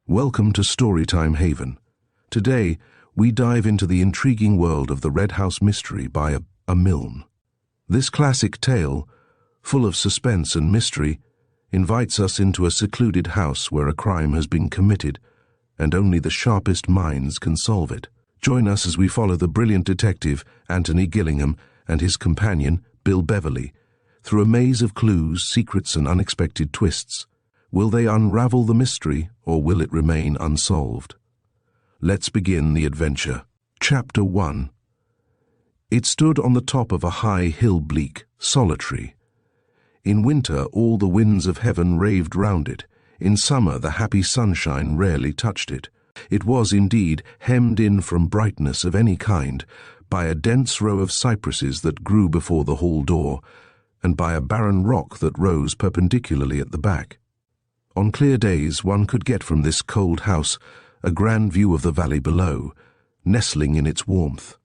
Welcome to Storytime Haven. Today, we dive into the intriguing world of the Red House mystery by a Milne. This classic tale, full of suspense and mystery, invites us into a secluded house where a crime has been committed, and only the sharpest minds can solve it. Join us as we follow the brilliant detective Antony Gillingham and his companion, Bill Beverley, through a maze of clues, secrets, and unexpected twists. Will they unravel the mystery, or will it remain unsolved? Let's begin the adventure. Chapter 1. It stood on the top of a high hill, bleak, solitary. In winter all the winds of heaven raved round it. In summer the happy sunshine rarely touched it. It was indeed hemmed in from brightness of any kind by a dense row of cypresses that grew before the hall door, and by a barren rock that rose perpendicularly at the back. On clear days one could get from this cold house a grand view of the valley below, nestling in its warmth,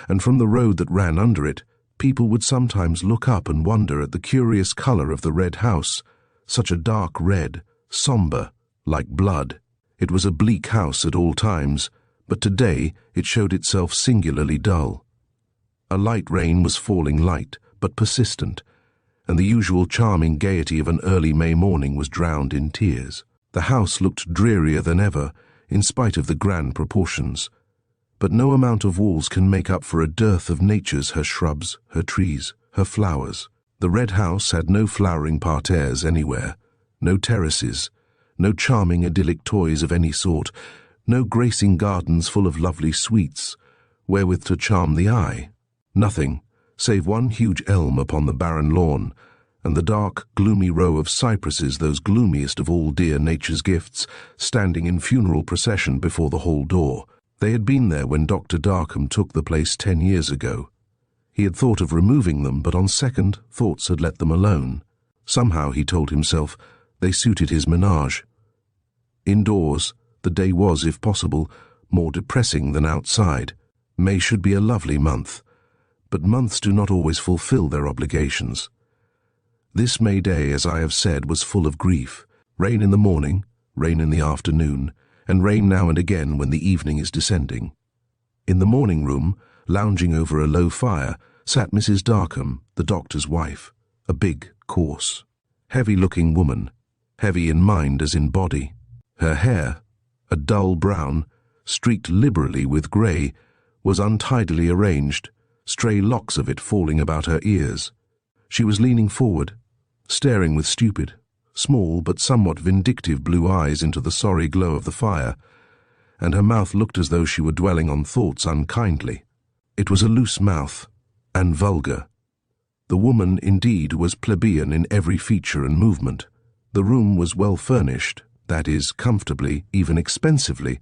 and from the road that ran under it, people would sometimes look up and wonder at the curious color of the red house, such a dark red, somber, like blood. It was a bleak house at all times, but today it showed itself singularly dull. A light rain was falling, light but persistent, and the usual charming gaiety of an early May morning was drowned in tears. The house looked drearier than ever, in spite of the grand proportions. But no amount of walls can make up for a dearth of nature's, her shrubs, her trees, her flowers. The red house had no flowering parterres anywhere, no terraces, no charming idyllic toys of any sort, no gracing gardens full of lovely sweets, wherewith to charm the eye. Nothing, save one huge elm upon the barren lawn, and the dark, gloomy row of cypresses, those gloomiest of all dear nature's gifts, standing in funeral procession before the hall door. They had been there when Dr. Darkham took the place 10 years ago. He had thought of removing them, but on second thoughts had let them alone. Somehow, he told himself, they suited his menage. Indoors, the day was, if possible, more depressing than outside. May should be a lovely month, but months do not always fulfill their obligations. This May day, as I have said, was full of grief. Rain in the morning, rain in the afternoon, and rain now and again when the evening is descending. In the morning room, lounging over a low fire, sat Mrs. Darkham, the doctor's wife, a big, coarse, heavy-looking woman, heavy in mind as in body. Her hair, a dull brown, streaked liberally with grey, was untidily arranged, stray locks of it falling about her ears. She was leaning forward, staring with stupid, small but somewhat vindictive blue eyes into the sorry glow of the fire, and her mouth looked as though she were dwelling on thoughts unkindly. It was a loose mouth, and vulgar. The woman, indeed, was plebeian in every feature and movement. The room was well furnished, that is, comfortably, even expensively,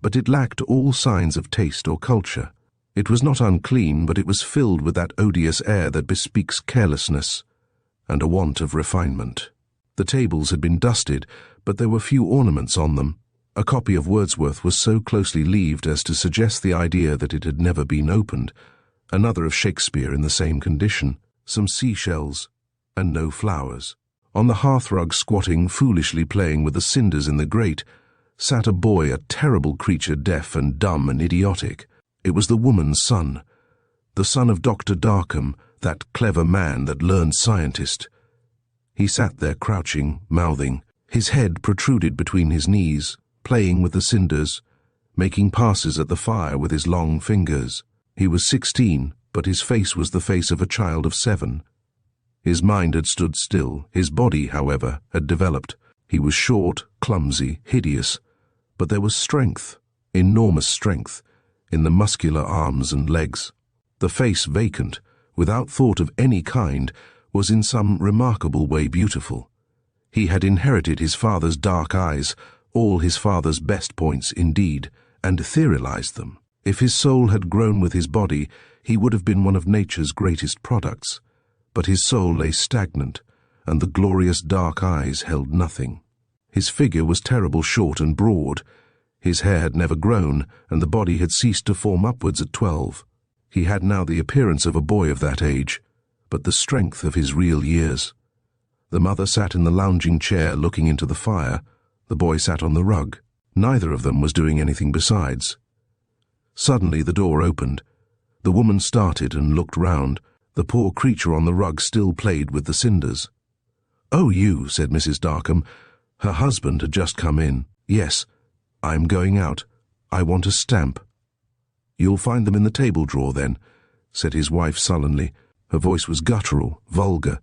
but it lacked all signs of taste or culture. It was not unclean, but it was filled with that odious air that bespeaks carelessness and a want of refinement. The tables had been dusted, but there were few ornaments on them. A copy of Wordsworth was so closely leaved as to suggest the idea that it had never been opened, another of Shakespeare in the same condition, some seashells, and no flowers. On the hearthrug, squatting, foolishly playing with the cinders in the grate, sat a boy, a terrible creature, deaf and dumb and idiotic. It was the woman's son, the son of Dr. Darkham, that clever man, that learned scientist. He sat there crouching, mouthing, his head protruded between his knees, playing with the cinders, making passes at the fire with his long fingers. He was 16, but his face was the face of a child of 7. His mind had stood still. His body, however, had developed. He was short, clumsy, hideous, but there was strength, enormous strength, in the muscular arms and legs. The face, vacant, without thought of any kind, was in some remarkable way beautiful. He had inherited his father's dark eyes, all his father's best points indeed, and etherealized them. If his soul had grown with his body, he would have been one of nature's greatest products. But his soul lay stagnant, and the glorious dark eyes held nothing. His figure was terrible short and broad. His hair had never grown, and the body had ceased to form upwards at 12. He had now the appearance of a boy of that age, but the strength of his real years. The mother sat in the lounging chair looking into the fire. The boy sat on the rug. Neither of them was doing anything besides. Suddenly the door opened. The woman started and looked round. The poor creature on the rug still played with the cinders. "Oh, you," said Mrs. Darkham. Her husband had just come in. "Yes, I'm going out. I want a stamp." "You'll find them in the table drawer, then," said his wife sullenly. Her voice was guttural, vulgar.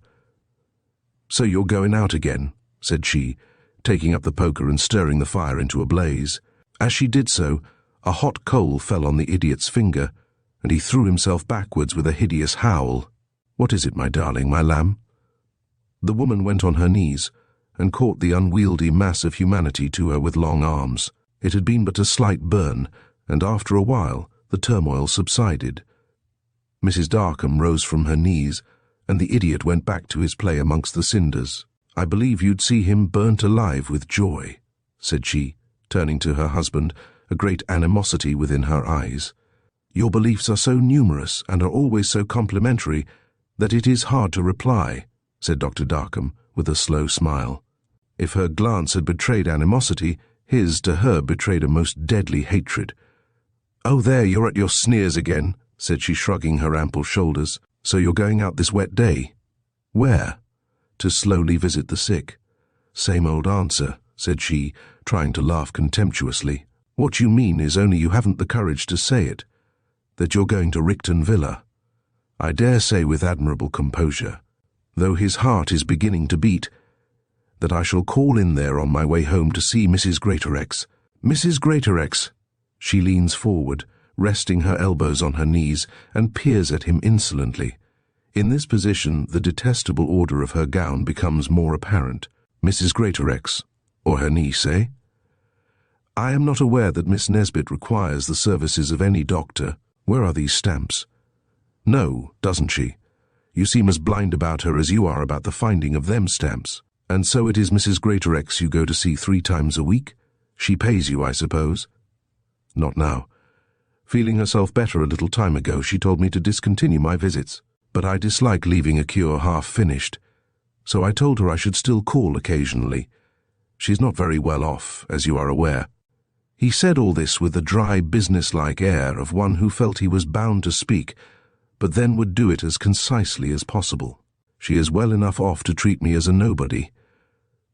"So you're going out again," said she, taking up the poker and stirring the fire into a blaze. As she did so, a hot coal fell on the idiot's finger, and he threw himself backwards with a hideous howl. "What is it, my darling, my lamb?" The woman went on her knees and caught the unwieldy mass of humanity to her with long arms. It had been but a slight burn, and after a while the turmoil subsided. Mrs. Darkham rose from her knees, and the idiot went back to his play amongst the cinders. "I believe you'd see him burnt alive with joy," said she, turning to her husband, a great animosity within her eyes. "Your beliefs are so numerous and are always so complimentary that it is hard to reply," said Dr. Darkham, with a slow smile. If her glance had betrayed animosity, his to her betrayed a most deadly hatred. "Oh, there, you're at your sneers again," said she, shrugging her ample shoulders. "So you're going out this wet day?" "Where?" "To slowly visit the sick." "Same old answer," said she, trying to laugh contemptuously. "What you mean is only you haven't the courage to say it, that you're going to Richton Villa." "I dare say with admirable composure, though his heart is beginning to beat, that I shall call in there on my way home to see Mrs. Greatorex. Mrs. Greatorex!" She leans forward, resting her elbows on her knees, and peers at him insolently. In this position, the detestable order of her gown becomes more apparent. "Mrs. Greatorex, or her niece, eh?" "I am not aware that Miss Nesbit requires the services of any doctor. Where are these stamps?" "No, doesn't she? You seem as blind about her as you are about the finding of them stamps. And so it is Mrs. Greatorex you go to see 3 times a week? She pays you, I suppose?" "Not now. Feeling herself better a little time ago, she told me to discontinue my visits. But I dislike leaving a cure half-finished, so I told her I should still call occasionally. She's not very well off, as you are aware." He said all this with the dry, business-like air of one who felt he was bound to speak, but then would do it as concisely as possible. "She is well enough off to treat me as a nobody.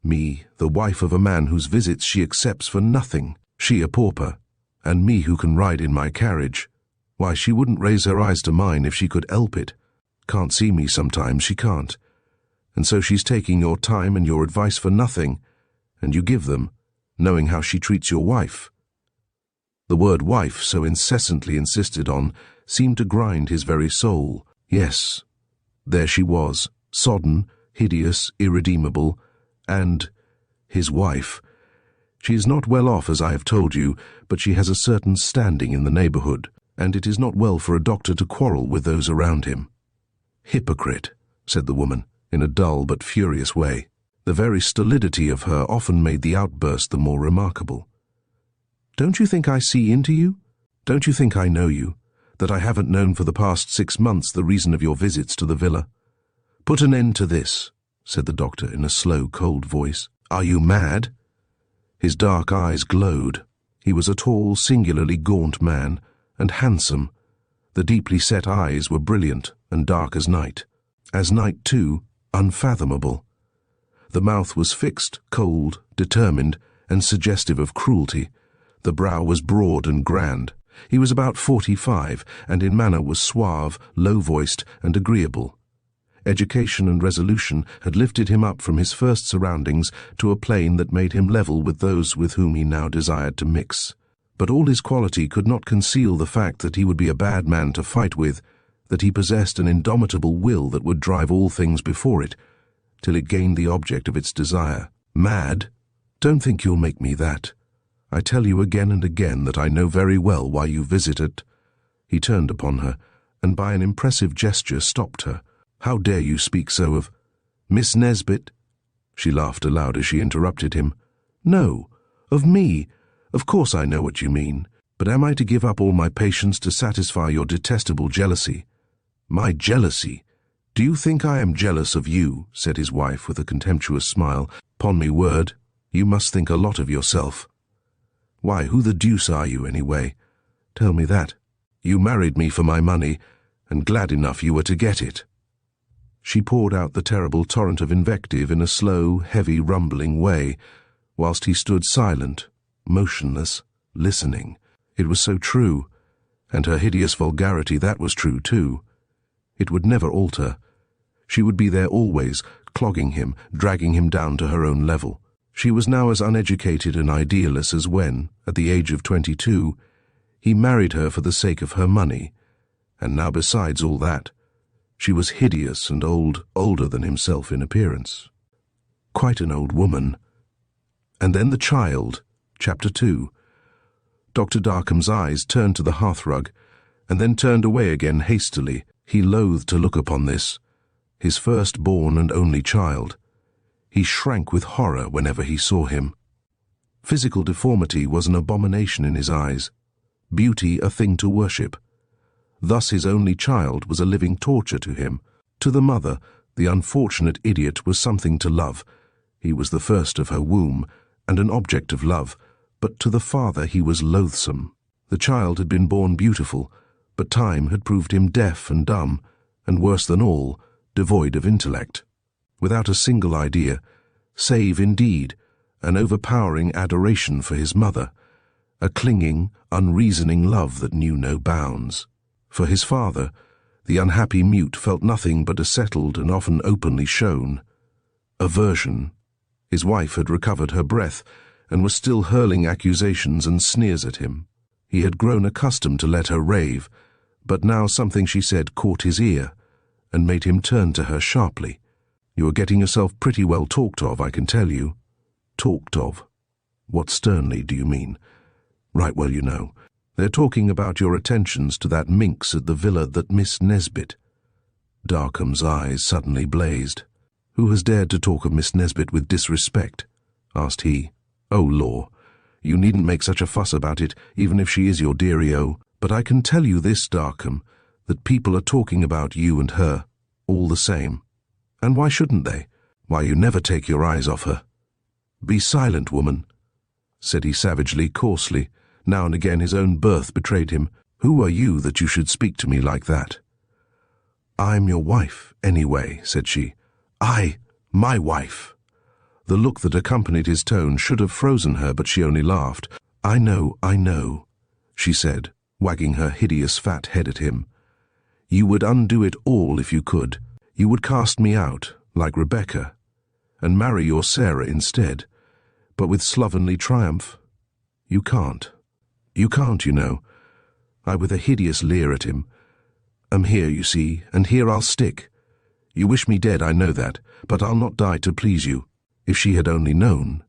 Me, the wife of a man whose visits she accepts for nothing, she a pauper, and me who can ride in my carriage. Why, she wouldn't raise her eyes to mine if she could help it. Can't see me sometimes, she can't. And so she's taking your time and your advice for nothing, and you give them, knowing how she treats your wife." The word wife, so incessantly insisted on, seemed to grind his very soul. Yes, there she was, sodden, hideous, irredeemable, and his wife. She is not well off, as I have told you, but she has a certain standing in the neighbourhood, and it is not well for a doctor to quarrel with those around him. "Hypocrite," said the woman, in a dull but furious way. The very stolidity of her often made the outburst the more remarkable. "Don't you think I see into you? Don't you think I know you, that I haven't known for the past 6 months the reason of your visits to the villa? Put an end to this," said the doctor in a slow, cold voice. "Are you mad?" His dark eyes glowed. He was a tall, singularly gaunt man, and handsome. The deeply set eyes were brilliant and dark as night. As night, too, unfathomable. The mouth was fixed, cold, determined, and suggestive of cruelty. The brow was broad and grand. He was about 45, and in manner was suave, low-voiced, and agreeable. Education and resolution had lifted him up from his first surroundings to a plane that made him level with those with whom he now desired to mix. But all his quality could not conceal the fact that he would be a bad man to fight with, that he possessed an indomitable will that would drive all things before it, till it gained the object of its desire. "Mad? Don't think you'll make me that. I tell you again and again that I know very well why you visit it." He turned upon her, and by an impressive gesture stopped her. "How dare you speak so of Miss Nesbit?" She laughed aloud as she interrupted him. "No, of me. Of course I know what you mean. But am I to give up all my patience to satisfy your detestable jealousy?" "My jealousy? Do you think I am jealous of you?" said his wife with a contemptuous smile. "'Pon me word, you must think a lot of yourself." Why, who the deuce are you, anyway? Tell me that. You married me for my money, and glad enough you were to get it." She poured out the terrible torrent of invective in a slow, heavy, rumbling way, whilst he stood silent, motionless, listening. It was so true, and her hideous vulgarity, that was true too. It would never alter. She would be there always, clogging him, dragging him down to her own level. She was now as uneducated and idealess as when, at the age of 22, he married her for the sake of her money, and now besides all that, she was hideous and older than himself in appearance. Quite an old woman. And then the child, Chapter 2. Dr. Darkham's eyes turned to the hearthrug, and then turned away again hastily. He loathed to look upon this, his first-born and only child. He shrank with horror whenever he saw him. Physical deformity was an abomination in his eyes, beauty a thing to worship. Thus his only child was a living torture to him. To the mother, the unfortunate idiot was something to love. He was the first of her womb, and an object of love, but to the father he was loathsome. The child had been born beautiful, but time had proved him deaf and dumb, and worse than all, devoid of intellect, without a single idea, save, indeed, an overpowering adoration for his mother, a clinging, unreasoning love that knew no bounds. For his father, the unhappy mute felt nothing but a settled and often openly shown aversion. His wife had recovered her breath, and was still hurling accusations and sneers at him. He had grown accustomed to let her rave, but now something she said caught his ear, and made him turn to her sharply. "You are getting yourself pretty well talked of, I can tell you." "Talked of? What sternly do you mean?" "Right well, you know. They're talking about your attentions to that minx at the villa, that Miss Nesbit." Darkham's eyes suddenly blazed. "Who has dared to talk of Miss Nesbit with disrespect?" asked he. "Oh, law, you needn't make such a fuss about it, even if she is your dearie-o. But I can tell you this, Darkham, that people are talking about you and her, all the same. And why shouldn't they? Why, you never take your eyes off her." "Be silent, woman," said he savagely, coarsely. Now and again his own birth betrayed him. "Who are you that you should speak to me like that?" "I'm your wife, anyway," said she. My wife." The look that accompanied his tone should have frozen her, but she only laughed. I know," she said, wagging her hideous fat head at him. "You would undo it all if you could. You would cast me out, like Rebecca, and marry your Sarah instead, but with slovenly triumph. You can't. You can't, you know." I, with a hideous leer at him. "Am here, you see, and here I'll stick. You wish me dead, I know that, but I'll not die to please you. If she had only known."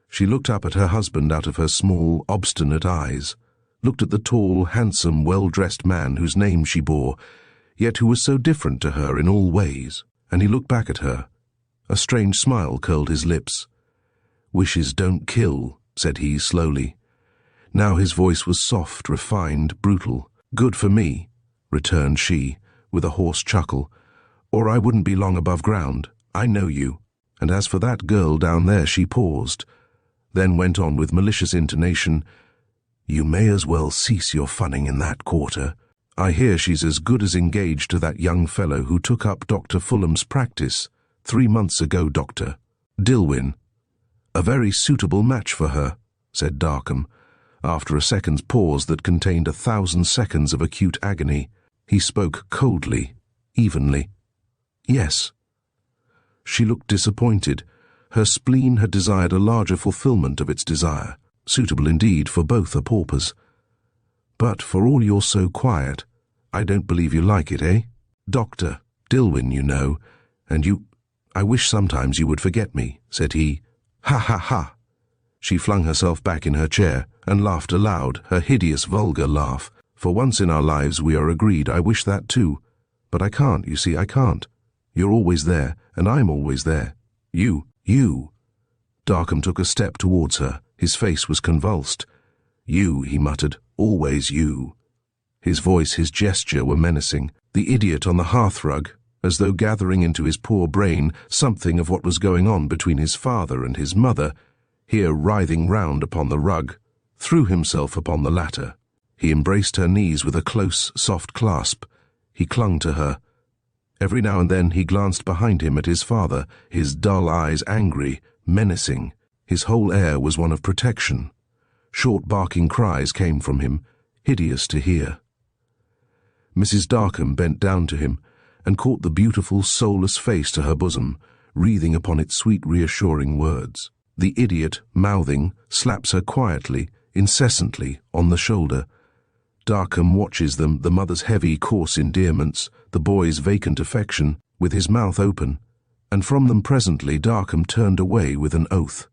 She looked up at her husband out of her small, obstinate eyes, looked at the tall, handsome, well-dressed man whose name she bore, yet who was so different to her in all ways, and he looked back at her. A strange smile curled his lips. "Wishes don't kill," said he slowly. Now his voice was soft, refined, brutal. "Good for me," returned she, with a hoarse chuckle, "or I wouldn't be long above ground. I know you. And as for that girl down there," she paused, then went on with malicious intonation, "you may as well cease your funning in that quarter. I hear she's as good as engaged to that young fellow who took up Dr. Fulham's practice 3 months ago, Dr. Dilwyn." "A very suitable match for her," said Darkham, after a second's pause that contained 1,000 seconds of acute agony. He spoke coldly, evenly. "Yes." She looked disappointed. Her spleen had desired a larger fulfillment of its desire, suitable indeed for both are paupers. "But for all you're so quiet, I don't believe you like it, eh? Dr. Dilwyn, you know, and you— I wish sometimes you would forget me," said he. "Ha, ha, ha." She flung herself back in her chair and laughed aloud, her hideous, vulgar laugh. "For once in our lives we are agreed. I wish that too. But I can't, you see, I can't. You're always there, and I'm always there. You. Darkham took a step towards her. His face was convulsed. "You," he muttered, "always you." His voice, his gesture were menacing. The idiot on the hearthrug, as though gathering into his poor brain something of what was going on between his father and his mother, here writhing round upon the rug, threw himself upon the latter. He embraced her knees with a close, soft clasp. He clung to her. Every now and then he glanced behind him at his father, his dull eyes angry, menacing. His whole air was one of protection. Short barking cries came from him, hideous to hear. Mrs. Darkham bent down to him and caught the beautiful, soulless face to her bosom, wreathing upon it sweet, reassuring words. The idiot, mouthing, slaps her quietly, incessantly, on the shoulder. Darkham watches them, the mother's heavy, coarse endearments, the boy's vacant affection, with his mouth open, and from them presently Darkham turned away with an oath.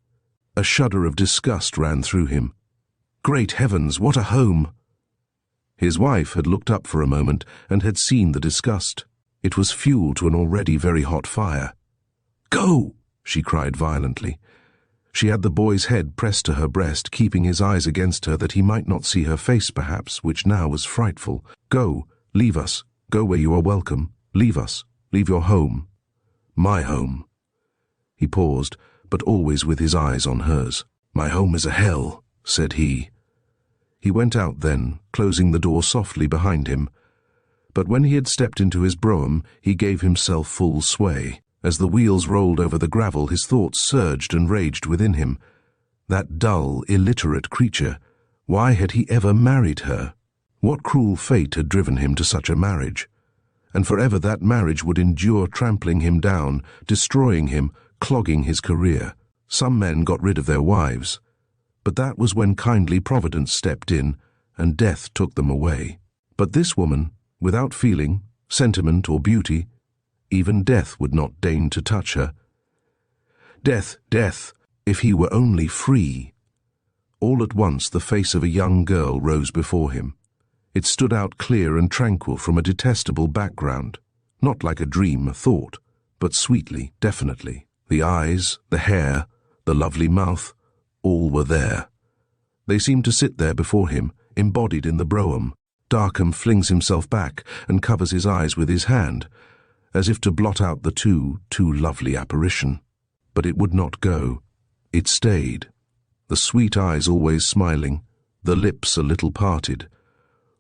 A shudder of disgust ran through him. Great heavens, what a home! His wife had looked up for a moment and had seen the disgust. It was fuel to an already very hot fire. "Go!" she cried violently. She had the boy's head pressed to her breast, keeping his eyes against her that he might not see her face perhaps, which now was frightful. "Go, leave us, go where you are welcome, leave us, leave your home. My home." He paused, but always with his eyes on hers. "My home is a hell," said he. He went out then, closing the door softly behind him. But when he had stepped into his brougham, he gave himself full sway. As the wheels rolled over the gravel, his thoughts surged and raged within him. That dull, illiterate creature, why had he ever married her? What cruel fate had driven him to such a marriage? And forever that marriage would endure, trampling him down, destroying him, clogging his career. Some men got rid of their wives, but that was when kindly Providence stepped in and death took them away. But this woman, without feeling, sentiment or beauty, even death would not deign to touch her. Death, death, if he were only free. All at once the face of a young girl rose before him. It stood out clear and tranquil from a detestable background, not like a dream, a thought, but sweetly, definitely. The eyes, the hair, the lovely mouth, all were there. They seemed to sit there before him, embodied in the brougham. Darkham flings himself back and covers his eyes with his hand, as if to blot out the too lovely apparition. But it would not go. It stayed. The sweet eyes always smiling, the lips a little parted.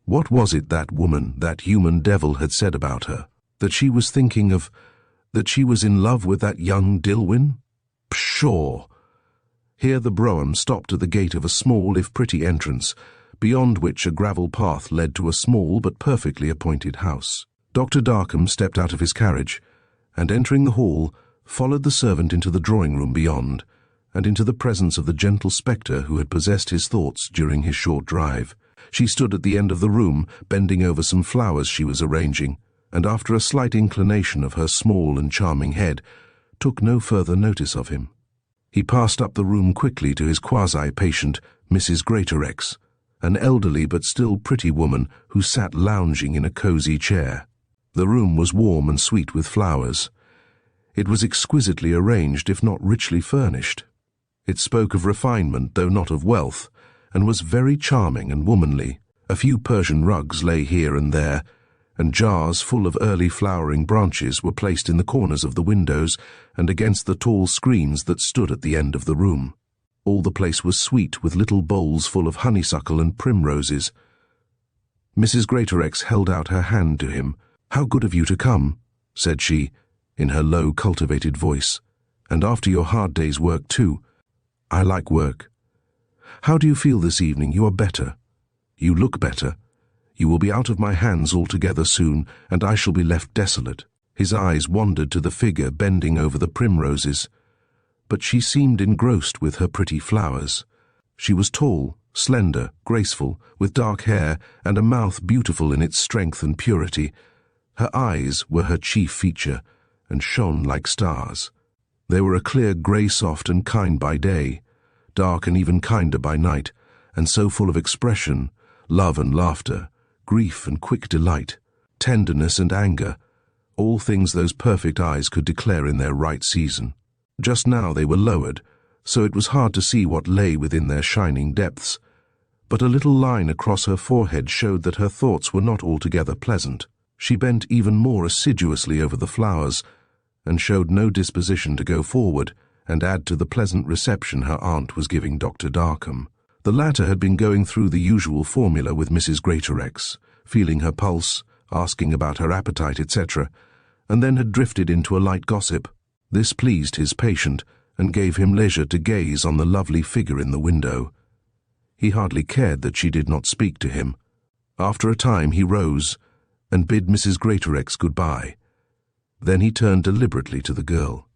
What was it that woman, that human devil, had said about her? That she was thinking of, that she was in love with that young Dilwyn? Pshaw! Here the brougham stopped at the gate of a small, if pretty, entrance, beyond which a gravel path led to a small but perfectly appointed house. Dr. Darkham stepped out of his carriage, and entering the hall, followed the servant into the drawing-room beyond, and into the presence of the gentle spectre who had possessed his thoughts during his short drive. She stood at the end of the room, bending over some flowers she was arranging, and after a slight inclination of her small and charming head, took no further notice of him. He passed up the room quickly to his quasi-patient, Mrs. Greatorex, an elderly but still pretty woman who sat lounging in a cosy chair. The room was warm and sweet with flowers. It was exquisitely arranged, if not richly furnished. It spoke of refinement, though not of wealth, and was very charming and womanly. A few Persian rugs lay here and there, and jars full of early flowering branches were placed in the corners of the windows and against the tall screens that stood at the end of the room. All the place was sweet, with little bowls full of honeysuckle and primroses. Mrs. Greatorex held out her hand to him. "How good of you to come," said she, in her low, cultivated voice, "and after your hard day's work, too. I like work. How do you feel this evening? You are better. You look better. You will be out of my hands altogether soon, and I shall be left desolate." His eyes wandered to the figure bending over the primroses, but she seemed engrossed with her pretty flowers. She was tall, slender, graceful, with dark hair and a mouth beautiful in its strength and purity. Her eyes were her chief feature, and shone like stars. They were a clear grey soft and kind by day, dark and even kinder by night, and so full of expression, love and laughter, grief and quick delight, tenderness and anger, all things those perfect eyes could declare in their right season. Just now they were lowered, so it was hard to see what lay within their shining depths, but a little line across her forehead showed that her thoughts were not altogether pleasant. She bent even more assiduously over the flowers, and showed no disposition to go forward and add to the pleasant reception her aunt was giving Dr. Darkham. The latter had been going through the usual formula with Mrs. Greatorex, feeling her pulse, asking about her appetite, etc., and then had drifted into a light gossip. This pleased his patient and gave him leisure to gaze on the lovely figure in the window. He hardly cared that she did not speak to him. After a time he rose and bid Mrs. Greatorex goodbye. Then he turned deliberately to the girl.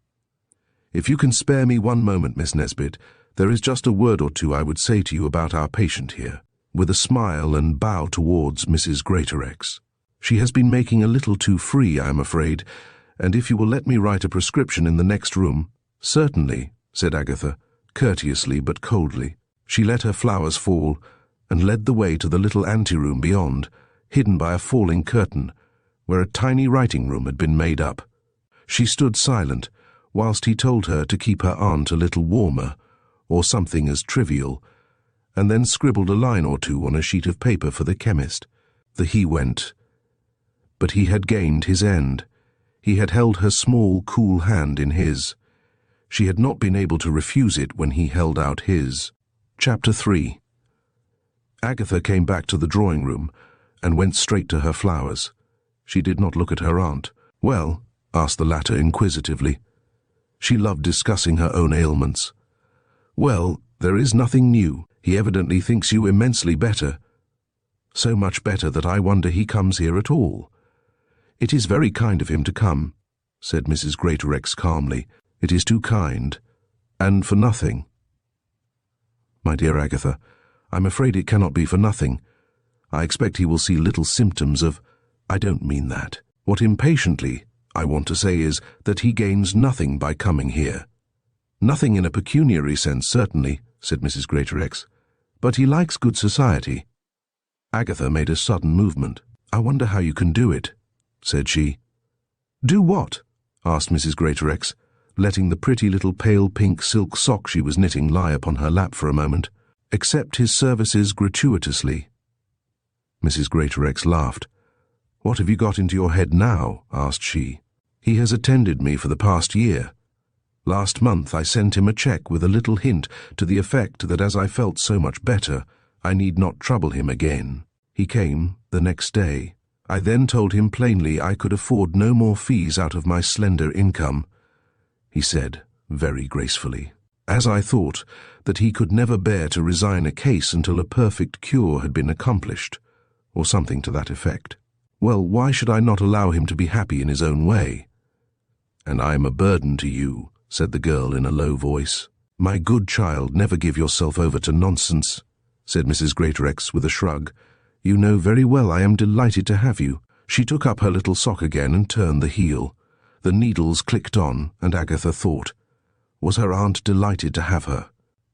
"If you can spare me one moment, Miss Nesbit, there is just a word or two I would say to you about our patient here," with a smile and bow towards Mrs. Greatorex. "She has been making a little too free, I am afraid, and if you will let me write a prescription in the next room—" "Certainly," said Agatha, courteously but coldly. She let her flowers fall and led the way to the little anteroom beyond, hidden by a falling curtain, where a tiny writing-room had been made up. She stood silent, whilst he told her to keep her aunt a little warmer, or something as trivial, and then scribbled a line or two on a sheet of paper for the chemist. He went. But he had gained his end. He had held her small, cool hand in his. She had not been able to refuse it when he held out his. Chapter 3. Agatha came back to the drawing-room and went straight to her flowers. She did not look at her aunt. "Well?" asked the latter inquisitively. She loved discussing her own ailments. "Well, there is nothing new. He evidently thinks you immensely better. So much better that I wonder he comes here at all." "It is very kind of him to come," said Mrs. Greatorex calmly. "It is too kind, and for nothing." "My dear Agatha, I'm afraid it cannot be for nothing. I expect he will see little symptoms of—" "I don't mean that. What impatiently I want to say is that he gains nothing by coming here." "Nothing in a pecuniary sense, certainly," said Mrs. Greatorex. "But he likes good society." Agatha made a sudden movement. "I wonder how you can do it," said she. "Do what?" asked Mrs. Greatorex, letting the pretty little pale pink silk sock she was knitting lie upon her lap for a moment. "Accept his services gratuitously." Mrs. Greatorex laughed. "What have you got into your head now?" asked she. "He has attended me for the past year. Last month I sent him a cheque with a little hint to the effect that as I felt so much better, I need not trouble him again. He came the next day. I then told him plainly I could afford no more fees out of my slender income. He said, very gracefully, as I thought, that he could never bear to resign a case until a perfect cure had been accomplished, or something to that effect. Well, why should I not allow him to be happy in his own way?" "And I am a burden to you," said the girl in a low voice. "My good child, never give yourself over to nonsense," said Mrs. Greatorex with a shrug. "You know very well I am delighted to have you." She took up her little sock again and turned the heel. The needles clicked on, and Agatha thought, was her aunt delighted to have her?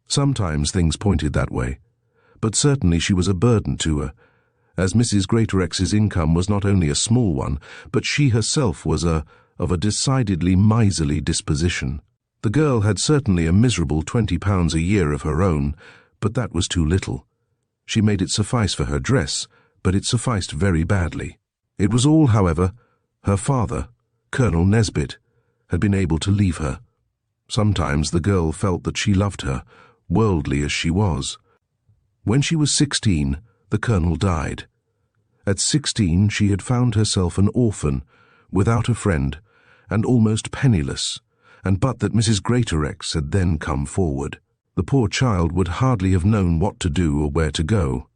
Sometimes things pointed that way, but certainly she was a burden to her, as Mrs. Greatorex's income was not only a small one, but she herself was of a decidedly miserly disposition. The girl had certainly a miserable £20 a year of her own, but that was too little. She made it suffice for her dress, but it sufficed very badly. It was all, however, her father, Colonel Nesbit, had been able to leave her. Sometimes the girl felt that she loved her, worldly as she was. When she was 16, the Colonel died. At 16 she had found herself an orphan, without a friend, and almost penniless, and but that Mrs. Greatorex had then come forward. The poor child would hardly have known what to do or where to go.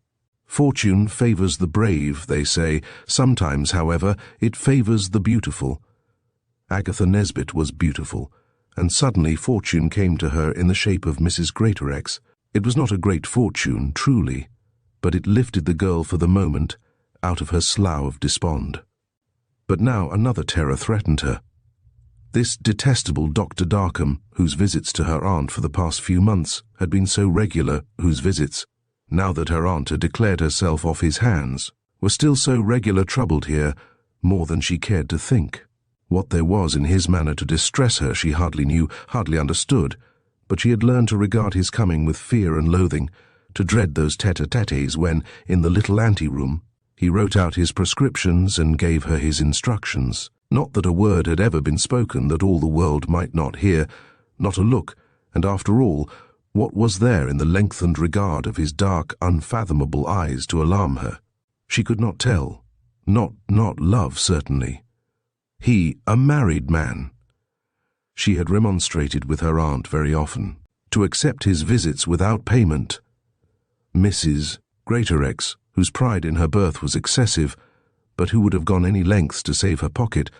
Fortune favours the brave, they say. Sometimes, however, it favours the beautiful. Agatha Nesbit was beautiful, and suddenly fortune came to her in the shape of Mrs. Greatorex. It was not a great fortune, truly, but it lifted the girl for the moment out of her slough of despond. But now another terror threatened her. This detestable Dr. Darkham, whose visits to her aunt for the past few months had been so regular, whose visits, now that her aunt had declared herself off his hands, were still so regular, troubled here more than she cared to think. What there was in his manner to distress her she hardly knew, hardly understood, but she had learned to regard his coming with fear and loathing, to dread those tete-a-tetes when, in the little ante-room, he wrote out his prescriptions and gave her his instructions. Not that a word had ever been spoken that all the world might not hear, not a look, and after all, What was there in the lengthened regard of his dark, unfathomable eyes to alarm her? She could not tell. Not love, certainly. He, a married man. She had remonstrated with her aunt very often. To accept his visits without payment. Mrs. Greatorex, whose pride in her birth was excessive, but who would have gone any lengths to save her pocket,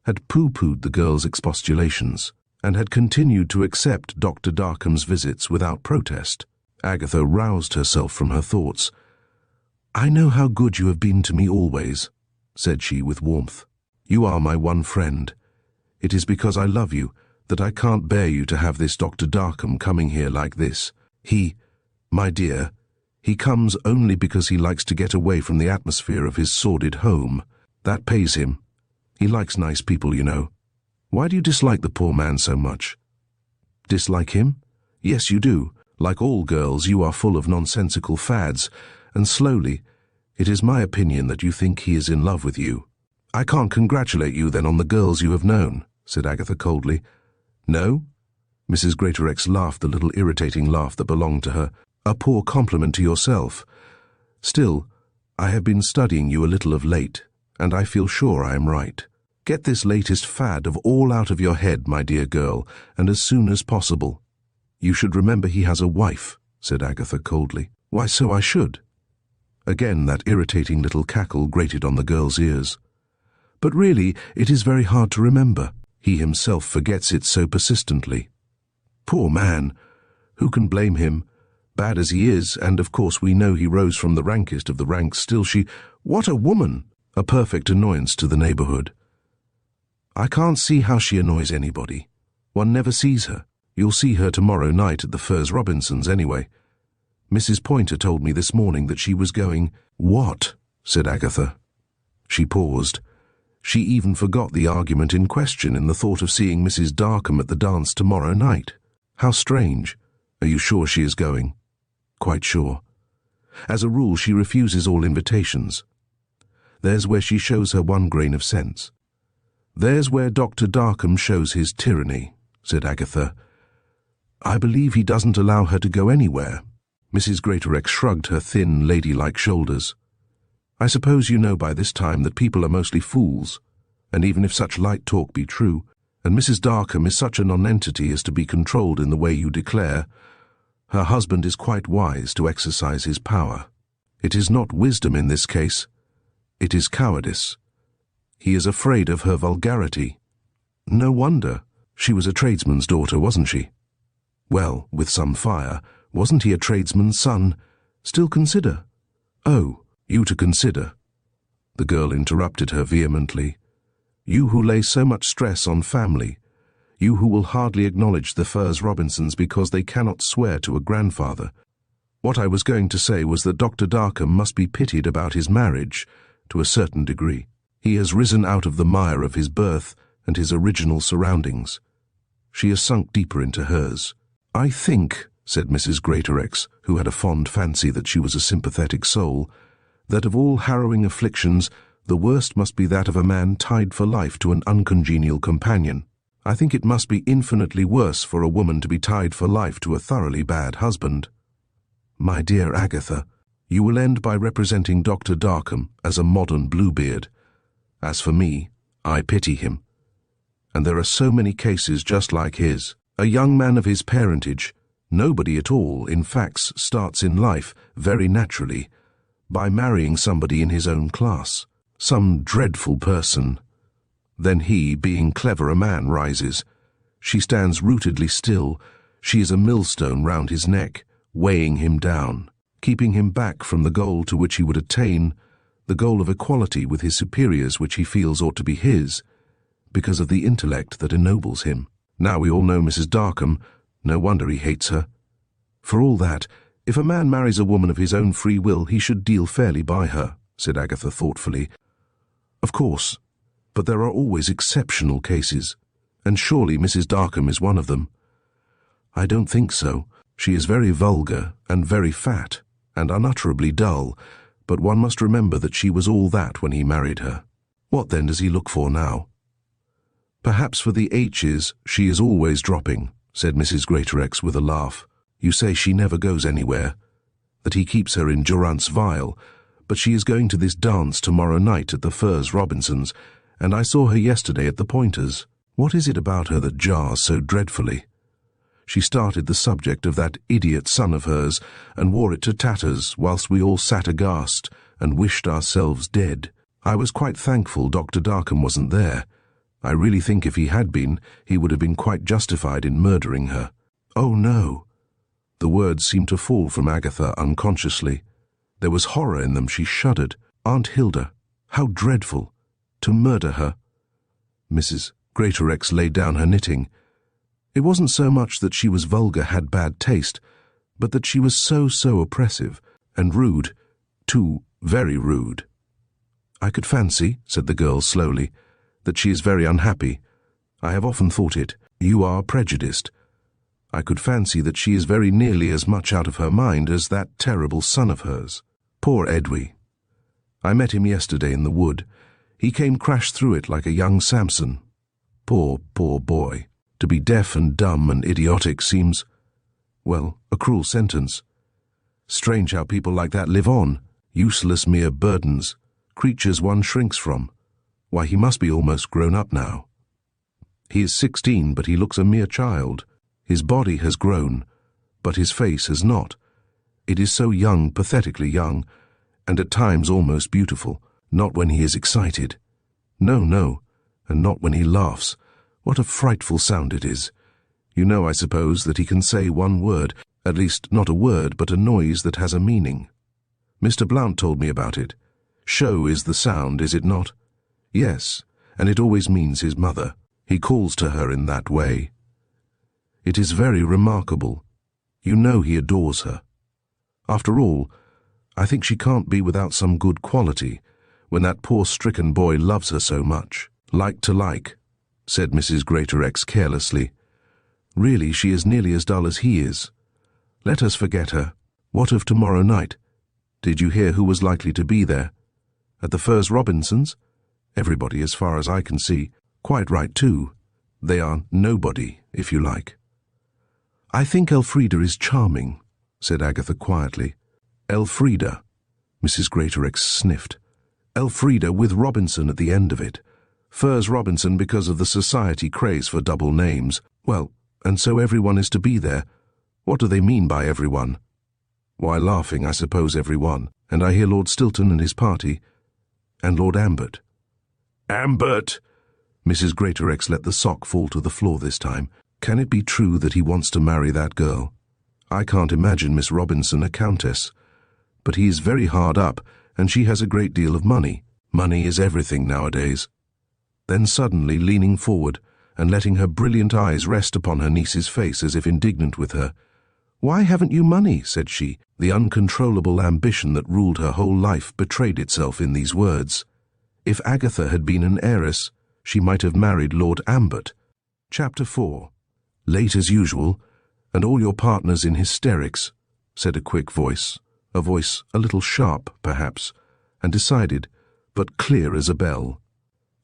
had pooh-poohed the girl's expostulations, and had continued to accept Dr. Darkham's visits without protest. Agatha roused herself from her thoughts. "I know how good you have been to me always," said she with warmth. "You are my one friend. It is because I love you that I can't bear you to have this Dr. Darkham coming here like this. My dear, he comes only because he likes to get away from the atmosphere of his sordid home. That pays him. He likes nice people, you know. Why do you dislike the poor man so much?" "Dislike him? Yes, you do. Like all girls, you are full of nonsensical fads, and slowly, it is my opinion that you think he is in love with you." "I can't congratulate you then on the girls you have known," said Agatha coldly. "No?" Mrs. Greatorex laughed the little irritating laugh that belonged to her. "A poor compliment to yourself. Still, I have been studying you a little of late, and I feel sure I am right. Get this latest fad of all out of your head, my dear girl, and as soon as possible." "You should remember he has a wife," said Agatha coldly. "Why, so I should." Again that irritating little cackle grated on the girl's ears. "But really, it is very hard to remember. He himself forgets it so persistently. Poor man! Who can blame him? Bad as he is, and of course we know he rose from the rankest of the ranks, still what a woman! A perfect annoyance to the neighbourhood. I can't see how she annoys anybody. One never sees her. You'll see her tomorrow night at the Firs Robinsons anyway. Mrs. Pointer told me this morning that she was going—" "What?" said Agatha. She paused. She even forgot the argument in question in the thought of seeing Mrs. Darkham at the dance tomorrow night. How strange. Are you sure she is going? Quite sure. As a rule, she refuses all invitations. There's where she shows her one grain of sense. There's where Dr. Darkham shows his tyranny, said Agatha. I believe he doesn't allow her to go anywhere. Mrs. Greatorex shrugged her thin, ladylike shoulders. I suppose you know by this time that people are mostly fools, and even if such light talk be true, and Mrs. Darkham is such a nonentity as to be controlled in the way you declare, her husband is quite wise to exercise his power. It is not wisdom in this case. It is cowardice. He is afraid of her vulgarity. No wonder. She was a tradesman's daughter, wasn't she? Well, with some fire, wasn't he a tradesman's son? Still consider. Oh, you to consider. The girl interrupted her vehemently. You who lay so much stress on family, you who will hardly acknowledge the Firs Robinsons because they cannot swear to a grandfather. What I was going to say was that Dr. Darkham must be pitied about his marriage, to a certain degree. He has risen out of the mire of his birth and his original surroundings. She has sunk deeper into hers. I think, said Mrs. Greatorex, who had a fond fancy that she was a sympathetic soul, that of all harrowing afflictions, the worst must be that of a man tied for life to an uncongenial companion. I think it must be infinitely worse for a woman to be tied for life to a thoroughly bad husband. My dear Agatha, you will end by representing Dr. Darkham as a modern Bluebeard. As for me, I pity him. And there are so many cases just like his. A young man of his parentage, nobody at all, in fact, starts in life, very naturally, by marrying somebody in his own class, some dreadful person. Then he, being clever a man, rises. She stands rootedly still. She is a millstone round his neck, weighing him down, keeping him back from the goal to which he would attain, the goal of equality with his superiors which he feels ought to be his, because of the intellect that ennobles him. Now we all know Mrs. Darkham, no wonder he hates her. For all that, if a man marries a woman of his own free will, he should deal fairly by her, said Agatha thoughtfully. Of course, but there are always exceptional cases, and surely Mrs. Darkham is one of them. I don't think so. She is very vulgar and very fat and unutterably dull, but one must remember that she was all that when he married her. What then does he look for now? Perhaps for the H's she is always dropping, said Mrs. Greatorex with a laugh. You say she never goes anywhere, that he keeps her in durance vile, but she is going to this dance tomorrow night at the Firs Robinsons, and I saw her yesterday at the Pointers. What is it about her that jars so dreadfully? She started the subject of that idiot son of hers and wore it to tatters whilst we all sat aghast and wished ourselves dead. I was quite thankful Dr. Darkham wasn't there. I really think if he had been, he would have been quite justified in murdering her. Oh, no. The words seemed to fall from Agatha unconsciously. There was horror in them. She shuddered. Aunt Hilda. How dreadful. To murder her. Mrs. Greatorex laid down her knitting. It wasn't so much that she was vulgar, had bad taste, but that she was so oppressive, and rude, too, very rude. I could fancy, said the girl slowly, that she is very unhappy. I have often thought it. You are prejudiced. I could fancy that she is very nearly as much out of her mind as that terrible son of hers. Poor Edwy. I met him yesterday in the wood. He came crash through it like a young Samson. Poor boy. To be deaf and dumb and idiotic seems, well, a cruel sentence. Strange how people like that live on, useless mere burdens, creatures one shrinks from. Why, he must be almost grown up now. He is 16, but he looks a mere child. His body has grown, but his face has not. It is so young, pathetically young, and at times almost beautiful, not when he is excited. No, and not when he laughs. What a frightful sound it is. You know, I suppose, that he can say one word, at least not a word, but a noise that has a meaning. Mr. Blount told me about it. Show is the sound, is it not? Yes, and it always means his mother. He calls to her in that way. It is very remarkable. You know he adores her. After all, I think she can't be without some good quality, when that poor stricken boy loves her so much. Like to like, said Mrs. Greatorex carelessly. Really, she is nearly as dull as he is. Let us forget her. What of tomorrow night? Did you hear who was likely to be there? At the Firs Robinsons? Everybody, as far as I can see. Quite right, too. They are nobody, if you like. I think Elfrida is charming, said Agatha quietly. Elfrida, Mrs. Greatorex sniffed. Elfrida with Robinson at the end of it. Firs Robinson because of the society craze for double names. Well, and so everyone is to be there. What do they mean by everyone? Why, laughing, I suppose, everyone. And I hear Lord Stilton and his party. And Lord Ambert. Ambert! Mrs. Greatorex let the sock fall to the floor this time. Can it be true that he wants to marry that girl? I can't imagine Miss Robinson a countess. But he is very hard up, and she has a great deal of money. Money is everything nowadays. Then suddenly leaning forward and letting her brilliant eyes rest upon her niece's face as if indignant with her. Why haven't you money? Said she. The uncontrollable ambition that ruled her whole life betrayed itself in these words. If Agatha had been an heiress, she might have married Lord Ambert. Chapter 4. Late as usual, and all your partners in hysterics, said a quick voice, a voice a little sharp, perhaps, and decided, but clear as a bell.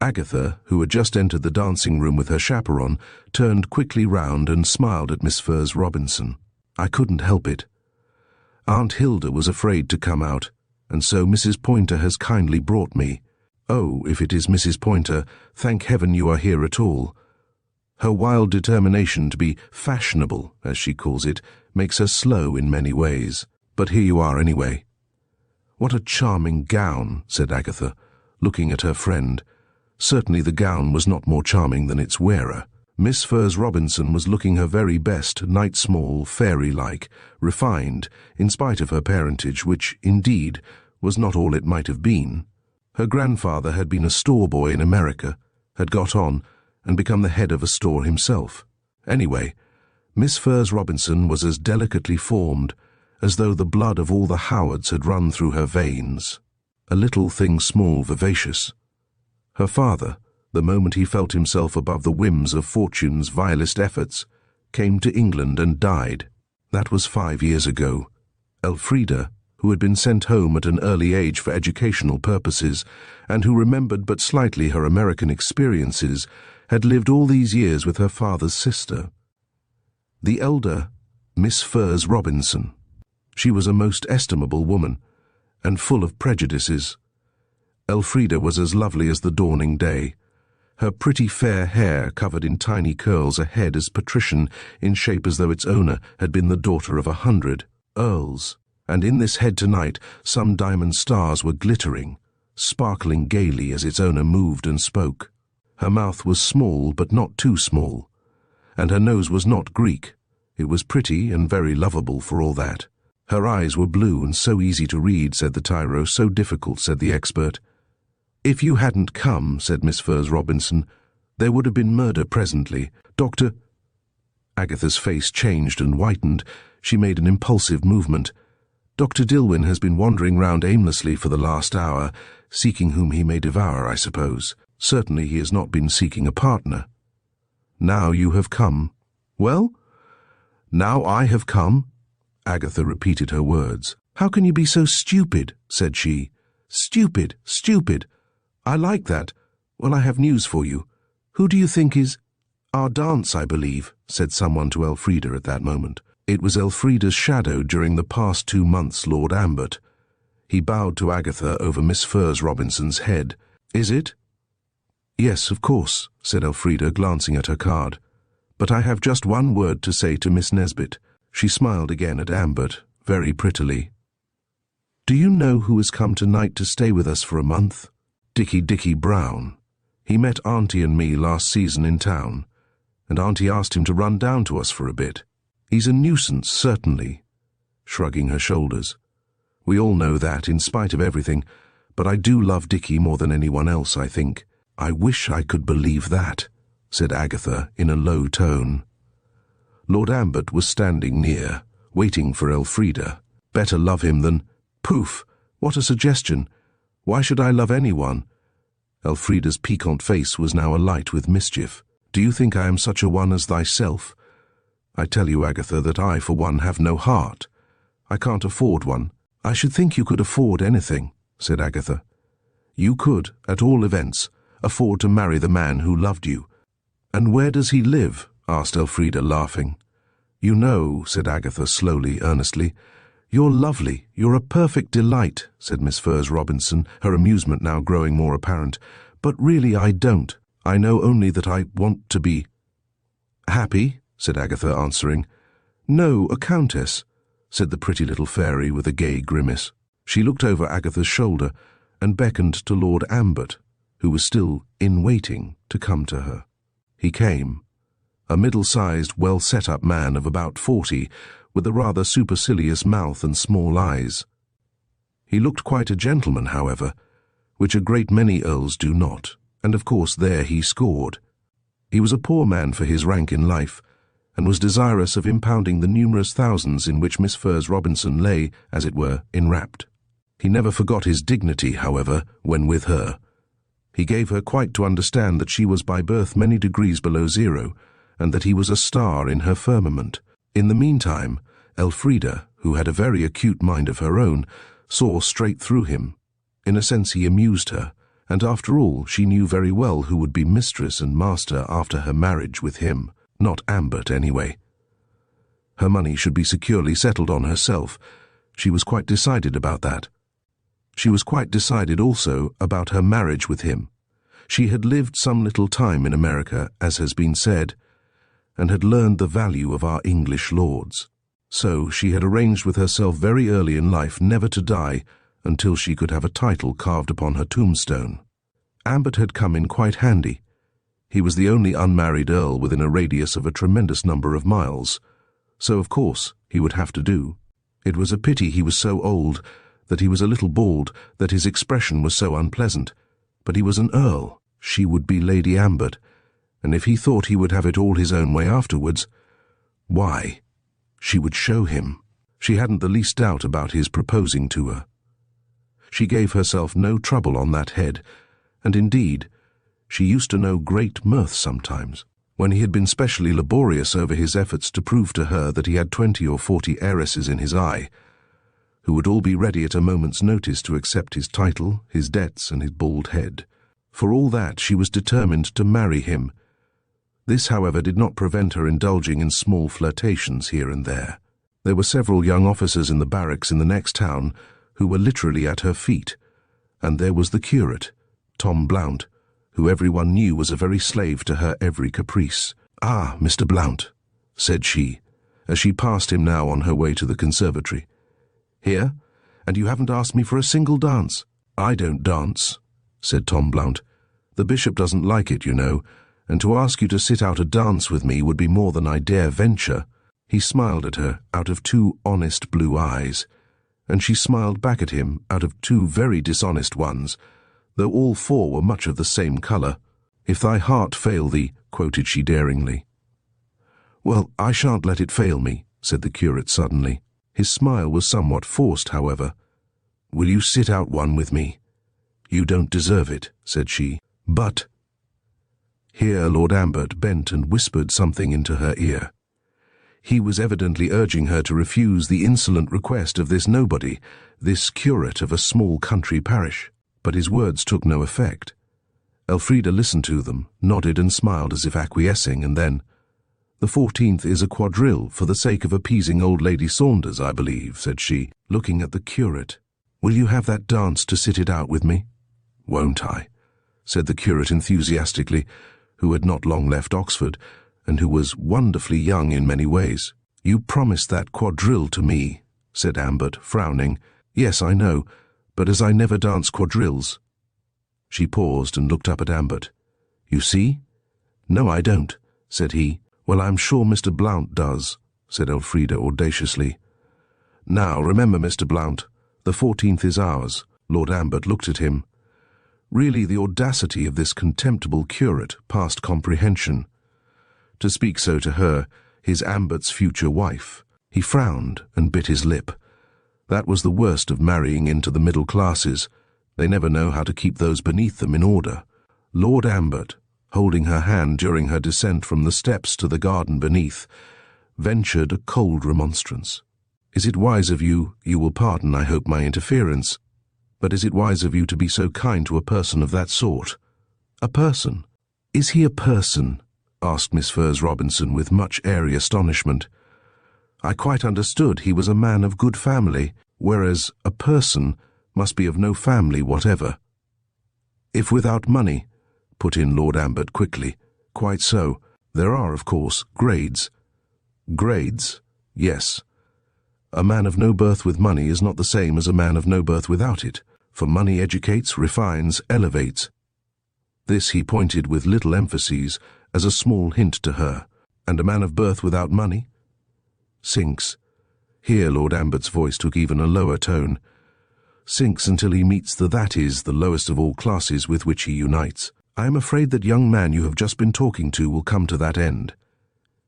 Agatha, who had just entered the dancing-room with her chaperon, turned quickly round and smiled at Miss Firs Robinson. I couldn't help it. Aunt Hilda was afraid to come out, and so Mrs. Pointer has kindly brought me. Oh, if it is Mrs. Pointer, thank heaven you are here at all. Her wild determination to be fashionable, as she calls it, makes her slow in many ways. But here you are anyway. What a charming gown, said Agatha, looking at her friend. Certainly the gown was not more charming than its wearer. Miss Firs Robinson was looking her very best, night-small, fairy-like, refined, in spite of her parentage, which, indeed, was not all it might have been. Her grandfather had been a store boy in America, had got on, and become the head of a store himself. Anyway, Miss Firs Robinson was as delicately formed, as though the blood of all the Howards had run through her veins. A little thing small, vivacious. Her father, the moment he felt himself above the whims of fortune's vilest efforts, came to England and died. That was 5 years ago. Elfrida, who had been sent home at an early age for educational purposes, and who remembered but slightly her American experiences, had lived all these years with her father's sister. The elder, Miss Furze Robinson. She was a most estimable woman, and full of prejudices. Elfrida was as lovely as the dawning day. Her pretty fair hair covered in tiny curls, a head as patrician in shape as though its owner had been the daughter of 100 earls. And in this head tonight some diamond stars were glittering, sparkling gaily as its owner moved and spoke. Her mouth was small but not too small, and her nose was not Greek. It was pretty and very lovable for all that. Her eyes were blue and so easy to read, said the tyro, so difficult, said the expert. If you hadn't come, said Miss Furze Robinson, there would have been murder presently. Dr. Agatha's face changed and whitened. She made an impulsive movement. Dr. Dilwyn has been wandering round aimlessly for the last hour, seeking whom he may devour, I suppose. Certainly he has not been seeking a partner. Now you have come. Well? Now I have come? Agatha repeated her words. How can you be so stupid? Said she. Stupid, stupid. I like that. Well, I have news for you. Who do you think is— Our dance, I believe, said someone to Elfrida at that moment. It was Elfrida's shadow during the past 2 months, Lord Ambert. He bowed to Agatha over Miss Furze Robinson's head. Is it? Yes, of course, said Elfrida, glancing at her card. But I have just one word to say to Miss Nesbit. She smiled again at Ambert, very prettily. Do you know who has come tonight to stay with us for a month? Dicky Brown. He met Auntie and me last season in town, and Auntie asked him to run down to us for a bit. He's a nuisance, certainly, shrugging her shoulders. We all know that, in spite of everything, but I do love Dicky more than anyone else, I think. I wish I could believe that, said Agatha in a low tone. Lord Ambert was standing near, waiting for Elfrida. Better love him than— Poof! What a suggestion! Why should I love anyone? Elfrida's piquant face was now alight with mischief. Do you think I am such a one as thyself? I tell you, Agatha, that I, for one, have no heart. I can't afford one. I should think you could afford anything, said Agatha. You could, at all events, afford to marry the man who loved you. And where does he live? Asked Elfrida, laughing. You know, said Agatha slowly, earnestly. You're lovely. You're a perfect delight, said Miss Furze Robinson, her amusement now growing more apparent. But really I don't. I know only that I want to be— Happy, said Agatha, answering. No, a countess, said the pretty little fairy with a gay grimace. She looked over Agatha's shoulder and beckoned to Lord Ambert, who was still in waiting, to come to her. He came, a middle-sized, well-set-up man of about 40, with a rather supercilious mouth and small eyes. He looked quite a gentleman, however, which a great many earls do not, and of course there he scored. He was a poor man for his rank in life, and was desirous of impounding the numerous thousands in which Miss Furze Robinson lay, as it were, enwrapped. He never forgot his dignity, however, when with her. He gave her quite to understand that she was by birth many degrees below zero, and that he was a star in her firmament. In the meantime, Elfrida, who had a very acute mind of her own, saw straight through him. In a sense he amused her, and after all she knew very well who would be mistress and master after her marriage with him, not Ambert anyway. Her money should be securely settled on herself. She was quite decided about that. She was quite decided also about her marriage with him. She had lived some little time in America, as has been said, and had learned the value of our English lords. So she had arranged with herself very early in life never to die until she could have a title carved upon her tombstone. Ambert had come in quite handy. He was the only unmarried earl within a radius of a tremendous number of miles, so of course he would have to do. It was a pity he was so old, that he was a little bald, that his expression was so unpleasant. But he was an earl. She would be Lady Ambert, and if he thought he would have it all his own way afterwards, why, she would show him. She hadn't the least doubt about his proposing to her. She gave herself no trouble on that head, and indeed, she used to know great mirth sometimes, when he had been specially laborious over his efforts to prove to her that he had 20 or 40 heiresses in his eye, who would all be ready at a moment's notice to accept his title, his debts, and his bald head. For all that, she was determined to marry him. This, however, did not prevent her indulging in small flirtations here and there. There were several young officers in the barracks in the next town who were literally at her feet, and there was the curate, Tom Blount, who everyone knew was a very slave to her every caprice. "Ah, Mr. Blount," said she, as she passed him now on her way to the conservatory. "Here? And you haven't asked me for a single dance." "I don't dance," said Tom Blount. "The bishop doesn't like it, you know, and to ask you to sit out a dance with me would be more than I dare venture." He smiled at her out of two honest blue eyes, and she smiled back at him out of two very dishonest ones, though all four were much of the same colour. "If thy heart fail thee," quoted she daringly. "Well, I shan't let it fail me," said the curate suddenly. His smile was somewhat forced, however. "Will you sit out one with me?" "You don't deserve it," said she. "But—" Here Lord Ambert bent and whispered something into her ear. He was evidently urging her to refuse the insolent request of this nobody, this curate of a small country parish. But his words took no effect. Elfrida listened to them, nodded and smiled as if acquiescing, and then, "The 14th is a quadrille for the sake of appeasing old Lady Saunders, I believe," said she, looking at the curate. "Will you have that dance to sit it out with me?" "Won't I?" said the curate enthusiastically, who had not long left Oxford, and who was wonderfully young in many ways. "You promised that quadrille to me," said Ambert, frowning. "Yes, I know, but as I never dance quadrilles—" She paused and looked up at Ambert. "You see?" "No, I don't," said he. "Well, I'm sure Mr. Blount does," said Elfrida audaciously. "Now, remember, Mr. Blount, the 14th is ours." Lord Ambert looked at him. Really, the audacity of this contemptible curate passed comprehension. To speak so to her, his Ambert's future wife. He frowned and bit his lip. That was the worst of marrying into the middle classes. They never know how to keep those beneath them in order. Lord Ambert, holding her hand during her descent from the steps to the garden beneath, ventured a cold remonstrance. "Is it wise of you will pardon, I hope, my interference, but is it wise of you to be so kind to a person of that sort?" "A person? Is he a person?" asked Miss Furze Robinson with much airy astonishment. "I quite understood he was a man of good family, whereas a person must be of no family whatever." "If without money," put in Lord Ambert quickly. "Quite so. There are, of course, grades." "Grades? Yes. A man of no birth with money is not the same as a man of no birth without it, for money educates, refines, elevates." This he pointed with little emphasis as a small hint to her. "And a man of birth without money?" "Sinks." Here Lord Ambert's voice took even a lower tone. "Sinks until he meets that is, the lowest of all classes with which he unites. I am afraid that young man you have just been talking to will come to that end.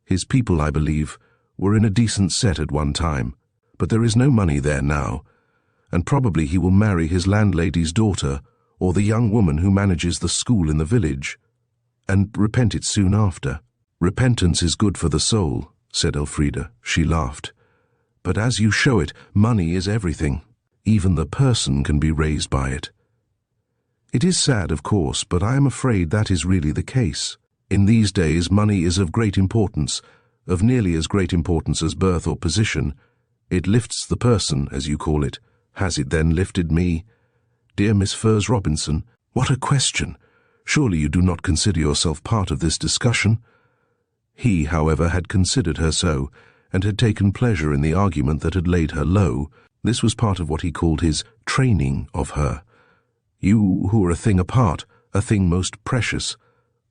His people, I believe, were in a decent set at one time, but there is no money there now, and probably he will marry his landlady's daughter or the young woman who manages the school in the village, and repent it soon after." "Repentance is good for the soul," said Elfrida. She laughed. "But as you show it, money is everything. Even the person can be raised by it." "It is sad, of course, but I am afraid that is really the case. In these days money is of great importance, of nearly as great importance as birth or position. It lifts the person, as you call it. Has it then lifted me? Dear Miss Furze Robinson, what a question! Surely you do not consider yourself part of this discussion?" He, however, had considered her so, and had taken pleasure in the argument that had laid her low. This was part of what he called his training of her. "You who are a thing apart, a thing most precious."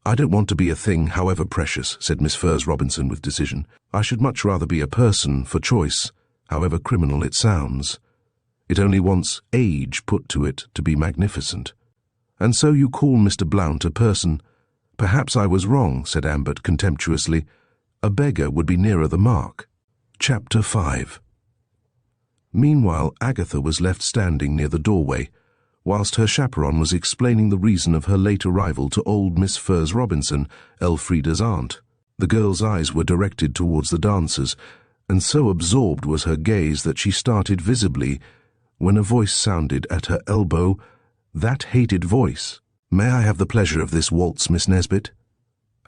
"I don't want to be a thing, however precious," said Miss Furze Robinson with decision. "I should much rather be a person, for choice, however criminal it sounds. It only wants age put to it to be magnificent." "And so you call Mr. Blount a person?" "Perhaps I was wrong," said Ambert contemptuously. "A beggar would be nearer the mark." Chapter 5. Meanwhile, Agatha was left standing near the doorway, whilst her chaperon was explaining the reason of her late arrival to old Miss Furze Robinson, Elfrida's aunt. The girl's eyes were directed towards the dancers, and so absorbed was her gaze that she started visibly when a voice sounded at her elbow, that hated voice. "May I have the pleasure of this waltz, Miss Nesbit?"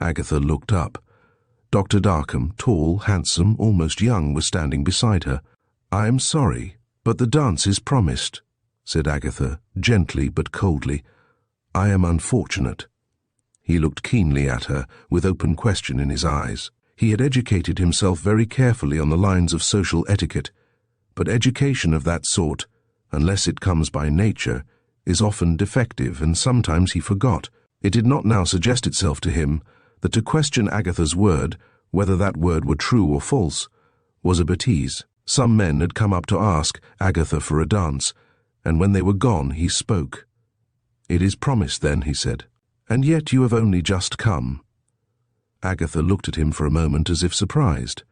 Agatha looked up. Dr. Darkham, tall, handsome, almost young, was standing beside her. "I am sorry, but the dance is promised," said Agatha, gently but coldly. "I am unfortunate." He looked keenly at her, with open question in his eyes. He had educated himself very carefully on the lines of social etiquette, but education of that sort, unless it comes by nature, is often defective, and sometimes he forgot. It did not now suggest itself to him that to question Agatha's word, whether that word were true or false, was a bêtise. Some men had come up to ask Agatha for a dance, and when they were gone he spoke. "It is promised then," he said. "And yet you have only just come." Agatha looked at him for a moment as if surprised.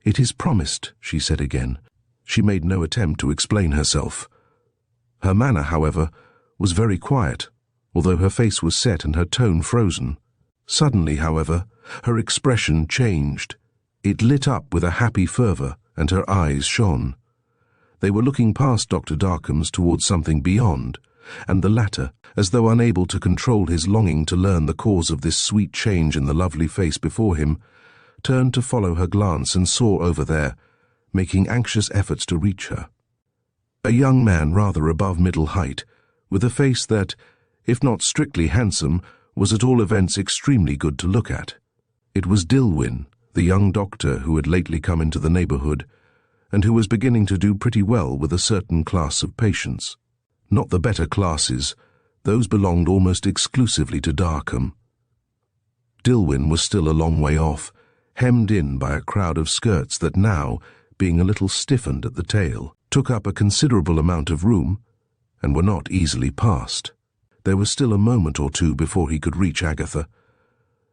"It is promised," she said again. She made no attempt to explain herself. Her manner, however, was very quiet, although her face was set and her tone frozen. Suddenly, however, her expression changed. It lit up with a happy fervour, and her eyes shone. They were looking past Dr. Darkham's towards something beyond, and the latter, as though unable to control his longing to learn the cause of this sweet change in the lovely face before him, turned to follow her glance and saw over there, making anxious efforts to reach her, a young man rather above middle height, with a face that, if not strictly handsome, was at all events extremely good to look at. It was Dilwyn, the young doctor who had lately come into the neighbourhood, and who was beginning to do pretty well with a certain class of patients. Not the better classes, those belonged almost exclusively to Darkham. Dilwyn was still a long way off, hemmed in by a crowd of skirts that now, being a little stiffened at the tail, took up a considerable amount of room, and were not easily passed. There was still a moment or two before he could reach Agatha.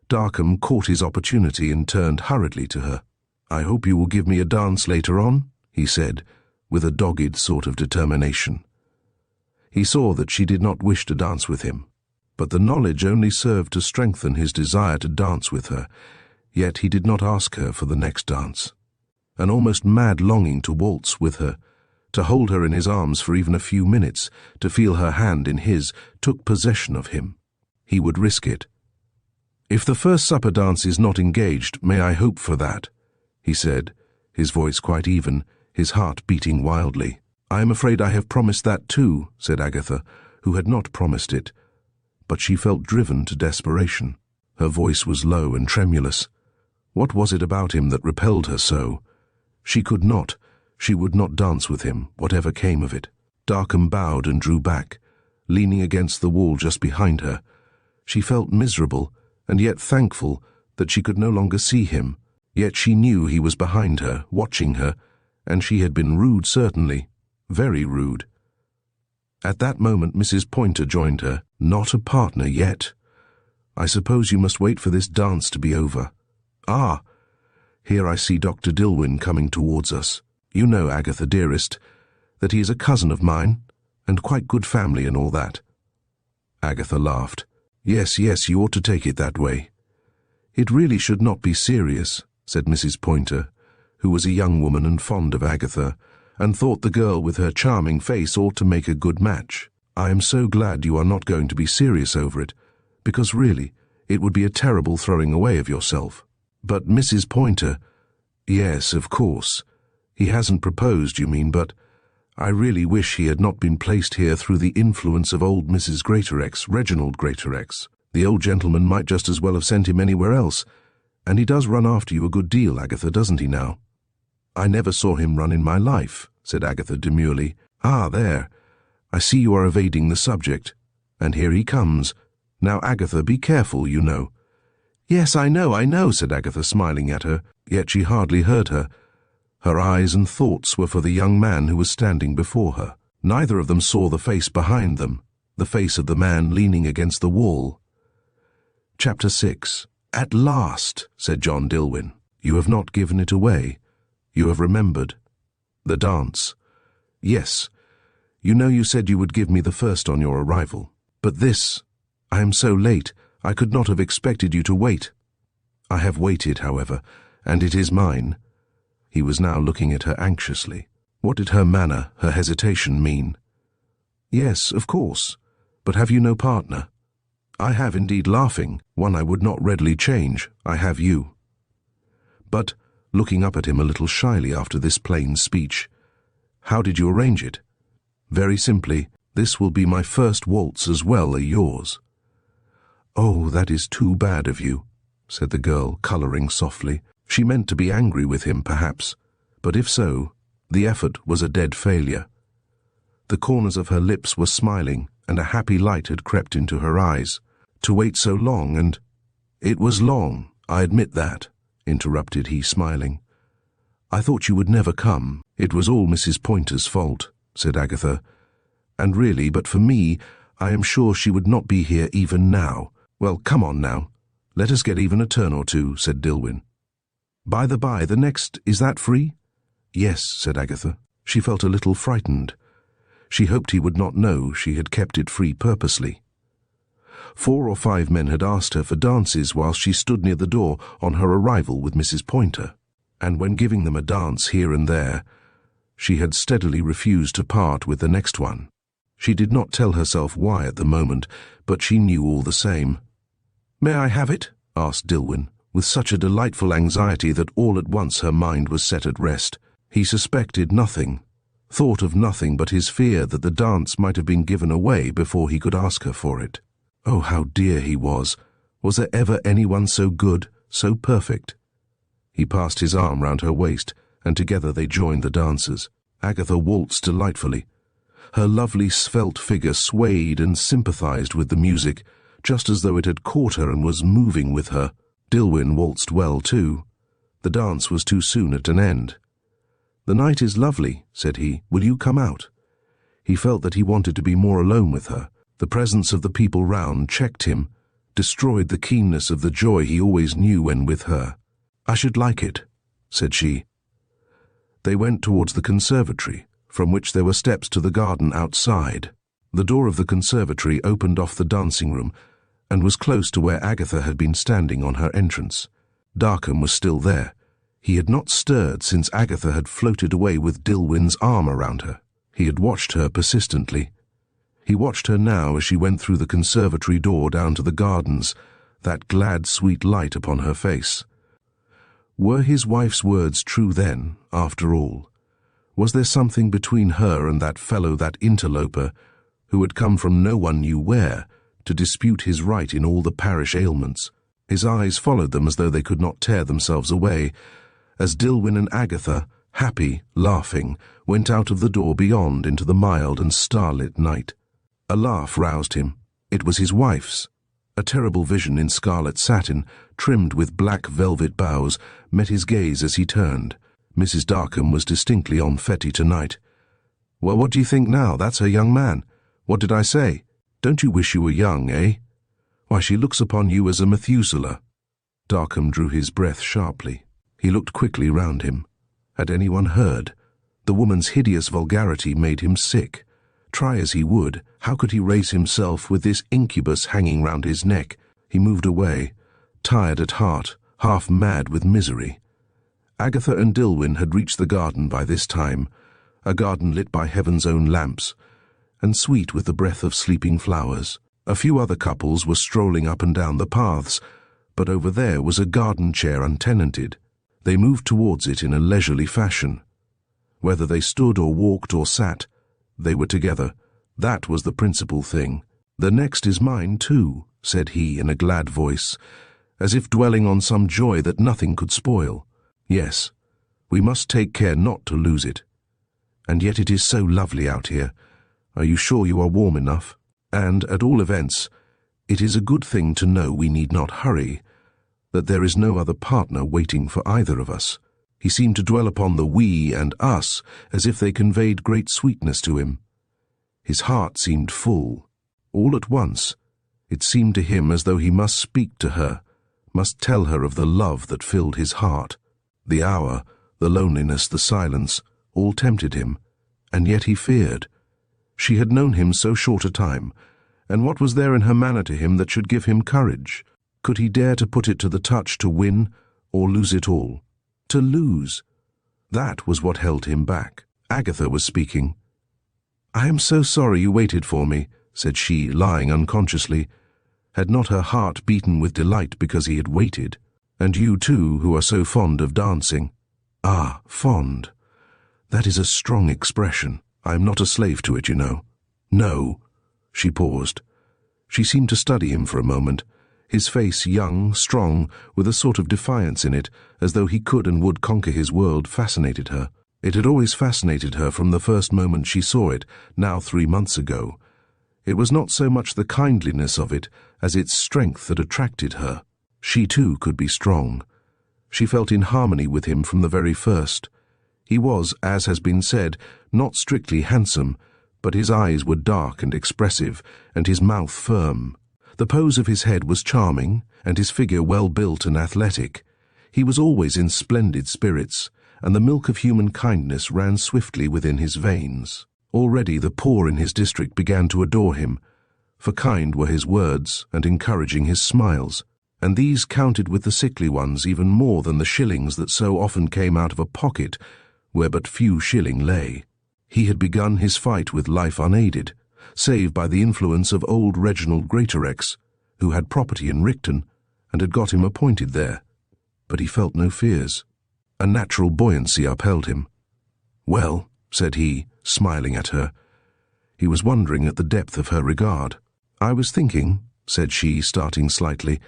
Darkham caught his opportunity and turned hurriedly to her. "I hope you will give me a dance later on," he said, with a dogged sort of determination. He saw that she did not wish to dance with him, but the knowledge only served to strengthen his desire to dance with her, yet he did not ask her for the next dance. An almost mad longing to waltz with her, to hold her in his arms for even a few minutes, to feel her hand in his, took possession of him. He would risk it. "If the first supper dance is not engaged, may I hope for that?" he said, his voice quite even, his heart beating wildly. "I am afraid I have promised that too," said Agatha, who had not promised it, but she felt driven to desperation. Her voice was low and tremulous. What was it about him that repelled her so? She would not dance with him, whatever came of it. Darkham bowed and drew back, leaning against the wall just behind her. She felt miserable, and yet thankful that she could no longer see him. Yet she knew he was behind her, watching her, and she had been rude, certainly, very rude. At that moment Mrs. Pointer joined her. "Not a partner yet? I suppose you must wait for this dance to be over. Ah, here I see Dr. Dilwyn coming towards us. You know, Agatha dearest, that he is a cousin of mine, and quite good family and all that." Agatha laughed. Yes, you ought to take it that way." "It really should not be serious," said Mrs. Pointer, who was a young woman and fond of Agatha, and thought the girl with her charming face ought to make a good match. "I am so glad you are not going to be serious over it, because really, it would be a terrible throwing away of yourself." "But Mrs. Pointer—" "Yes, of course. He hasn't proposed, you mean, but I really wish he had not been placed here through the influence of old Mrs. Greatorex, Reginald Greatorex. The old gentleman might just as well have sent him anywhere else, and he does run after you a good deal, Agatha, doesn't he now?" "I never saw him run in my life," said Agatha demurely. "Ah, there. I see you are evading the subject. And here he comes. Now, Agatha, be careful, you know." "Yes, I know," said Agatha, smiling at her, yet she hardly heard her. Her eyes and thoughts were for the young man who was standing before her. Neither of them saw the face behind them, the face of the man leaning against the wall. Chapter 6. "At last," said John Dilwyn. "You have not given it away. You have remembered. The dance. Yes. You know you said you would give me the first on your arrival. But this, I am so late, I could not have expected you to wait. I have waited, however, and it is mine." He was now looking at her anxiously. What did her manner, her hesitation mean? "Yes, of course. But have you no partner?" "I have indeed, laughing. One I would not readily change. I have you." But, looking up at him a little shyly after this plain speech, "How did you arrange it?" "Very simply. This will be my first waltz as well as yours." "Oh, that is too bad of you," said the girl, colouring softly. She meant to be angry with him, perhaps, but if so, the effort was a dead failure. The corners of her lips were smiling, and a happy light had crept into her eyes. "To wait so long and—" "It was long, I admit that," interrupted he, smiling. "I thought you would never come." "It was all Mrs. Pointer's fault," said Agatha. "And really, but for me, I am sure she would not be here even now." "Well, come on now. Let us get even a turn or two," said Dilwyn. "By the by, the next, is that free?" "Yes," said Agatha. She felt a little frightened. She hoped he would not know she had kept it free purposely. 4 or 5 men had asked her for dances whilst she stood near the door on her arrival with Mrs. Pointer, and when giving them a dance here and there, she had steadily refused to part with the next one. She did not tell herself why at the moment, but she knew all the same. "May I have it?" asked Dilwyn, with such a delightful anxiety that all at once her mind was set at rest. He suspected nothing, thought of nothing but his fear that the dance might have been given away before he could ask her for it. Oh, how dear he was! Was there ever anyone so good, so perfect? He passed his arm round her waist, and together they joined the dancers. Agatha waltzed delightfully. Her lovely svelte figure swayed and sympathized with the music, just as though it had caught her and was moving with her. Dilwyn waltzed well too. The dance was too soon at an end. "The night is lovely," said he. "Will you come out?" He felt that he wanted to be more alone with her. The presence of the people round checked him, destroyed the keenness of the joy he always knew when with her. "I should like it," said she. They went towards the conservatory, from which there were steps to the garden outside. The door of the conservatory opened off the dancing room, and was close to where Agatha had been standing on her entrance. Darkham was still there. He had not stirred since Agatha had floated away with Dilwyn's arm around her. He had watched her persistently. He watched her now as she went through the conservatory door down to the gardens, that glad, sweet light upon her face. Were his wife's words true then, after all? Was there something between her and that fellow, that interloper, who had come from no one knew where, to dispute his right in all the parish ailments? His eyes followed them as though they could not tear themselves away, as Dilwyn and Agatha, happy, laughing, went out of the door beyond into the mild and starlit night. A laugh roused him. It was his wife's. A terrible vision in scarlet satin, trimmed with black velvet bows, met his gaze as he turned. Mrs. Darkham was distinctly en fete tonight. "Well, what do you think now? That's her young man. What did I say? Don't you wish you were young, eh? Why, she looks upon you as a Methuselah." Darkham drew his breath sharply. He looked quickly round him. Had anyone heard? The woman's hideous vulgarity made him sick. Try as he would, how could he raise himself with this incubus hanging round his neck? He moved away, tired at heart, half mad with misery. Agatha and Dilwyn had reached the garden by this time, a garden lit by heaven's own lamps, and sweet with the breath of sleeping flowers. A few other couples were strolling up and down the paths, but over there was a garden chair untenanted. They moved towards it in a leisurely fashion. Whether they stood or walked or sat, they were together. That was the principal thing. "The next is mine too," said he in a glad voice, as if dwelling on some joy that nothing could spoil. "Yes, we must take care not to lose it. And yet it is so lovely out here. Are you sure you are warm enough? And, at all events, it is a good thing to know we need not hurry, that there is no other partner waiting for either of us." He seemed to dwell upon the we and us as if they conveyed great sweetness to him. His heart seemed full. All at once, it seemed to him as though he must speak to her, must tell her of the love that filled his heart. The hour, the loneliness, the silence, all tempted him, and yet he feared. She had known him so short a time, and what was there in her manner to him that should give him courage? Could he dare to put it to the touch to win, or lose it all? To lose. That was what held him back. Agatha was speaking. "I am so sorry you waited for me," said she, lying unconsciously. Had not her heart beaten with delight because he had waited? And you too, who are so fond of dancing. Ah, fond. That is a strong expression. I am not a slave to it, you know. No. She paused. She seemed to study him for a moment, his face young, strong, with a sort of defiance in it, as though he could and would conquer his world, fascinated her. It had always fascinated her from the first moment she saw it, now 3 months ago. It was not so much the kindliness of it as its strength that attracted her. She too could be strong. She felt in harmony with him from the very first. He was, as has been said, not strictly handsome, but his eyes were dark and expressive, and his mouth firm. The pose of his head was charming, and his figure well built and athletic. He was always in splendid spirits, and the milk of human kindness ran swiftly within his veins. Already the poor in his district began to adore him, for kind were his words and encouraging his smiles, and these counted with the sickly ones even more than the shillings that so often came out of a pocket where but few shilling lay. He had begun his fight with life unaided, save by the influence of old Reginald Greatorex, who had property in Richton and had got him appointed there. But he felt no fears. A natural buoyancy upheld him. "Well," said he, smiling at her. He was wondering at the depth of her regard. "I was thinking," said she, starting slightly,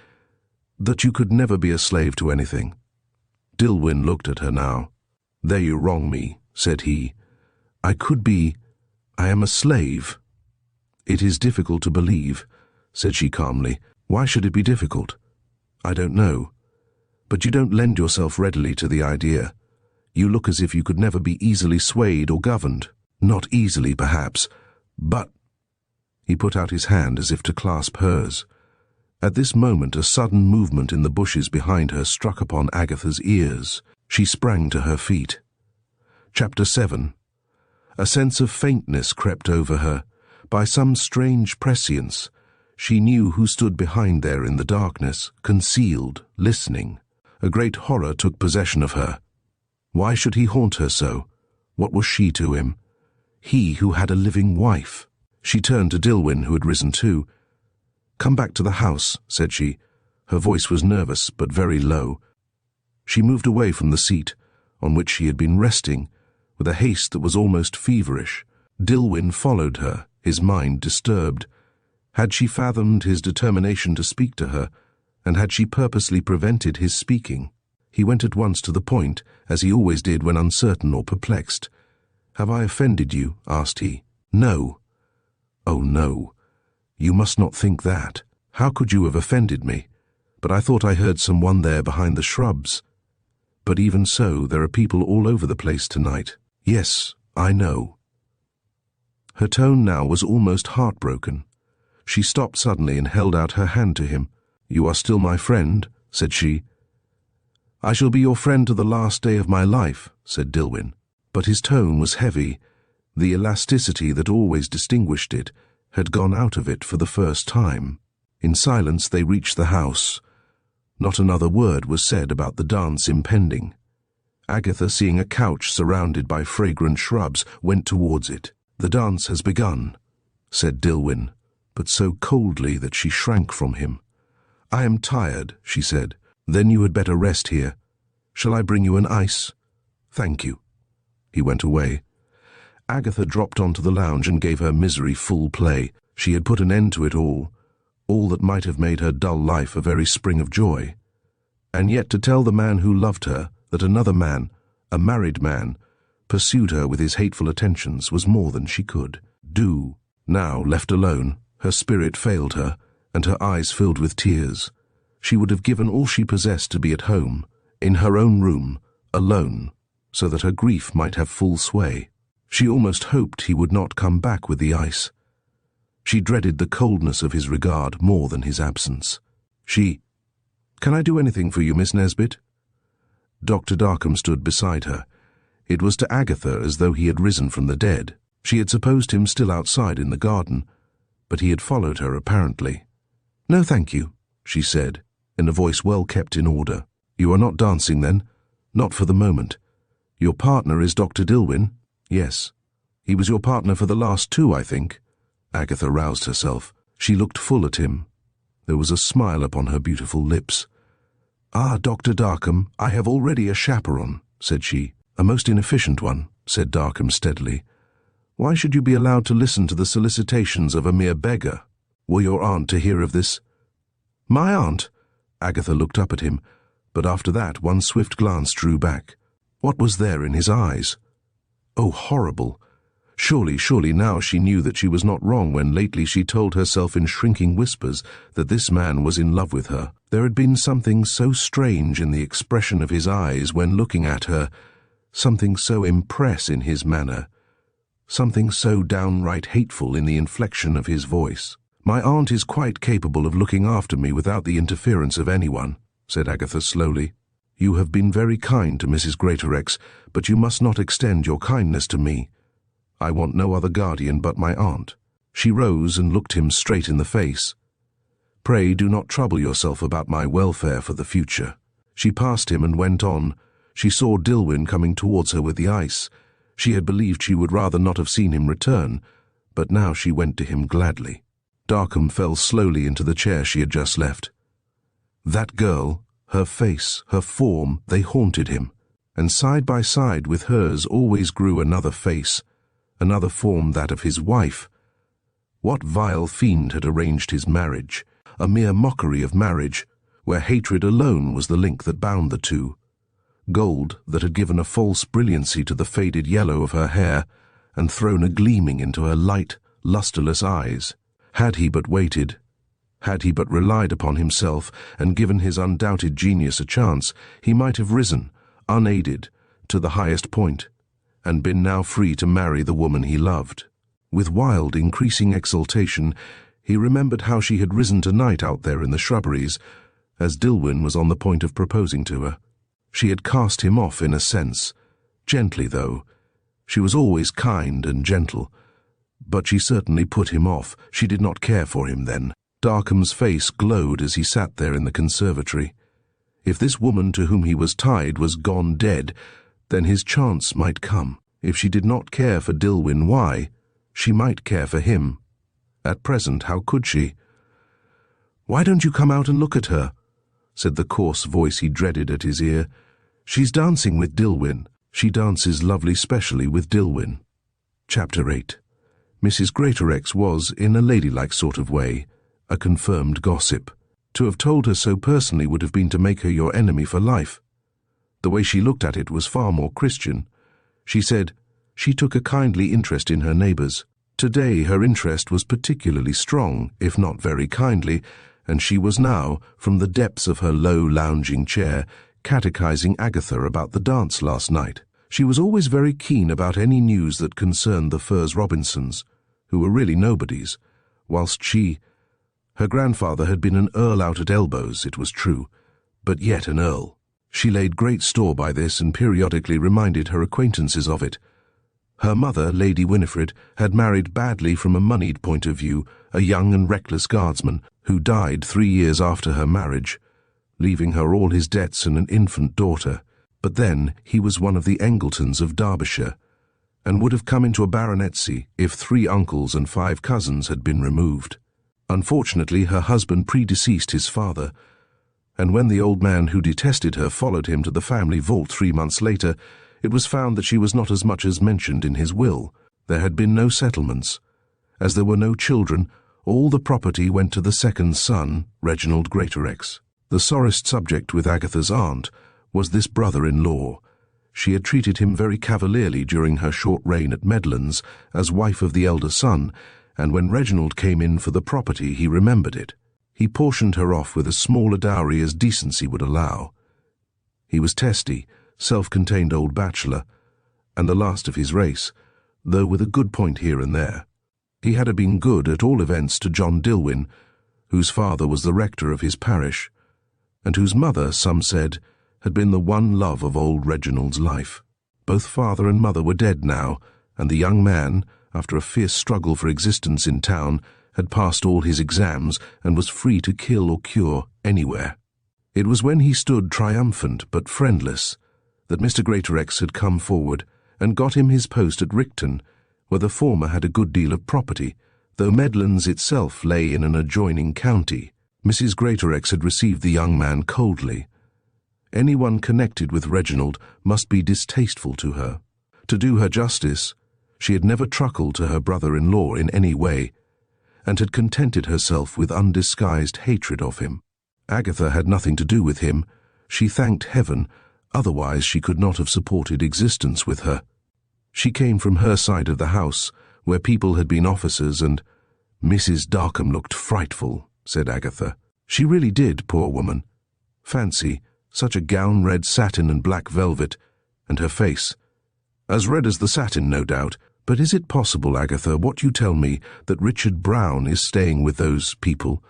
"that you could never be a slave to anything." Dilwyn looked at her now. "There you wrong me," said he. I am a slave." "It is difficult to believe," said she calmly. "Why should it be difficult?" "I don't know. But you don't lend yourself readily to the idea. You look as if you could never be easily swayed or governed. Not easily, perhaps, but—" He put out his hand as if to clasp hers. At this moment a sudden movement in the bushes behind her struck upon Agatha's ears. She sprang to her feet. Chapter 7. A sense of faintness crept over her. By some strange prescience, she knew who stood behind there in the darkness, concealed, listening. A great horror took possession of her. Why should he haunt her so? What was she to him? He who had a living wife. She turned to Dilwyn, who had risen too. "Come back to the house," said she. Her voice was nervous, but very low. She moved away from the seat, on which she had been resting, with a haste that was almost feverish. Dilwyn followed her, his mind disturbed. Had she fathomed his determination to speak to her, and had she purposely prevented his speaking? He went at once to the point, as he always did when uncertain or perplexed. "Have I offended you?" asked he. "No." "Oh, no. You must not think that. How could you have offended me? But I thought I heard someone there behind the shrubs. But even so, there are people all over the place tonight." "Yes, I know." Her tone now was almost heartbroken. She stopped suddenly and held out her hand to him. "You are still my friend," said she. "I shall be your friend to the last day of my life," said Dilwyn. But his tone was heavy. The elasticity that always distinguished it had gone out of it for the first time. In silence they reached the house. Not another word was said about the dance impending. Agatha, seeing a couch surrounded by fragrant shrubs, went towards it. "The dance has begun," said Dilwyn, but so coldly that she shrank from him. "I am tired," she said. "Then you had better rest here. Shall I bring you an ice?" "Thank you." He went away. Agatha dropped onto the lounge and gave her misery full play. She had put an end to it all that might have made her dull life a very spring of joy. And yet to tell the man who loved her that another man, a married man, pursued her with his hateful attentions was more than she could do. Now, left alone, her spirit failed her, and her eyes filled with tears. She would have given all she possessed to be at home, in her own room, alone, so that her grief might have full sway. She almost hoped he would not come back with the ice. She dreaded the coldness of his regard more than his absence. "Can I do anything for you, Miss Nesbit?" Dr. Darkham stood beside her. It was to Agatha as though he had risen from the dead. She had supposed him still outside in the garden, but he had followed her apparently. "No, thank you," she said, in a voice well kept in order. "You are not dancing, then?" "Not for the moment." "Your partner is Dr. Dilwyn?" "Yes." "He was your partner for the last 2, I think." Agatha roused herself. She looked full at him. There was a smile upon her beautiful lips. "Ah, Dr. Darkham, I have already a chaperon," said she. "A most inefficient one," said Darkham steadily. "Why should you be allowed to listen to the solicitations of a mere beggar? Were your aunt to hear of this—" "My aunt?" Agatha looked up at him, but after that one swift glance drew back. What was there in his eyes? Oh, horrible! Surely now she knew that she was not wrong when lately she told herself in shrinking whispers that this man was in love with her. There had been something so strange in the expression of his eyes when looking at her, something so impressive in his manner, something so downright hateful in the inflection of his voice. "My aunt is quite capable of looking after me without the interference of anyone," said Agatha slowly. "You have been very kind to Mrs. Greatorex, but you must not extend your kindness to me. I want no other guardian but my aunt." She rose and looked him straight in the face. "Pray do not trouble yourself about my welfare for the future." She passed him and went on. She saw Dilwyn coming towards her with the ice. She had believed she would rather not have seen him return, but now she went to him gladly. Darkham fell slowly into the chair she had just left. That girl, her face, her form, they haunted him, and side by side with hers always grew another face, another form, that of his wife. What vile fiend had arranged his marriage? A mere mockery of marriage, where hatred alone was the link that bound the two. Gold that had given a false brilliancy to the faded yellow of her hair and thrown a gleaming into her light, lustreless eyes. Had he but waited, had he but relied upon himself and given his undoubted genius a chance, he might have risen, unaided, to the highest point, and been now free to marry the woman he loved. With wild, increasing exultation, he remembered how she had risen tonight out there in the shrubberies, as Dilwyn was on the point of proposing to her. She had cast him off in a sense, gently though. She was always kind and gentle, but she certainly put him off. She did not care for him then. Darkham's face glowed as he sat there in the conservatory. If this woman to whom he was tied was gone dead, then his chance might come. If she did not care for Dilwyn, why? She might care for him. At present, how could she? "Why don't you come out and look at her?" said the coarse voice he dreaded at his ear. "She's dancing with Dilwyn. She dances lovely specially with Dilwyn." Chapter 8. Mrs. Greatorex was, in a ladylike sort of way, a confirmed gossip. To have told her so personally would have been to make her your enemy for life. The way she looked at it was far more Christian. She said she took a kindly interest in her neighbours. Today her interest was particularly strong, if not very kindly, and she was now, from the depths of her low lounging chair, catechizing Agatha about the dance last night. She was always very keen about any news that concerned the Firs Robinsons, who were really nobodies, whilst her grandfather had been an earl out at elbows, it was true, but yet an earl. She laid great store by this and periodically reminded her acquaintances of it. Her mother, Lady Winifred, had married badly from a moneyed point of view a young and reckless guardsman who died 3 years after her marriage, leaving her all his debts and an infant daughter. But then he was one of the Engletons of Derbyshire, and would have come into a baronetcy if 3 uncles and 5 cousins had been removed. Unfortunately, her husband predeceased his father, and when the old man who detested her followed him to the family vault 3 months later, it was found that she was not as much as mentioned in his will. There had been no settlements. As there were no children, all the property went to the second son, Reginald Greatorex. The sorest subject with Agatha's aunt was this brother-in-law. She had treated him very cavalierly during her short reign at Medlands as wife of the elder son, and when Reginald came in for the property he remembered it. He portioned her off with as small a dowry as decency would allow. He was testy, self-contained old bachelor, and the last of his race, though with a good point here and there. He had been good at all events to John Dilwyn, whose father was the rector of his parish, and whose mother, some said, had been the one love of old Reginald's life. Both father and mother were dead now, and the young man, after a fierce struggle for existence in town, had passed all his exams and was free to kill or cure anywhere. It was when he stood triumphant but friendless that Mr. Greatorex had come forward and got him his post at Richton, where the former had a good deal of property, though Medlands itself lay in an adjoining county. Mrs. Greatorex had received the young man coldly, Anyone connected with Reginald must be distasteful to her. To do her justice, she had never truckled to her brother-in-law in any way, and had contented herself with undisguised hatred of him. Agatha had nothing to do with him. She thanked heaven, otherwise she could not have supported existence with her. She came from her side of the house, where people had been officers, and Mrs. Darkham looked frightful, said Agatha. She really did, poor woman. Fancy, such a gown, red satin and black velvet, and her face. As red as the satin, no doubt. But is it possible, Agatha, what you tell me, that Richard Brown is staying with those people?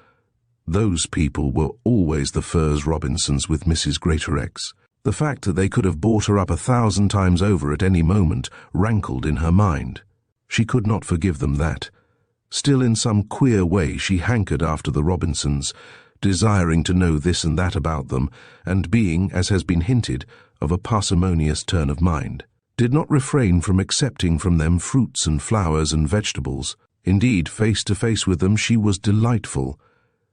Those people were always the Firs Robinsons with Mrs. Greatorex. The fact that they could have bought her up 1,000 times over at any moment rankled in her mind. She could not forgive them that. Still, in some queer way, she hankered after the Robinsons, desiring to know this and that about them, and being, as has been hinted, of a parsimonious turn of mind, did not refrain from accepting from them fruits and flowers and vegetables. Indeed, face to face with them, she was delightful.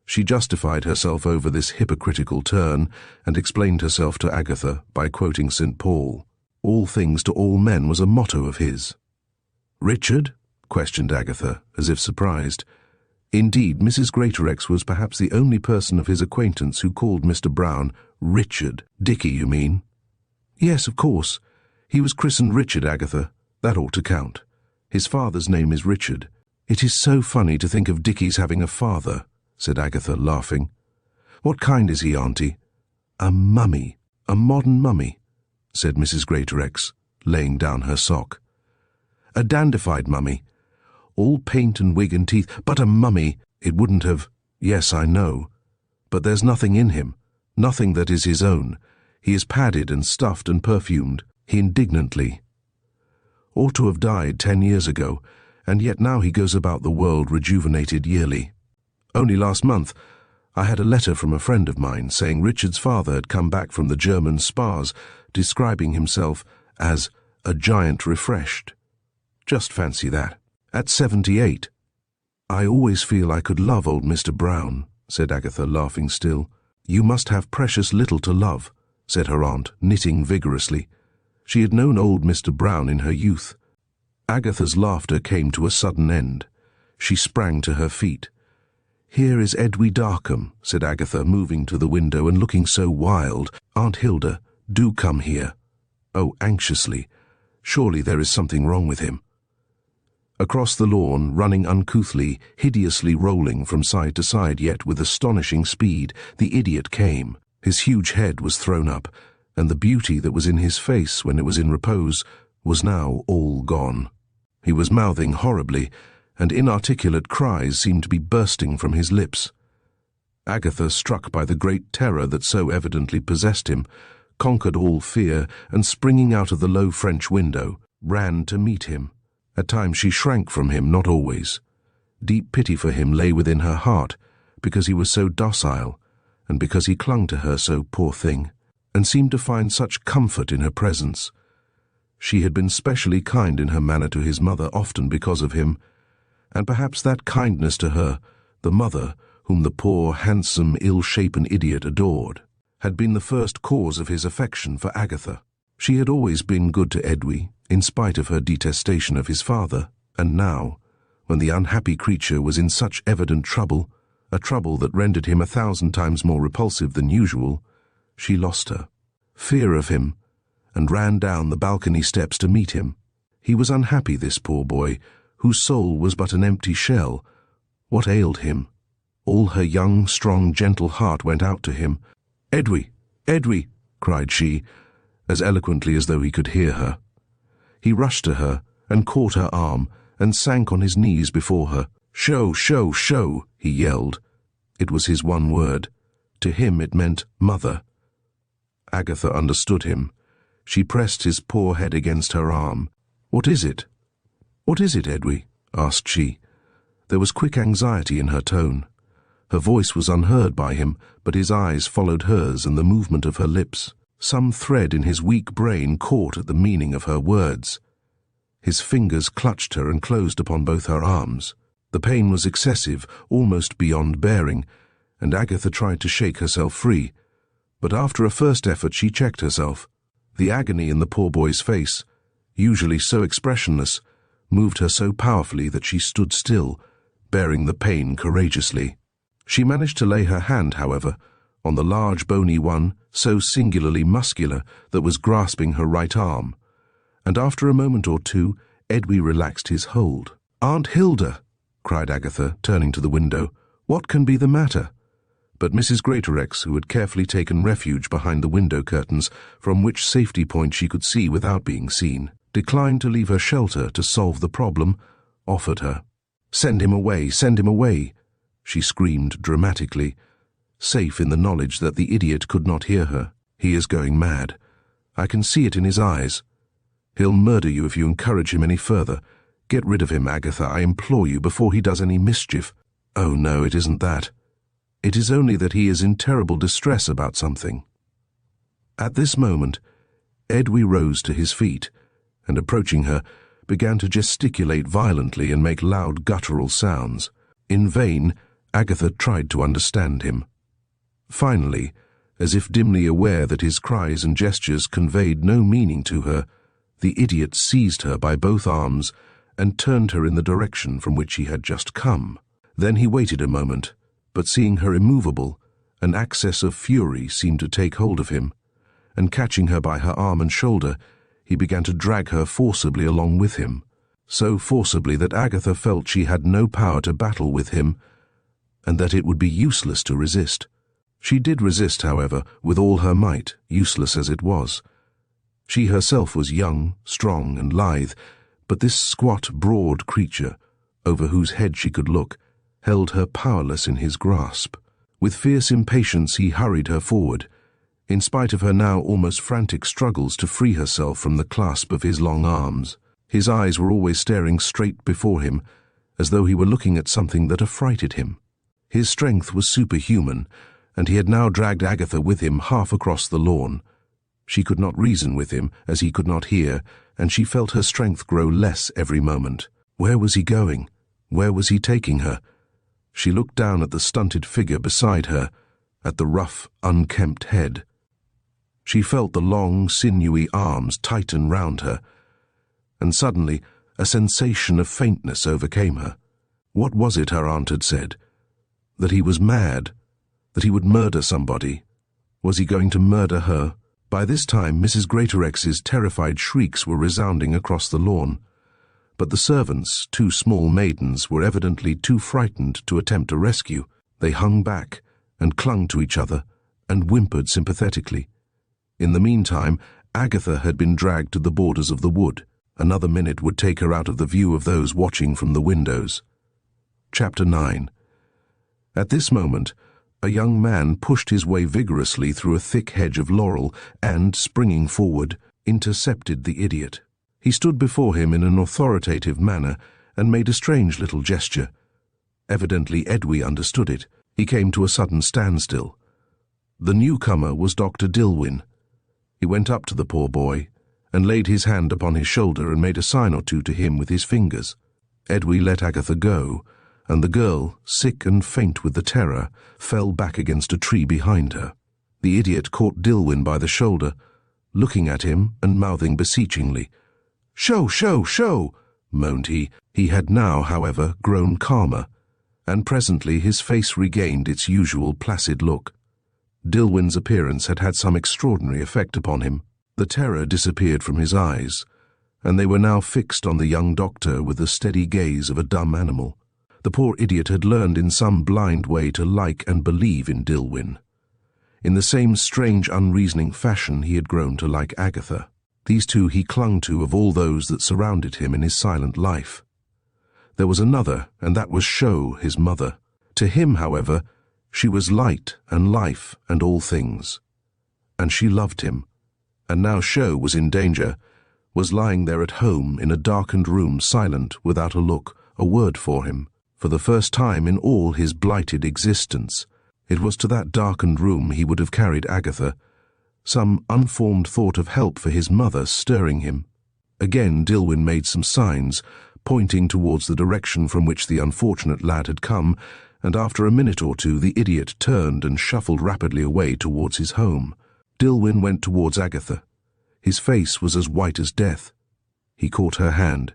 She justified herself over this hypocritical turn, and explained herself to Agatha by quoting St. Paul. All things to all men was a motto of his. Richard? Questioned Agatha, as if surprised. Indeed, Mrs. Greatorex was perhaps the only person of his acquaintance who called Mr. Brown Richard. Dickie, you mean? Yes, of course. He was christened Richard, Agatha. That ought to count. His father's name is Richard. It is so funny to think of Dickie's having a father, said Agatha, laughing. What kind is he, Auntie? A mummy, a modern mummy, said Mrs. Greatorex, laying down her sock. A dandified mummy. All paint and wig and teeth, but a mummy. It wouldn't have— Yes, I know. But there's nothing in him, nothing that is his own. He is padded and stuffed and perfumed. He indignantly ought to have died 10 years ago, and yet now he goes about the world rejuvenated yearly. Only last month I had a letter from a friend of mine saying Richard's father had come back from the German spas, describing himself as a giant refreshed. Just fancy that. At 78. I always feel I could love old Mr. Brown, said Agatha, laughing still. You must have precious little to love, said her aunt, knitting vigorously. She had known old Mr. Brown in her youth. Agatha's laughter came to a sudden end. She sprang to her feet. Here is Edwy Darkham, said Agatha, moving to the window and looking so wild. Aunt Hilda, do come here. Oh, anxiously. Surely there is something wrong with him. Across the lawn, running uncouthly, hideously rolling from side to side, yet with astonishing speed, the idiot came. His huge head was thrown up, and the beauty that was in his face when it was in repose was now all gone. He was mouthing horribly, and inarticulate cries seemed to be bursting from his lips. Agatha, struck by the great terror that so evidently possessed him, conquered all fear, and springing out of the low French window, ran to meet him. At times she shrank from him, not always. Deep pity for him lay within her heart, because he was so docile, and because he clung to her so, poor thing, and seemed to find such comfort in her presence. She had been specially kind in her manner to his mother, often because of him, and perhaps that kindness to her, the mother, whom the poor, handsome, ill-shapen idiot adored, had been the first cause of his affection for Agatha. She had always been good to Edwy, in spite of her detestation of his father, and now, when the unhappy creature was in such evident trouble, a trouble that rendered him 1,000 times more repulsive than usual, she lost her fear of him, and ran down the balcony steps to meet him. He was unhappy, this poor boy, whose soul was but an empty shell. What ailed him? All her young, strong, gentle heart went out to him. "Edwy! Edwy!" cried she, as eloquently as though he could hear her. He rushed to her, and caught her arm, and sank on his knees before her. "Show, show, show!" he yelled. It was his one word. To him it meant mother. Agatha understood him. She pressed his poor head against her arm. "What is it? What is it, Edwy?" asked she. There was quick anxiety in her tone. Her voice was unheard by him, but his eyes followed hers and the movement of her lips. Some thread in his weak brain caught at the meaning of her words. His fingers clutched her and closed upon both her arms. The pain was excessive, almost beyond bearing, and Agatha tried to shake herself free. But after a first effort she checked herself. The agony in the poor boy's face, usually so expressionless, moved her so powerfully that she stood still, bearing the pain courageously. She managed to lay her hand, however, on the large bony one, so singularly muscular, that was grasping her right arm, and after a moment or two Edwy relaxed his hold. "Aunt Hilda!" cried Agatha, turning to the window. "What can be the matter?" But Mrs. Greatorex, who had carefully taken refuge behind the window curtains, from which safety point she could see without being seen, declined to leave her shelter to solve the problem offered her. "Send him away, send him away!" she screamed dramatically, safe in the knowledge that the idiot could not hear her. "He is going mad. I can see it in his eyes. He'll murder you if you encourage him any further. Get rid of him, Agatha, I implore you, before he does any mischief." "Oh no, it isn't that. It is only that he is in terrible distress about something." At this moment, Edwy rose to his feet, and approaching her, began to gesticulate violently and make loud guttural sounds. In vain, Agatha tried to understand him. Finally, as if dimly aware that his cries and gestures conveyed no meaning to her, the idiot seized her by both arms and turned her in the direction from which he had just come. Then he waited a moment, but seeing her immovable, an access of fury seemed to take hold of him, and catching her by her arm and shoulder, he began to drag her forcibly along with him, so forcibly that Agatha felt she had no power to battle with him, and that it would be useless to resist. She did resist, however, with all her might, useless as it was. She herself was young, strong, and lithe, but this squat, broad creature, over whose head she could look, held her powerless in his grasp. With fierce impatience he hurried her forward, in spite of her now almost frantic struggles to free herself from the clasp of his long arms. His eyes were always staring straight before him, as though he were looking at something that affrighted him. His strength was superhuman, and he had now dragged Agatha with him half across the lawn. She could not reason with him, as he could not hear, and she felt her strength grow less every moment. Where was he going? Where was he taking her? She looked down at the stunted figure beside her, at the rough, unkempt head. She felt the long, sinewy arms tighten round her, and suddenly a sensation of faintness overcame her. What was it her aunt had said? That he was mad? That he would murder somebody? Was he going to murder her? By this time Mrs. Greatorex's terrified shrieks were resounding across the lawn, but the servants, two small maidens, were evidently too frightened to attempt a rescue. They hung back and clung to each other and whimpered sympathetically. In the meantime, Agatha had been dragged to the borders of the wood. Another minute would take her out of the view of those watching from the windows. Chapter 9. At this moment, a young man pushed his way vigorously through a thick hedge of laurel and, springing forward, intercepted the idiot. He stood before him in an authoritative manner and made a strange little gesture. Evidently Edwy understood it. He came to a sudden standstill. The newcomer was Dr. Dilwyn. He went up to the poor boy and laid his hand upon his shoulder and made a sign or two to him with his fingers. Edwy let Agatha go, and the girl, sick and faint with the terror, fell back against a tree behind her. The idiot caught Dilwyn by the shoulder, looking at him and mouthing beseechingly. "Show, show, show!" moaned he. He had now, however, grown calmer, and presently his face regained its usual placid look. Dilwyn's appearance had had some extraordinary effect upon him. The terror disappeared from his eyes, and they were now fixed on the young doctor with the steady gaze of a dumb animal. The poor idiot had learned in some blind way to like and believe in Dilwyn. In the same strange, unreasoning fashion he had grown to like Agatha. These two he clung to of all those that surrounded him in his silent life. There was another, and that was Sho, his mother. To him, however, she was light and life and all things. And she loved him. And now Sho was in danger, was lying there at home in a darkened room, silent, without a look, a word for him. For the first time in all his blighted existence, it was to that darkened room he would have carried Agatha, some unformed thought of help for his mother stirring him. Again Dilwyn made some signs, pointing towards the direction from which the unfortunate lad had come, and after a minute or two the idiot turned and shuffled rapidly away towards his home. Dilwyn went towards Agatha. His face was as white as death. He caught her hand.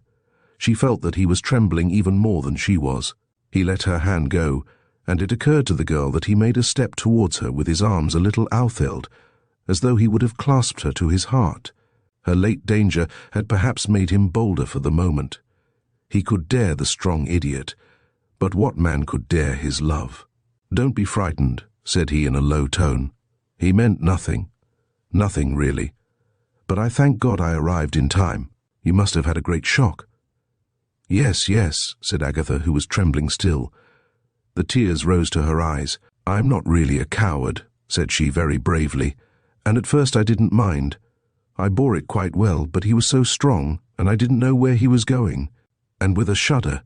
She felt that he was trembling even more than she was. He let her hand go, and it occurred to the girl that he made a step towards her with his arms a little outfilled, as though he would have clasped her to his heart. Her late danger had perhaps made him bolder for the moment. He could dare the strong idiot, but what man could dare his love? "Don't be frightened," said he in a low tone. He meant nothing. Nothing, really. "But I thank God I arrived in time. You must have had a great shock." "Yes, yes," said Agatha, who was trembling still. The tears rose to her eyes. "I'm not really a coward," said she very bravely, "and at first I didn't mind. I bore it quite well, but he was so strong, and I didn't know where he was going." And with a shudder,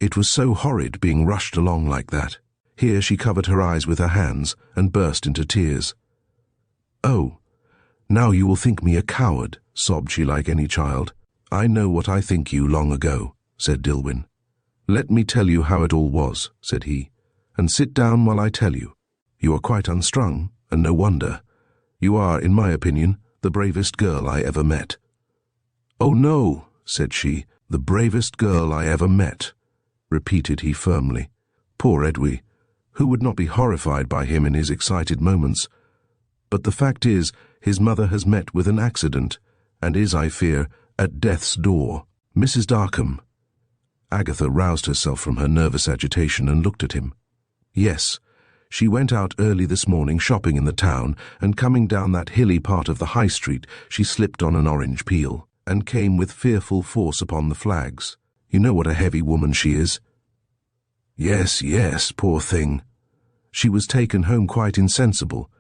it was so horrid being rushed along like that. Here she covered her eyes with her hands and burst into tears. "Oh, now you will think me a coward," sobbed she like any child. "I know what I think you long ago," said Dilwyn. "Let me tell you how it all was," said he, "and sit down while I tell you. You are quite unstrung, and no wonder. You are, in my opinion, the bravest girl I ever met." "Oh no," said she, "the bravest girl I ever met," repeated he firmly. Poor Edwy! Who would not be horrified by him in his excited moments? But the fact is, his mother has met with an accident, and is, I fear, at death's door. "Mrs. Darkham." Agatha roused herself from her nervous agitation and looked at him. "Yes, she went out early this morning shopping in the town, and coming down that hilly part of the High Street, she slipped on an orange peel, and came with fearful force upon the flags. You know what a heavy woman she is." "Yes, yes, poor thing." "She was taken home quite insensible.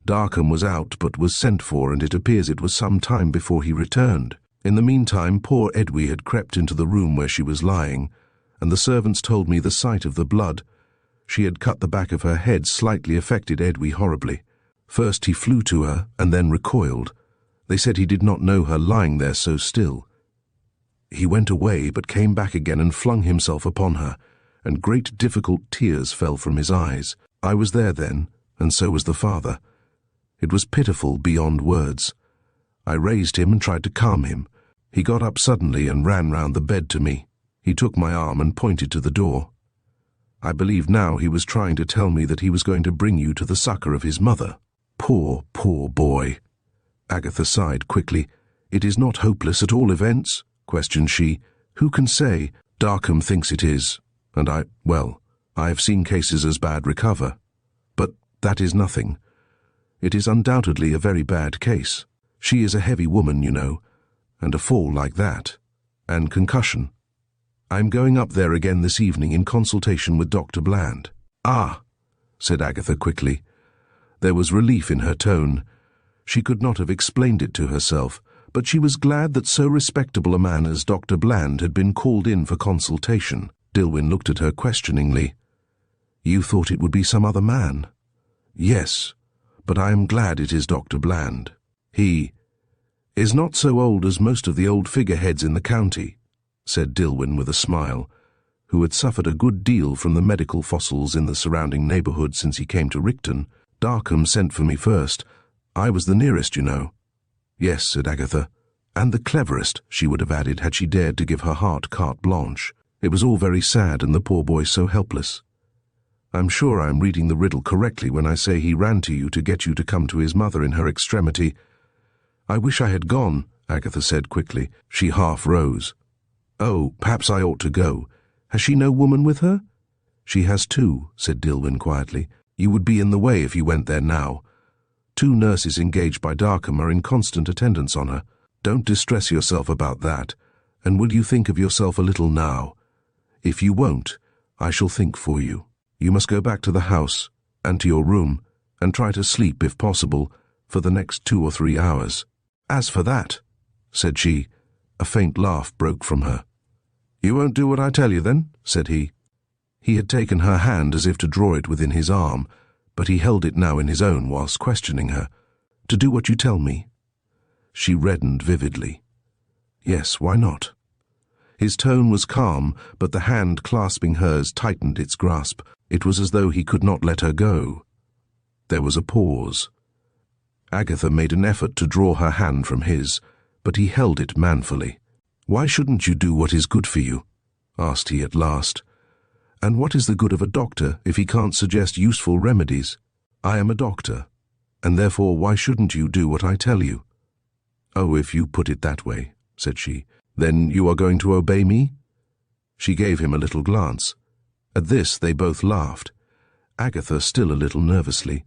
Darkham was out, but was sent for, and it appears it was some time before he returned. In the meantime, poor Edwy had crept into the room where she was lying, and the servants told me the sight of the blood. She had cut the back of her head slightly affected Edwy horribly. First he flew to her, and then recoiled. They said he did not know her lying there so still. He went away, but came back again and flung himself upon her, and great difficult tears fell from his eyes. I was there then, and so was the father. It was pitiful beyond words. I raised him and tried to calm him. He got up suddenly and ran round the bed to me. He took my arm and pointed to the door. I believe now he was trying to tell me that he was going to bring you to the succour of his mother. Poor, poor boy." Agatha sighed quickly. "It is not hopeless at all events?" questioned she. "Who can say? Darkham thinks it is, and I have seen cases as bad recover. But that is nothing. It is undoubtedly a very bad case. She is a heavy woman, you know, and a fall like that, and concussion. I am going up there again this evening in consultation with Dr. Bland." "Ah," said Agatha quickly. There was relief in her tone. She could not have explained it to herself, but she was glad that so respectable a man as Dr. Bland had been called in for consultation. Dilwyn looked at her questioningly. "You thought it would be some other man?" "Yes, but I am glad it is Dr. Bland. He is not so old as most of the old figureheads in the county," said Dilwyn with a smile, who had suffered a good deal from the medical fossils in the surrounding neighbourhood since he came to Richton. "Darkham sent for me first. I was the nearest, you know." "Yes," said Agatha, "and the cleverest," she would have added had she dared to give her heart carte blanche. It was all very sad, and the poor boy so helpless. "I'm sure I am reading the riddle correctly when I say he ran to you to get you to come to his mother in her extremity." "I wish I had gone," Agatha said quickly. She half rose. "Oh, perhaps I ought to go. Has she no woman with her?" "She has two," said Dilwyn quietly. "You would be in the way if you went there now. 2 nurses engaged by Darkham are in constant attendance on her. Don't distress yourself about that, and will you think of yourself a little now? If you won't, I shall think for you. You must go back to the house, and to your room, and try to sleep, if possible, for the next 2 or 3 hours." "As for that," said she, a faint laugh broke from her. "You won't do what I tell you, then?" said he. He had taken her hand as if to draw it within his arm, but he held it now in his own whilst questioning her. "To do what you tell me?" She reddened vividly. "Yes, why not?" His tone was calm, but the hand clasping hers tightened its grasp. It was as though he could not let her go. There was a pause. Agatha made an effort to draw her hand from his, but he held it manfully. "Why shouldn't you do what is good for you?" asked he at last. "And what is the good of a doctor if he can't suggest useful remedies? I am a doctor, and therefore why shouldn't you do what I tell you?" "Oh, if you put it that way," said she, "then you are going to obey me?" She gave him a little glance. At this they both laughed, Agatha still a little nervously.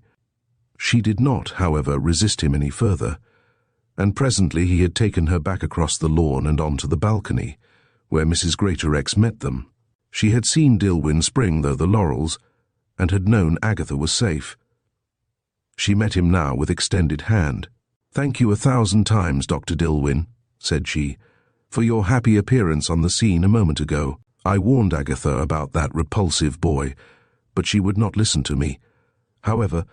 She did not, however, resist him any further, and presently he had taken her back across the lawn and onto the balcony, where Mrs. Greatorex met them. She had seen Dilwyn spring through the laurels, and had known Agatha was safe. She met him now with extended hand. "Thank you 1,000 times, Dr. Dilwyn," said she, "for your happy appearance on the scene a moment ago. I warned Agatha about that repulsive boy, but she would not listen to me. However,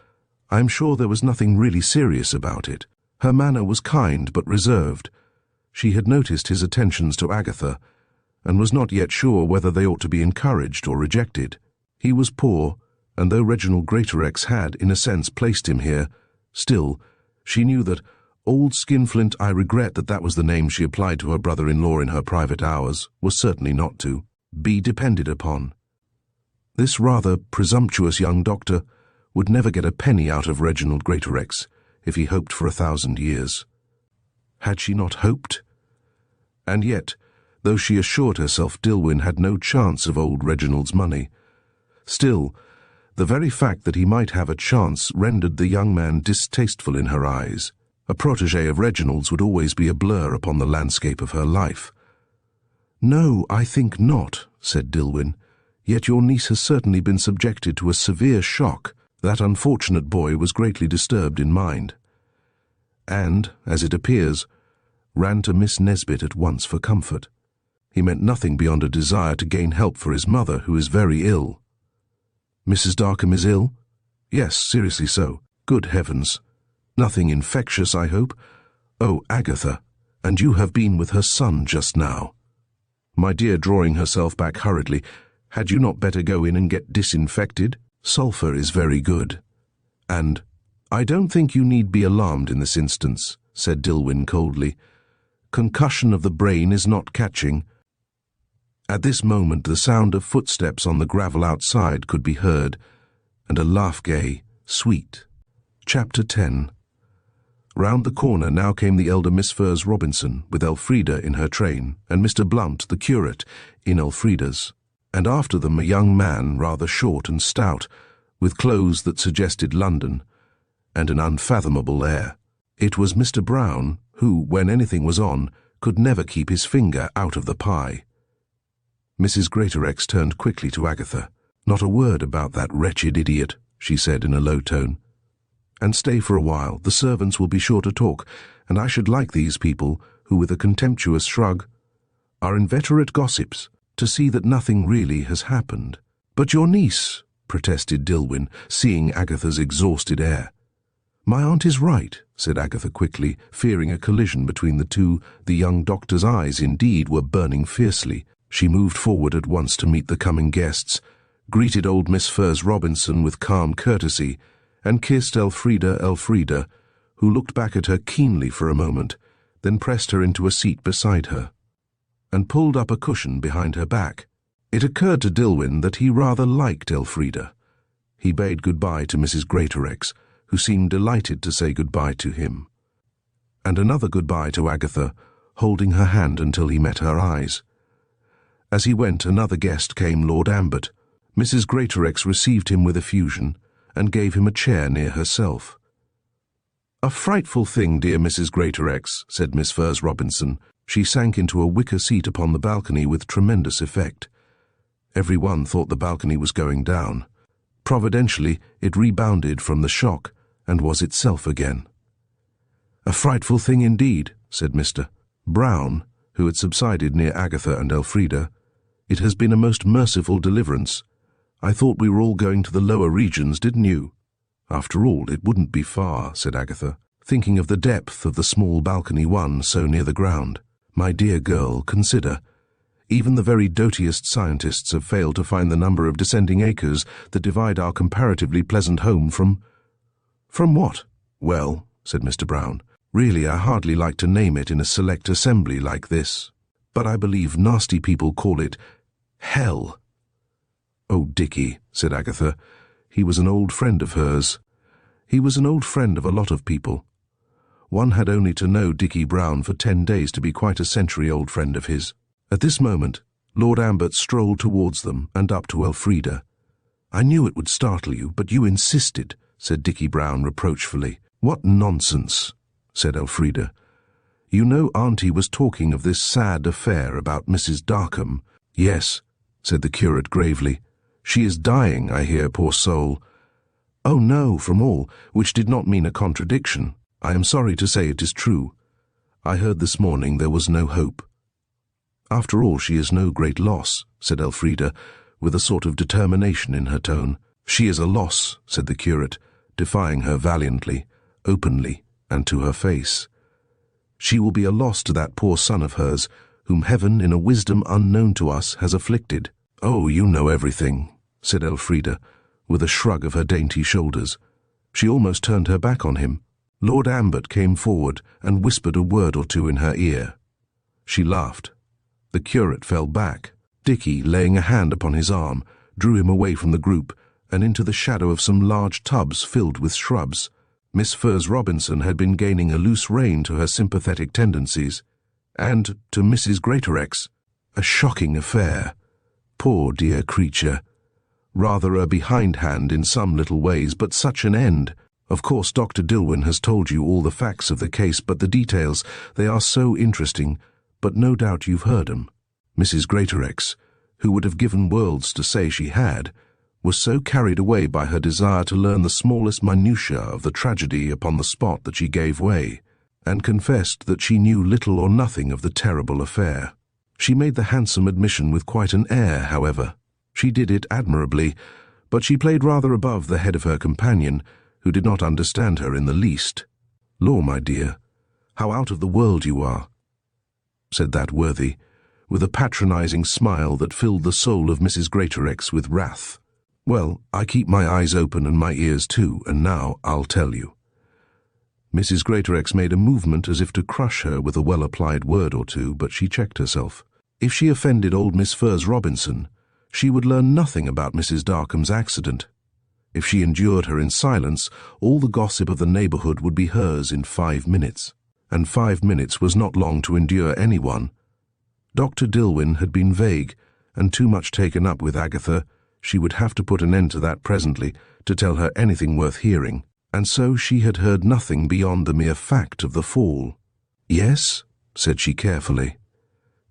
I am sure there was nothing really serious about it. Her manner was kind but reserved. She had noticed his attentions to Agatha, and was not yet sure whether they ought to be encouraged or rejected. He was poor, and though Reginald Greatorex had, in a sense, placed him here, still, she knew that old Skinflint, I regret that was the name she applied to her brother-in-law in her private hours, was certainly not to be depended upon. This rather presumptuous young doctor would never get a penny out of Reginald Greatorex if he hoped for 1,000 years. Had she not hoped? And yet, though she assured herself Dilwyn had no chance of old Reginald's money, still, the very fact that he might have a chance rendered the young man distasteful in her eyes. A protégé of Reginald's would always be a blur upon the landscape of her life. "No, I think not," said Dilwyn. "Yet your niece has certainly been subjected to a severe shock. That unfortunate boy was greatly disturbed in mind, and, as it appears, ran to Miss Nesbit at once for comfort. He meant nothing beyond a desire to gain help for his mother, who is very ill." "Mrs. Darkham is ill?" "Yes, seriously so." "Good heavens! Nothing infectious, I hope?" "Oh, Agatha, and you have been with her son just now." "My dear," drawing herself back hurriedly, "had you not better go in and get disinfected? Sulphur is very good. And I don't think you need be alarmed in this instance," said Dilwyn coldly. "Concussion of the brain is not catching." At this moment the sound of footsteps on the gravel outside could be heard, and a laugh-gay, sweet. Chapter 10. Round the corner now came the elder Miss Furze Robinson, with Elfrida in her train, and Mr. Blunt, the curate, in Elfrida's, and after them a young man, rather short and stout, with clothes that suggested London, and an unfathomable air. It was Mr. Brown, who, when anything was on, could never keep his finger out of the pie. Mrs. Greatorex turned quickly to Agatha. "Not a word about that wretched idiot," she said in a low tone. "And stay for a while. The servants will be sure to talk, and I should like these people, who with a contemptuous shrug are inveterate gossips, to see that nothing really has happened." "But your niece," protested Dilwyn, seeing Agatha's exhausted air. "My aunt is right," said Agatha quickly, fearing a collision between the two. The young doctor's eyes, indeed, were burning fiercely. She moved forward at once to meet the coming guests, greeted old Miss Furze Robinson with calm courtesy, and kissed Elfrida, who looked back at her keenly for a moment, then pressed her into a seat beside her, and pulled up a cushion behind her back. It occurred to Dilwyn that he rather liked Elfrida. He bade goodbye to Mrs. Greatorex, who seemed delighted to say goodbye to him, and another goodbye to Agatha, holding her hand until he met her eyes. As he went, another guest came, Lord Ambert. Mrs. Greatorex received him with effusion, and gave him a chair near herself. "A frightful thing, dear Mrs. Greatorex," said Miss Furze Robinson. She sank into a wicker seat upon the balcony with tremendous effect. Every one thought the balcony was going down. Providentially, it rebounded from the shock, and was itself again. "A frightful thing indeed," said Mr. Brown, who had subsided near Agatha and Elfrida. "It has been a most merciful deliverance. I thought we were all going to the lower regions, didn't you?" "After all, it wouldn't be far," said Agatha, thinking of the depth of the small balcony one so near the ground. "My dear girl, consider. Even the very dotiest scientists have failed to find the number of descending acres that divide our comparatively pleasant home from— From what? Well, said Mr. Brown, really I hardly like to name it in a select assembly like this, but I believe nasty people call it hell. Oh, Dickie, said Agatha, he was an old friend of hers. He was an old friend of a lot of people. One had only to know Dickie Brown for 10 days to be quite a century-old friend of his. At this moment, Lord Ambert strolled towards them and up to Elfrida. I knew it would startle you, but you insisted, said Dickie Brown reproachfully. What nonsense, said Elfrida. You know Auntie was talking of this sad affair about Mrs. Darkham. Yes, said the curate gravely. She is dying, I hear, poor soul. Oh no, from all, which did not mean a contradiction. I am sorry to say it is true. I heard this morning there was no hope. After all, she is no great loss, said Elfrida, with a sort of determination in her tone. She is a loss, said the curate, defying her valiantly, openly, and to her face. She will be a loss to that poor son of hers, whom heaven, in a wisdom unknown to us, has afflicted. Oh, you know everything, said Elfrida, with a shrug of her dainty shoulders. She almost turned her back on him. Lord Ambert came forward and whispered a word or two in her ear. She laughed. The curate fell back. Dickie, laying a hand upon his arm, drew him away from the group and into the shadow of some large tubs filled with shrubs. Miss Furze Robinson had been gaining a loose rein to her sympathetic tendencies, and, to Mrs. Greatorex, a shocking affair. Poor dear creature. Rather a behindhand in some little ways, but such an end. Of course, Dr. Dilwyn has told you all the facts of the case, but the details, they are so interesting, but no doubt you've heard 'em. Mrs. Greatorex, who would have given worlds to say she had, was so carried away by her desire to learn the smallest minutiae of the tragedy upon the spot that she gave way, and confessed that she knew little or nothing of the terrible affair. She made the handsome admission with quite an air, however. She did it admirably, but she played rather above the head of her companion, who did not understand her in the least. Law, my dear, how out of the world you are, said that worthy, with a patronizing smile that filled the soul of Mrs. Greatorex with wrath. Well, I keep my eyes open and my ears too, and now I'll tell you. Mrs. Greatorex made a movement as if to crush her with a well-applied word or two, but she checked herself. If she offended old Miss Furze Robinson, she would learn nothing about Mrs. Darkham's accident. If she endured her in silence, all the gossip of the neighbourhood would be hers in 5 minutes. And 5 minutes was not long to endure anyone. Dr. Dilwyn had been vague, and too much taken up with Agatha. She would have to put an end to that presently to tell her anything worth hearing, and so she had heard nothing beyond the mere fact of the fall. Yes, said she carefully.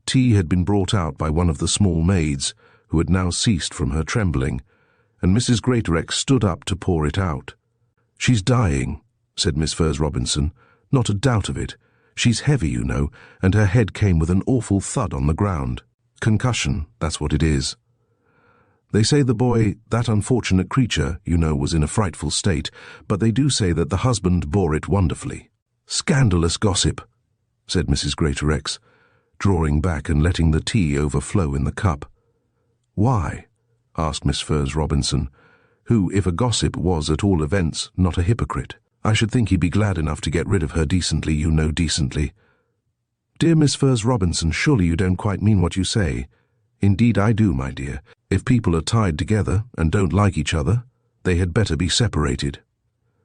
Tea had been brought out by one of the small maids, who had now ceased from her trembling, and Mrs. Greatorex stood up to pour it out. She's dying, said Miss Furze Robinson. Not a doubt of it. She's heavy, you know, and her head came with an awful thud on the ground. Concussion, that's what it is. They say the boy, that unfortunate creature, you know, was in a frightful state, but they do say that the husband bore it wonderfully. Scandalous gossip, said Mrs. Greatorex, drawing back and letting the tea overflow in the cup. Why? Asked Miss Furze Robinson, who, if a gossip, was at all events not a hypocrite. I should think he'd be glad enough to get rid of her decently, you know, decently. Dear Miss Furze Robinson, surely you don't quite mean what you say. Indeed I do, my dear. If people are tied together and don't like each other, they had better be separated.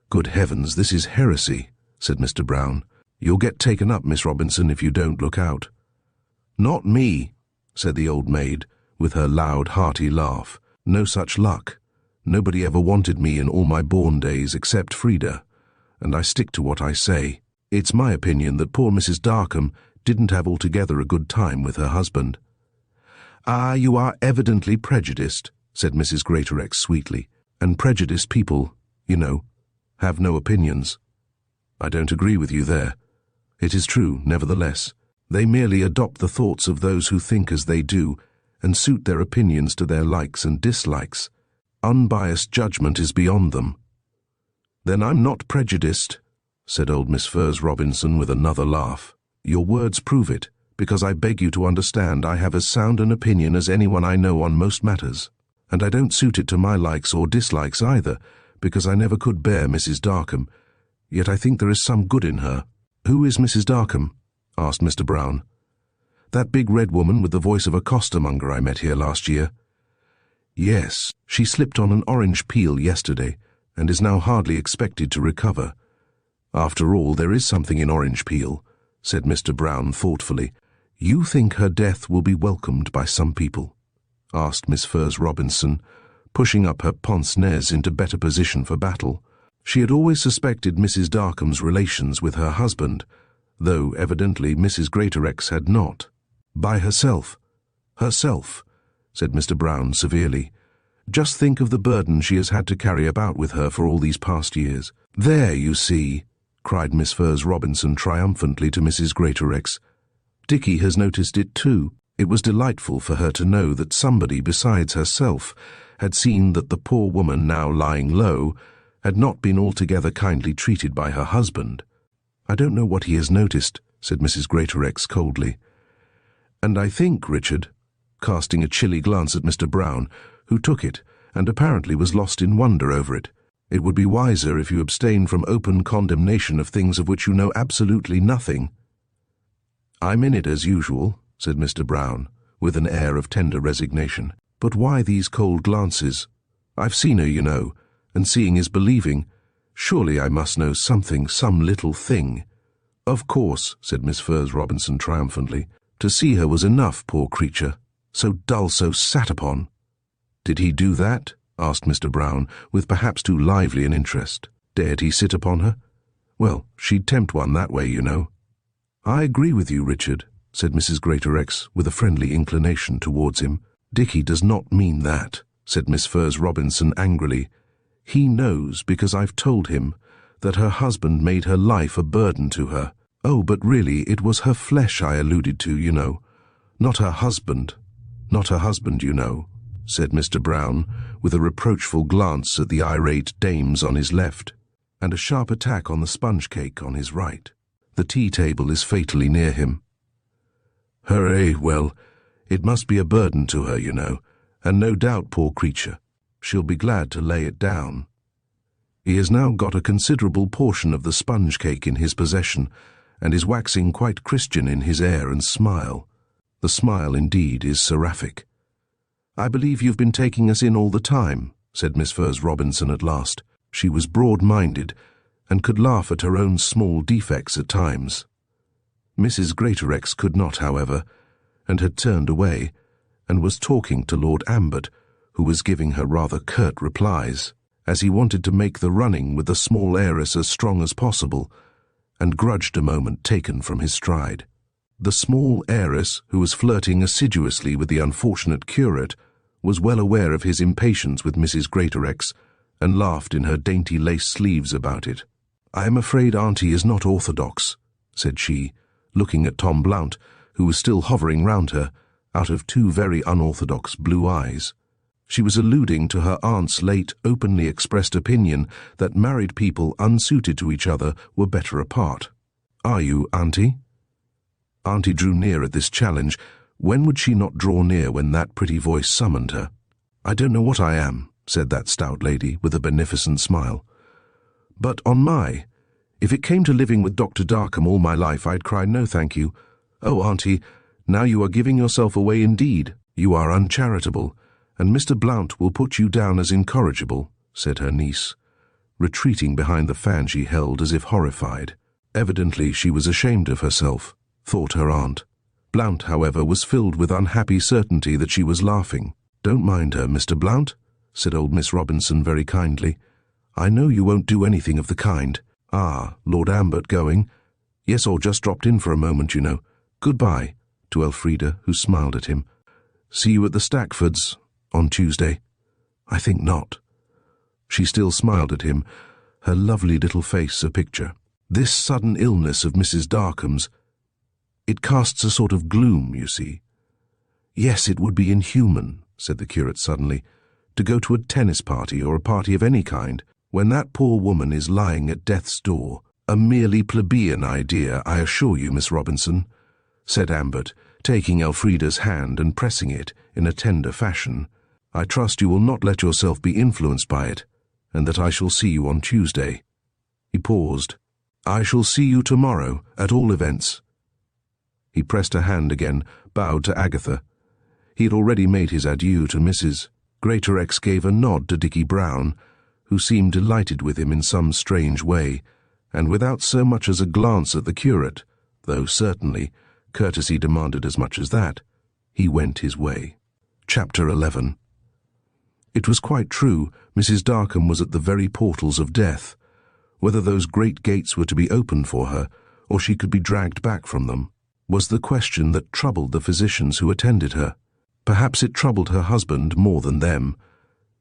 Good heavens, this is heresy, said Mr. Brown. You'll get taken up, Miss Robinson, if you don't look out. Not me, said the old maid, with her loud, hearty laugh. No such luck. Nobody ever wanted me in all my born days except Frida, and I stick to what I say. It's my opinion that poor Mrs. Darkham didn't have altogether a good time with her husband. Ah, you are evidently prejudiced, said Mrs. Greatorex sweetly, and prejudiced people, you know, have no opinions. I don't agree with you there. It is true, nevertheless. They merely adopt the thoughts of those who think as they do, and suit their opinions to their likes and dislikes. Unbiased judgment is beyond them. Then I'm not prejudiced, said old Miss Furze Robinson with another laugh. Your words prove it, because I beg you to understand I have as sound an opinion as anyone I know on most matters, and I don't suit it to my likes or dislikes either, because I never could bear Mrs. Darkham, yet I think there is some good in her." "Who is Mrs. Darkham?" asked Mr. Brown. "That big red woman with the voice of a costermonger I met here last year." "Yes, she slipped on an orange peel yesterday, and is now hardly expected to recover. After all, there is something in orange peel," said Mr. Brown thoughtfully. "You think her death will be welcomed by some people?" asked Miss Furze Robinson, pushing up her pince-nez into better position for battle. She had always suspected Mrs. Darkham's relations with her husband, though evidently Mrs. Greatorex had not. "By herself." "Herself," said Mr. Brown severely. "Just think of the burden she has had to carry about with her for all these past years." "There, you see," cried Miss Furze Robinson triumphantly to Mrs. Greatorex. "Dickie has noticed it too." It was delightful for her to know that somebody besides herself had seen that the poor woman now lying low had not been altogether kindly treated by her husband. "I don't know what he has noticed," said Mrs. Greatorex coldly. "And I think, Richard," casting a chilly glance at Mr. Brown, who took it and apparently was lost in wonder over it, "it would be wiser if you abstain from open condemnation of things of which you know absolutely nothing." "I'm in it as usual," said Mr. Brown, with an air of tender resignation. "But why these cold glances? I've seen her, you know, and seeing is believing. Surely I must know something, some little thing." "Of course," said Miss Furze Robinson triumphantly. "To see her was enough, poor creature. So dull, so sat upon." "Did he do that?" asked Mr. Brown, with perhaps too lively an interest. "Dared he sit upon her? Well, she'd tempt one that way, you know." "I agree with you, Richard," said Mrs. Greatorex, with a friendly inclination towards him. "Dickie does not mean that," said Miss Furze Robinson angrily. "He knows, because I've told him, that her husband made her life a burden to her. Oh, but really it was her flesh I alluded to, you know. Not her husband. Not her husband, you know," said Mr. Brown, with a reproachful glance at the irate dames on his left, and a sharp attack on the sponge cake on his right. "The tea-table is fatally near him." "Hooray, well, it must be a burden to her, you know, and no doubt, poor creature, she'll be glad to lay it down. He has now got a considerable portion of the sponge cake in his possession, and is waxing quite Christian in his air and smile. The smile, indeed, is seraphic." "I believe you've been taking us in all the time," said Miss Furze Robinson at last. She was broad-minded, and could laugh at her own small defects at times. Mrs. Greatorex could not, however, and had turned away, and was talking to Lord Ambert, who was giving her rather curt replies, as he wanted to make the running with the small heiress as strong as possible, and grudged a moment taken from his stride. The small heiress, who was flirting assiduously with the unfortunate curate, was well aware of his impatience with Mrs. Greatorex, and laughed in her dainty lace sleeves about it. "I am afraid Auntie is not orthodox," said she, looking at Tom Blount, who was still hovering round her, out of two very unorthodox blue eyes. She was alluding to her aunt's late openly expressed opinion that married people unsuited to each other were better apart. "Are you, Auntie?" Auntie drew near at this challenge. When would she not draw near when that pretty voice summoned her? "I don't know what I am," said that stout lady, with a beneficent smile. "But if it came to living with Dr. Darkham all my life, I'd cry no thank you. Oh, Auntie, now you are giving yourself away indeed. You are uncharitable, and Mr. Blount will put you down as incorrigible," said her niece, retreating behind the fan she held as if horrified. Evidently she was ashamed of herself, thought her aunt. Blount, however, was filled with unhappy certainty that she was laughing. "Don't mind her, Mr. Blount," said old Miss Robinson very kindly. "I know you won't do anything of the kind. Ah, Lord Ambert going? Yes, or just dropped in for a moment, you know. Goodbye," to Elfrida, who smiled at him. "See you at the Stackfords on Tuesday." "I think not." She still smiled at him, her lovely little face a picture. "This sudden illness of Mrs. Darkham's, it casts a sort of gloom, you see." "Yes, it would be inhuman," said the curate suddenly, "to go to a tennis party or a party of any kind, when that poor woman is lying at death's door. A merely plebeian idea, I assure you, Miss Robinson. said Ambert, taking Elfrida's hand and pressing it in a tender fashion. "I trust you will not let yourself be influenced by it, and that I shall see you on Tuesday." He paused. "I shall see you tomorrow, at all events." He pressed her hand again, bowed to Agatha. He had already made his adieu to Mrs. Greatorex gave a nod to Dickie Brown, who seemed delighted with him in some strange way, and without so much as a glance at the curate, though certainly courtesy demanded as much as that, he went his way. Chapter 11. It was quite true, Mrs. Darkham was at the very portals of death. Whether those great gates were to be opened for her, or she could be dragged back from them, was the question that troubled the physicians who attended her. Perhaps it troubled her husband more than them.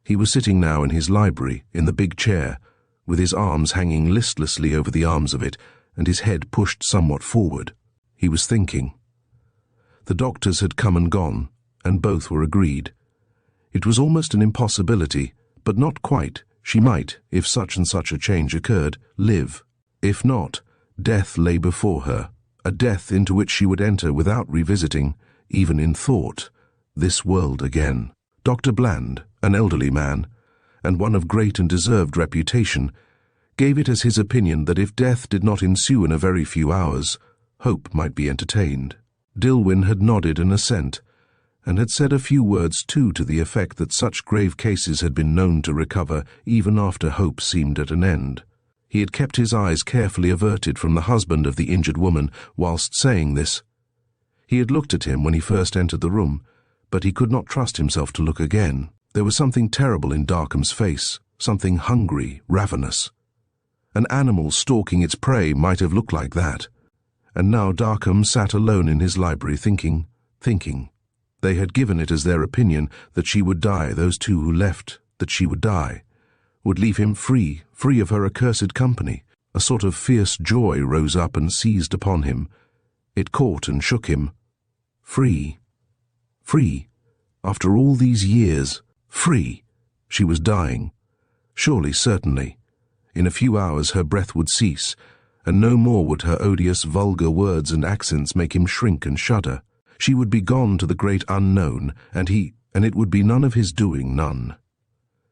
He was sitting now in his library, in the big chair, with his arms hanging listlessly over the arms of it, and his head pushed somewhat forward. He was thinking. The doctors had come and gone, and both were agreed. It was almost an impossibility, but not quite. She might, if such and such a change occurred, live. If not, death lay before her, a death into which she would enter without revisiting, even in thought, this world again. Dr. Bland, an elderly man, and one of great and deserved reputation, gave it as his opinion that if death did not ensue in a very few hours, hope might be entertained. Dilwyn had nodded an assent, and had said a few words too to the effect that such grave cases had been known to recover even after hope seemed at an end. He had kept his eyes carefully averted from the husband of the injured woman whilst saying this. He had looked at him when he first entered the room, but he could not trust himself to look again. There was something terrible in Darkham's face, something hungry, ravenous. An animal stalking its prey might have looked like that. And now Darkham sat alone in his library thinking. They had given it as their opinion that she would die, those two who left, that she would die, would leave him free of her accursed company. A sort of fierce joy rose up and seized upon him. It caught and shook him. Free. After all these years, free. She was dying. Surely, certainly. In a few hours her breath would cease, and no more would her odious, vulgar words and accents make him shrink and shudder. She would be gone to the great unknown, and it would be none of his doing, none.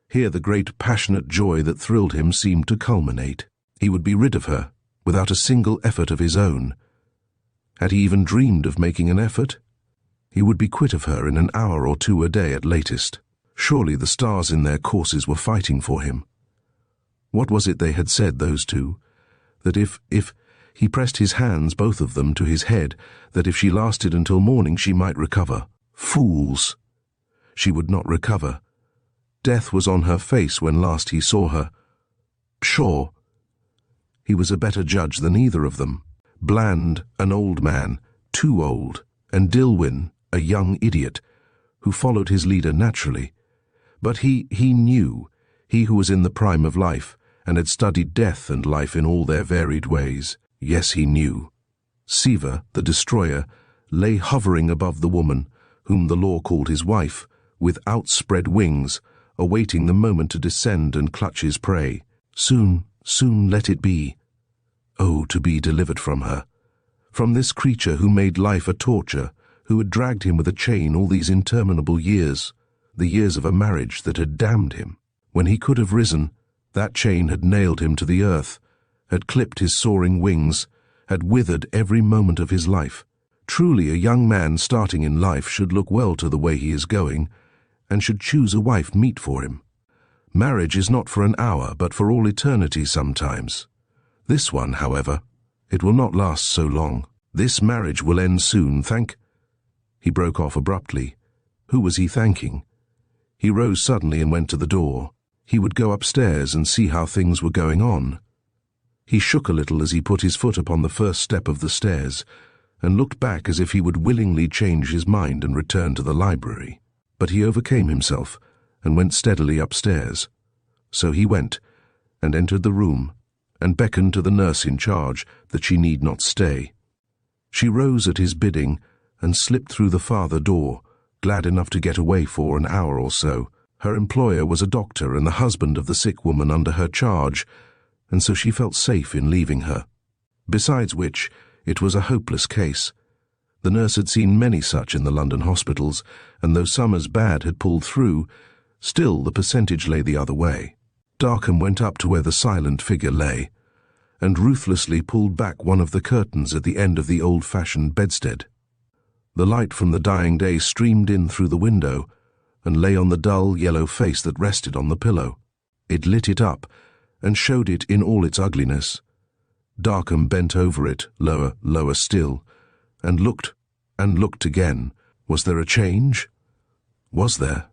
Here the great passionate joy that thrilled him seemed to culminate. He would be rid of her, without a single effort of his own. Had he even dreamed of making an effort? He would be quit of her in an hour or two a day at latest. Surely the stars in their courses were fighting for him. What was it they had said, those two? That if he pressed his hands, both of them, to his head, that if she lasted until morning she might recover. Fools! She would not recover. Death was on her face when last he saw her. Pshaw! He was a better judge than either of them. Bland, an old man, too old, and Dilwyn, a young idiot, who followed his leader naturally. But he knew, he who was in the prime of life, and had studied death and life in all their varied ways. Yes, he knew. Siva, the destroyer, lay hovering above the woman, whom the law called his wife, with outspread wings, awaiting the moment to descend and clutch his prey. Soon let it be. Oh, to be delivered from her. From this creature who made life a torture, who had dragged him with a chain all these interminable years, the years of a marriage that had damned him. When he could have risen, that chain had nailed him to the earth, had clipped his soaring wings, had withered every moment of his life. Truly a young man starting in life should look well to the way he is going, and should choose a wife meet for him. Marriage is not for an hour, but for all eternity sometimes. This one, however, it will not last so long. This marriage will end soon, He broke off abruptly. Who was he thanking? He rose suddenly and went to the door. He would go upstairs and see how things were going on. He shook a little as he put his foot upon the first step of the stairs, and looked back as if he would willingly change his mind and return to the library. But he overcame himself, and went steadily upstairs. So he went, and entered the room, and beckoned to the nurse in charge that she need not stay. She rose at his bidding, and slipped through the farther door, glad enough to get away for an hour or so. Her employer was a doctor and the husband of the sick woman under her charge, and so she felt safe in leaving her. Besides which, it was a hopeless case. The nurse had seen many such in the London hospitals, and though some as bad had pulled through, still the percentage lay the other way. Darkham went up to where the silent figure lay, and ruthlessly pulled back one of the curtains at the end of the old-fashioned bedstead. The light from the dying day streamed in through the window and lay on the dull yellow face that rested on the pillow. It lit it up and showed it in all its ugliness. Darkham bent over it, lower still, and looked again. Was there a change? Was there?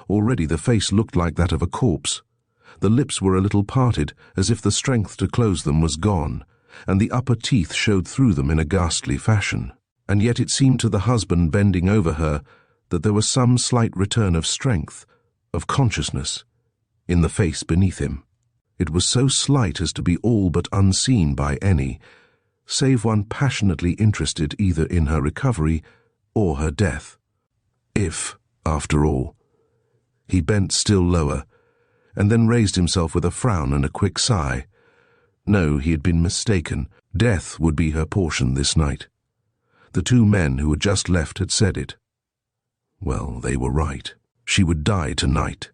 Already the face looked like that of a corpse. The lips were a little parted, as if the strength to close them was gone, and the upper teeth showed through them in a ghastly fashion. And yet it seemed to the husband bending over her that there was some slight return of strength, of consciousness, in the face beneath him. It was so slight as to be all but unseen by any, save one passionately interested either in her recovery or her death. If, after all. He bent still lower, and then raised himself with a frown and a quick sigh. No, he had been mistaken. Death would be her portion this night. The two men who had just left had said it. Well, they were right. She would die tonight.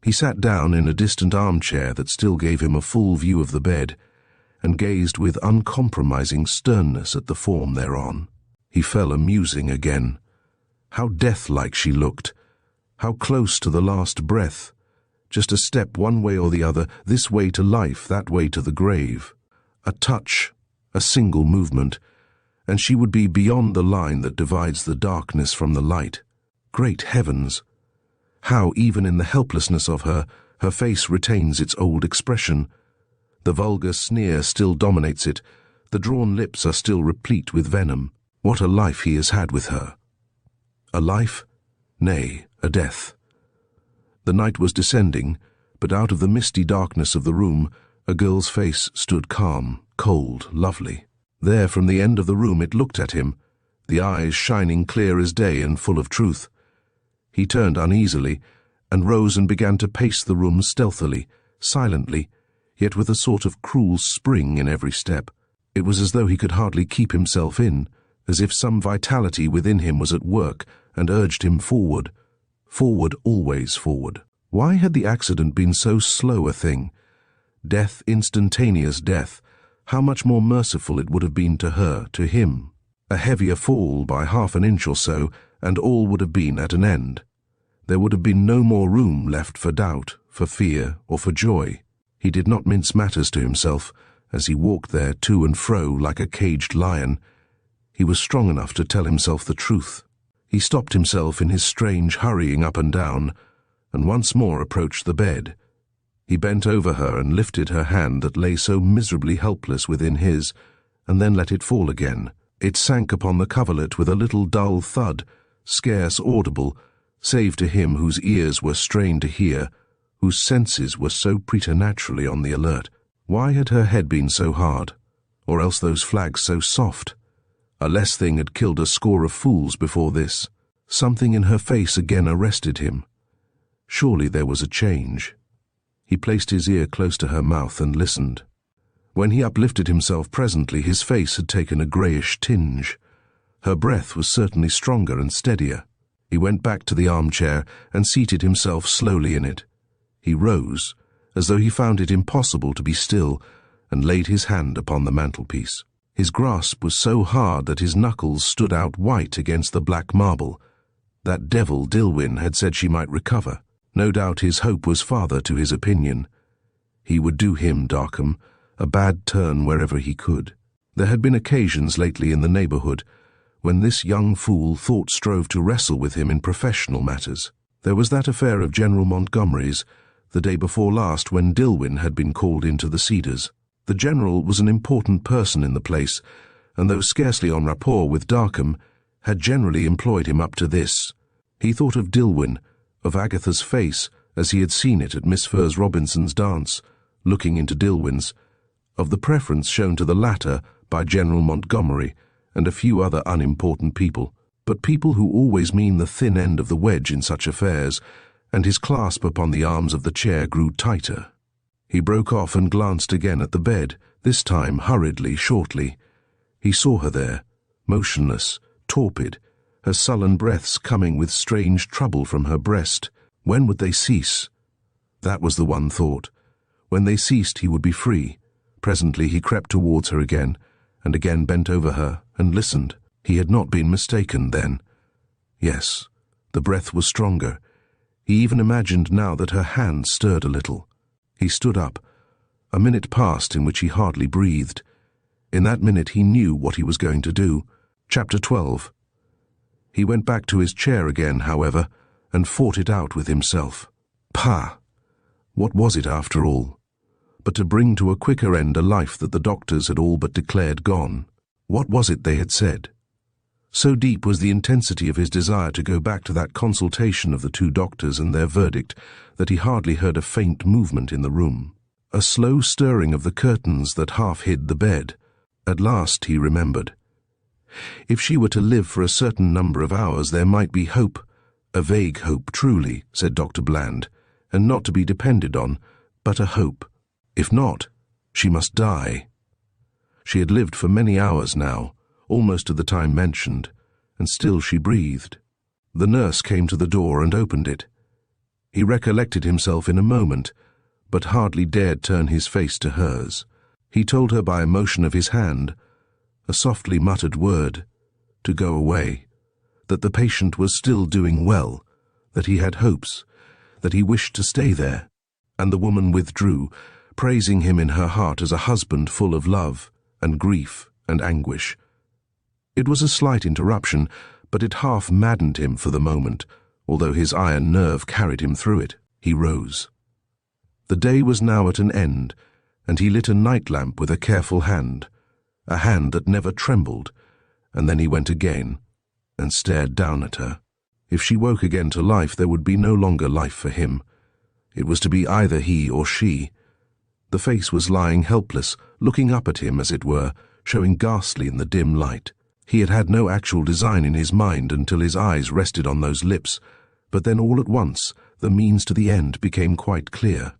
He sat down in a distant armchair that still gave him a full view of the bed, and gazed with uncompromising sternness at the form thereon. He fell a musing again. How death-like she looked, how close to the last breath, just a step one way or the other, this way to life, that way to the grave. A touch, a single movement, and she would be beyond the line that divides the darkness from the light. Great heavens! How, even in the helplessness of her face retains its old expression. The vulgar sneer still dominates it, the drawn lips are still replete with venom. What a life he has had with her! A life? Nay, a death. The night was descending, but out of the misty darkness of the room, a girl's face stood calm, cold, lovely. There, from the end of the room, it looked at him, the eyes shining clear as day and full of truth. He turned uneasily, and rose and began to pace the room stealthily, silently, yet with a sort of cruel spring in every step. It was as though he could hardly keep himself in, as if some vitality within him was at work and urged him forward. Forward, always forward. Why had the accident been so slow a thing? Death, instantaneous death. How much more merciful it would have been to her, to him. A heavier fall by half an inch or so, and all would have been at an end. There would have been no more room left for doubt, for fear, or for joy. He did not mince matters to himself, as he walked there to and fro like a caged lion. He was strong enough to tell himself the truth. He stopped himself in his strange hurrying up and down, and once more approached the bed. He bent over her and lifted her hand that lay so miserably helpless within his, and then let it fall again. It sank upon the coverlet with a little dull thud, scarce audible, save to him whose ears were strained to hear, whose senses were so preternaturally on the alert. Why had her head been so hard, or else those flags so soft? A less thing had killed a score of fools before this. Something in her face again arrested him. Surely there was a change. He placed his ear close to her mouth and listened. When he uplifted himself presently, his face had taken a greyish tinge. Her breath was certainly stronger and steadier. He went back to the armchair and seated himself slowly in it. He rose, as though he found it impossible to be still, and laid his hand upon the mantelpiece. His grasp was so hard that his knuckles stood out white against the black marble. That devil Dilwyn had said she might recover. No doubt his hope was father to his opinion. He would do him, Darkham, a bad turn wherever he could. There had been occasions lately in the neighbourhood when this young fool thought strove to wrestle with him in professional matters. There was that affair of General Montgomery's, the day before last, when Dilwyn had been called into the Cedars. The General was an important person in the place, and though scarcely en rapport with Darkham, had generally employed him up to this. He thought of Dilwyn, of Agatha's face as he had seen it at Miss Furze Robinson's dance, looking into Dilwyn's, of the preference shown to the latter by General Montgomery and a few other unimportant people, but people who always mean the thin end of the wedge in such affairs, and his clasp upon the arms of the chair grew tighter. He broke off and glanced again at the bed, this time hurriedly, shortly. He saw her there, motionless, torpid, her sullen breaths coming with strange trouble from her breast. When would they cease? That was the one thought. When they ceased, he would be free. Presently he crept towards her again, and again bent over her and listened. He had not been mistaken then. Yes, the breath was stronger. He even imagined now that her hand stirred a little. He stood up. A minute passed in which he hardly breathed. In that minute he knew what he was going to do. Chapter 12. He went back to his chair again, however, and fought it out with himself. Pah! What was it after all? But to bring to a quicker end a life that the doctors had all but declared gone. What was it they had said? So deep was the intensity of his desire to go back to that consultation of the two doctors and their verdict that he hardly heard a faint movement in the room, a slow stirring of the curtains that half hid the bed. At last he remembered. If she were to live for a certain number of hours, there might be hope, a vague hope truly, said Dr. Bland, and not to be depended on, but a hope. If not, she must die. She had lived for many hours now, almost to the time mentioned, and still she breathed. The nurse came to the door and opened it. He recollected himself in a moment, but hardly dared turn his face to hers. He told her by a motion of his hand, a softly muttered word, to go away, that the patient was still doing well, that he had hopes, that he wished to stay there, and the woman withdrew, praising him in her heart as a husband full of love and grief and anguish. It was a slight interruption, but it half maddened him for the moment, although his iron nerve carried him through it. He rose. The day was now at an end, and he lit a night lamp with a careful hand, a hand that never trembled, and then he went again and stared down at her. If she woke again to life, there would be no longer life for him. It was to be either he or she. The face was lying helpless, looking up at him, as it were, showing ghastly in the dim light. He had had no actual design in his mind until his eyes rested on those lips, but then all at once the means to the end became quite clear.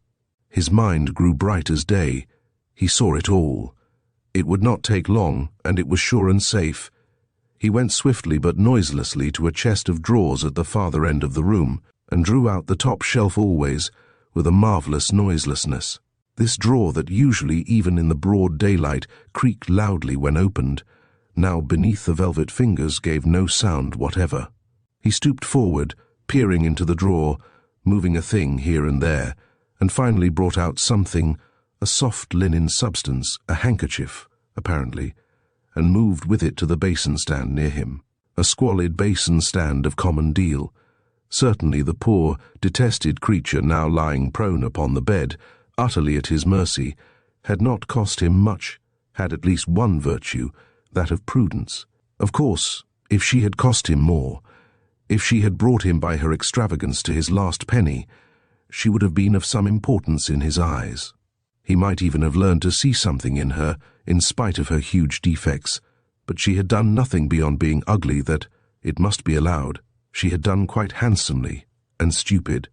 His mind grew bright as day. He saw it all. It would not take long, and it was sure and safe. He went swiftly but noiselessly to a chest of drawers at the farther end of the room, and drew out the top shelf always, with a marvellous noiselessness. This drawer that usually, even in the broad daylight, creaked loudly when opened, now beneath the velvet fingers gave no sound whatever. He stooped forward, peering into the drawer, moving a thing here and there, and finally brought out something, a soft linen substance, a handkerchief, apparently, and moved with it to the basin stand near him, a squalid basin stand of common deal. Certainly the poor, detested creature now lying prone upon the bed, utterly at his mercy, had not cost him much, had at least one virtue, that of prudence. Of course, if she had cost him more, if she had brought him by her extravagance to his last penny, she would have been of some importance in his eyes. He might even have learned to see something in her, in spite of her huge defects, but she had done nothing beyond being ugly that, it must be allowed, she had done quite handsomely, and stupid,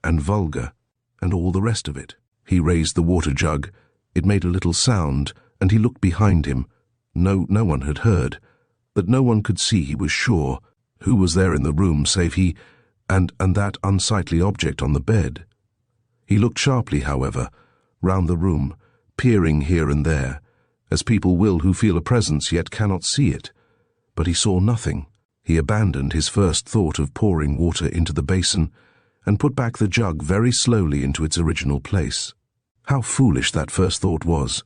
and vulgar, and all the rest of it. He raised the water jug. It made a little sound, and he looked behind him. No one had heard. That no one could see, he was sure. Who was there in the room save he and that unsightly object on the bed? He looked sharply, however, round the room, peering here and there, as people will who feel a presence yet cannot see it. But he saw nothing. He abandoned his first thought of pouring water into the basin, and put back the jug very slowly into its original place. How foolish that first thought was!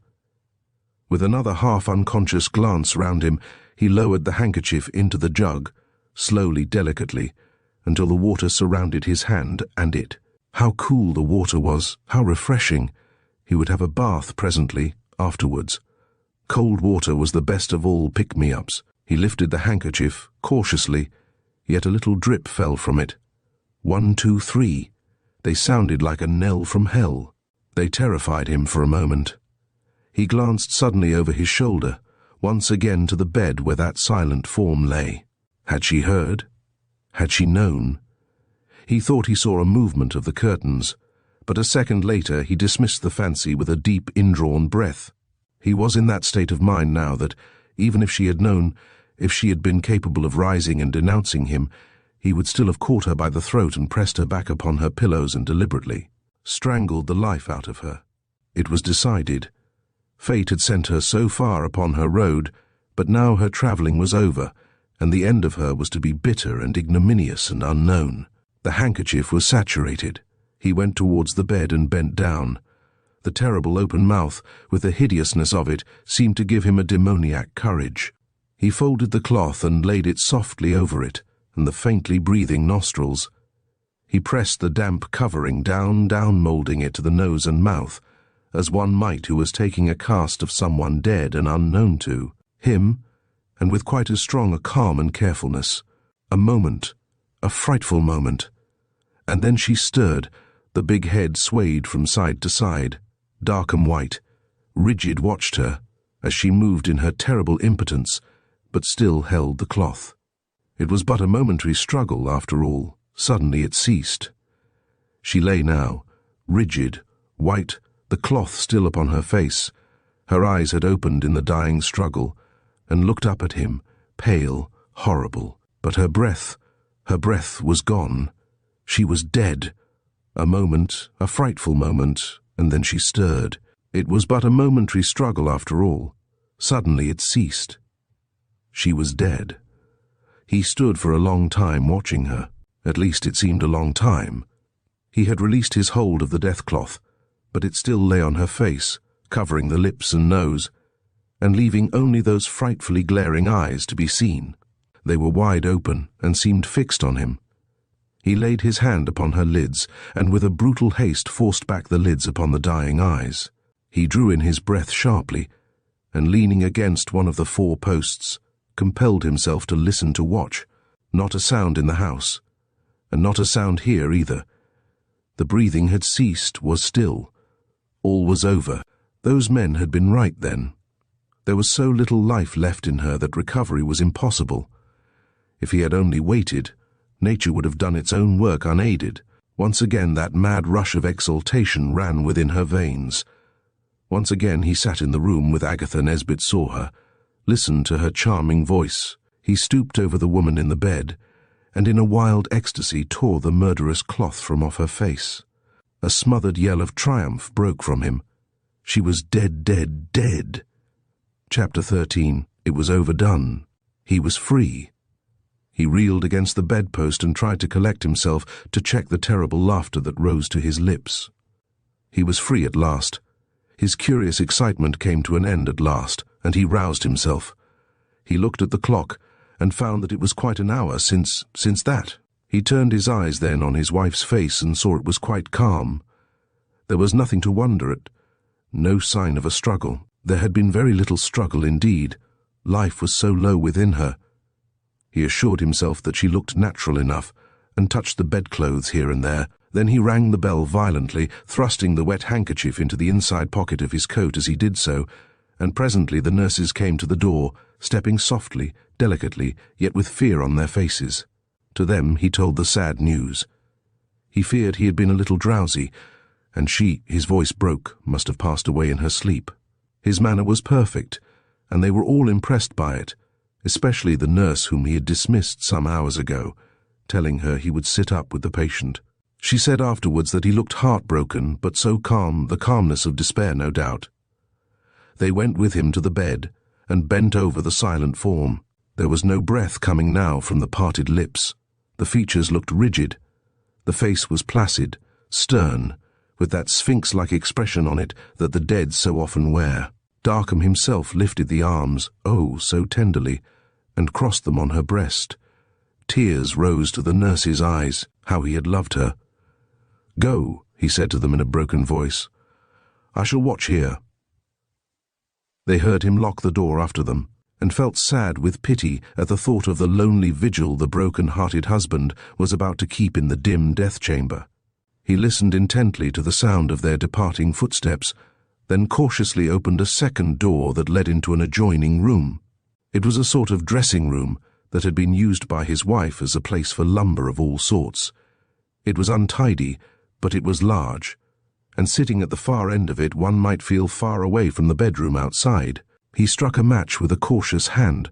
With another half-unconscious glance round him, he lowered the handkerchief into the jug, slowly, delicately, until the water surrounded his hand and it. How cool the water was, how refreshing! He would have a bath presently, afterwards. Cold water was the best of all pick-me-ups. He lifted the handkerchief, cautiously, yet a little drip fell from it. 1, 2, 3. They sounded like a knell from hell. They terrified him for a moment. He glanced suddenly over his shoulder, once again to the bed where that silent form lay. Had she heard? Had she known? He thought he saw a movement of the curtains, but a second later he dismissed the fancy with a deep indrawn breath. He was in that state of mind now that, even if she had known, If she had been capable of rising and denouncing him, he would still have caught her by the throat and pressed her back upon her pillows and deliberately strangled the life out of her. It was decided. Fate had sent her so far upon her road, but now her travelling was over, and the end of her was to be bitter and ignominious and unknown. The handkerchief was saturated. He went towards the bed and bent down. The terrible open mouth, with the hideousness of it, seemed to give him a demoniac courage. He folded the cloth and laid it softly over it, and the faintly breathing nostrils. He pressed the damp covering down, moulding it to the nose and mouth, as one might who was taking a cast of someone dead and unknown to him, and with quite as strong a calm and carefulness. A moment, a frightful moment, and then she stirred. The big head swayed from side to side. Darkham White, rigid, watched her as she moved in her terrible impotence, but still held the cloth. It was but a momentary struggle, after all. Suddenly it ceased. She lay now, rigid, white, the cloth still upon her face. Her eyes had opened in the dying struggle, and looked up at him, pale, horrible. But her breath was gone. She was dead. A moment, a frightful moment, and then she stirred. It was but a momentary struggle after all. Suddenly it ceased. She was dead. He stood for a long time watching her. At least it seemed a long time. He had released his hold of the death-cloth, but it still lay on her face, covering the lips and nose, and leaving only those frightfully glaring eyes to be seen. They were wide open and seemed fixed on him. He laid his hand upon her lids, and with a brutal haste forced back the lids upon the dying eyes. He drew in his breath sharply, and leaning against one of the 4 posts, compelled himself to listen to watch. Not a sound in the house, and not a sound here either. The breathing had ceased, was still. All was over. Those men had been right then. There was so little life left in her that recovery was impossible. If he had only waited, nature would have done its own work unaided. Once again that mad rush of exultation ran within her veins. Once again he sat in the room with Agatha Nesbit saw her, listened to her charming voice. He stooped over the woman in the bed, and in a wild ecstasy tore the murderous cloth from off her face. A smothered yell of triumph broke from him. She was dead, dead, dead. Chapter 13. It was overdone. He was free. He reeled against the bedpost and tried to collect himself to check the terrible laughter that rose to his lips. He was free at last. His curious excitement came to an end at last, and he roused himself. He looked at the clock and found that it was quite an hour since that. He turned his eyes then on his wife's face and saw it was quite calm. There was nothing to wonder at, no sign of a struggle. There had been very little struggle indeed. Life was so low within her. He assured himself that she looked natural enough, and touched the bedclothes here and there. Then he rang the bell violently, thrusting the wet handkerchief into the inside pocket of his coat as he did so, and presently the nurses came to the door, stepping softly, delicately, yet with fear on their faces. To them he told the sad news. He feared he had been a little drowsy, and she, his voice broke, must have passed away in her sleep. His manner was perfect, and they were all impressed by it, especially the nurse whom he had dismissed some hours ago, telling her he would sit up with the patient. She said afterwards that he looked heartbroken, but so calm, the calmness of despair, no doubt. They went with him to the bed, and bent over the silent form. There was no breath coming now from the parted lips. The features looked rigid. The face was placid, stern, with that sphinx-like expression on it that the dead so often wear. Darkham himself lifted the arms, oh, so tenderly, and crossed them on her breast. Tears rose to the nurse's eyes. How he had loved her. "Go," he said to them in a broken voice. "I shall watch here." They heard him lock the door after them, and felt sad with pity at the thought of the lonely vigil the broken-hearted husband was about to keep in the dim death-chamber. He listened intently to the sound of their departing footsteps, then cautiously opened a second door that led into an adjoining room. It was a sort of dressing-room that had been used by his wife as a place for lumber of all sorts. It was untidy, but it was large, and sitting at the far end of it one might feel far away from the bedroom outside. He struck a match with a cautious hand,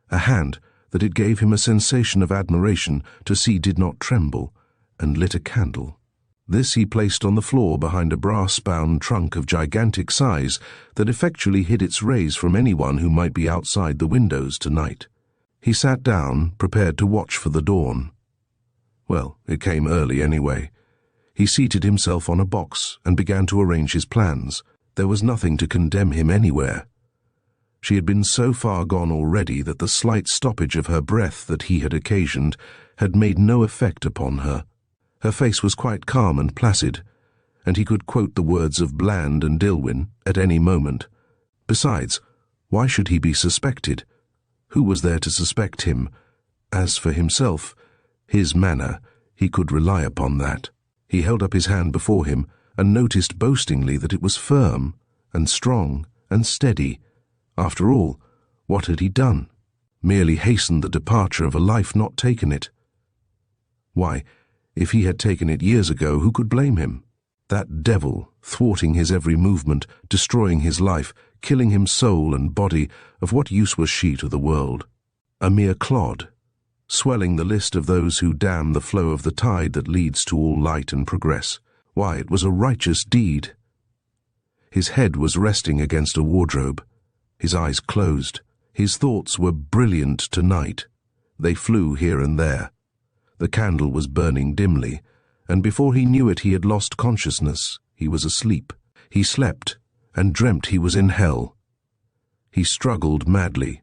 a hand that it gave him a sensation of admiration to see did not tremble, and lit a candle. This he placed on the floor behind a brass-bound trunk of gigantic size that effectually hid its rays from anyone who might be outside the windows tonight. He sat down, prepared to watch for the dawn. Well, it came early anyway. He seated himself on a box and began to arrange his plans. There was nothing to condemn him anywhere. She had been so far gone already that the slight stoppage of her breath that he had occasioned had made no effect upon her. Her face was quite calm and placid, and he could quote the words of Bland and Dilwyn at any moment. Besides, why should he be suspected? Who was there to suspect him? As for himself, his manner, he could rely upon that. He held up his hand before him and noticed boastingly that it was firm and strong and steady. After all, what had he done? Merely hastened the departure of a life not taken it. Why, if he had taken it years ago, who could blame him? That devil, thwarting his every movement, destroying his life, killing him soul and body, of what use was she to the world? A mere clod, swelling the list of those who dam the flow of the tide that leads to all light and progress. Why, it was a righteous deed. His head was resting against a wardrobe, his eyes closed. His thoughts were brilliant tonight. They flew here and there. The candle was burning dimly, and before he knew it he had lost consciousness. He was asleep. He slept, and dreamt he was in hell. He struggled madly,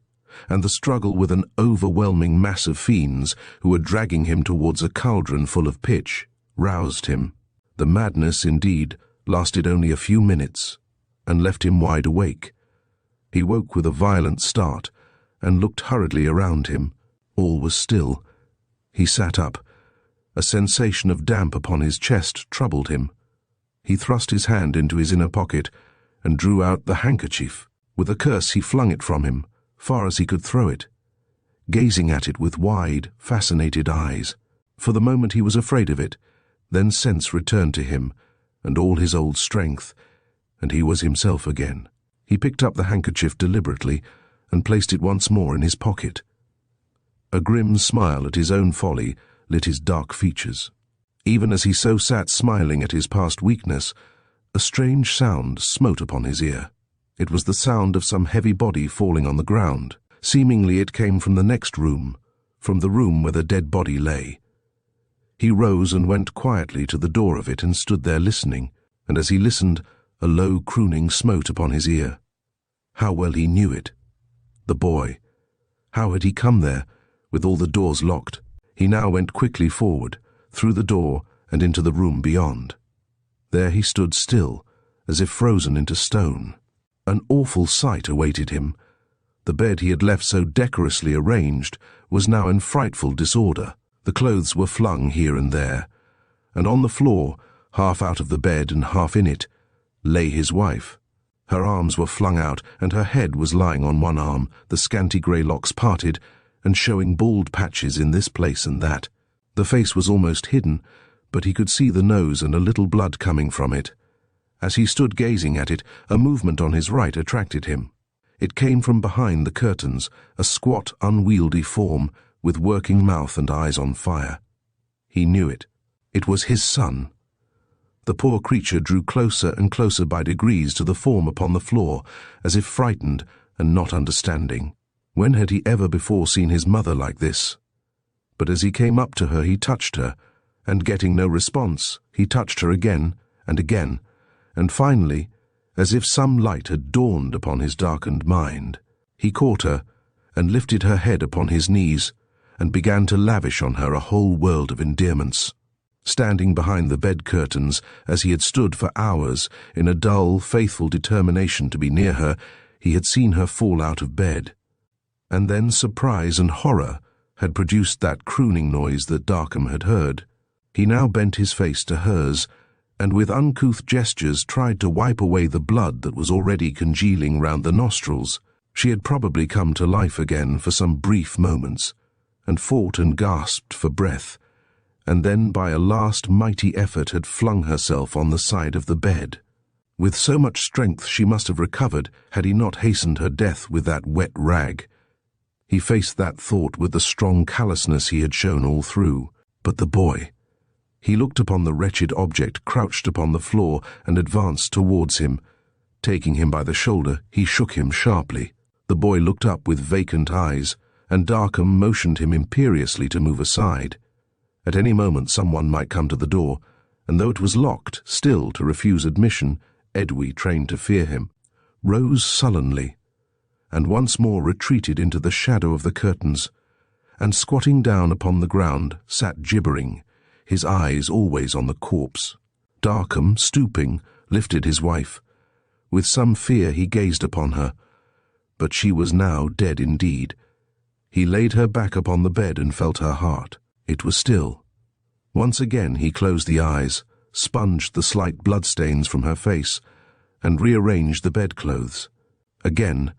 and the struggle with an overwhelming mass of fiends who were dragging him towards a cauldron full of pitch roused him. The madness, indeed, lasted only a few minutes, and left him wide awake. He woke with a violent start, and looked hurriedly around him. All was still. He sat up. A sensation of damp upon his chest troubled him. He thrust his hand into his inner pocket and drew out the handkerchief. With a curse he flung it from him, far as he could throw it, gazing at it with wide, fascinated eyes. For the moment he was afraid of it, then sense returned to him, and all his old strength, and he was himself again. He picked up the handkerchief deliberately and placed it once more in his pocket. A grim smile at his own folly lit his dark features. Even as he so sat smiling at his past weakness, a strange sound smote upon his ear. It was the sound of some heavy body falling on the ground. Seemingly it came from the next room, from the room where the dead body lay. He rose and went quietly to the door of it and stood there listening, and as he listened, a low crooning smote upon his ear. How well he knew it. The boy. How had he come there, with all the doors locked? He now went quickly forward, through the door and into the room beyond. There he stood still, as if frozen into stone. An awful sight awaited him. The bed he had left so decorously arranged was now in frightful disorder. The clothes were flung here and there, and on the floor, half out of the bed and half in it, lay his wife. Her arms were flung out, and her head was lying on one arm, the scanty grey locks parted, and showing bald patches in this place and that. The face was almost hidden, but he could see the nose and a little blood coming from it. As he stood gazing at it, a movement on his right attracted him. It came from behind the curtains, a squat, unwieldy form, with working mouth and eyes on fire. He knew it. It was his son. The poor creature drew closer and closer by degrees to the form upon the floor, as if frightened and not understanding. When had he ever before seen his mother like this? But as he came up to her, he touched her, and getting no response, he touched her again and again, and finally, as if some light had dawned upon his darkened mind, he caught her and lifted her head upon his knees and began to lavish on her a whole world of endearments. Standing behind the bed curtains, as he had stood for hours, in a dull, faithful determination to be near her, he had seen her fall out of bed. And then surprise and horror had produced that crooning noise that Darkham had heard. He now bent his face to hers, and with uncouth gestures tried to wipe away the blood that was already congealing round the nostrils. She had probably come to life again for some brief moments, and fought and gasped for breath, and then by a last mighty effort had flung herself on the side of the bed. With so much strength she must have recovered had he not hastened her death with that wet rag. He faced that thought with the strong callousness he had shown all through. But the boy. He looked upon the wretched object crouched upon the floor and advanced towards him. Taking him by the shoulder, he shook him sharply. The boy looked up with vacant eyes, and Darkham motioned him imperiously to move aside. At any moment someone might come to the door, and though it was locked, still to refuse admission, Edwy, trained to fear him, rose sullenly, and once more retreated into the shadow of the curtains, and squatting down upon the ground, sat gibbering, his eyes always on the corpse. Darkham, stooping, lifted his wife. With some fear he gazed upon her, but she was now dead indeed. He laid her back upon the bed and felt her heart. It was still. Once again he closed the eyes, sponged the slight bloodstains from her face, and rearranged the bedclothes. Again,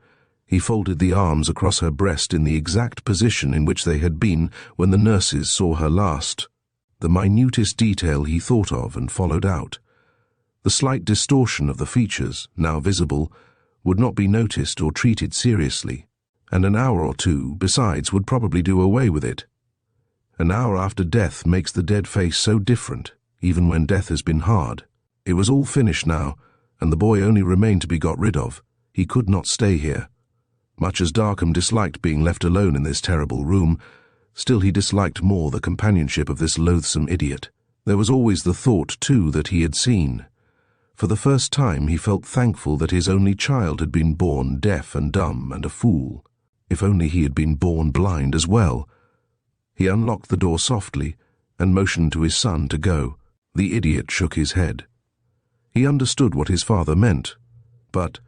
he folded the arms across her breast in the exact position in which they had been when the nurses saw her last. The minutest detail he thought of and followed out. The slight distortion of the features, now visible, would not be noticed or treated seriously, and an hour or two, besides, would probably do away with it. An hour after death makes the dead face so different, even when death has been hard. It was all finished now, and the boy only remained to be got rid of. He could not stay here. Much as Darkham disliked being left alone in this terrible room, still he disliked more the companionship of this loathsome idiot. There was always the thought, too, that he had seen. For the first time he felt thankful that his only child had been born deaf and dumb and a fool. If only he had been born blind as well. He unlocked the door softly and motioned to his son to go. The idiot shook his head. He understood what his father meant, but,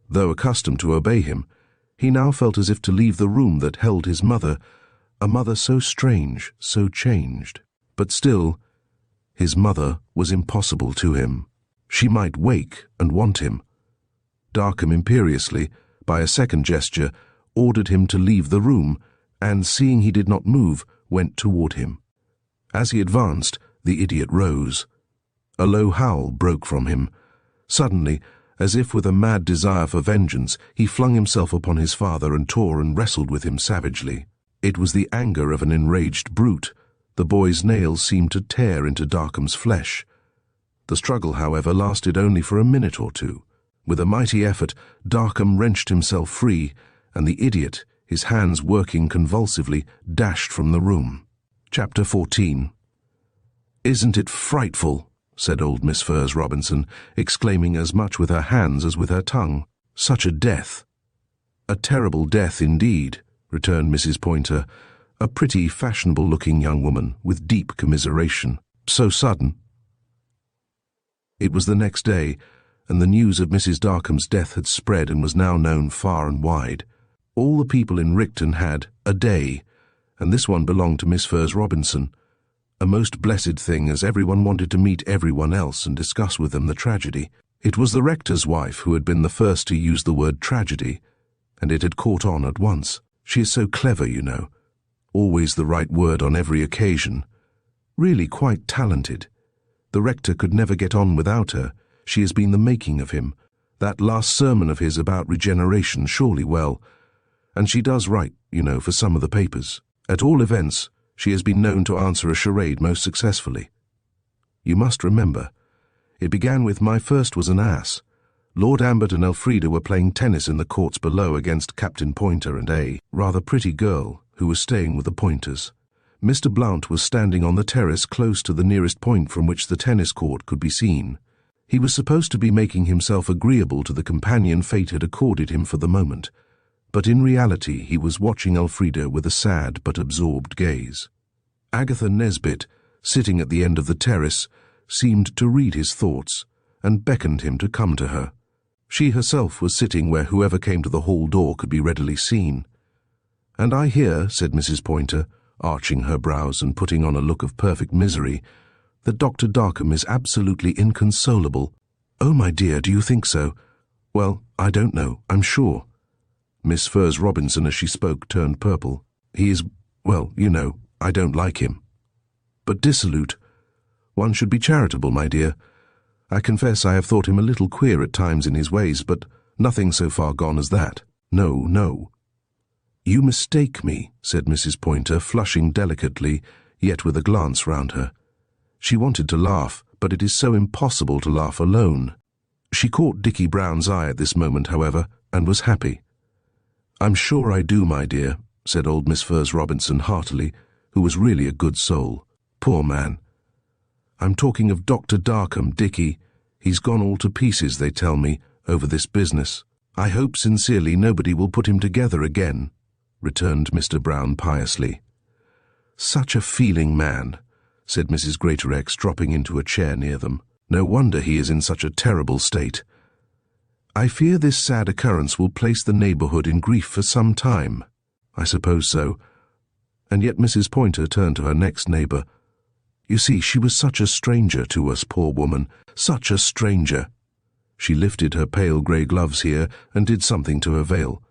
though accustomed to obey him, he now felt as if to leave the room that held his mother, a mother so strange, so changed. But still, his mother was impossible to him. She might wake and want him. Darkham imperiously, by a second gesture, ordered him to leave the room, and, seeing he did not move, went toward him. As he advanced, the idiot rose. A low howl broke from him. Suddenly, as if with a mad desire for vengeance, he flung himself upon his father and tore and wrestled with him savagely. It was the anger of an enraged brute. The boy's nails seemed to tear into Darkham's flesh. The struggle, however, lasted only for a minute or two. With a mighty effort, Darkham wrenched himself free, and the idiot, his hands working convulsively, dashed from the room. Chapter 14. "Isn't it frightful?" said old Miss Furze Robinson, exclaiming as much with her hands as with her tongue. "Such a death." "A terrible death indeed," returned Mrs. Pointer, a pretty, fashionable-looking young woman with deep commiseration. "So sudden." It was the next day, and the news of Mrs. Darkham's death had spread and was now known far and wide. All the people in Richton had a day, and this one belonged to Miss Furze Robinson. A most blessed thing, as everyone wanted to meet everyone else and discuss with them the tragedy. It was the rector's wife who had been the first to use the word tragedy, and it had caught on at once. She is so clever, you know. Always the right word on every occasion. Really quite talented. The rector could never get on without her. She has been the making of him. That last sermon of his about regeneration, surely well. And she does write, you know, for some of the papers. At all events, she has been known to answer a charade most successfully. You must remember, it began with "My first was an ass." Lord Ambert and Elfrida were playing tennis in the courts below against Captain Pointer and a rather pretty girl who was staying with the Pointers. Mr. Blount was standing on the terrace close to the nearest point from which the tennis court could be seen. He was supposed to be making himself agreeable to the companion fate had accorded him for the moment, but in reality he was watching Elfrida with a sad but absorbed gaze. Agatha Nesbit, sitting at the end of the terrace, seemed to read his thoughts, and beckoned him to come to her. She herself was sitting where whoever came to the hall door could be readily seen. "And I hear," said Mrs. Pointer, arching her brows and putting on a look of perfect misery, "that Dr. Darkham is absolutely inconsolable." "Oh, my dear, do you think so?" "Well, I don't know, I'm sure." Miss Furze Robinson, as she spoke, turned purple. "He is, well, you know, I don't like him." "But dissolute. One should be charitable, my dear. I confess I have thought him a little queer at times in his ways, but nothing so far gone as that. No, no." "You mistake me," said Mrs. Pointer, flushing delicately, yet with a glance round her. She wanted to laugh, but it is so impossible to laugh alone. She caught Dickie Brown's eye at this moment, however, and was happy. "I'm sure I do, my dear," said old Miss Furze Robinson heartily, who was really a good soul. "Poor man. I'm talking of Dr. Darkham, Dickie. He's gone all to pieces, they tell me, over this business. I hope sincerely nobody will put him together again," returned Mr. Brown piously. "Such a feeling man," said Mrs. Greatorex, dropping into a chair near them. "No wonder he is in such a terrible state. I fear this sad occurrence will place the neighbourhood in grief for some time." "I suppose so." And yet Mrs. Pointer turned to her next neighbour. "You see, she was such a stranger to us, poor woman, such a stranger." She lifted her pale grey gloves here and did something to her veil.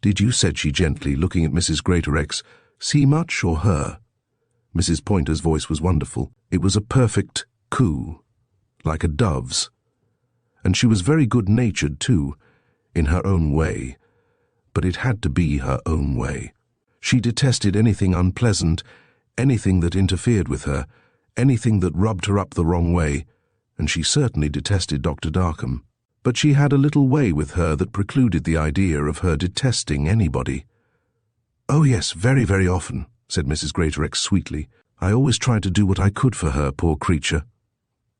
"Did you," said she gently, looking at Mrs. Greatorex, "see much or her?" Mrs. Pointer's voice was wonderful. It was a perfect coo, like a dove's. And she was very good-natured too, in her own way. But it had to be her own way. She detested anything unpleasant, anything that interfered with her, anything that rubbed her up the wrong way, and she certainly detested Dr. Darkham. But she had a little way with her that precluded the idea of her detesting anybody. "Oh yes, very, very often," said Mrs. Greatorex sweetly. "I always tried to do what I could for her, poor creature."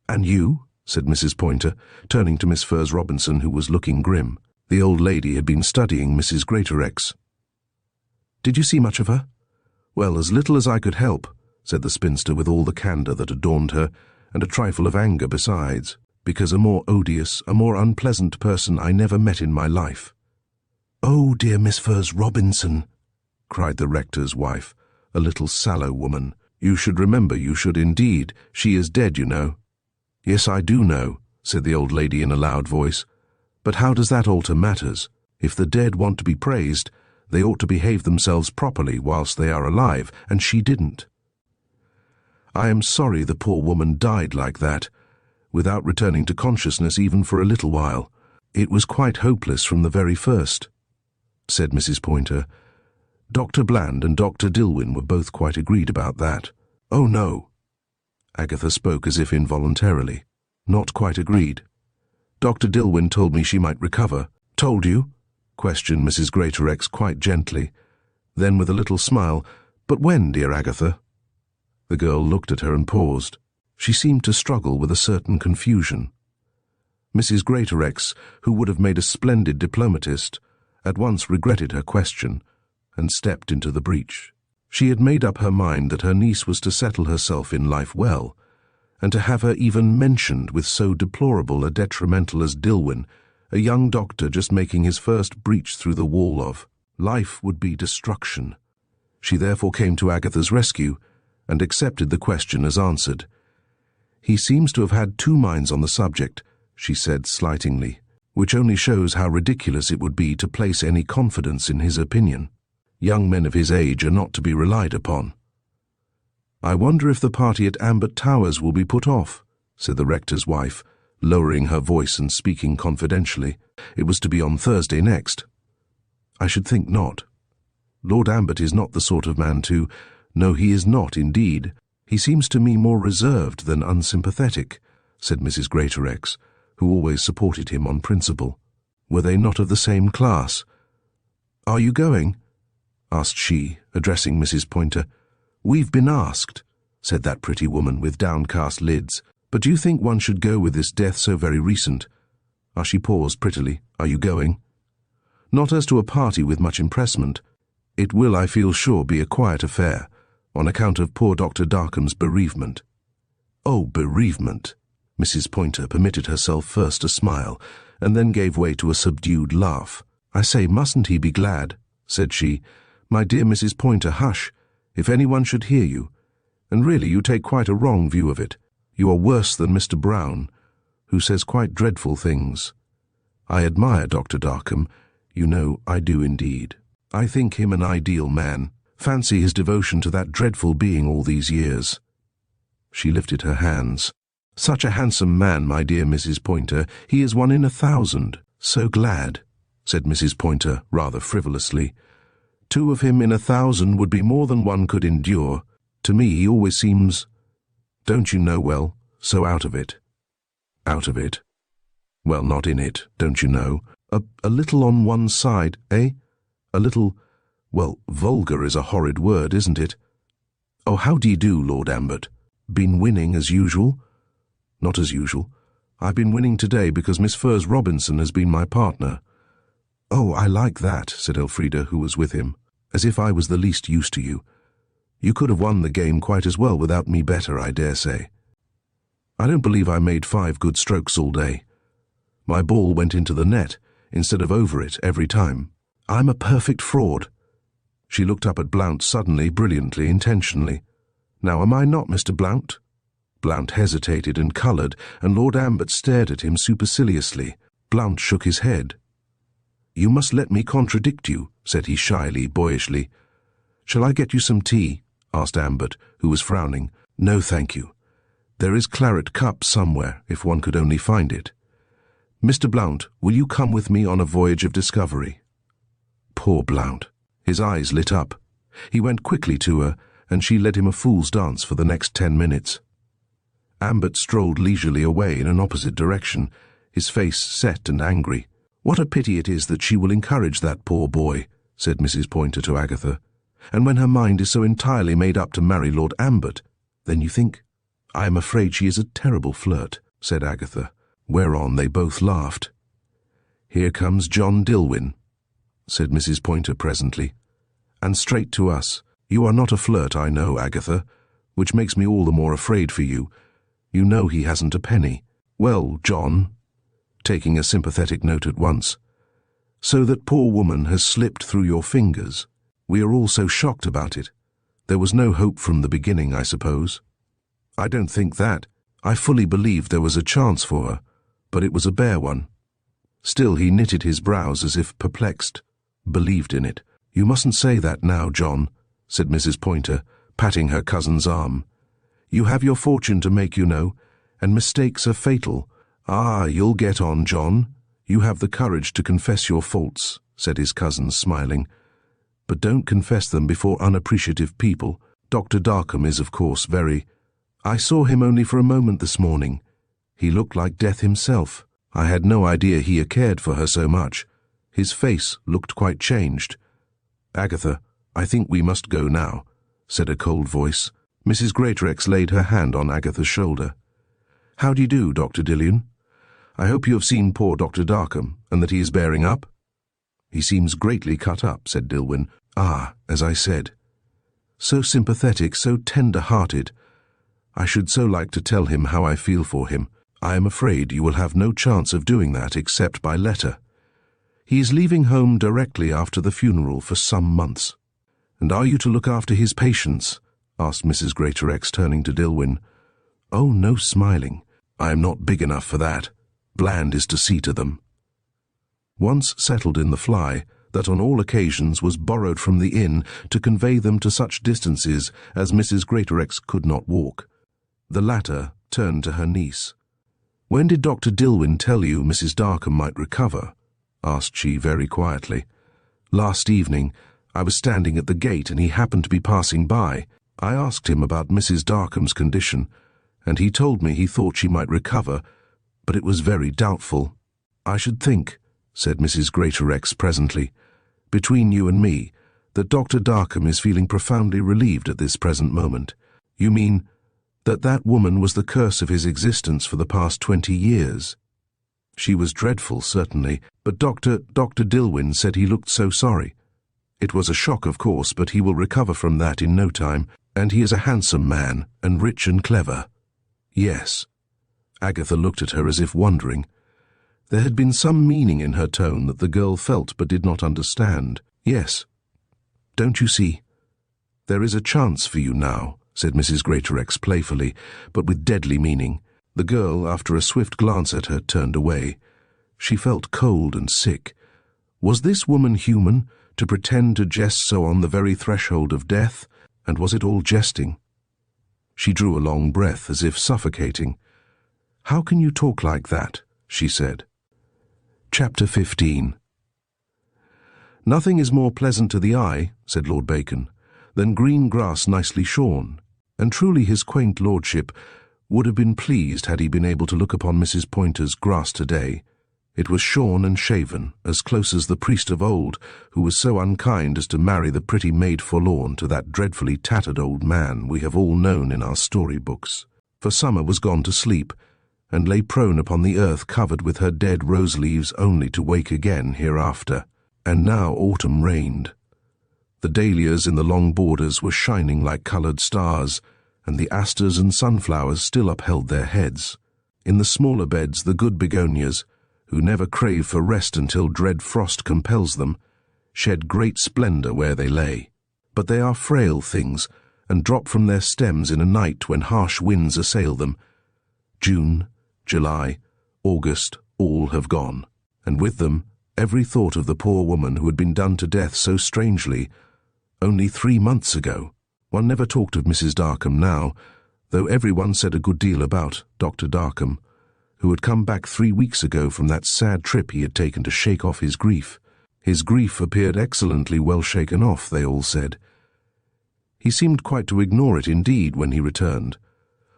"And you?" said Mrs. Pointer, turning to Miss Furze Robinson, who was looking grim. The old lady had been studying Mrs. Greatorex. "Did you see much of her?" "Well, as little as I could help," said the spinster with all the candour that adorned her, and a trifle of anger besides, because a more odious, a more unpleasant person I never met in my life. "Oh, dear Miss Furze Robinson," cried the rector's wife, a little sallow woman. "You should remember, you should indeed. She is dead, you know." "Yes, I do know," said the old lady in a loud voice. "But how does that alter matters? If the dead want to be praised, they ought to behave themselves properly whilst they are alive, and she didn't. I am sorry the poor woman died like that, without returning to consciousness even for a little while. It was quite hopeless from the very first," said Mrs. Pointer. "Dr. Bland and Dr. Dillwyn were both quite agreed about that." "Oh, no." Agatha spoke as if involuntarily. "Not quite agreed. Dr. Dillwyn told me she might recover." "Told you?" questioned Mrs. Greatorex quite gently. Then with a little smile, "But when, dear Agatha?" The girl looked at her and paused. She seemed to struggle with a certain confusion. Mrs. Greatorex, who would have made a splendid diplomatist, at once regretted her question and stepped into the breach. She had made up her mind that her niece was to settle herself in life well, and to have her even mentioned with so deplorable a detrimental as Dillwyn, a young doctor just making his first breach through the wall of. Life would be destruction. She therefore came to Agatha's rescue and accepted the question as answered. "He seems to have had two minds on the subject," she said slightingly, "which only shows how ridiculous it would be to place any confidence in his opinion. Young men of his age are not to be relied upon." "I wonder if the party at Ambert Towers will be put off," said the rector's wife, lowering her voice and speaking confidentially. It was to be on Thursday next. "I should think not. Lord Ambert is not the sort of man to— No, he is not, indeed. He seems to me more reserved than unsympathetic," said Mrs. Greatorex, who always supported him on principle. "Were they not of the same class?" "Are you going?" asked she, addressing Mrs. Pointer. "We've been asked," said that pretty woman with downcast lids. "But do you think one should go with this death so very recent?" She paused prettily. "Are you going?" "Not as to a party with much impressment. It will, I feel sure, be a quiet affair, on account of poor Dr. Darkham's bereavement." "Oh, bereavement!" Mrs. Pointer permitted herself first a smile, and then gave way to a subdued laugh. "I say, mustn't he be glad?" said she. "My dear Mrs. Pointer, hush, if anyone should hear you. And really you take quite a wrong view of it. You are worse than Mr. Brown, who says quite dreadful things. I admire Dr. Darkham, you know I do indeed. I think him an ideal man. Fancy his devotion to that dreadful being all these years." She lifted her hands. "Such a handsome man, my dear Mrs. Pointer. He is 1 in 1,000. So glad," said Mrs. Pointer rather frivolously. 2 of him in 1,000 would be more than one could endure. To me he always seems, don't you know, well, so out of it. Out of it? Well, not in it, don't you know? A little on one side, eh? A little, well, vulgar is a horrid word, isn't it? Oh, how do you do, Lord Ambert? Been winning as usual? Not as usual. I've been winning today because Miss Furze Robinson has been my partner. Oh, I like that, said Elfrida, who was with him. As if I was the least use to you. You could have won the game quite as well without me better, I dare say. I don't believe I made 5 good strokes all day. My ball went into the net instead of over it every time. I'm a perfect fraud. She looked up at Blount suddenly, brilliantly, intentionally. Now, am I not, Mr. Blount? Blount hesitated and coloured, and Lord Ambert stared at him superciliously. Blount shook his head. You must let me contradict you, said he shyly, boyishly. Shall I get you some tea? Asked Ambert, who was frowning. No, thank you. There is claret cup somewhere, if one could only find it. Mr. Blount, will you come with me on a voyage of discovery? Poor Blount. His eyes lit up. He went quickly to her, and she led him a fool's dance for the next 10 minutes. Ambert strolled leisurely away in an opposite direction, his face set and angry. What a pity it is that she will encourage that poor boy, said Mrs. Pointer to Agatha. And when her mind is so entirely made up to marry Lord Ambert, then you think? I am afraid she is a terrible flirt, said Agatha, whereon they both laughed. Here comes John Dilwyn, said Mrs. Pointer presently. And straight to us. You are not a flirt, I know, Agatha, which makes me all the more afraid for you. You know he hasn't a penny. Well, John, taking a sympathetic note at once, so that poor woman has slipped through your fingers. We are all so shocked about it. There was no hope from the beginning, I suppose. I don't think that. I fully believed there was a chance for her, but it was a bare one. Still he knitted his brows as if perplexed. Believed in it. You mustn't say that now, John, said Mrs. Pointer, patting her cousin's arm. You have your fortune to make, you know, and mistakes are fatal. Ah, you'll get on, John. You have the courage to confess your faults, said his cousin, smiling. But don't confess them before unappreciative people. Dr. Darkham is, of course, very... I saw him only for a moment this morning. He looked like death himself. I had no idea he cared for her so much. His face looked quite changed. Agatha, I think we must go now, said a cold voice. Mrs. Greatorex laid her hand on Agatha's shoulder. How do you do, Dr. Dillion? I hope you have seen poor Dr. Darkham, and that he is bearing up? He seems greatly cut up, said Dilwyn. Ah, as I said. So sympathetic, so tender-hearted. I should so like to tell him how I feel for him. I am afraid you will have no chance of doing that except by letter. He is leaving home directly after the funeral for some months. And are you to look after his patients? Asked Mrs. Greatorex, turning to Dilwyn. Oh, no smiling. I am not big enough for that. Bland is to see to them. Once settled in the fly, that on all occasions was borrowed from the inn to convey them to such distances as Mrs. Greatorex could not walk. The latter turned to her niece. When did Dr. Dilwyn tell you Mrs. Darkham might recover? Asked she very quietly. Last evening. I was standing at the gate and he happened to be passing by. I asked him about Mrs. Darkham's condition, and he told me he thought she might recover, but it was very doubtful. I should think, said Mrs. Greatorex presently, between you and me, that Dr. Darkham is feeling profoundly relieved at this present moment. You mean that that woman was the curse of his existence for the past 20 years? She was dreadful, certainly, but Dr. Dilwyn said he looked so sorry. It was a shock, of course, but he will recover from that in no time, and he is a handsome man, and rich and clever. Yes. Agatha looked at her as if wondering. There had been some meaning in her tone that the girl felt but did not understand. Yes. Don't you see? There is a chance for you now, said Mrs. Greatorex playfully, but with deadly meaning. The girl, after a swift glance at her, turned away. She felt cold and sick. Was this woman human, to pretend to jest so on the very threshold of death, and was it all jesting? She drew a long breath, as if suffocating. How can you talk like that? She said. Chapter 15. "Nothing is more pleasant to the eye," said Lord Bacon, "than green grass nicely shorn, and truly his quaint lordship would have been pleased had he been able to look upon Mrs. Pointer's grass today. It was shorn and shaven, as close as the priest of old, who was so unkind as to marry the pretty maid forlorn to that dreadfully tattered old man we have all known in our storybooks. For summer was gone to sleep, and lay prone upon the earth covered with her dead rose leaves only to wake again hereafter. And now autumn reigned. The dahlias in the long borders were shining like coloured stars, and the asters and sunflowers still upheld their heads. In the smaller beds the good begonias, who never crave for rest until dread frost compels them, shed great splendour where they lay. But they are frail things, and drop from their stems in a night when harsh winds assail them. June, July, August, all have gone, and with them every thought of the poor woman who had been done to death so strangely only 3 months ago. One never talked of Mrs. Darkham now, though everyone said a good deal about Dr. Darkham, who had come back 3 weeks ago from that sad trip he had taken to shake off his grief. His grief appeared excellently well shaken off, they all said. He seemed quite to ignore it indeed when he returned,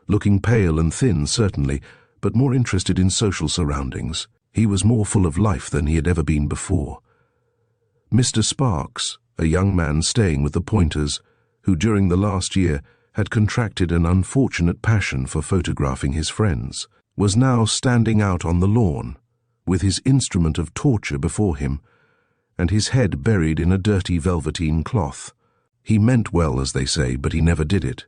looking pale and thin certainly, but more interested in social surroundings. He was more full of life than he had ever been before. Mr. Sparks, a young man staying with the Pointers, who during the last year had contracted an unfortunate passion for photographing his friends, was now standing out on the lawn, with his instrument of torture before him, and his head buried in a dirty velveteen cloth. He meant well, as they say, but he never did it.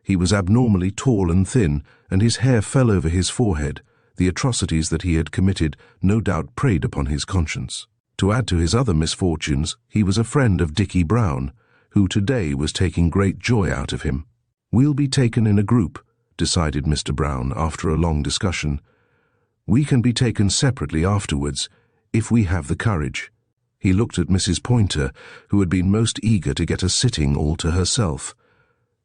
He was abnormally tall and thin, and his hair fell over his forehead. The atrocities that he had committed no doubt preyed upon his conscience. To add to his other misfortunes, he was a friend of Dickie Brown, who today was taking great joy out of him. "We'll be taken in a group," decided Mr. Brown after a long discussion. "We can be taken separately afterwards, if we have the courage." He looked at Mrs. Pointer, who had been most eager to get a sitting all to herself.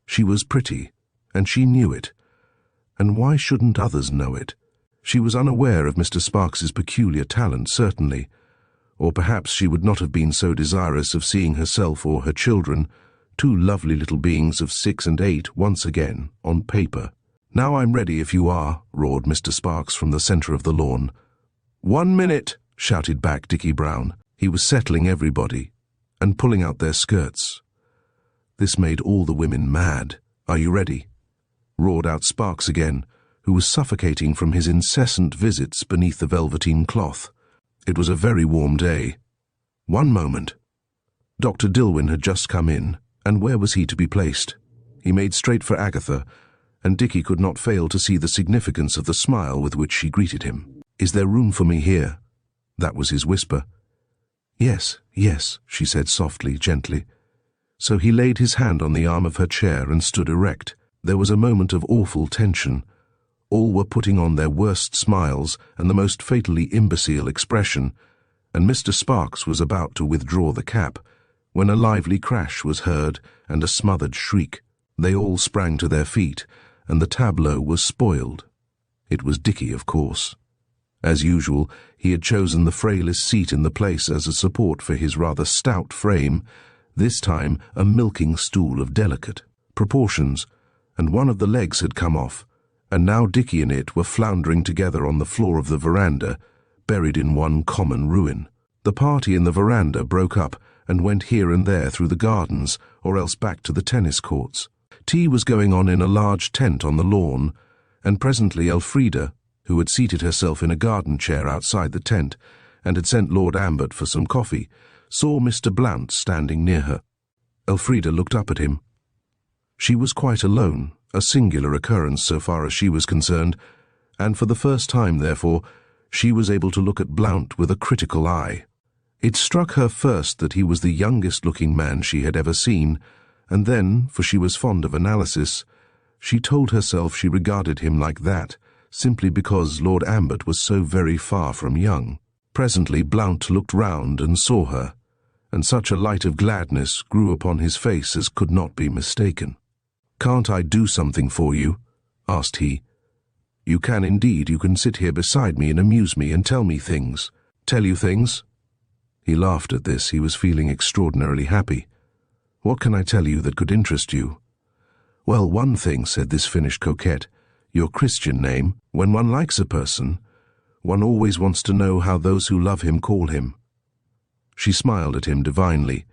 She was pretty, and she knew it. And why shouldn't others know it? She was unaware of Mr. Sparks's peculiar talent, certainly, or perhaps she would not have been so desirous of seeing herself or her children, two lovely little beings of 6 and 8, once again, on paper. "Now I'm ready if you are," roared Mr. Sparks from the centre of the lawn. "1 minute," shouted back Dickie Brown. He was settling everybody, and pulling out their skirts. This made all the women mad. "Are you ready?" roared out Sparks again, who was suffocating from his incessant visits beneath the velveteen cloth. It was a very warm day. "1 moment." Dr. Dilwyn had just come in, and where was he to be placed? He made straight for Agatha, and Dickie could not fail to see the significance of the smile with which she greeted him. "Is there room for me here?" That was his whisper. "Yes, yes," she said softly, gently. So he laid his hand on the arm of her chair and stood erect. There was a moment of awful tension. All were putting on their worst smiles and the most fatally imbecile expression, and Mr. Sparks was about to withdraw the cap, when a lively crash was heard and a smothered shriek. They all sprang to their feet, and the tableau was spoiled. It was Dickie, of course. As usual, he had chosen the frailest seat in the place as a support for his rather stout frame, this time a milking stool of delicate proportions, and one of the legs had come off, and now Dickie and it were floundering together on the floor of the veranda, buried in one common ruin. The party in the veranda broke up and went here and there through the gardens, or else back to the tennis courts. Tea was going on in a large tent on the lawn, and presently Elfrida, who had seated herself in a garden chair outside the tent and had sent Lord Ambert for some coffee, saw Mr. Blount standing near her. Elfrida looked up at him. She was quite alone, a singular occurrence so far as she was concerned, and for the first time, therefore, she was able to look at Blount with a critical eye. It struck her first that he was the youngest-looking man she had ever seen, and then, for she was fond of analysis, she told herself she regarded him like that, simply because Lord Ambert was so very far from young. Presently Blount looked round and saw her, and such a light of gladness grew upon his face as could not be mistaken. "Can't I do something for you?" asked he. "You can indeed. You can sit here beside me and amuse me and tell me things." "Tell you things?" He laughed at this. He was feeling extraordinarily happy. "What can I tell you that could interest you?" "Well, one thing," said this Finnish coquette, "your Christian name. When one likes a person, one always wants to know how those who love him call him." She smiled at him divinely,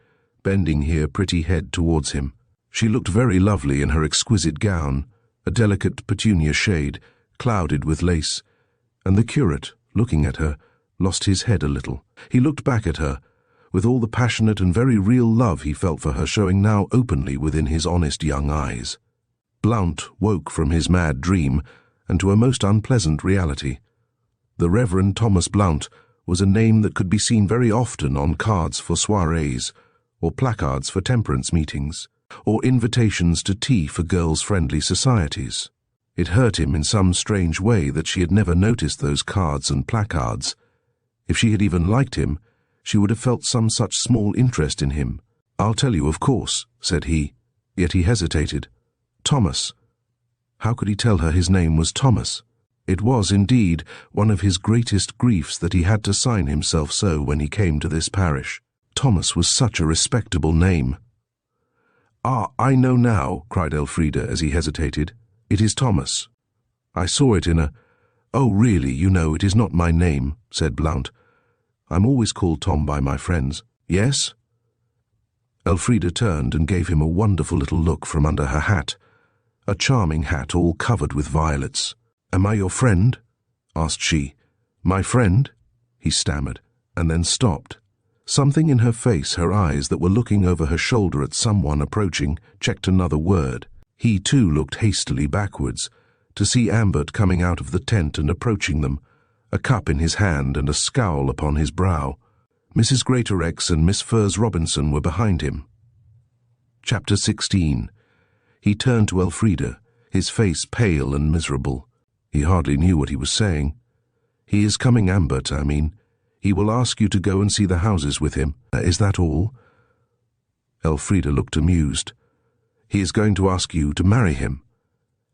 bending her pretty head towards him. She looked very lovely in her exquisite gown, a delicate petunia shade, clouded with lace, and the curate, looking at her, lost his head a little. He looked back at her, with all the passionate and very real love he felt for her showing now openly within his honest young eyes. Blount woke from his mad dream and to a most unpleasant reality. The Reverend Thomas Blount was a name that could be seen very often on cards for soirees, or placards for temperance meetings, or invitations to tea for girls-friendly societies. It hurt him in some strange way that she had never noticed those cards and placards. If she had even liked him, she would have felt some such small interest in him. "I'll tell you, of course," said he. Yet he hesitated. Thomas. How could he tell her his name was Thomas? It was, indeed, one of his greatest griefs that he had to sign himself so when he came to this parish. Thomas was such a respectable name. "Ah, I know now," cried Elfrida as he hesitated. "It is Thomas. I saw it in a—" "Oh, really, you know, it is not my name," said Blount. "I'm always called Tom by my friends." "Yes?" Elfrida turned and gave him a wonderful little look from under her hat, a charming hat all covered with violets. "Am I your friend?" asked she. "My friend?" he stammered, and then stopped. Something in her face, her eyes that were looking over her shoulder at someone approaching, checked another word. He too looked hastily backwards, to see Ambert coming out of the tent and approaching them, a cup in his hand and a scowl upon his brow. Mrs. Greatorex and Miss Furze Robinson were behind him. Chapter 16. He turned to Elfrida, his face pale and miserable. He hardly knew what he was saying. "He is coming, Ambert, I mean. He will ask you to go and see the houses with him. Is that all?" Elfrida looked amused. "He is going to ask you to marry him."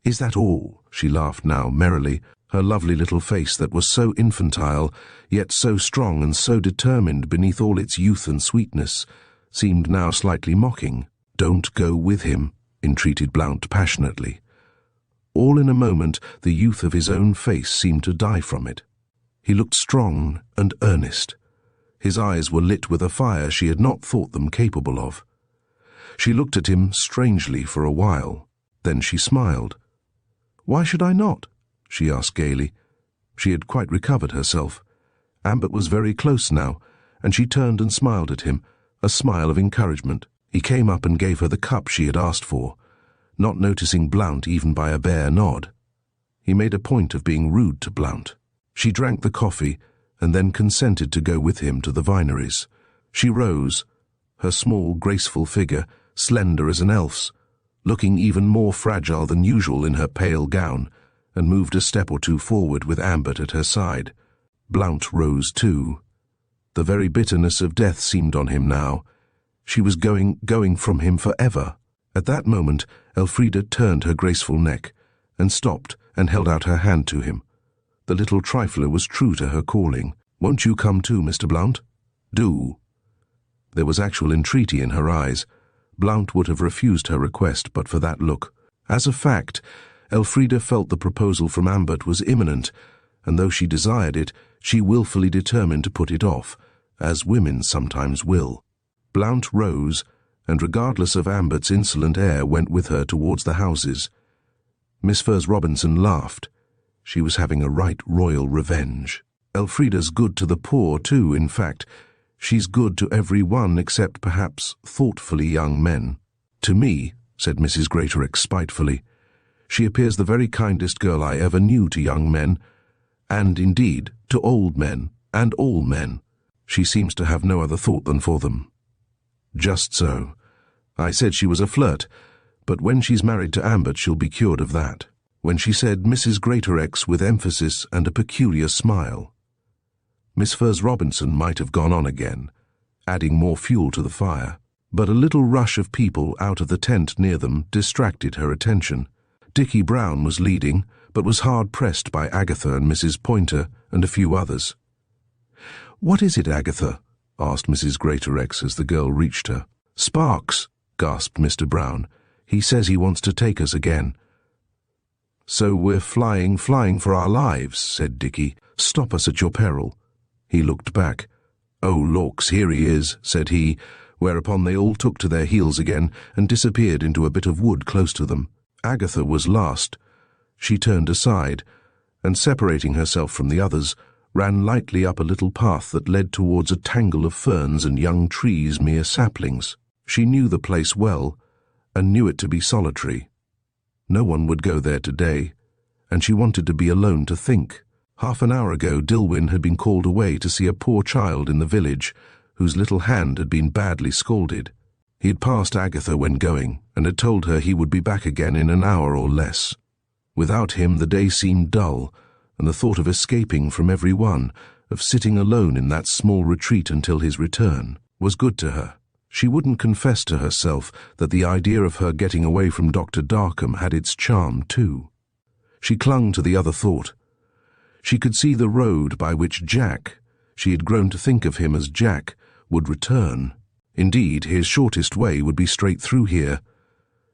"Is that all?" She laughed now merrily. Her lovely little face that was so infantile, yet so strong and so determined beneath all its youth and sweetness, seemed now slightly mocking. "Don't go with him," entreated Blount passionately. All in a moment the youth of his own face seemed to die from it. He looked strong and earnest. His eyes were lit with a fire she had not thought them capable of. She looked at him strangely for a while. Then she smiled. "Why should I not?" she asked gaily. She had quite recovered herself. Ambert was very close now, and she turned and smiled at him, a smile of encouragement. He came up and gave her the cup she had asked for, not noticing Blount even by a bare nod. He made a point of being rude to Blount. She drank the coffee, and then consented to go with him to the vineries. She rose, her small, graceful figure, slender as an elf's, looking even more fragile than usual in her pale gown, and moved a step or two forward with Ambert at her side. Blount rose too. The very bitterness of death seemed on him now. She was going from him forever. At that moment, Elfrida turned her graceful neck, and stopped and held out her hand to him. The little trifler was true to her calling. "Won't you come too, Mr. Blount? Do." There was actual entreaty in her eyes. Blount would have refused her request but for that look. As a fact, Elfrida felt the proposal from Ambert was imminent, and though she desired it, she wilfully determined to put it off, as women sometimes will. Blount rose, and regardless of Ambert's insolent air, went with her towards the houses. Miss Furze Robinson laughed. She was having a right royal revenge. Elfrida's good to the poor, too, in fact. She's good to every one except, perhaps, thoughtfully young men. "To me," said Mrs. Greatorex spitefully, "she appears the very kindest girl I ever knew to young men, and, indeed, to old men, and all men. She seems to have no other thought than for them." "Just so. I said she was a flirt, but when she's married to Ambert she'll be cured of that." When she said Mrs. Greatorex with emphasis and a peculiar smile. Miss Furze Robinson might have gone on again, adding more fuel to the fire, but a little rush of people out of the tent near them distracted her attention. Dickie Brown was leading, but was hard-pressed by Agatha and Mrs. Pointer and a few others. "What is it, Agatha?" asked Mrs. Greatorex as the girl reached her. "Sparks," gasped Mr. Brown. "He says he wants to take us again." "So we're flying for our lives," said Dicky. "Stop us at your peril." He looked back. "Oh, lawks, here he is," said he, whereupon they all took to their heels again and disappeared into a bit of wood close to them. Agatha was last. She turned aside, and separating herself from the others, ran lightly up a little path that led towards a tangle of ferns and young trees, mere saplings. She knew the place well, and knew it to be solitary. No one would go there today, and she wanted to be alone to think. Half an hour ago Dilwyn had been called away to see a poor child in the village, whose little hand had been badly scalded. He had passed Agatha when going, and had told her he would be back again in an hour or less. Without him the day seemed dull, and the thought of escaping from every one, of sitting alone in that small retreat until his return, was good to her. She wouldn't confess to herself that the idea of her getting away from Dr. Darkham had its charm too. She clung to the other thought. She could see the road by which Jack, she had grown to think of him as Jack, would return. Indeed, his shortest way would be straight through here.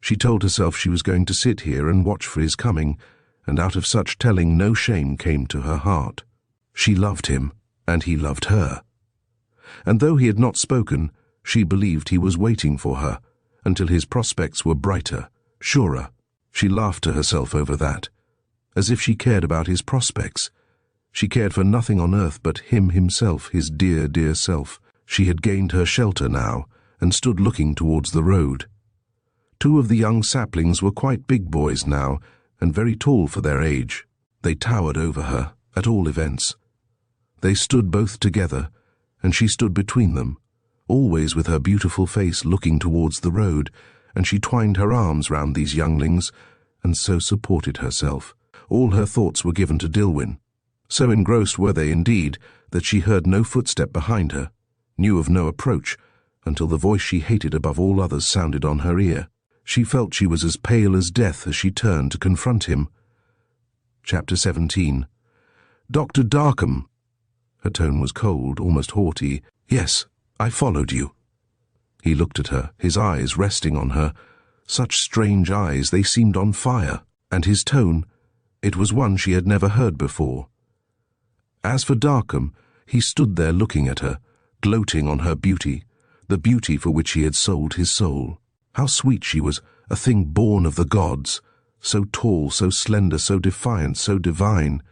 She told herself she was going to sit here and watch for his coming, and out of such telling no shame came to her heart. She loved him, and he loved her. And though he had not spoken, she believed he was waiting for her, until his prospects were brighter, surer. She laughed to herself over that. As if she cared about his prospects. She cared for nothing on earth but him himself, his dear, dear self. She had gained her shelter now, and stood looking towards the road. Two of the young saplings were quite big boys now, and very tall for their age. They towered over her, at all events. They stood both together, and she stood between them, always with her beautiful face looking towards the road, and she twined her arms round these younglings, and so supported herself. All her thoughts were given to Dilwyn. So engrossed were they indeed that she heard no footstep behind her, knew of no approach, until the voice she hated above all others sounded on her ear. She felt she was as pale as death as she turned to confront him. Chapter 17. "Dr. Darkham." Her tone was cold, almost haughty. "Yes, I followed you." He looked at her, his eyes resting on her. Such strange eyes, they seemed on fire. And his tone, it was one she had never heard before. As for Darkham, he stood there looking at her, gloating on her beauty, the beauty for which he had sold his soul. How sweet she was, a thing born of the gods, so tall, so slender, so defiant, so divine.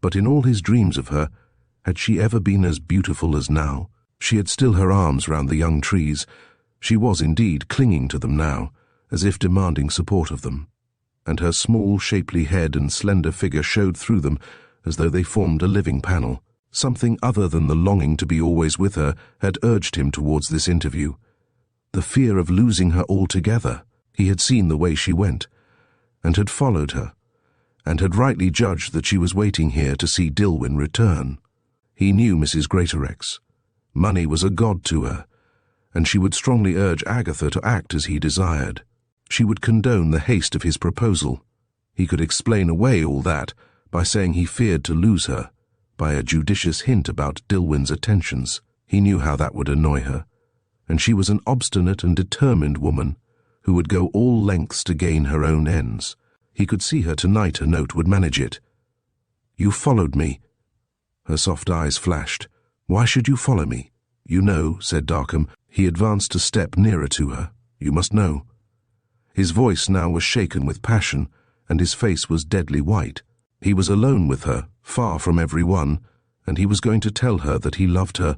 But in all his dreams of her, had she ever been as beautiful as now? She had still her arms round the young trees. She was indeed clinging to them now, as if demanding support of them. And her small, shapely head and slender figure showed through them as though they formed a living panel. Something other than the longing to be always with her had urged him towards this interview. The fear of losing her altogether. He had seen the way she went, and had followed her, and had rightly judged that she was waiting here to see Dilwyn return. He knew Mrs. Greatorex. Money was a god to her, and she would strongly urge Agatha to act as he desired. She would condone the haste of his proposal. He could explain away all that by saying he feared to lose her, by a judicious hint about Dilwyn's attentions. He knew how that would annoy her, and she was an obstinate and determined woman who would go all lengths to gain her own ends. He could see her tonight, her note would manage it. "You followed me." Her soft eyes flashed. "Why should you follow me?" "You know," said Darkham. He advanced a step nearer to her. "You must know." His voice now was shaken with passion, and his face was deadly white. He was alone with her, far from every one, and he was going to tell her that he loved her.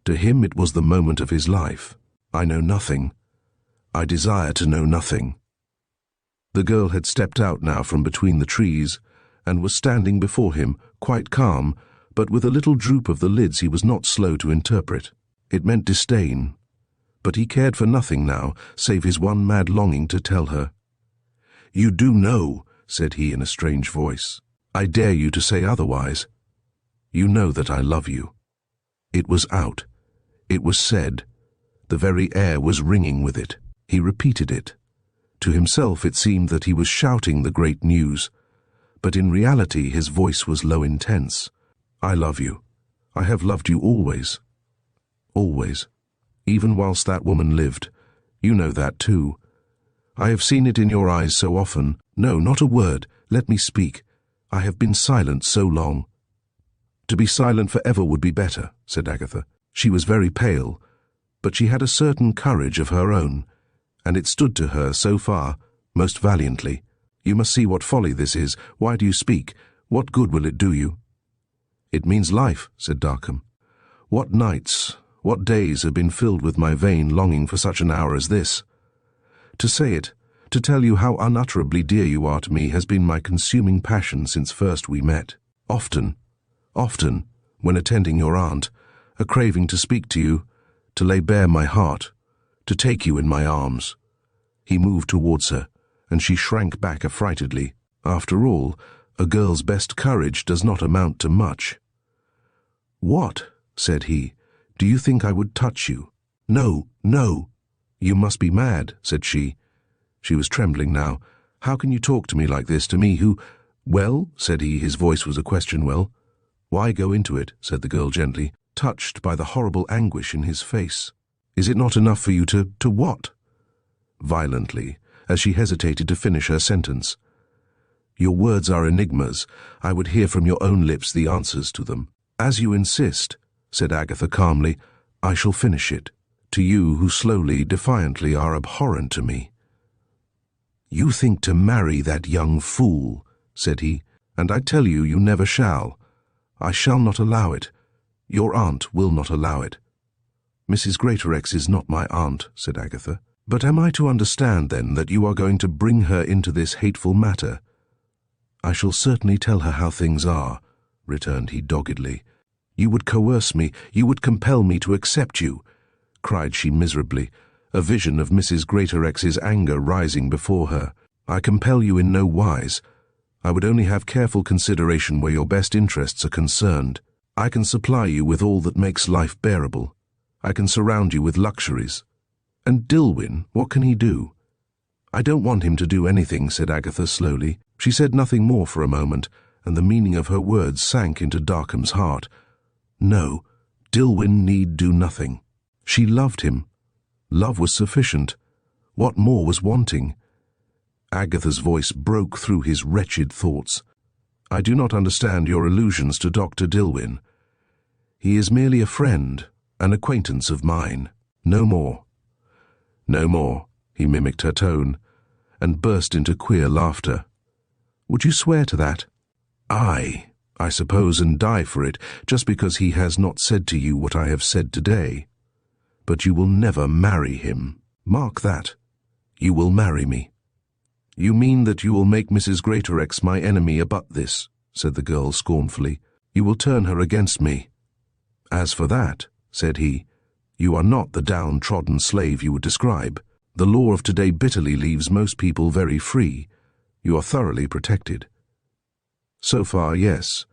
To him it was the moment of his life. "I know nothing. I desire to know nothing." The girl had stepped out now from between the trees, and was standing before him, quite calm, but with a little droop of the lids he was not slow to interpret. It meant disdain, but he cared for nothing now, save his one mad longing to tell her. "You do know," said he in a strange voice. "I dare you to say otherwise. You know that I love you." It was out. It was said. The very air was ringing with it. He repeated it. To himself it seemed that he was shouting the great news, but in reality his voice was low intense. "I love you. I have loved you always." always. Even whilst that woman lived. You know that too. I have seen it in your eyes so often. No, not a word. Let me speak. I have been silent so long." "To be silent forever would be better," said Agatha. She was very pale, but she had a certain courage of her own, and it stood to her so far, most valiantly. "You must see what folly this is. Why do you speak? What good will it do you?" "It means life," said Darkham. "What nights, what days have been filled with my vain longing for such an hour as this? To say it, to tell you how unutterably dear you are to me has been my consuming passion since first we met. Often, when attending your aunt, a craving to speak to you, to lay bare my heart, to take you in my arms." He moved towards her, and she shrank back affrightedly. After all, a girl's best courage does not amount to much. "What?" said he. "Do you think I would touch you?" "No, no." "You must be mad," said she. She was trembling now. "How can you talk to me like this, to me who—" "Well," said he, his voice was a question. "Well?" "Why go into it?" said the girl gently, touched by the horrible anguish in his face. "Is it not enough for you to what?" Violently, as she hesitated to finish her sentence. "Your words are enigmas. I would hear from your own lips the answers to them." "As you insist," said Agatha calmly, "I shall finish it. To you who slowly, defiantly are abhorrent to me." "You think to marry that young fool," said he, "and I tell you, you never shall. I shall not allow it. Your aunt will not allow it." "Mrs. Greatorex is not my aunt," said Agatha. "But am I to understand, then, that you are going to bring her into this hateful matter?" "I shall certainly tell her how things are," returned he doggedly. "You would coerce me, you would compel me to accept you," cried she miserably, a vision of Mrs. Greatorex's anger rising before her. "I compel you in no wise. I would only have careful consideration where your best interests are concerned. I can supply you with all that makes life bearable. I can surround you with luxuries. And Dilwyn, what can he do?" "I don't want him to do anything," said Agatha slowly. She said nothing more for a moment, and the meaning of her words sank into Darkham's heart. No, Dilwyn need do nothing. She loved him. Love was sufficient. What more was wanting? Agatha's voice broke through his wretched thoughts. "I do not understand your allusions to Dr. Dilwyn. He is merely a friend, an acquaintance of mine. No more." "No more," he mimicked her tone, and burst into queer laughter. "Would you swear to that?" "Aye, I suppose, and die for it, just because he has not said to you what I have said today. But you will never marry him. Mark that. You will marry me." "You mean that you will make Mrs. Greatorex my enemy about this," said the girl scornfully. "You will turn her against me." "As for that," said he, "you are not the downtrodden slave you would describe. The law of today bitterly leaves most people very free. You are thoroughly protected." "So far, yes.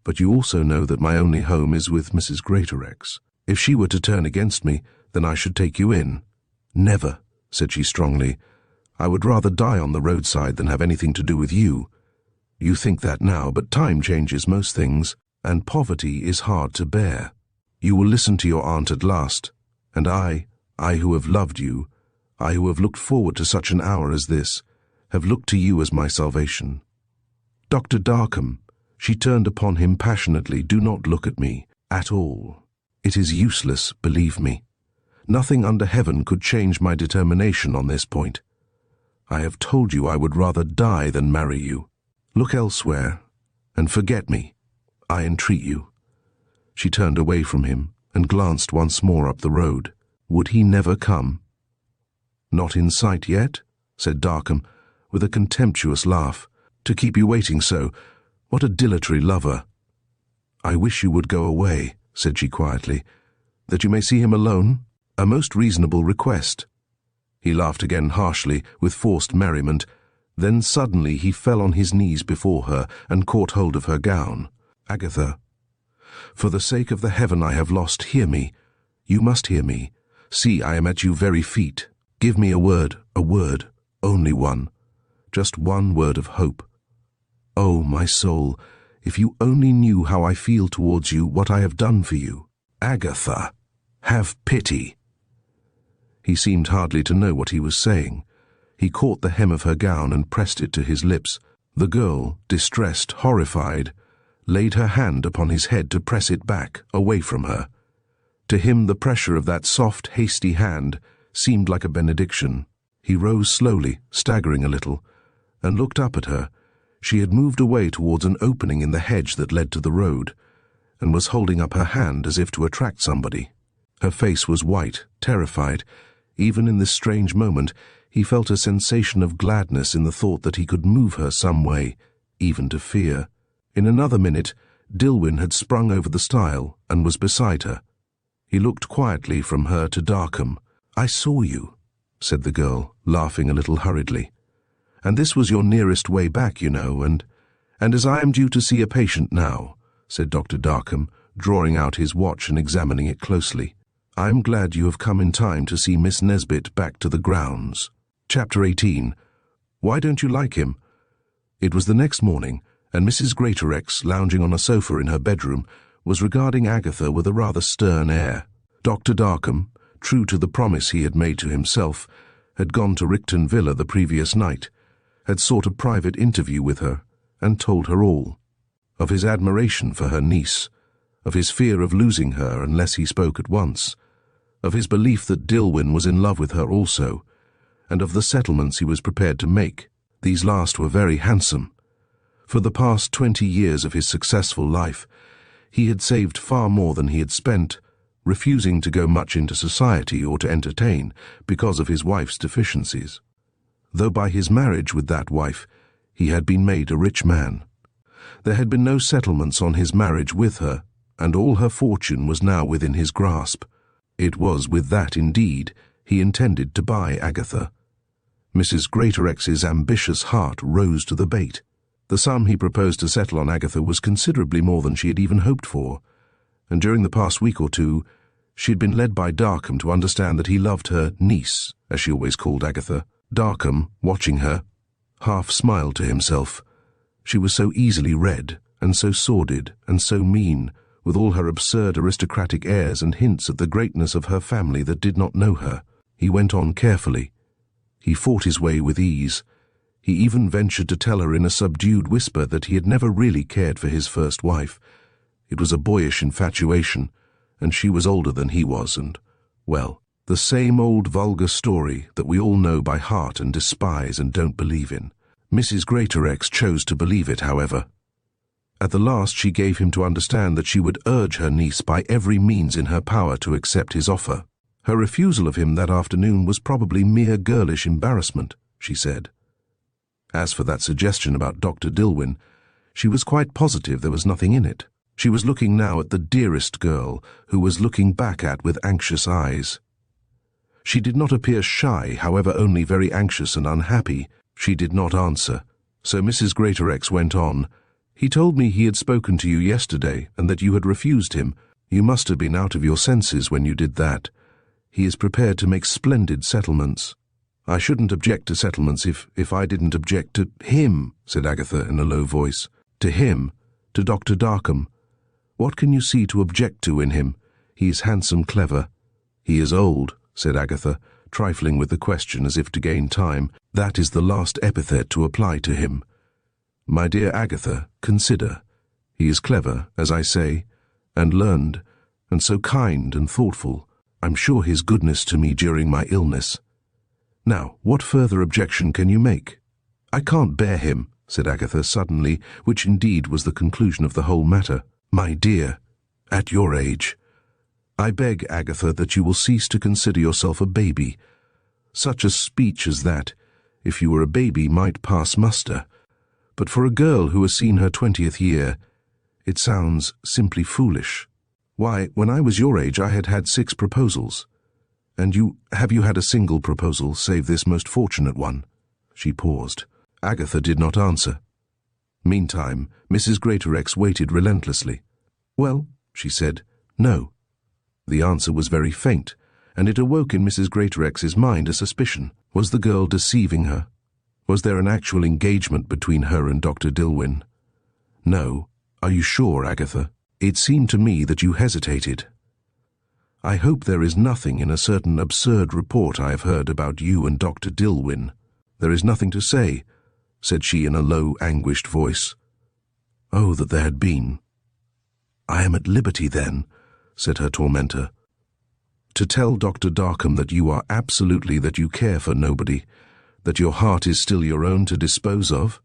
But you also know that my only home is with Mrs. Greatorex. If she were to turn against me, then I should take you in." "Never," said she strongly. "I would rather die on the roadside than have anything to do with you. You think that now, but time changes most things, and poverty is hard to bear. You will listen to your aunt at last, and I who have loved you, I who have looked forward to such an hour as this, have looked to you as my salvation." "Dr. Darkham," she turned upon him passionately, "do not look at me, at all. It is useless, believe me. Nothing under heaven could change my determination on this point. I have told you I would rather die than marry you. Look elsewhere, and forget me, I entreat you." She turned away from him, and glanced once more up the road. Would he never come? "Not in sight yet?" said Darkham, with a contemptuous laugh. "To keep you waiting so, what a dilatory lover." "I wish you would go away," said she quietly, "that you may see him alone. A most reasonable request." He laughed again harshly, with forced merriment. Then suddenly he fell on his knees before her and caught hold of her gown. "Agatha, for the sake of the heaven I have lost, hear me. You must hear me. See, I am at your very feet. Give me a word, only one. Just one word of hope. Oh, my soul, if you only knew how I feel towards you, what I have done for you." "Agatha!" Have pity." He seemed hardly to know what he was saying. He caught the hem of her gown and pressed it to his lips. The girl, distressed, horrified, laid her hand upon his head to press it back, away from her. To him the pressure of that soft, hasty hand seemed like a benediction. He rose slowly, staggering a little, and looked up at her. She had moved away towards an opening in the hedge that led to the road, and was holding up her hand as if to attract somebody. Her face was white, terrified. Even in this strange moment, he felt a sensation of gladness in the thought that he could move her some way, even to fear. In another minute, Dilwyn had sprung over the stile and was beside her. He looked quietly from her to Darkham. "I saw you," said the girl, laughing a little hurriedly. "And this was your nearest way back, you know, and as I am due to see a patient now," said Dr. Darkham, drawing out his watch and examining it closely, "I am glad you have come in time to see Miss Nesbit back to the grounds." Chapter 18. Why don't you like him? It was the next morning, and Mrs. Greatorex, lounging on a sofa in her bedroom, was regarding Agatha with a rather stern air. Dr. Darkham, true to the promise he had made to himself, had gone to Richton Villa the previous night, had sought a private interview with her, and told her all. Of his admiration for her niece, of his fear of losing her unless he spoke at once, of his belief that Dilwyn was in love with her also, and of the settlements he was prepared to make. These last were very handsome. For the past 20 years of his successful life, he had saved far more than he had spent, refusing to go much into society or to entertain because of his wife's deficiencies. Though by his marriage with that wife, he had been made a rich man. There had been no settlements on his marriage with her, and all her fortune was now within his grasp. It was with that, indeed, he intended to buy Agatha. Mrs. Greatorex's ambitious heart rose to the bait. The sum he proposed to settle on Agatha was considerably more than she had even hoped for, and during the past week or two she had been led by Darkham to understand that he loved her niece, as she always called Agatha. Darkham, watching her, half smiled to himself. She was so easily read, and so sordid, and so mean, with all her absurd aristocratic airs and hints at the greatness of her family that did not know her. He went on carefully. He fought his way with ease. He even ventured to tell her in a subdued whisper that he had never really cared for his first wife. It was a boyish infatuation, and she was older than he was, and, well, the same old vulgar story that we all know by heart and despise and don't believe in. Mrs. Greatorex chose to believe it, however. At the last she gave him to understand that she would urge her niece by every means in her power to accept his offer. Her refusal of him that afternoon was probably mere girlish embarrassment, she said. As for that suggestion about Dr. Dilwyn, she was quite positive there was nothing in it. She was looking now at the dearest girl, who was looking back at with anxious eyes. She did not appear shy, however only very anxious and unhappy. She did not answer, so Mrs. Greatorex went on. "He told me he had spoken to you yesterday, and that you had refused him. You must have been out of your senses when you did that. He is prepared to make splendid settlements." "I shouldn't object to settlements if I didn't object to him," said Agatha in a low voice. "To him? To Dr. Darkham? What can you see to object to in him? He is handsome, clever." "He is old," said Agatha, trifling with the question as if to gain time. "That is the last epithet to apply to him. My dear Agatha, consider. He is clever, as I say, and learned, and so kind and thoughtful. I'm sure his goodness to me during my illness. Now, what further objection can you make?" "I can't bear him," said Agatha suddenly, which indeed was the conclusion of the whole matter. "My dear, at your age, I beg, Agatha, that you will cease to consider yourself a baby. Such a speech as that, if you were a baby, might pass muster, but for a girl who has seen her 20th year, it sounds simply foolish. Why, when I was your age I had had 6 proposals. And have you had a single proposal, save this most fortunate one?" She paused. Agatha did not answer. Meantime, Mrs. Greatorex waited relentlessly. "Well," she said, "no." The answer was very faint, and it awoke in Mrs. Greatorex's mind a suspicion. Was the girl deceiving her? Was there an actual engagement between her and Dr. Dilwyn? "No. Are you sure, Agatha? It seemed to me that you hesitated." I hope there is nothing in a certain absurd report I have heard about you and Dr. Dilwyn. There is nothing to say, said she in a low, anguished voice. Oh, that there had been. I am at liberty then, said her tormentor, to tell Dr. Darkham that you are absolutely, that you care for nobody, that your heart is still your own to dispose of.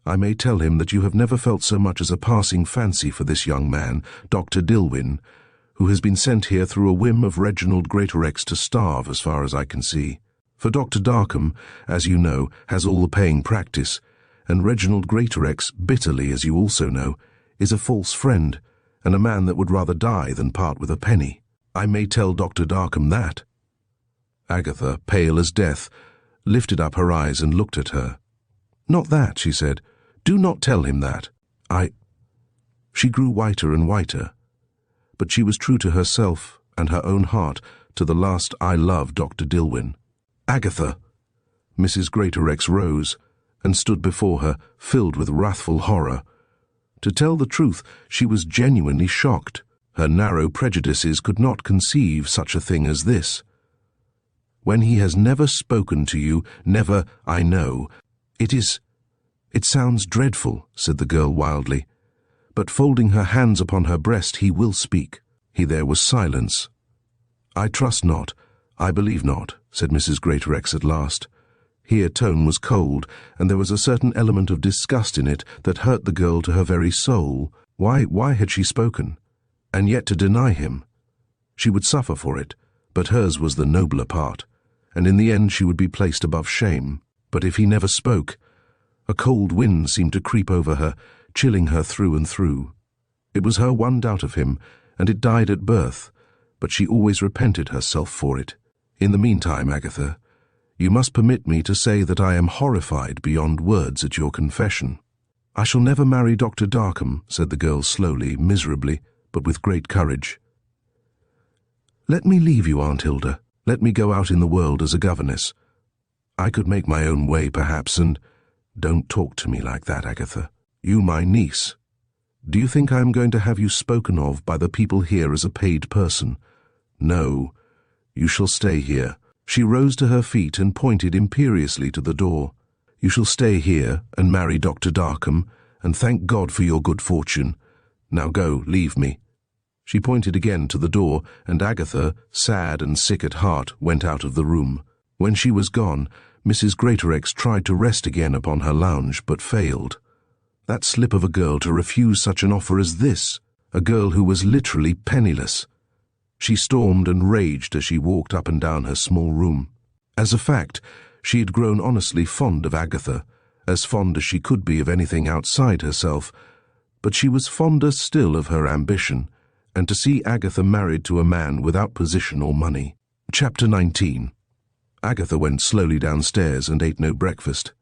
I may tell him that you have never felt so much as a passing fancy for this young man, Dr. Dilwyn, who has been sent here through a whim of Reginald Greatorex to starve, as far as I can see. For Dr. Darkham, as you know, has all the paying practice, and Reginald Greatorex, bitterly, as you also know, is a false friend, and a man that would rather die than part with a penny. I may tell Dr. Darkham that. Agatha, pale as death, lifted up her eyes and looked at her. Not that, she said. Do not tell him that. She grew whiter and whiter, but she was true to herself and her own heart to the last. I love Dr. Dilwyn. Agatha! Mrs. Greatorex rose and stood before her, filled with wrathful horror. To tell the truth, she was genuinely shocked. Her narrow prejudices could not conceive such a thing as this. When he has never spoken to you, never, I know. It sounds dreadful, said the girl wildly, but folding her hands upon her breast, he will speak. There was silence. I trust not, I believe not, said Mrs. Greatorex at last. Her tone was cold, and there was a certain element of disgust in it that hurt the girl to her very soul. Why had she spoken? And yet to deny him. She would suffer for it, but hers was the nobler part, and in the end she would be placed above shame. But if he never spoke, a cold wind seemed to creep over her, chilling her through and through. It was her one doubt of him, and it died at birth, but she always repented herself for it. In the meantime, Agatha, you must permit me to say that I am horrified beyond words at your confession. I shall never marry Dr. Darkham, said the girl slowly, miserably, but with great courage. Let me leave you, Aunt Hilda. Let me go out in the world as a governess. I could make my own way, perhaps, and— Don't talk to me like that, Agatha. You, my niece. Do you think I am going to have you spoken of by the people here as a paid person? No. You shall stay here. She rose to her feet and pointed imperiously to the door. You shall stay here and marry Dr. Darkham, and thank God for your good fortune. Now go, leave me. She pointed again to the door, and Agatha, sad and sick at heart, went out of the room. When she was gone, Mrs. Greatorex tried to rest again upon her lounge, but failed. That slip of a girl to refuse such an offer as this, a girl who was literally penniless. She stormed and raged as she walked up and down her small room. As a fact, she had grown honestly fond of Agatha, as fond as she could be of anything outside herself, but she was fonder still of her ambition, and to see Agatha married to a man without position or money. Chapter 19. Agatha went slowly downstairs and ate no breakfast.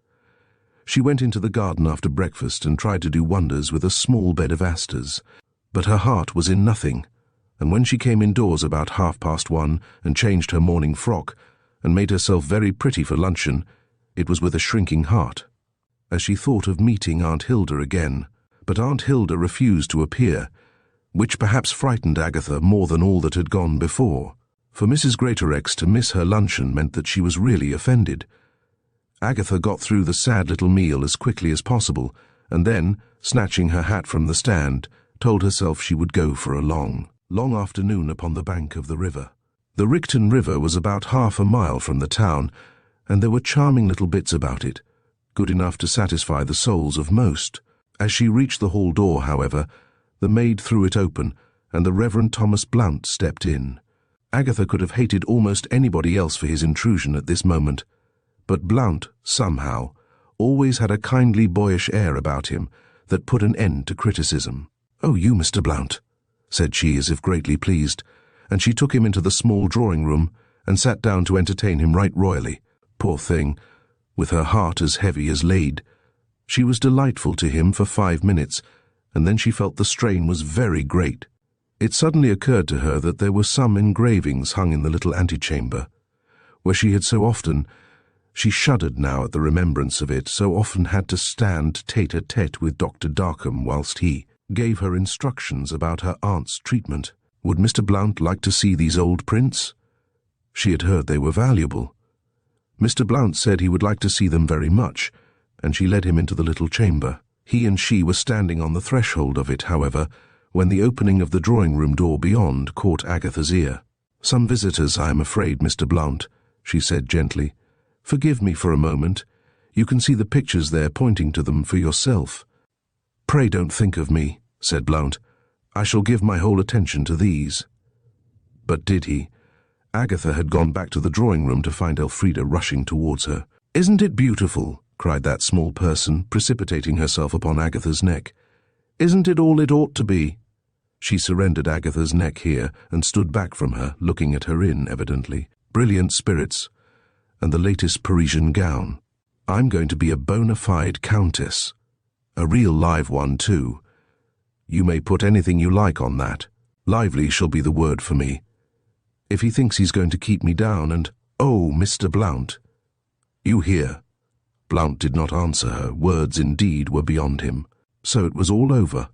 She went into the garden after breakfast and tried to do wonders with a small bed of asters, but her heart was in nothing, and when she came indoors about 1:30 and changed her morning frock and made herself very pretty for luncheon, it was with a shrinking heart, as she thought of meeting Aunt Hilda again. But Aunt Hilda refused to appear, which perhaps frightened Agatha more than all that had gone before. For Mrs. Greatorex to miss her luncheon meant that she was really offended. Agatha got through the sad little meal as quickly as possible, and then, snatching her hat from the stand, told herself she would go for a long afternoon upon the bank of the river. The Ricton River was about 1/2 mile from the town, and there were charming little bits about it, good enough to satisfy the souls of most. As she reached the hall door, however, the maid threw it open, and the Reverend Thomas Blount stepped in. Agatha could have hated almost anybody else for his intrusion at this moment, but Blount, somehow, always had a kindly boyish air about him that put an end to criticism. "Oh, you, Mr. Blount," said she, as if greatly pleased, and she took him into the small drawing-room and sat down to entertain him right royally. Poor thing, with her heart as heavy as lead. She was delightful to him for 5 minutes, and then she felt the strain was very great. It suddenly occurred to her that there were some engravings hung in the little antechamber, where she had so often— she shuddered now at the remembrance of it— so often had to stand tete-a-tete with Dr. Darkham whilst he gave her instructions about her aunt's treatment. Would Mr. Blount like to see these old prints? She had heard they were valuable. Mr. Blount said he would like to see them very much, and she led him into the little chamber. He and she were standing on the threshold of it, however, when the opening of the drawing-room door beyond caught Agatha's ear. "Some visitors, I am afraid, Mr. Blount," she said gently. "Forgive me for a moment. You can see the pictures there pointing to them for yourself." "Pray don't think of me," said Blount. "I shall give my whole attention to these." But did he? Agatha had gone back to the drawing-room to find Elfrida rushing towards her. "Isn't it beautiful?" cried that small person, precipitating herself upon Agatha's neck. "Isn't it all it ought to be?" She surrendered Agatha's neck here and stood back from her, looking at her evidently. Brilliant spirits, and the latest Parisian gown. "I'm going to be a bona fide countess. A real live one, too. You may put anything you like on that. Lively shall be the word for me. If he thinks he's going to keep me down and— Oh, Mr. Blount." "You hear?" Blount did not answer her. Words, indeed, were beyond him. So it was all over.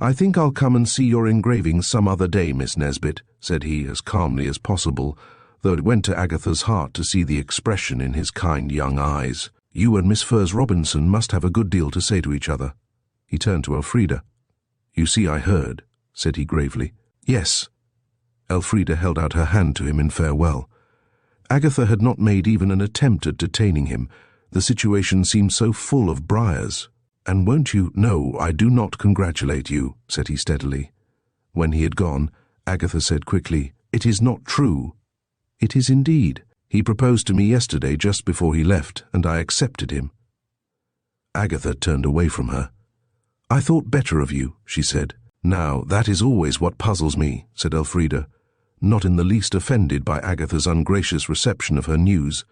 "I think I'll come and see your engraving some other day, Miss Nesbit," said he as calmly as possible, though it went to Agatha's heart to see the expression in his kind young eyes. "You and Miss Furze Robinson must have a good deal to say to each other." He turned to Elfrida. "You see, I heard," said he gravely. "Yes." Elfrida held out her hand to him in farewell. Agatha had not made even an attempt at detaining him. The situation seemed so full of briars. "And won't you— No, I do not congratulate you," said he steadily. When he had gone, Agatha said quickly, "It is not true." "It is indeed. He proposed to me yesterday just before he left, and I accepted him." Agatha turned away from her. "I thought better of you," she said. "Now, that is always what puzzles me," said Elfrida, not in the least offended by Agatha's ungracious reception of her news,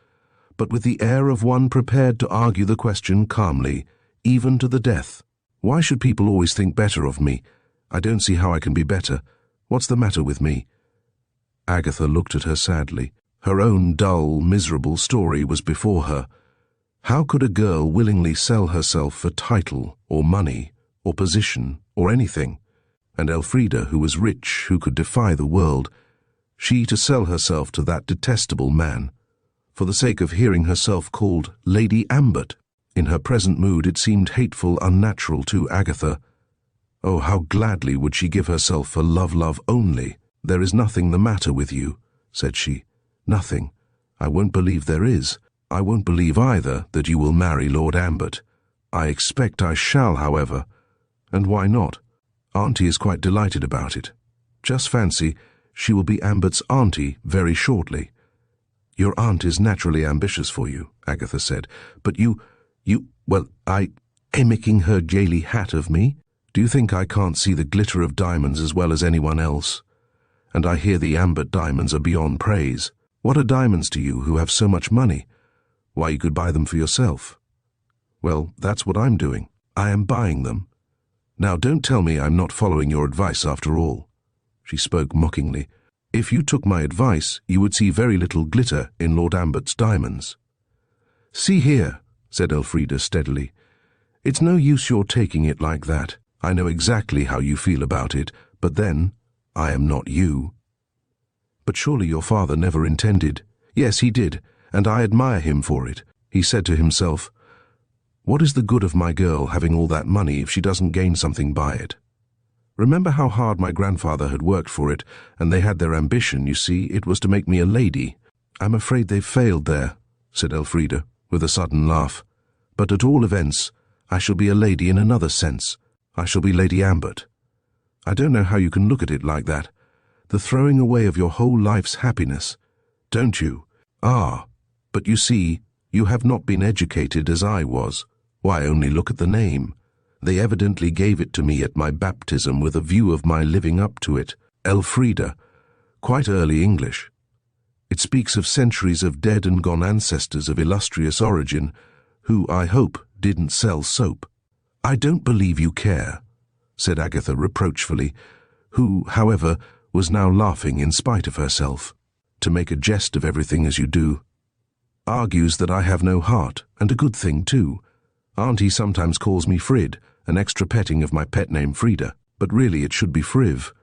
but with the air of one prepared to argue the question calmly, even to the death. "Why should people always think better of me? I don't see how I can be better. What's the matter with me?" Agatha looked at her sadly. Her own dull, miserable story was before her. How could a girl willingly sell herself for title, or money, or position, or anything? And Elfrida, who was rich, who could defy the world, she to sell herself to that detestable man, for the sake of hearing herself called Lady Ambert. In her present mood it seemed hateful, unnatural to Agatha. Oh, how gladly would she give herself for love only. "There is nothing the matter with you," said she. "Nothing. I won't believe there is. I won't believe either that you will marry Lord Ambert. I expect I shall, however. And why not? Auntie is quite delighted about it. Just fancy, she will be Ambert's auntie very shortly." "Your aunt is naturally ambitious for you," Agatha said. "But making her gaily hat of me? Do you think I can't see the glitter of diamonds as well as anyone else? And I hear the Ambert diamonds are beyond praise. What are diamonds to you who have so much money? Why, you could buy them for yourself." "Well, that's what I'm doing. I am buying them. Now don't tell me I'm not following your advice after all." She spoke mockingly. "If you took my advice, you would see very little glitter in Lord Ambert's diamonds." "See here," said Elfrida steadily. "It's no use your taking it like that. I know exactly how you feel about it, but then, I am not you." "But surely your father never intended—" "Yes, he did, and I admire him for it. He said to himself, 'What is the good of my girl having all that money if she doesn't gain something by it?' Remember how hard my grandfather had worked for it, and they had their ambition, you see. It was to make me a lady." "I'm afraid they've failed there," said Elfrida, with a sudden laugh. "But at all events, I shall be a lady in another sense. I shall be Lady Ambert. I don't know how you can look at it like that. The throwing away of your whole life's happiness. Don't you? Ah, but you see, you have not been educated as I was. Why, only look at the name. They evidently gave it to me at my baptism with a view of my living up to it. Elfrida. Quite early English. It speaks of centuries of dead and gone ancestors of illustrious origin, who, I hope, didn't sell soap." "I don't believe you care," said Agatha reproachfully, who, however, was now laughing in spite of herself. "To make a jest of everything as you do. Argues that I have no heart, and a good thing too. Auntie sometimes calls me Frid, an extra petting of my pet name Frida, but really it should be Friv.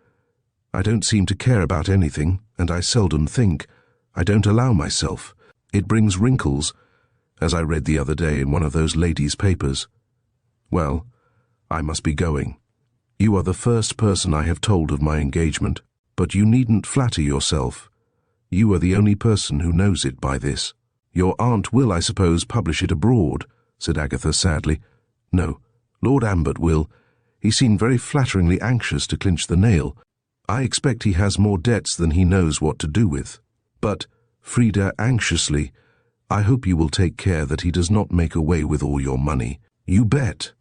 I don't seem to care about anything, and I seldom think. I don't allow myself. It brings wrinkles, as I read the other day in one of those ladies' papers. Well, I must be going. You are the first person I have told of my engagement, but you needn't flatter yourself. You are the only person who knows it by this. Your aunt will, I suppose, publish it abroad, said Agatha sadly. No, Lord Ambert will. He seemed very flatteringly anxious to clinch the nail. I expect he has more debts than he knows what to do with. But, Frida anxiously, I hope you will take care that he does not make away with all your money. You bet,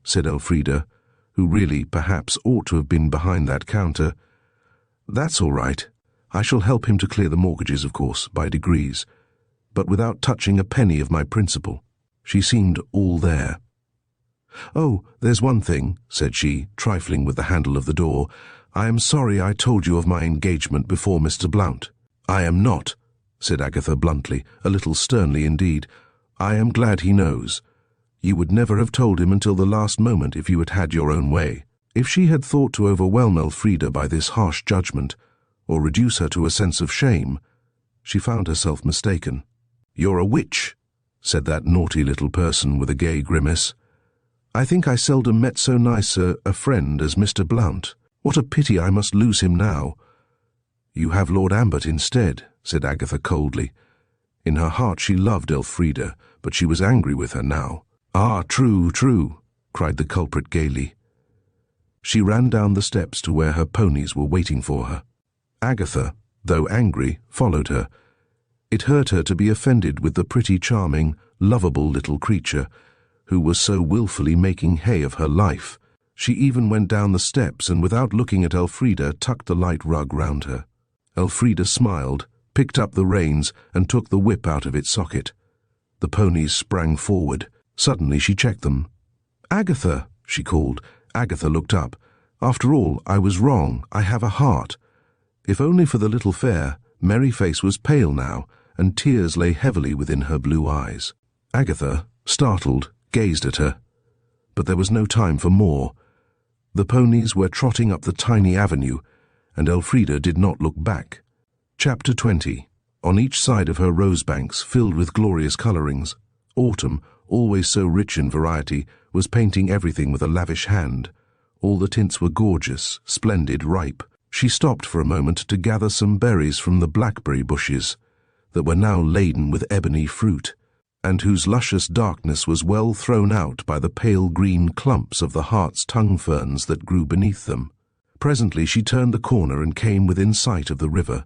said Elfrida, who really, perhaps, ought to have been behind that counter. That's all right. I shall help him to clear the mortgages, of course, by degrees, but without touching a penny of my principal. She seemed all there. Oh, there's one thing, said she, trifling with the handle of the door. I am sorry I told you of my engagement before Mr. Blount. I am not, said Agatha bluntly, a little sternly indeed. I am glad he knows. You would never have told him until the last moment if you had had your own way. If she had thought to overwhelm Elfrida by this harsh judgment, or reduce her to a sense of shame, she found herself mistaken. You're a witch, said that naughty little person with a gay grimace. I think I seldom met so nice a friend as Mr. Blount. What a pity I must lose him now. You have Lord Ambert instead, said Agatha coldly. In her heart she loved Elfrida, but she was angry with her now. Ah, true, true, cried the culprit gaily. She ran down the steps to where her ponies were waiting for her. Agatha, though angry, followed her. It hurt her to be offended with the pretty, charming, lovable little creature who was so wilfully making hay of her life. She even went down the steps and, without looking at Elfrida, tucked the light rug round her. Elfrida smiled, picked up the reins, and took the whip out of its socket. The ponies sprang forward. Suddenly she checked them. "Agatha," she called. Agatha looked up. "After all, I was wrong. I have a heart." If only for the little fair, Merryface was pale now, and tears lay heavily within her blue eyes. Agatha, startled, gazed at her. But there was no time for more. The ponies were trotting up the tiny avenue, and Elfrida did not look back. Chapter 20. On each side of her rosebanks, filled with glorious colourings, autumn, always so rich in variety, was painting everything with a lavish hand. All the tints were gorgeous, splendid, ripe. She stopped for a moment to gather some berries from the blackberry bushes that were now laden with ebony fruit, and whose luscious darkness was well thrown out by the pale green clumps of the heart's tongue ferns that grew beneath them. Presently she turned the corner and came within sight of the river.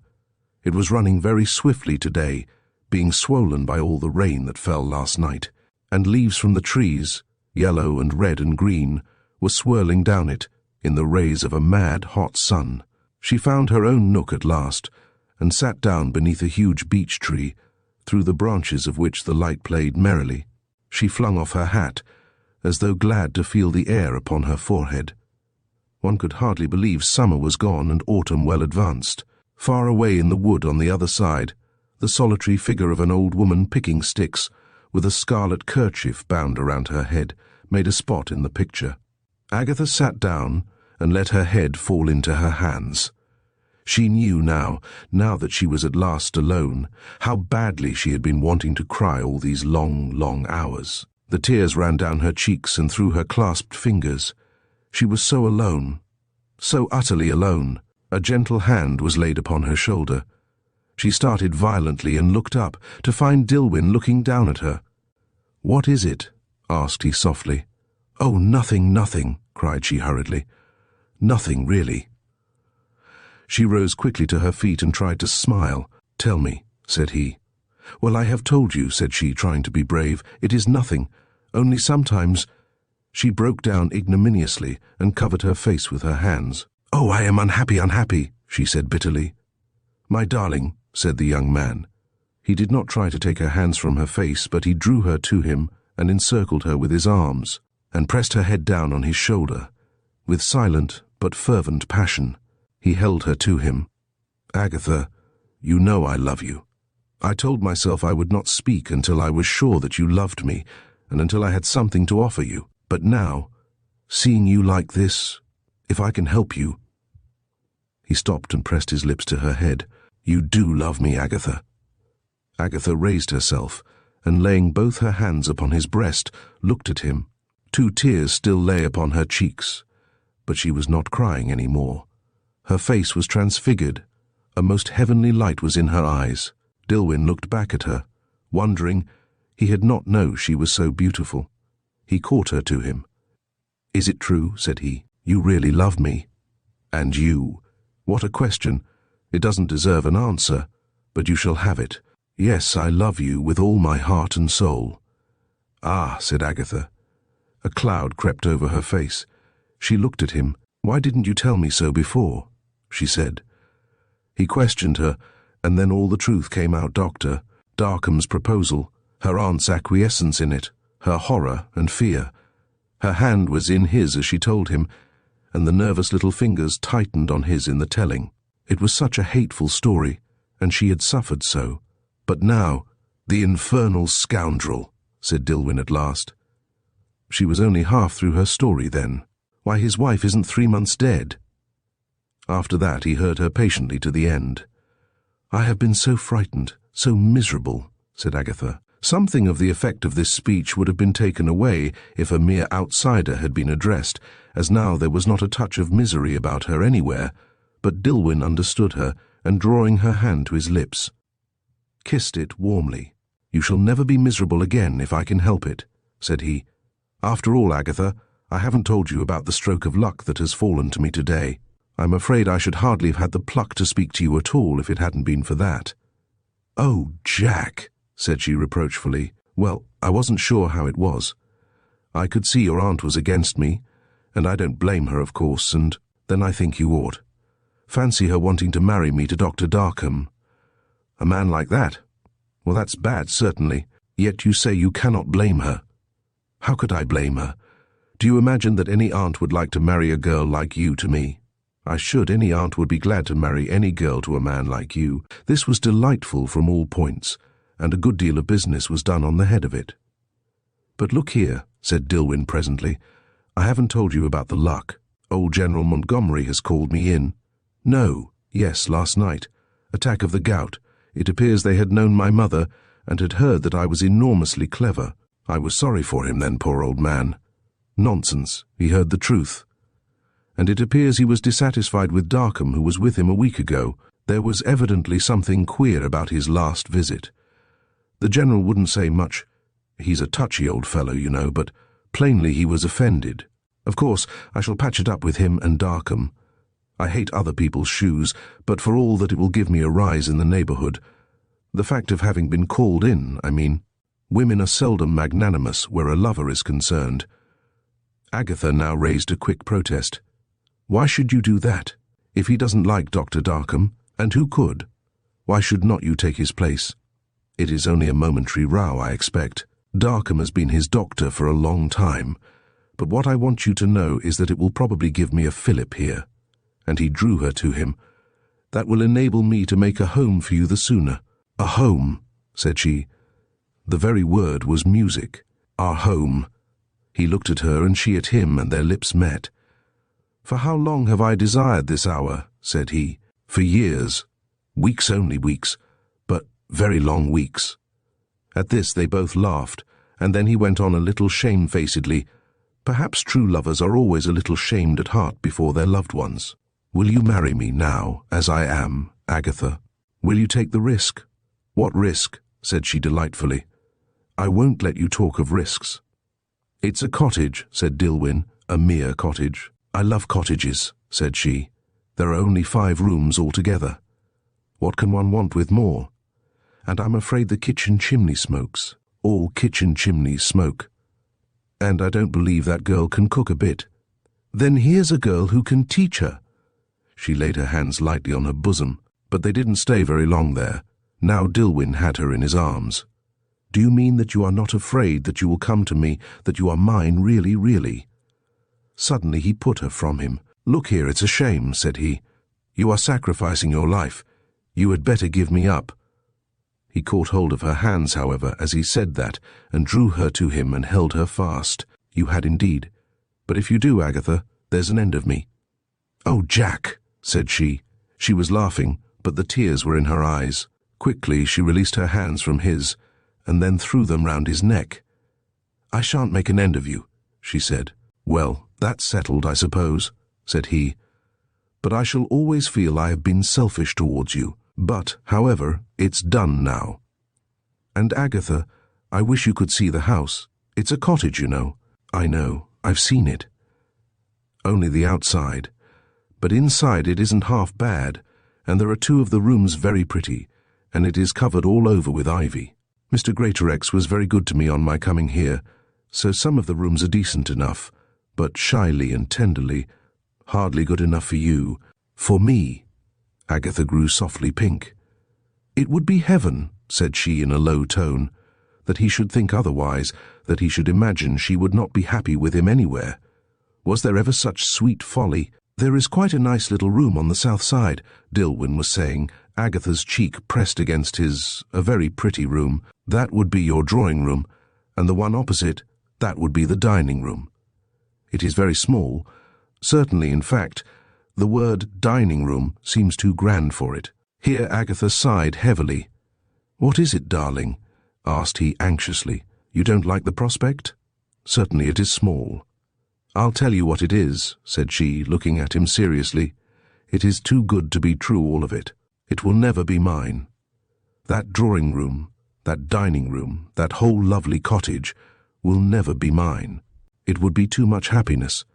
It was running very swiftly today, being swollen by all the rain that fell last night, and leaves from the trees, yellow and red and green, were swirling down it in the rays of a mad, hot sun. She found her own nook at last, and sat down beneath a huge beech tree, through the branches of which the light played merrily. She flung off her hat, as though glad to feel the air upon her forehead. One could hardly believe summer was gone and autumn well advanced. Far away in the wood on the other side, the solitary figure of an old woman picking sticks, with a scarlet kerchief bound around her head, made a spot in the picture. Agatha sat down and let her head fall into her hands. She knew now that she was at last alone, how badly she had been wanting to cry all these long, long hours. The tears ran down her cheeks and through her clasped fingers. She was so alone, so utterly alone. A gentle hand was laid upon her shoulder. She started violently and looked up, to find Dilwyn looking down at her. "What is it?" asked he softly. "Oh, nothing, nothing," cried she hurriedly. "Nothing, really." She rose quickly to her feet and tried to smile. "Tell me," said he. "Well, I have told you," said she, trying to be brave. "It is nothing. Only sometimes—" She broke down ignominiously and covered her face with her hands. "Oh, I am unhappy, unhappy," she said bitterly. "My darling," said the young man. He did not try to take her hands from her face, but he drew her to him and encircled her with his arms, and pressed her head down on his shoulder. With silent but fervent passion, he held her to him. "Agatha, you know I love you. I told myself I would not speak until I was sure that you loved me, and until I had something to offer you. But now, seeing you like this, if I can help you—" He stopped and pressed his lips to her head. "You do love me, Agatha." Agatha raised herself, and laying both her hands upon his breast, looked at him. 2 tears still lay upon her cheeks, but she was not crying any more. Her face was transfigured. A most heavenly light was in her eyes. Dilwyn looked back at her, wondering. He had not known she was so beautiful. He caught her to him. "Is it true?" said he. "You really love me?" "And you?" "What a question! It doesn't deserve an answer, but you shall have it. Yes, I love you with all my heart and soul." "Ah," said Agatha. A cloud crept over her face. She looked at him. "Why didn't you tell me so before?" she said. He questioned her, and then all the truth came out. Dr. Darkham's proposal, her aunt's acquiescence in it, her horror and fear. Her hand was in his as she told him, and the nervous little fingers tightened on his in the telling. It was such a hateful story, and she had suffered so. But now, "The infernal scoundrel," said Dilwyn at last. She was only half through her story then. "Why, his wife isn't 3 months dead." After that he heard her patiently to the end. "I have been so frightened, so miserable," said Agatha. Something of the effect of this speech would have been taken away if a mere outsider had been addressed, as now there was not a touch of misery about her anywhere. But Dilwyn understood her, and drawing her hand to his lips, kissed it warmly. "You shall never be miserable again if I can help it," said he. "After all, Agatha, I haven't told you about the stroke of luck that has fallen to me today. I'm afraid I should hardly have had the pluck to speak to you at all if it hadn't been for that." "Oh, Jack," said she reproachfully. "Well, I wasn't sure how it was. I could see your aunt was against me, and I don't blame her, of course, and then I think you ought. Fancy her wanting to marry me to Dr. Darkham. A man like that? Well, that's bad, certainly. Yet you say you cannot blame her." "How could I blame her? Do you imagine that any aunt would like to marry a girl like you to me?" "I should. Any aunt would be glad to marry any girl to a man like you." This was delightful from all points, and a good deal of business was done on the head of it. "But look here," said Dilwyn presently, "I haven't told you about the luck. Old General Montgomery has called me in." "No. Yes, last night. Attack of the gout. It appears they had known my mother, and had heard that I was enormously clever. I was sorry for him then, poor old man. Nonsense. He heard the truth. And it appears he was dissatisfied with Darkham, who was with him a week ago. There was evidently something queer about his last visit. The General wouldn't say much. He's a touchy old fellow, you know, but plainly he was offended. Of course, I shall patch it up with him and Darkham. I hate other people's shoes, but for all that it will give me a rise in the neighbourhood. The fact of having been called in, I mean. Women are seldom magnanimous where a lover is concerned." Agatha now raised a quick protest. "Why should you do that? If he doesn't like Dr. Darkham, and who could? Why should not you take his place? It is only a momentary row, I expect. Darkham has been his doctor for a long time, but what I want you to know is that it will probably give me a fillip here." And he drew her to him. "That will enable me to make a home for you the sooner." "A home," said she. The very word was music. "Our home." He looked at her and she at him, and their lips met. "For how long have I desired this hour?" said he. "For years. Weeks only, weeks, but very long weeks." At this they both laughed, and then he went on a little shamefacedly, "Perhaps true lovers are always a little shamed at heart before their loved ones. Will you marry me now, as I am, Agatha? Will you take the risk?" "What risk?" said she delightfully. "I won't let you talk of risks." "It's a cottage," said Dilwyn, "a mere cottage." "I love cottages," said she. "There are only 5 rooms altogether. What can one want with more? And I'm afraid the kitchen chimney smokes. All kitchen chimneys smoke. And I don't believe that girl can cook a bit." "Then here's a girl who can teach her." She laid her hands lightly on her bosom, but they didn't stay very long there. Now Dilwyn had her in his arms. "Do you mean that you are not afraid that you will come to me, that you are mine really, really?" Suddenly he put her from him. "Look here, it's a shame," said he. "You are sacrificing your life. You had better give me up." He caught hold of her hands, however, as he said that, and drew her to him and held her fast. "You had indeed. But if you do, Agatha, there's an end of me." "Oh, Jack," said she, She was laughing, but the tears were in her eyes. Quickly she released her hands from his, and then threw them round his neck. "I shan't make an end of you," she said. "Well, that's settled, I suppose," said he. "But I shall always feel I have been selfish towards you. But, however, it's done now. And Agatha, I wish you could see the house. It's a cottage, you know." "I know. I've seen it." "Only the outside. But inside it isn't half bad, and there are 2 of the rooms very pretty, and it is covered all over with ivy. Mr. Greatorex was very good to me on my coming here, so some of the rooms are decent enough, but shyly and tenderly, hardly good enough for you. For me." Agatha grew softly pink. "It would be heaven," said she in a low tone, "that he should think otherwise, that he should imagine she would not be happy with him anywhere. Was there ever such sweet folly?" "There is quite a nice little room on the south side," Dillwyn was saying, Agatha's cheek pressed against his, "a very pretty room. That would be your drawing-room, and the one opposite, that would be the dining-room. It is very small. Certainly, in fact, the word dining-room seems too grand for it." Here Agatha sighed heavily. "What is it, darling?" asked he anxiously. "You don't like the prospect?" "Certainly it is small." "I'll tell you what it is," said she, looking at him seriously. "It is too good to be true, all of it. It will never be mine. That drawing-room, that dining-room, that whole lovely cottage will never be mine. It would be too much happiness.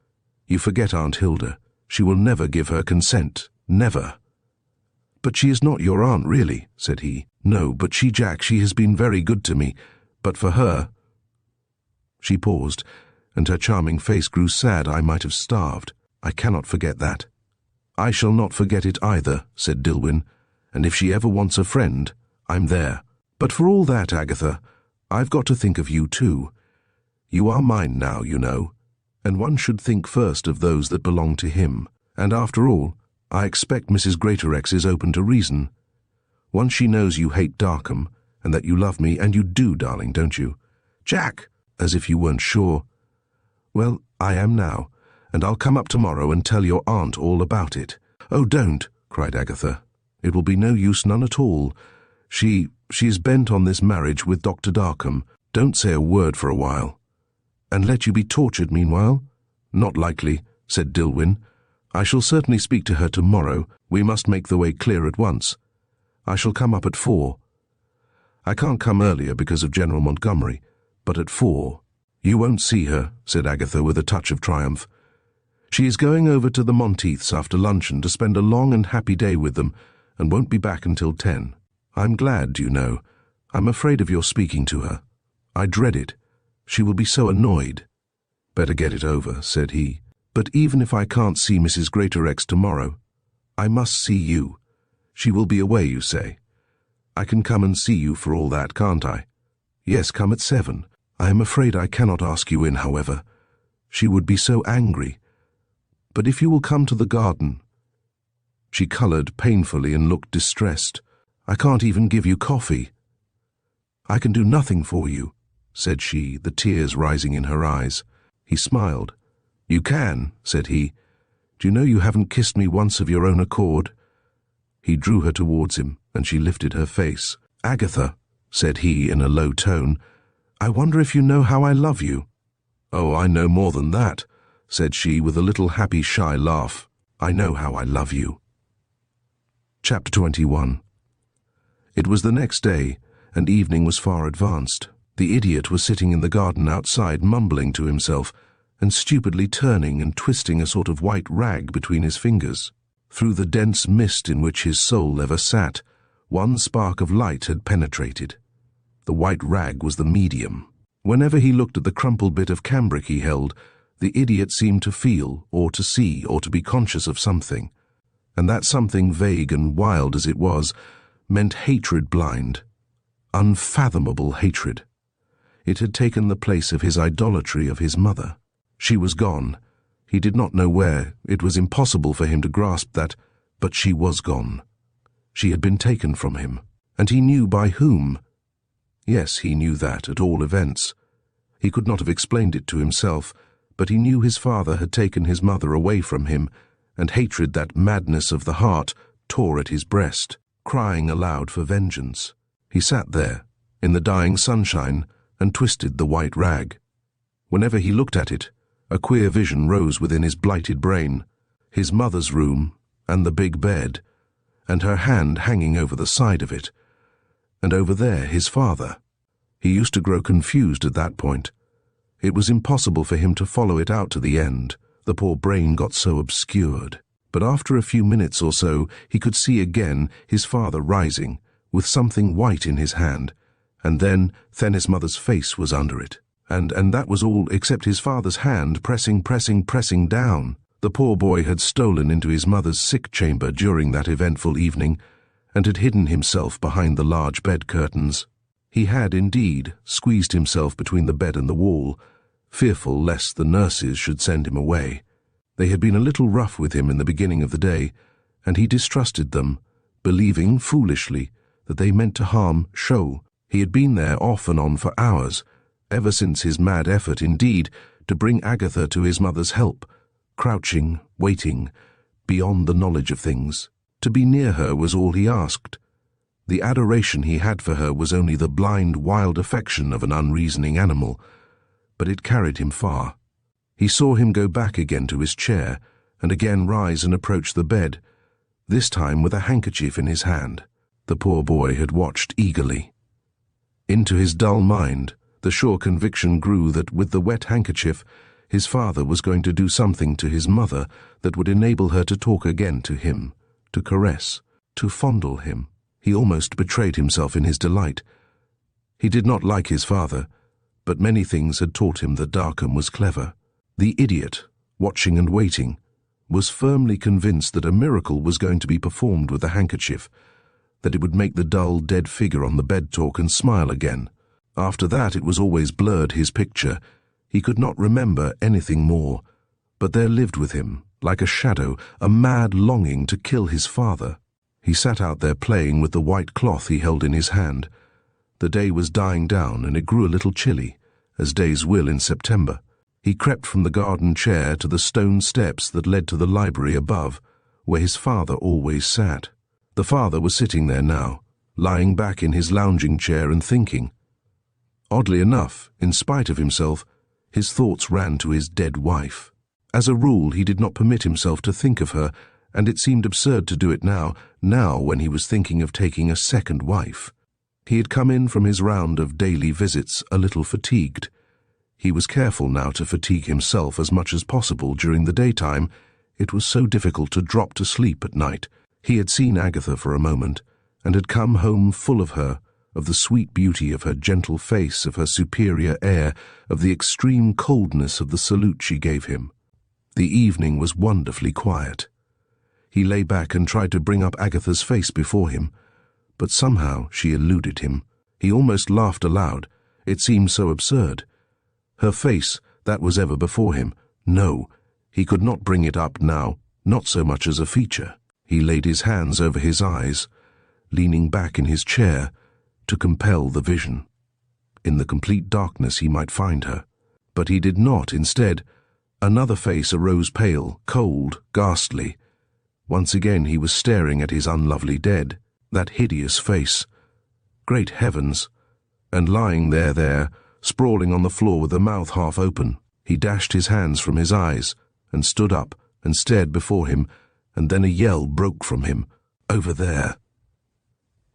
You forget Aunt Hilda. She will never give her consent. Never." "But she is not your aunt, really," said he. "No, but she has been very good to me. But for her—" She paused, and her charming face grew sad. "I might have starved. I cannot forget that." "I shall not forget it either," said Dillwyn, "and if she ever wants a friend, I'm there. But for all that, Agatha, I've got to think of you too. You are mine now, you know, and one should think first of those that belong to him. And after all, I expect Mrs. Greatorex is open to reason. Once she knows you hate Darkham, and that you love me, and you do, darling, don't you?" "Jack!" "As if you weren't sure." "Well, I am now, and I'll come up tomorrow and tell your aunt all about it." "Oh, don't!" cried Agatha. "It will be no use, none at all. She is bent on this marriage with Dr. Darkham. Don't say a word for a while." "And let you be tortured meanwhile?" "Not likely," said Dillwyn. "I shall certainly speak to her tomorrow. We must make the way clear at once. I shall come up at 4. I can't come earlier because of General Montgomery, but at 4. "You won't see her," said Agatha with a touch of triumph. "She is going over to the Monteiths after luncheon to spend a long and happy day with them, and won't be back until 10. I'm glad, you know. I'm afraid of your speaking to her. I dread it. She will be so annoyed." "Better get it over," said he. "But even if I can't see Mrs. Greatorex tomorrow, I must see you. She will be away, you say. I can come and see you for all that, can't I?" "Yes, come at 7. I am afraid I cannot ask you in, however. She would be so angry. But if you will come to the garden—" She coloured painfully and looked distressed. "I can't even give you coffee." "I can do nothing for you," said she, the tears rising in her eyes. He smiled. "You can," said he. "Do you know you haven't kissed me once of your own accord?" He drew her towards him, and she lifted her face. "Agatha," said he in a low tone, "I wonder if you know how I love you." "Oh, I know more than that," said she with a little happy shy laugh. "I know how I love you." Chapter 21. It was the next day, and evening was far advanced. The idiot was sitting in the garden outside, mumbling to himself, and stupidly turning and twisting a sort of white rag between his fingers. Through the dense mist in which his soul ever sat, one spark of light had penetrated. The white rag was the medium. Whenever he looked at the crumpled bit of cambric he held, the idiot seemed to feel, or to see, or to be conscious of something. And that something, vague and wild as it was, meant hatred blind. Unfathomable hatred. It had taken the place of his idolatry of his mother. She was gone. He did not know where. It was impossible for him to grasp that, but she was gone. She had been taken from him, and he knew by whom. Yes, he knew that, at all events. He could not have explained it to himself, but he knew his father had taken his mother away from him, and hatred, that madness of the heart, tore at his breast, crying aloud for vengeance. He sat there, in the dying sunshine, and twisted the white rag. Whenever he looked at it, a queer vision rose within his blighted brain. His mother's room, and the big bed, and her hand hanging over the side of it. And over there his father. He used to grow confused at that point. It was impossible for him to follow it out to the end. The poor brain got so obscured. But after a few minutes or so, he could see again his father rising, with something white in his hand, and then his mother's face was under it. And that was all except his father's hand pressing down. The poor boy had stolen into his mother's sick chamber during that eventful evening, and had hidden himself behind the large bed curtains. He had, indeed, squeezed himself between the bed and the wall, fearful lest the nurses should send him away. They had been a little rough with him in the beginning of the day, and he distrusted them, believing, foolishly, that they meant to harm Sho. He had been there off and on for hours, ever since his mad effort, indeed, to bring Agatha to his mother's help, crouching, waiting, beyond the knowledge of things. To be near her was all he asked. The adoration he had for her was only the blind, wild affection of an unreasoning animal, but it carried him far. He saw him go back again to his chair, and again rise and approach the bed, this time with a handkerchief in his hand. The poor boy had watched eagerly. Into his dull mind, the sure conviction grew that with the wet handkerchief, his father was going to do something to his mother that would enable her to talk again to him, to caress, to fondle him. He almost betrayed himself in his delight. He did not like his father, but many things had taught him that Darkham was clever. The idiot, watching and waiting, was firmly convinced that a miracle was going to be performed with the handkerchief, that it would make the dull, dead figure on the bed talk and smile again. After that it was always blurred, his picture. He could not remember anything more, but there lived with him, like a shadow, a mad longing to kill his father. He sat out there playing with the white cloth he held in his hand. The day was dying down, and it grew a little chilly, as days will in September. He crept from the garden chair to the stone steps that led to the library above, where his father always sat. The father was sitting there now, lying back in his lounging chair and thinking. Oddly enough, in spite of himself, his thoughts ran to his dead wife. As a rule, he did not permit himself to think of her, and it seemed absurd to do it now when he was thinking of taking a second wife. He had come in from his round of daily visits a little fatigued. He was careful now to fatigue himself as much as possible during the daytime. It was so difficult to drop to sleep at night. He had seen Agatha for a moment, and had come home full of her, of the sweet beauty of her gentle face, of her superior air, of the extreme coldness of the salute she gave him. The evening was wonderfully quiet. He lay back and tried to bring up Agatha's face before him, but somehow she eluded him. He almost laughed aloud. It seemed so absurd. Her face, that was ever before him. No, he could not bring it up now, not so much as a feature. He laid his hands over his eyes, leaning back in his chair, to compel the vision. In the complete darkness he might find her. But he did not. Instead, another face arose, pale, cold, ghastly. Once again he was staring at his unlovely dead, that hideous face. Great heavens! And lying there, sprawling on the floor with the mouth half open. He dashed his hands from his eyes, and stood up, and stared before him, and then a yell broke from him. Over there!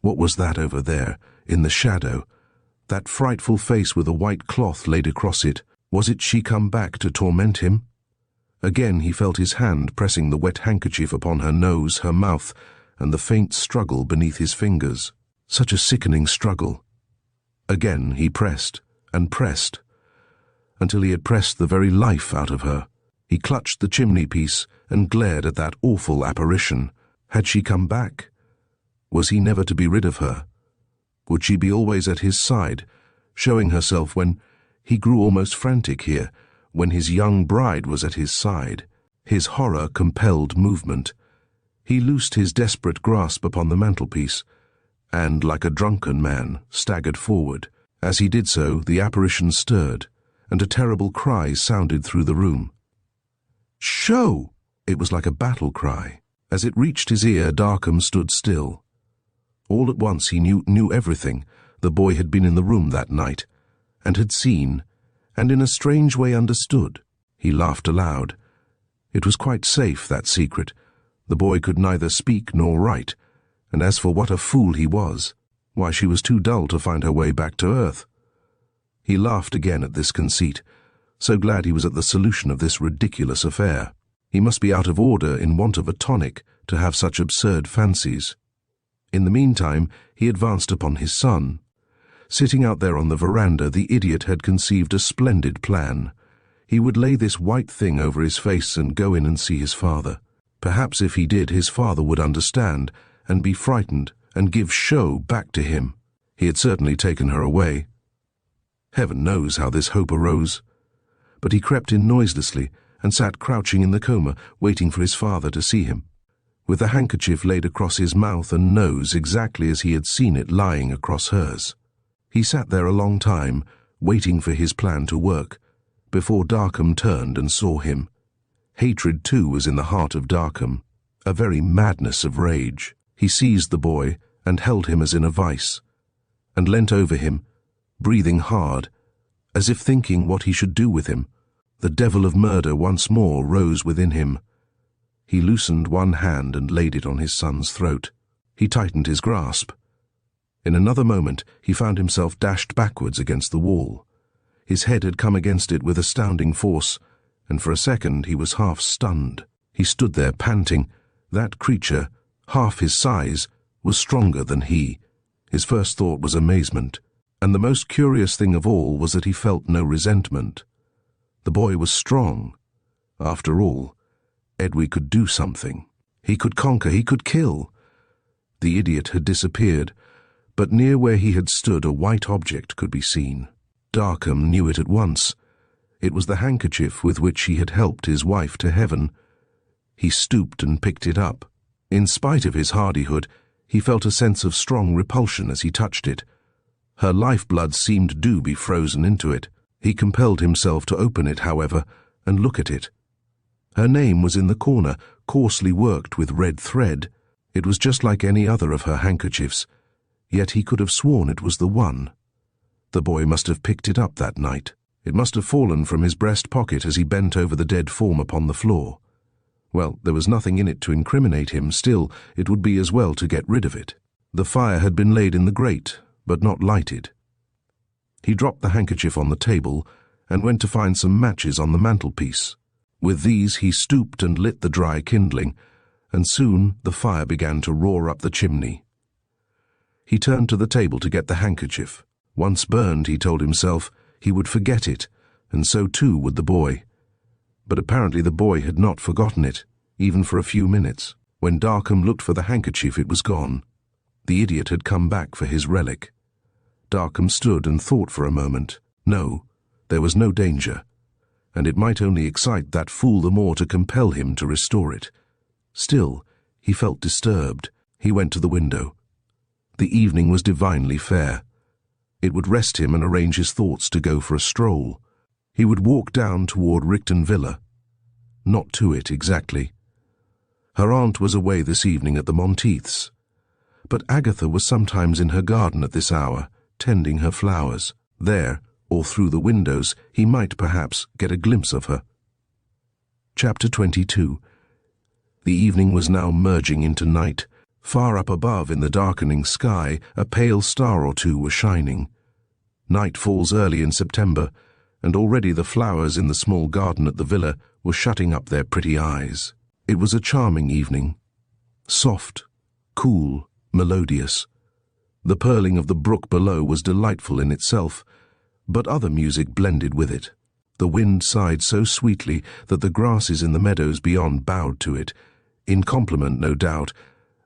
What was that over there, in the shadow? That frightful face with a white cloth laid across it. Was it she come back to torment him? Again he felt his hand pressing the wet handkerchief upon her nose, her mouth, and the faint struggle beneath his fingers. Such a sickening struggle. Again he pressed, and pressed, until he had pressed the very life out of her. He clutched the chimney-piece and glared at that awful apparition. Had she come back? Was he never to be rid of her? Would she be always at his side, showing herself when he grew almost frantic here, when his young bride was at his side? His horror compelled movement. He loosed his desperate grasp upon the mantelpiece, and, like a drunken man, staggered forward. As he did so, the apparition stirred, and a terrible cry sounded through the room. "Sho!" It was like a battle cry, As it reached his ear, Darkham stood still. All at once he knew everything. The boy had been in the room that night, and had seen, and in a strange way understood. He laughed aloud. It was quite safe, that secret. The boy could neither speak nor write, and as for what a fool he was, why, she was too dull to find her way back to earth. He laughed again at this conceit, so glad he was at the solution of this ridiculous affair. He must be out of order in want of a tonic to have such absurd fancies. In the meantime, he advanced upon his son. Sitting out there on the veranda, the idiot had conceived a splendid plan. He would lay this white thing over his face and go in and see his father. Perhaps if he did, his father would understand and be frightened and give show back to him. He had certainly taken her away. Heaven knows how this hope arose. But he crept in noiselessly and sat crouching in the coma, waiting for his father to see him, with the handkerchief laid across his mouth and nose exactly as he had seen it lying across hers. He sat there a long time, waiting for his plan to work, before Darkham turned and saw him. Hatred, too, was in the heart of Darkham, a very madness of rage. He seized the boy and held him as in a vice, and leant over him, breathing hard, as if thinking what he should do with him. The devil of murder once more rose within him. He loosened one hand and laid it on his son's throat. He tightened his grasp. In another moment he found himself dashed backwards against the wall. His head had come against it with astounding force, and for a second he was half stunned. He stood there panting. That creature, half his size, was stronger than he. His first thought was amazement, and the most curious thing of all was that he felt no resentment. The boy was strong. After all, Edwy could do something. He could conquer, he could kill. The idiot had disappeared, but near where he had stood a white object could be seen. Darkham knew it at once. It was the handkerchief with which he had helped his wife to heaven. He stooped and picked it up. In spite of his hardihood, he felt a sense of strong repulsion as he touched it. Her lifeblood seemed to be frozen into it. He compelled himself to open it, however, and look at it. Her name was in the corner, coarsely worked with red thread. It was just like any other of her handkerchiefs, yet he could have sworn it was the one. The boy must have picked it up that night. It must have fallen from his breast pocket as he bent over the dead form upon the floor. Well, there was nothing in it to incriminate him. Still, it would be as well to get rid of it. The fire had been laid in the grate, but not lighted. He dropped the handkerchief on the table and went to find some matches on the mantelpiece. With these he stooped and lit the dry kindling, and soon the fire began to roar up the chimney. He turned to the table to get the handkerchief. Once burned, he told himself, he would forget it, and so too would the boy. But apparently the boy had not forgotten it, even for a few minutes. When Darkham looked for the handkerchief, it was gone. The idiot had come back for his relic. Darkham stood and thought for a moment. No, there was no danger, and it might only excite that fool the more to compel him to restore it. Still, he felt disturbed. He went to the window. The evening was divinely fair. It would rest him and arrange his thoughts to go for a stroll. He would walk down toward Rigton Villa. Not to it, exactly. Her aunt was away this evening at the Monteiths, but Agatha was sometimes in her garden at this hour, tending her flowers. There, or through the windows, he might perhaps get a glimpse of her. Chapter 22. The evening was now merging into night. Far up above in the darkening sky, a pale star or two was shining. Night falls early in September, and already the flowers in the small garden at the villa were shutting up their pretty eyes. It was a charming evening. Soft, cool, melodious. The purling of the brook below was delightful in itself, but other music blended with it. The wind sighed so sweetly that the grasses in the meadows beyond bowed to it, in compliment no doubt,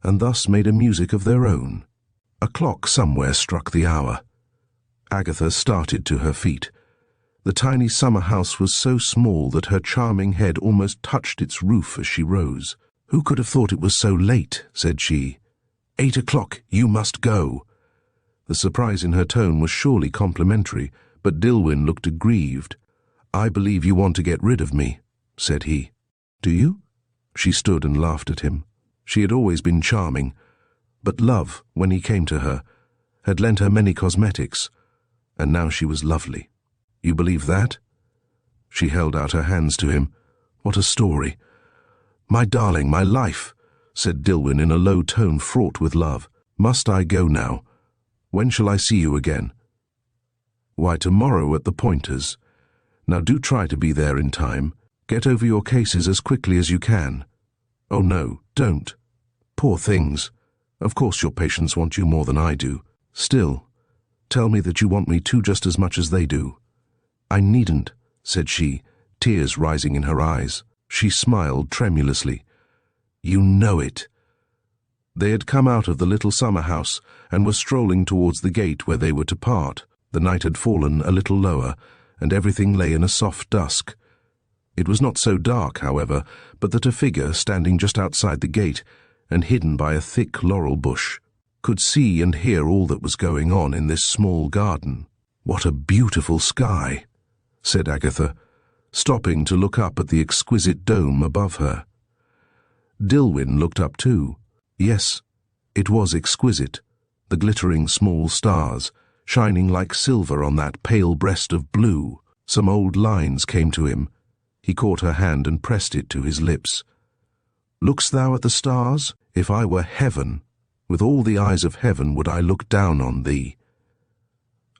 and thus made a music of their own. A clock somewhere struck the hour. Agatha started to her feet. The tiny summer house was so small that her charming head almost touched its roof as she rose. "Who could have thought it was so late?" said she. 8 o'clock, you must go." The surprise in her tone was surely complimentary, but Dilwyn looked aggrieved. "I believe you want to get rid of me," said he. "Do you?" She stood and laughed at him. She had always been charming, but love, when he came to her, had lent her many cosmetics, and now she was lovely. You believe that? She held out her hands to him. What a story. My darling, my life, said Dilwyn in a low tone fraught with love. Must I go now? When shall I see you again? Why, tomorrow at the Pointers. Now do try to be there in time. Get over your cases as quickly as you can. Oh no, don't. Poor things. Of course your patients want you more than I do. Still, tell me that you want me too just as much as they do. I needn't, said she, tears rising in her eyes. She smiled tremulously. You know it. They had come out of the little summer house and were strolling towards the gate where they were to part. The night had fallen a little lower, and everything lay in a soft dusk. It was not so dark, however, but that a figure standing just outside the gate, and hidden by a thick laurel bush, could see and hear all that was going on in this small garden. What a beautiful sky, said Agatha, stopping to look up at the exquisite dome above her. Dilwyn looked up too. Yes, it was exquisite, the glittering small stars, shining like silver on that pale breast of blue. Some old lines came to him. He caught her hand and pressed it to his lips. Look'st thou at the stars? If I were heaven, with all the eyes of heaven would I look down on thee.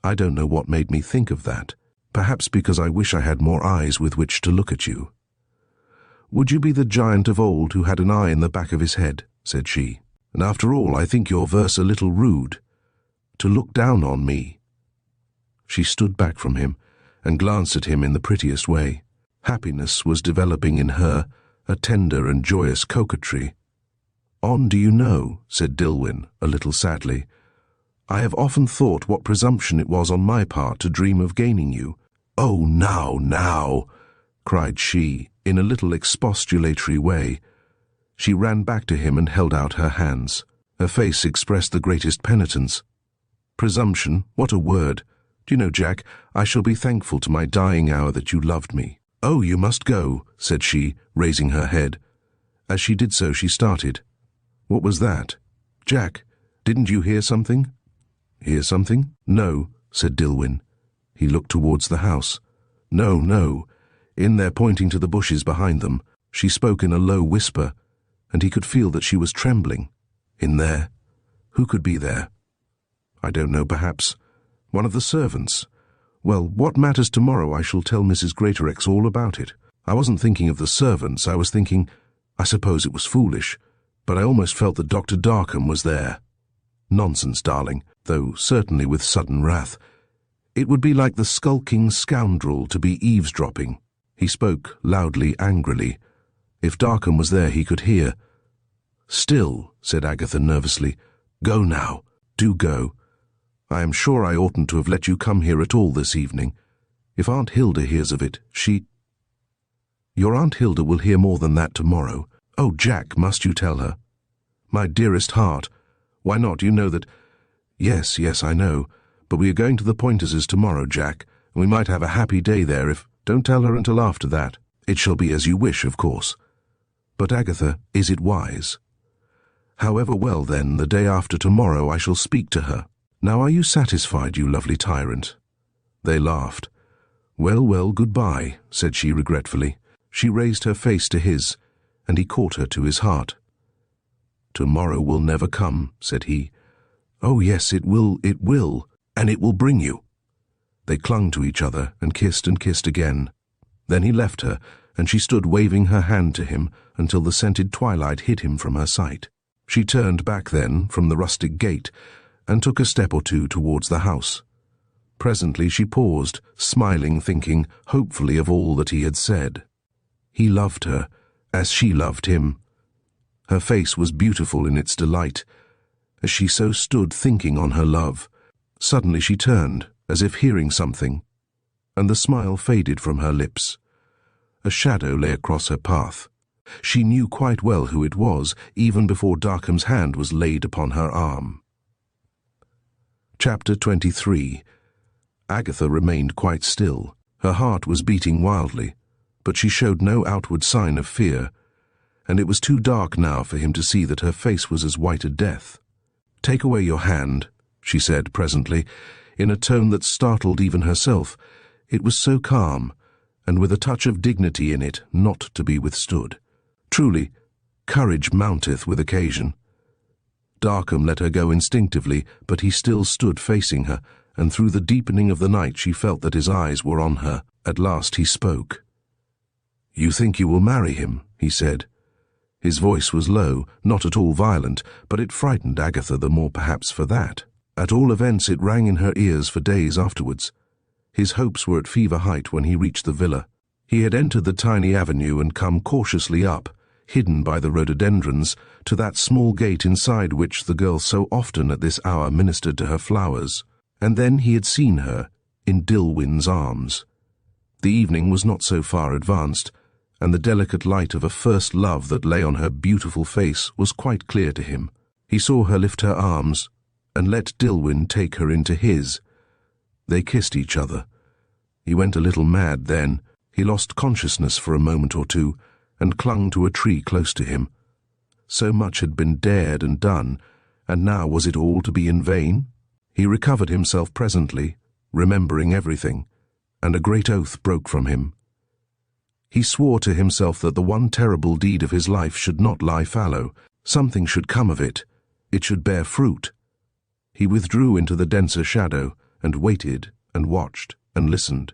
I don't know what made me think of that. Perhaps because I wish I had more eyes with which to look at you. Would you be the giant of old who had an eye in the back of his head? Said she. And after all, I think your verse a little rude. To look down on me. She stood back from him and glanced at him in the prettiest way. Happiness was developing in her, a tender and joyous coquetry. Do you know, said Dilwyn, a little sadly, I have often thought what presumption it was on my part to dream of gaining you. Oh, now, cried she, in a little expostulatory way. She ran back to him and held out her hands. Her face expressed the greatest penitence. Presumption, what a word. Do you know, Jack, I shall be thankful to my dying hour that you loved me. Oh, you must go, said she, raising her head. As she did so, she started. What was that? Jack, didn't you hear something? Hear something? No, said Dilwyn. He looked towards the house. No. In there, pointing to the bushes behind them, she spoke in a low whisper, and he could feel that she was trembling. In there? Who could be there? I don't know, perhaps. One of the servants. Well, what matters tomorrow? I shall tell Mrs. Greatorex all about it. I wasn't thinking of the servants. I was thinking, I suppose it was foolish, but I almost felt that Dr. Darkham was there. Nonsense, darling, though certainly with sudden wrath. It would be like the skulking scoundrel to be eavesdropping. He spoke loudly, angrily. If Darkham was there, he could hear. Still, said Agatha nervously, go now. Do go. I am sure I oughtn't to have let you come here at all this evening. If Aunt Hilda hears of it, Your Aunt Hilda will hear more than that tomorrow. Oh, Jack, must you tell her? My dearest heart. Why not? You know that... Yes, I know. But we are going to the Pointers' tomorrow, Jack, and we might have a happy day there if... Don't tell her until after that. It shall be as you wish, of course. But, Agatha, is it wise? However, well then, the day after tomorrow I shall speak to her. Now are you satisfied, you lovely tyrant? They laughed. Well, goodbye, said she regretfully. She raised her face to his, and he caught her to his heart. Tomorrow will never come, said he. Oh yes, it will, and it will bring you. They clung to each other and kissed again. Then he left her, and she stood waving her hand to him until the scented twilight hid him from her sight. She turned back then from the rustic gate and took a step or two towards the house. Presently she paused, smiling, thinking hopefully of all that he had said. He loved her, as she loved him. Her face was beautiful in its delight, as she so stood thinking on her love. Suddenly she turned, as if hearing something, and the smile faded from her lips. A shadow lay across her path. She knew quite well who it was, even before Darkham's hand was laid upon her arm. Chapter 23. Agatha remained quite still. Her heart was beating wildly, but she showed no outward sign of fear, and it was too dark now for him to see that her face was as white as death. "Take away your hand," she said presently, in a tone that startled even herself. It was so calm, and with a touch of dignity in it not to be withstood. Truly, courage mounteth with occasion. Darkham let her go instinctively, but he still stood facing her, and through the deepening of the night she felt that his eyes were on her. At last he spoke. "You think you will marry him?" he said. His voice was low, not at all violent, but it frightened Agatha the more perhaps for that. At all events it rang in her ears for days afterwards. His hopes were at fever height when he reached the villa. He had entered the tiny avenue and come cautiously up, hidden by the rhododendrons, to that small gate inside which the girl so often at this hour ministered to her flowers. And then he had seen her in Dilwyn's arms. The evening was not so far advanced, and the delicate light of a first love that lay on her beautiful face was quite clear to him. He saw her lift her arms, and let Dilwyn take her into his. They kissed each other. He went a little mad then. He lost consciousness for a moment or two, and clung to a tree close to him. So much had been dared and done, and now was it all to be in vain? He recovered himself presently, remembering everything, and a great oath broke from him. He swore to himself that the one terrible deed of his life should not lie fallow. Something should come of it. It should bear fruit. He withdrew into the denser shadow, and waited, and watched, and listened.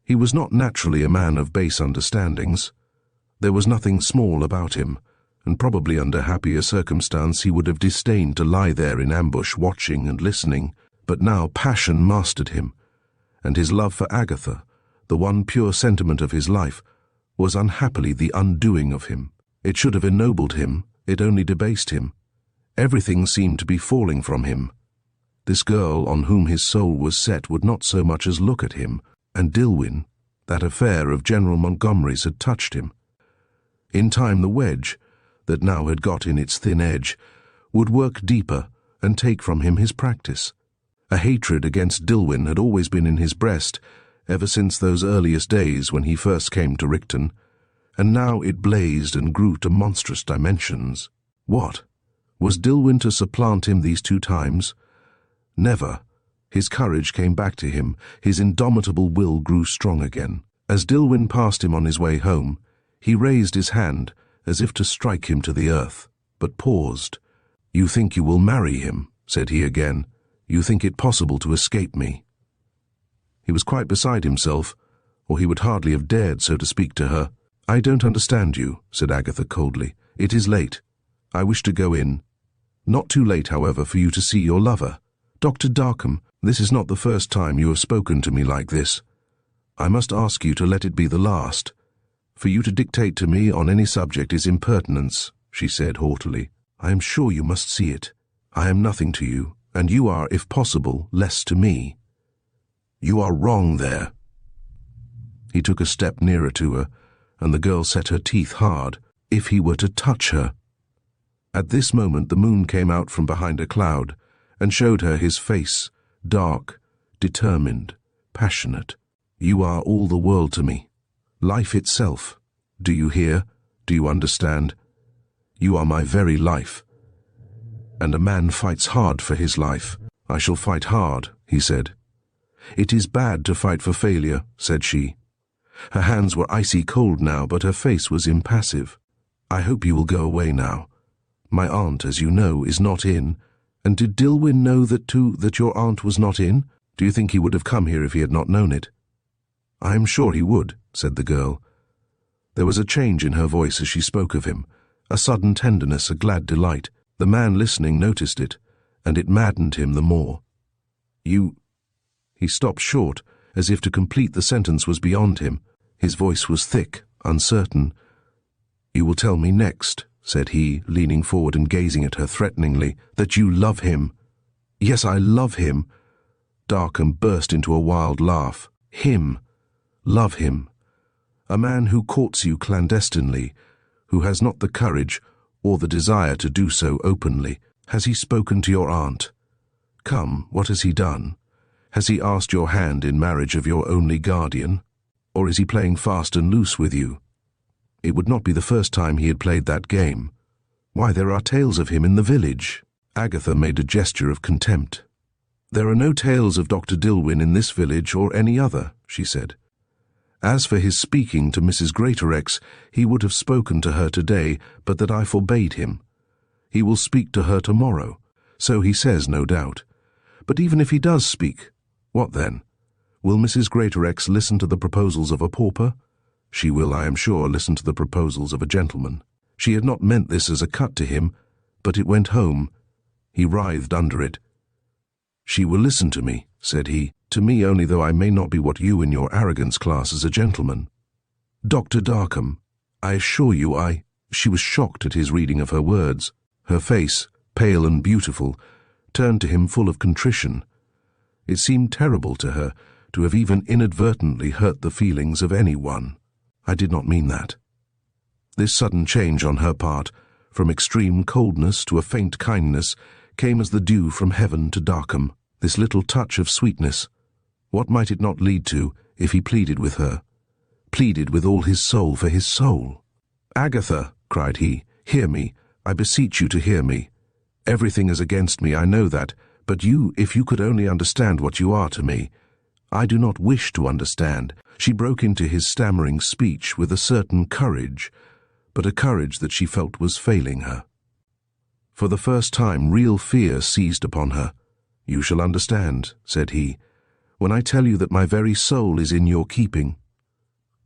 He was not naturally a man of base understandings. There was nothing small about him, and probably under happier circumstance he would have disdained to lie there in ambush watching and listening, but now passion mastered him, and his love for Agatha, the one pure sentiment of his life, was unhappily the undoing of him. It should have ennobled him, it only debased him. Everything seemed to be falling from him. This girl on whom his soul was set would not so much as look at him, and Dilwyn, that affair of General Montgomery's, had touched him. In time the wedge, that now had got in its thin edge, would work deeper and take from him his practice. A hatred against Dilwyn had always been in his breast, ever since those earliest days when he first came to Richton, and now it blazed and grew to monstrous dimensions. What? Was Dilwyn to supplant him these 2 times? Never. His courage came back to him, his indomitable will grew strong again. As Dilwyn passed him on his way home, he raised his hand as if to strike him to the earth, but paused. "You think you will marry him," said he again. "You think it possible to escape me." He was quite beside himself, or he would hardly have dared so to speak to her. "I don't understand you," said Agatha coldly. "It is late. I wish to go in. Not too late, however, for you to see your lover. Dr. Darkham, this is not the first time you have spoken to me like this. I must ask you to let it be the last. For you to dictate to me on any subject is impertinence," she said haughtily. "I am sure you must see it. I am nothing to you, and you are, if possible, less to me." "You are wrong there." He took a step nearer to her, and the girl set her teeth hard. If he were to touch her! At this moment the moon came out from behind a cloud, and showed her his face, dark, determined, passionate. "You are all the world to me. Life itself. Do you hear? Do you understand? You are my very life. And a man fights hard for his life." "I shall fight hard," he said. "It is bad to fight for failure," said she. Her hands were icy cold now, but her face was impassive. "I hope you will go away now. My aunt, as you know, is not in. And did Dilwyn know that your aunt was not in? Do you think he would have come here if he had not known it?" "I am sure he would," said the girl. There was a change in her voice as she spoke of him, a sudden tenderness, a glad delight. The man listening noticed it, and it maddened him the more. "You—" He stopped short, as if to complete the sentence was beyond him. His voice was thick, uncertain. "You will tell me next," said he, leaning forward and gazing at her threateningly, "that you love him." "Yes, I love him." Darkham burst into a wild laugh. "Him. Love him. A man who courts you clandestinely, who has not the courage or the desire to do so openly. Has he spoken to your aunt? Come, what has he done? Has he asked your hand in marriage of your only guardian? Or is he playing fast and loose with you?" It would not be the first time he had played that game. Why, there are tales of him in the village. Agatha made a gesture of contempt. There are no tales of Dr. Dilwyn in this village or any other, she said. As for his speaking to Mrs. Greatorex, he would have spoken to her today, but that I forbade him. He will speak to her tomorrow, so he says, no doubt. But even if he does speak, what then? Will Mrs. Greatorex listen to the proposals of a pauper? She will, I am sure, listen to the proposals of a gentleman. She had not meant this as a cut to him, but it went home. He writhed under it. She will listen to me, said he, to me only, though I may not be what you in your arrogance class as a gentleman. Dr. Darkham, I assure you She was shocked at his reading of her words. Her face, pale and beautiful, turned to him full of contrition. It seemed terrible to her to have even inadvertently hurt the feelings of anyone. I did not mean that. This sudden change on her part, from extreme coldness to a faint kindness, came as the dew from heaven to Darkham. This little touch of sweetness, what might it not lead to if he pleaded with her? Pleaded with all his soul for his soul. "Agatha," cried he, "hear me. I beseech you to hear me. Everything is against me, I know that, but you, if you could only understand what you are to me. I do not wish to understand." She broke into his stammering speech with a certain courage, but a courage that she felt was failing her. For the first time real fear seized upon her. "You shall understand," said he, "when I tell you that my very soul is in your keeping."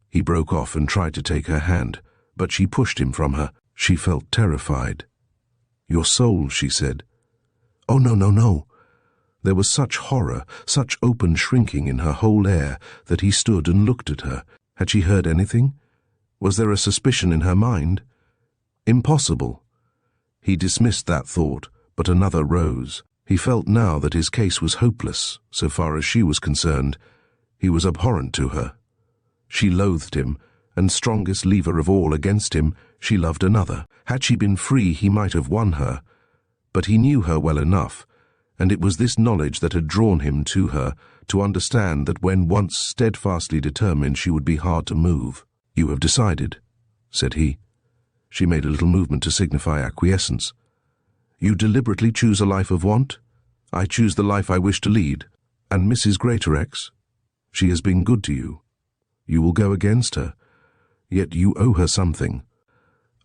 He broke off and tried to take her hand, but she pushed him from her. She felt terrified. "Your soul," she said. "Oh, no, no, no." There was such horror, such open shrinking in her whole air, that he stood and looked at her. Had she heard anything? Was there a suspicion in her mind? Impossible. He dismissed that thought, but another rose. He felt now that his case was hopeless, so far as she was concerned. He was abhorrent to her. She loathed him, and strongest lever of all against him, she loved another. Had she been free, he might have won her, but he knew her well enough, and it was this knowledge that had drawn him to her, to understand that when once steadfastly determined she would be hard to move. "You have decided," said he. She made a little movement to signify acquiescence. "You deliberately choose a life of want? I choose the life I wish to lead. And Mrs. Greatorex? She has been good to you. You will go against her. Yet you owe her something."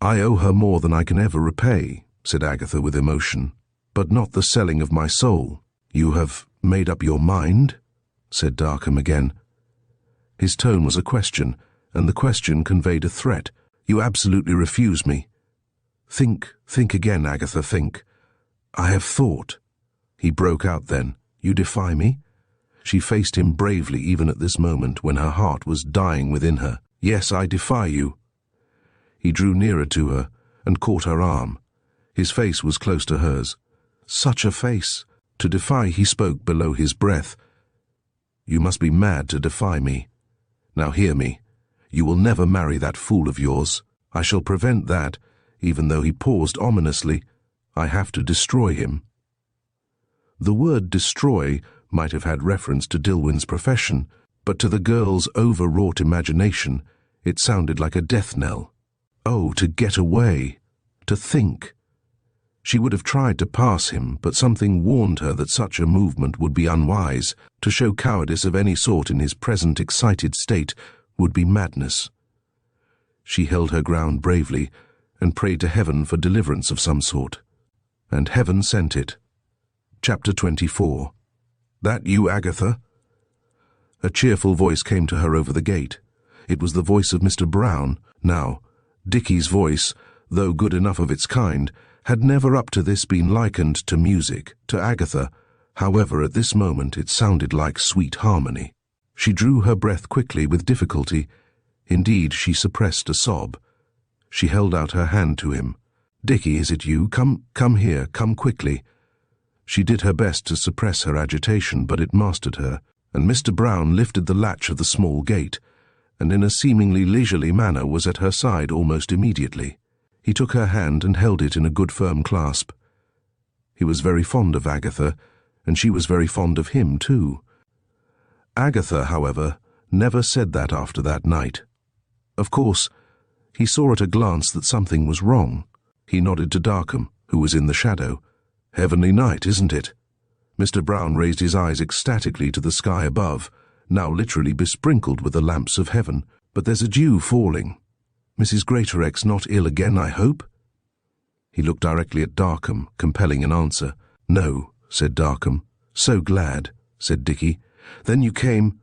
"I owe her more than I can ever repay," said Agatha with emotion, "but not the selling of my soul." "You have made up your mind?" said Darkham again. His tone was a question, and the question conveyed a threat. "You absolutely refuse me." Think again, Agatha, think." "I have thought." He broke out then. "You defy me?" She faced him bravely even at this moment when her heart was dying within her. "Yes, I defy you." He drew nearer to her and caught her arm. His face was close to hers. Such a face! To defy, he spoke below his breath. "You must be mad to defy me. Now hear me. You will never marry that fool of yours. I shall prevent that." Even though he paused ominously, "I have to destroy him." The word destroy might have had reference to Dilwyn's profession, but to the girl's overwrought imagination it sounded like a death knell. Oh, to get away! To think! She would have tried to pass him, but something warned her that such a movement would be unwise. To show cowardice of any sort in his present excited state would be madness. She held her ground bravely, and prayed to heaven for deliverance of some sort. And heaven sent it. Chapter 24. "That you, Agatha?" A cheerful voice came to her over the gate. It was the voice of Mr. Brown. Now, Dicky's voice, though good enough of its kind, had never up to this been likened to music. To Agatha, however, at this moment it sounded like sweet harmony. She drew her breath quickly with difficulty. Indeed, she suppressed a sob. She held out her hand to him. "Dicky, is it you? Come here, come quickly." She did her best to suppress her agitation, but it mastered her, and Mr. Brown lifted the latch of the small gate, and in a seemingly leisurely manner was at her side almost immediately. He took her hand and held it in a good firm clasp. He was very fond of Agatha, and she was very fond of him too. Agatha, however, never said that after that night. Of course, He saw at a glance that something was wrong. He nodded to Darkham, who was in the shadow. "Heavenly night, isn't it?" Mr. Brown raised his eyes ecstatically to the sky above, now literally besprinkled with the lamps of heaven. "But there's a dew falling. Mrs. Greatorex not ill again, I hope?" He looked directly at Darkham, compelling an answer. "No," said Darkham. "So glad," said Dickie. "Then you came—"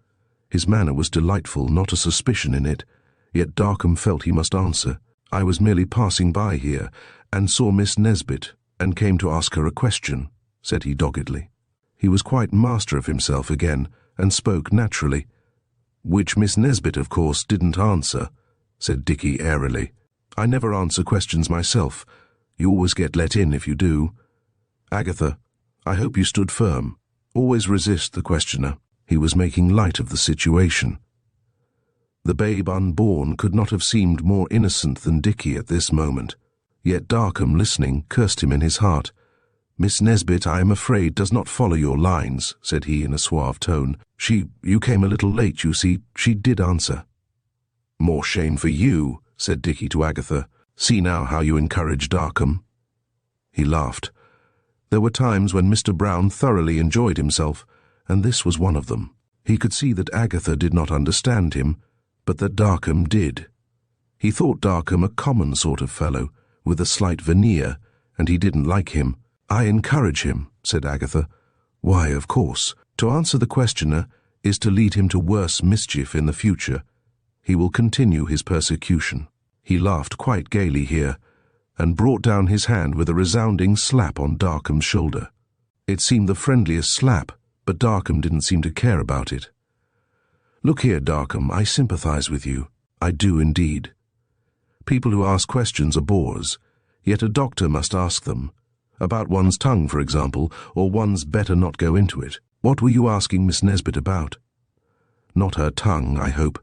His manner was delightful, not a suspicion in it, yet Darkham felt he must answer. "I was merely passing by here, and saw Miss Nesbit, and came to ask her a question," said he doggedly. He was quite master of himself again, and spoke naturally. "Which Miss Nesbit, of course, didn't answer," said Dickie airily. "I never answer questions myself. You always get let in if you do. Agatha, I hope you stood firm. Always resist the questioner." He was making light of the situation. The babe unborn could not have seemed more innocent than Dickie at this moment. Yet Darkham, listening, cursed him in his heart. "Miss Nesbit, I am afraid, does not follow your lines," said he in a suave tone. You came a little late, you see. She did answer." "More shame for you," said Dickie to Agatha. "See now how you encourage Darkham." He laughed. There were times when Mr. Brown thoroughly enjoyed himself, and this was one of them. He could see that Agatha did not understand him, but that Darkham did. He thought Darkham a common sort of fellow, with a slight veneer, and he didn't like him. "I encourage him," said Agatha. "Why, of course. To answer the questioner is to lead him to worse mischief in the future. He will continue his persecution." He laughed quite gaily here, and brought down his hand with a resounding slap on Darkham's shoulder. It seemed the friendliest slap, but Darkham didn't seem to care about it. "Look here, Darkham, I sympathize with you. I do indeed. People who ask questions are bores, yet a doctor must ask them. About one's tongue, for example, or one's better not go into it. What were you asking Miss Nesbit about?" "Not her tongue, I hope."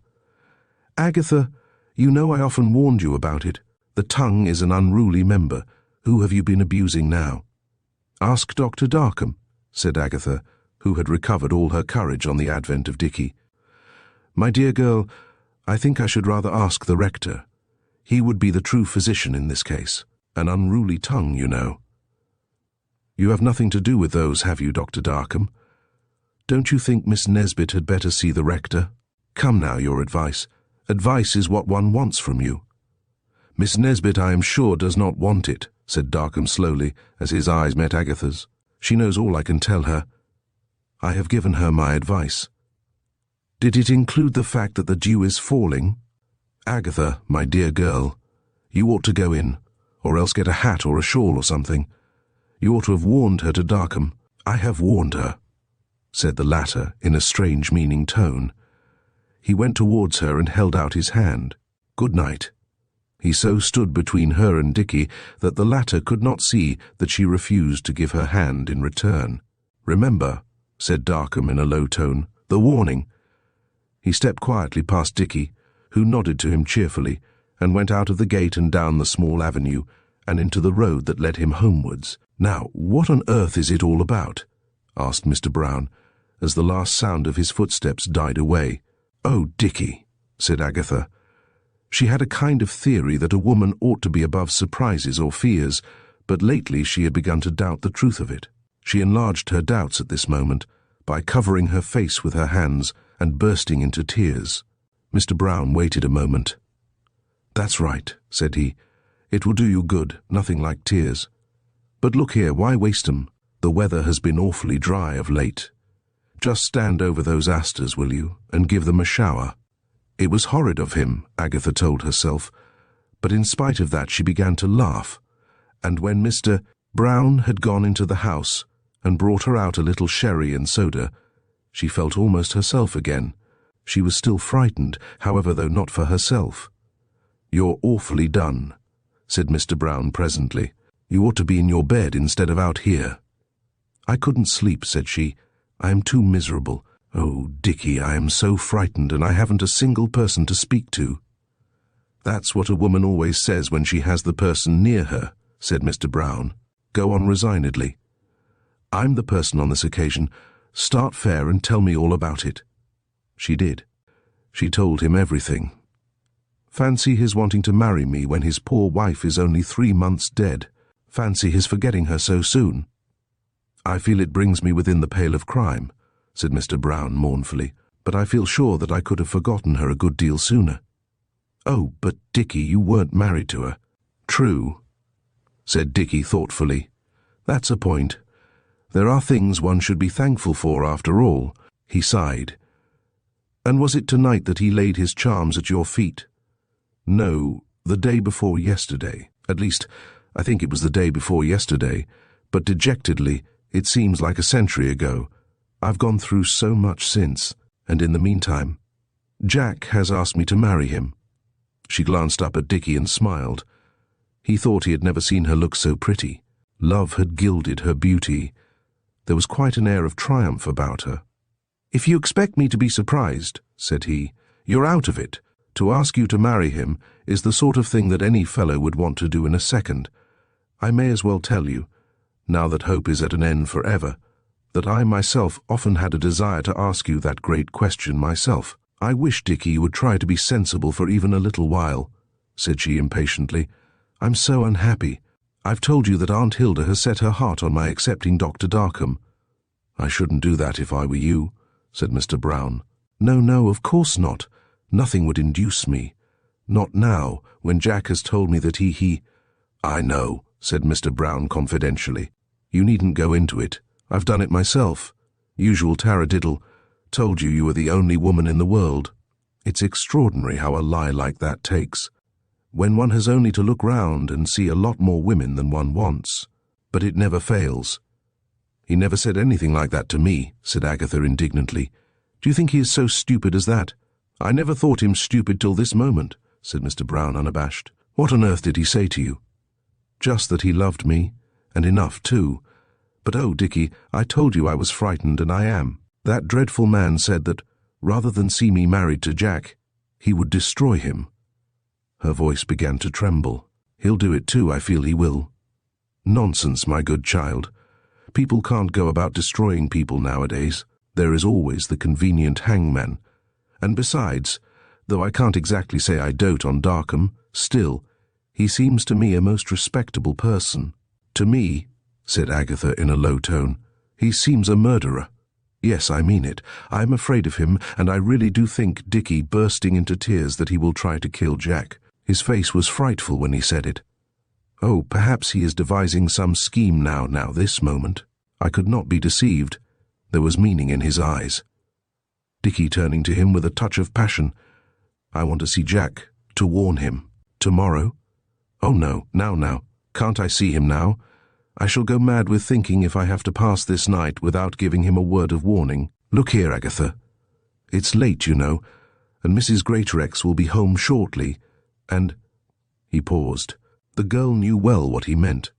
"Agatha, you know I often warned you about it. The tongue is an unruly member. Who have you been abusing now?" "Ask Dr. Darkham," said Agatha, who had recovered all her courage on the advent of Dickie. "My dear girl, I think I should rather ask the rector. He would be the true physician in this case. An unruly tongue, you know." "You have nothing to do with those, have you, Dr. Darkham? Don't you think Miss Nesbit had better see the rector? Come now, your advice. Advice is what one wants from you." "Miss Nesbit, I am sure, does not want it," said Darkham slowly, as his eyes met Agatha's. "She knows all I can tell her. I have given her my advice." "Did it include the fact that the dew is falling?" "Agatha, my dear girl, you ought to go in, or else get a hat or a shawl or something. You ought to have warned her to Darkham." "I have warned her," said the latter in a strange meaning tone. He went towards her and held out his hand. "Good night." He so stood between her and Dickie that the latter could not see that she refused to give her hand in return. "Remember," said Darkham in a low tone, "the warning." He stepped quietly past Dickie, who nodded to him cheerfully, and went out of the gate and down the small avenue, and into the road that led him homewards. "Now, what on earth is it all about?" asked Mr. Brown, as the last sound of his footsteps died away. "Oh, Dickie," said Agatha. She had a kind of theory that a woman ought to be above surprises or fears, but lately she had begun to doubt the truth of it. She enlarged her doubts at this moment by covering her face with her hands and bursting into tears. Mr. Brown waited a moment. "That's right," said he. "It will do you good, nothing like tears. But look here, why waste 'em? The weather has been awfully dry of late. Just stand over those asters, will you, and give them a shower." It was horrid of him, Agatha told herself, but in spite of that she began to laugh, and when Mr. Brown had gone into the house and brought her out a little sherry and soda, she felt almost herself again. She was still frightened, however, though not for herself. "You're awfully done," said Mr. Brown presently. "You ought to be in your bed instead of out here." "I couldn't sleep," said she. "I am too miserable. Oh, Dickie, I am so frightened, and I haven't a single person to speak to." "That's what a woman always says when she has the person near her," said Mr. Brown. "Go on resignedly. I'm the person on this occasion. Start fair and tell me all about it." She did. She told him everything. Fancy his wanting to marry me when his poor wife is only 3 months dead. Fancy his forgetting her so soon." "I feel it brings me within the pale of crime," said Mr. Brown mournfully, "but I feel sure that I could have forgotten her a good deal sooner." "Oh, but Dickie, you weren't married to her." "True," said Dickie thoughtfully. "That's a point. There are things one should be thankful for after all." He sighed. "And was it tonight that he laid his charms at your feet?" "No, the day before yesterday. At least, I think it was the day before yesterday, but dejectedly, it seems like a century ago. I've gone through so much since, and in the meantime, Jack has asked me to marry him." She glanced up at Dickie and smiled. He thought he had never seen her look so pretty. Love had gilded her beauty. There was quite an air of triumph about her. "If you expect me to be surprised," said he, "you're out of it. To ask you to marry him is the sort of thing that any fellow would want to do in a second. I may as well tell you, now that hope is at an end forever, that I myself often had a desire to ask you that great question myself." "I wish, Dickie, you would try to be sensible for even a little while," said she impatiently. "I'm so unhappy. I've told you that Aunt Hilda has set her heart on my accepting Dr. Darkham." "I shouldn't do that if I were you," said Mr. Brown. No, of course not. Nothing would induce me. Not now, when Jack has told me that he—" "I know," said Mr. Brown confidentially. "You needn't go into it. I've done it myself. Usual taradiddle. Told you were the only woman in the world. It's extraordinary how a lie like that takes, when one has only to look round and see a lot more women than one wants. But it never fails." "He never said anything like that to me," said Agatha indignantly. "Do you think he is so stupid as that?" "I never thought him stupid till this moment," said Mr. Brown unabashed. "What on earth did he say to you?" "Just that he loved me, and enough too. But oh, Dickie, I told you I was frightened, and I am. That dreadful man said that, rather than see me married to Jack, he would destroy him." Her voice began to tremble. "He'll do it too, I feel he will." "Nonsense, my good child. People can't go about destroying people nowadays. There is always the convenient hangman. And besides, though I can't exactly say I dote on Darkham, still, he seems to me a most respectable person." "To me," said Agatha in a low tone, "he seems a murderer. Yes, I mean it. I'm afraid of him, and I really do think Dickie bursting into tears that he will try to kill Jack. His face was frightful when he said it. Oh, perhaps he is devising some scheme now this moment." I could not be deceived. There was meaning in his eyes. Dickie turning to him with a touch of passion. "I want to see Jack, to warn him. Tomorrow?" "Oh no, now. Can't I see him now? I shall go mad with thinking if I have to pass this night without giving him a word of warning. Look here, Agatha. It's late, you know, and Mrs. Greatorex will be home shortly, and—" He paused. The girl knew well what he meant.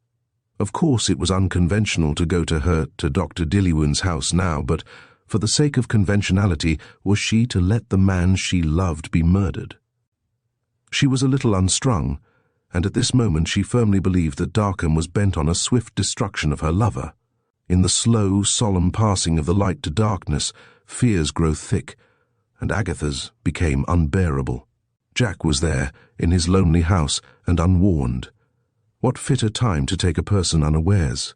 Of course it was unconventional to go to Dr. Dillywin's house now, but for the sake of conventionality, was she to let the man she loved be murdered? She was a little unstrung, and at this moment she firmly believed that Darkham was bent on a swift destruction of her lover. In the slow, solemn passing of the light to darkness, fears grow thick, and Agatha's became unbearable. Jack was there, in his lonely house, and unwarned. What fitter time to take a person unawares?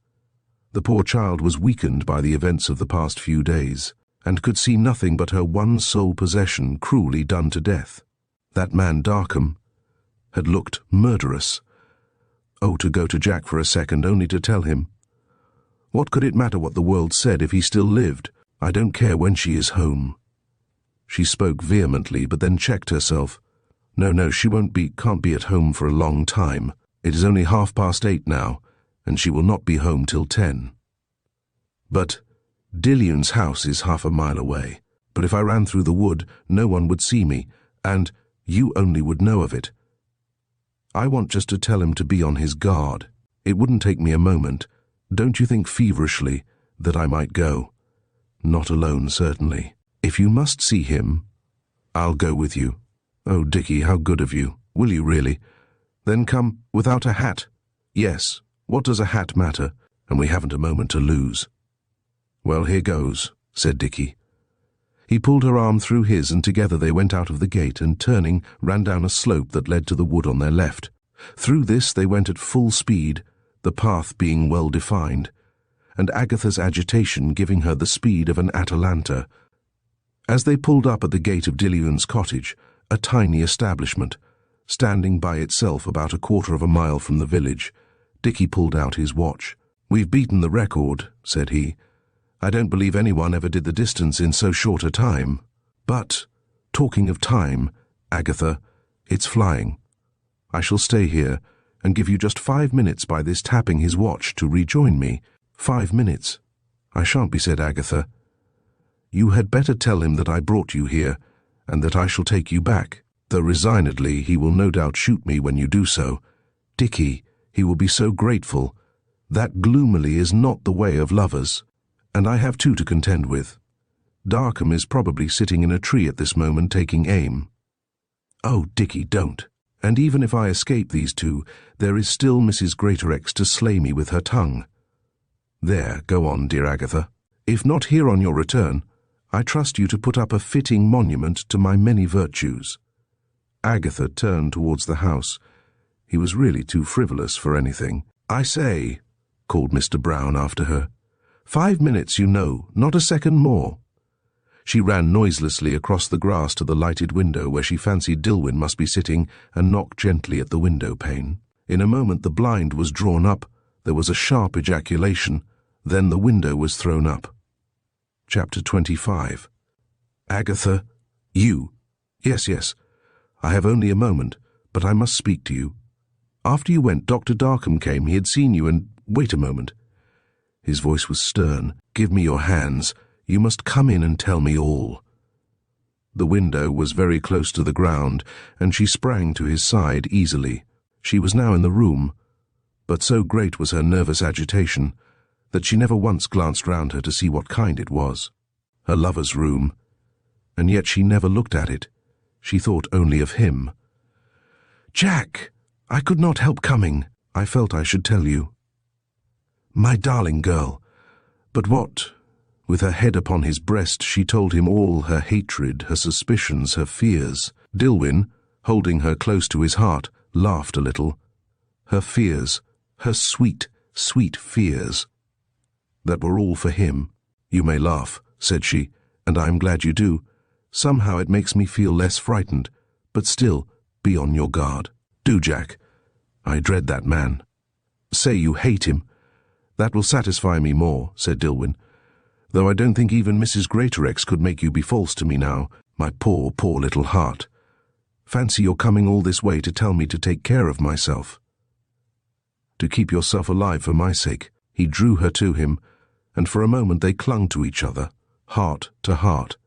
The poor child was weakened by the events of the past few days, and could see nothing but her one sole possession cruelly done to death. That man Darkham had looked murderous. Oh, to go to Jack for a second, only to tell him. What could it matter what the world said if he still lived? "I don't care when she is home." She spoke vehemently, but then checked herself. No, she can't be at home for a long time. It is only 8:30 now, and she will not be home till 10. "But Dillion's house is 1/2 mile away. But if I ran through the wood, no one would see me, and you only would know of it. I want just to tell him to be on his guard. It wouldn't take me a moment. Don't you think feverishly that I might go? Not alone, certainly. If you must see him, I'll go with you. Oh, Dickie, how good of you. Will you really? Then come without a hat." "Yes, what does a hat matter? And we haven't a moment to lose." "Well, here goes," said Dickie. He pulled her arm through his, and together they went out of the gate and, turning, ran down a slope that led to the wood on their left. Through this they went at full speed, the path being well defined, and Agatha's agitation giving her the speed of an Atalanta. As they pulled up at the gate of Dillion's cottage, a tiny establishment, standing by itself about a quarter of a mile from the village, Dickie pulled out his watch. "We've beaten the record," said he. "I don't believe anyone ever did the distance in so short a time. But, talking of time, Agatha, it's flying. I shall stay here and give you just 5 minutes by this tapping his watch to rejoin me. 5 minutes. I shan't be," said Agatha. "You had better tell him that I brought you here, and that I shall take you back, though resignedly he will no doubt shoot me when you do so. Dickie, he will be so grateful. That gloomily is not the way of lovers, and I have two to contend with. Darkham is probably sitting in a tree at this moment taking aim." "Oh, Dickie, don't. And even if I escape these two, there is still Mrs. Greatorex to slay me with her tongue. There, go on, dear Agatha. If not here on your return, I trust you to put up a fitting monument to my many virtues." Agatha turned towards the house. He was really too frivolous for anything. "I say," called Mr. Brown after her. 5 minutes, you know, not a second more." She ran noiselessly across the grass to the lighted window where she fancied Dillwyn must be sitting, and knocked gently at the window pane. In a moment the blind was drawn up, there was a sharp ejaculation, then the window was thrown up. Chapter 25. "Agatha, you—" Yes, I have only a moment, but I must speak to you. After you went, Dr. Darkham came. He had seen you and— Wait a moment." His voice was stern. "Give me your hands. You must come in and tell me all." The window was very close to the ground, and she sprang to his side easily. She was now in the room, but so great was her nervous agitation that she never once glanced round her to see what kind it was. Her lover's room, and yet she never looked at it. She thought only of him. "Jack, I could not help coming. I felt I should tell you." "My darling girl, but what—" With her head upon his breast, she told him all her hatred, her suspicions, her fears. Dillwyn, holding her close to his heart, laughed a little. Her fears, her sweet, sweet fears, that were all for him. "You may laugh," said she, "and I am glad you do. Somehow it makes me feel less frightened, but still, be on your guard. Do, Jack. I dread that man. Say you hate him. That will satisfy me more," said Dillwyn. "Though I don't think even Mrs. Greatorex could make you be false to me now, my poor, poor little heart. Fancy your coming all this way to tell me to take care of myself. To keep yourself alive for my sake." He drew her to him, and for a moment they clung to each other, heart to heart.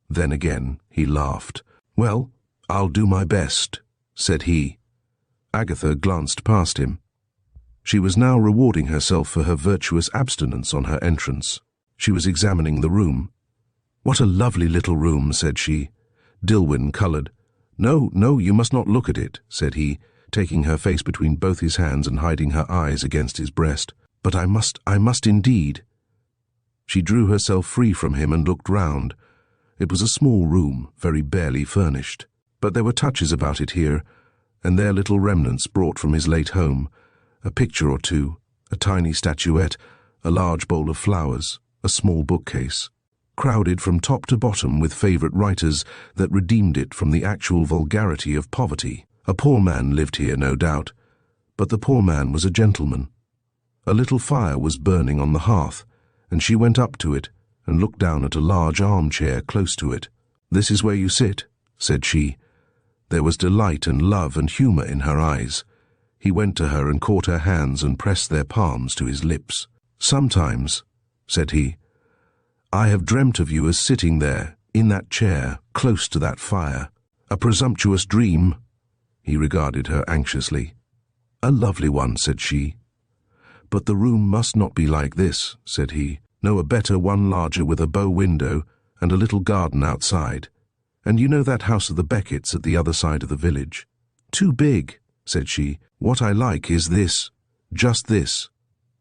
Then again he laughed. "Well, I'll do my best," said he. Agatha glanced past him. She was now rewarding herself for her virtuous abstinence on her entrance. She was examining the room. "What a lovely little room," said she. Dillwyn coloured. No, you must not look at it," said he, taking her face between both his hands and hiding her eyes against his breast. "But I must indeed." She drew herself free from him and looked round. It was a small room, very barely furnished, but there were touches about it here and there, little remnants brought from his late home, a picture or two, a tiny statuette, a large bowl of flowers, a small bookcase, crowded from top to bottom with favourite writers that redeemed it from the actual vulgarity of poverty. A poor man lived here, no doubt, but the poor man was a gentleman. A little fire was burning on the hearth, and she went up to it and looked down at a large armchair close to it. "This is where you sit," said she. There was delight and love and humour in her eyes. He went to her and caught her hands and pressed their palms to his lips. "Sometimes," said he, "I have dreamt of you as sitting there, in that chair, close to that fire. A presumptuous dream." He regarded her anxiously. "A lovely one," said she. "But the room must not be like this," said he. "No, a better one, larger, with a bow window and a little garden outside. And you know that house of the Beckets at the other side of the village?" "Too big," said she. "What I like is this, just this."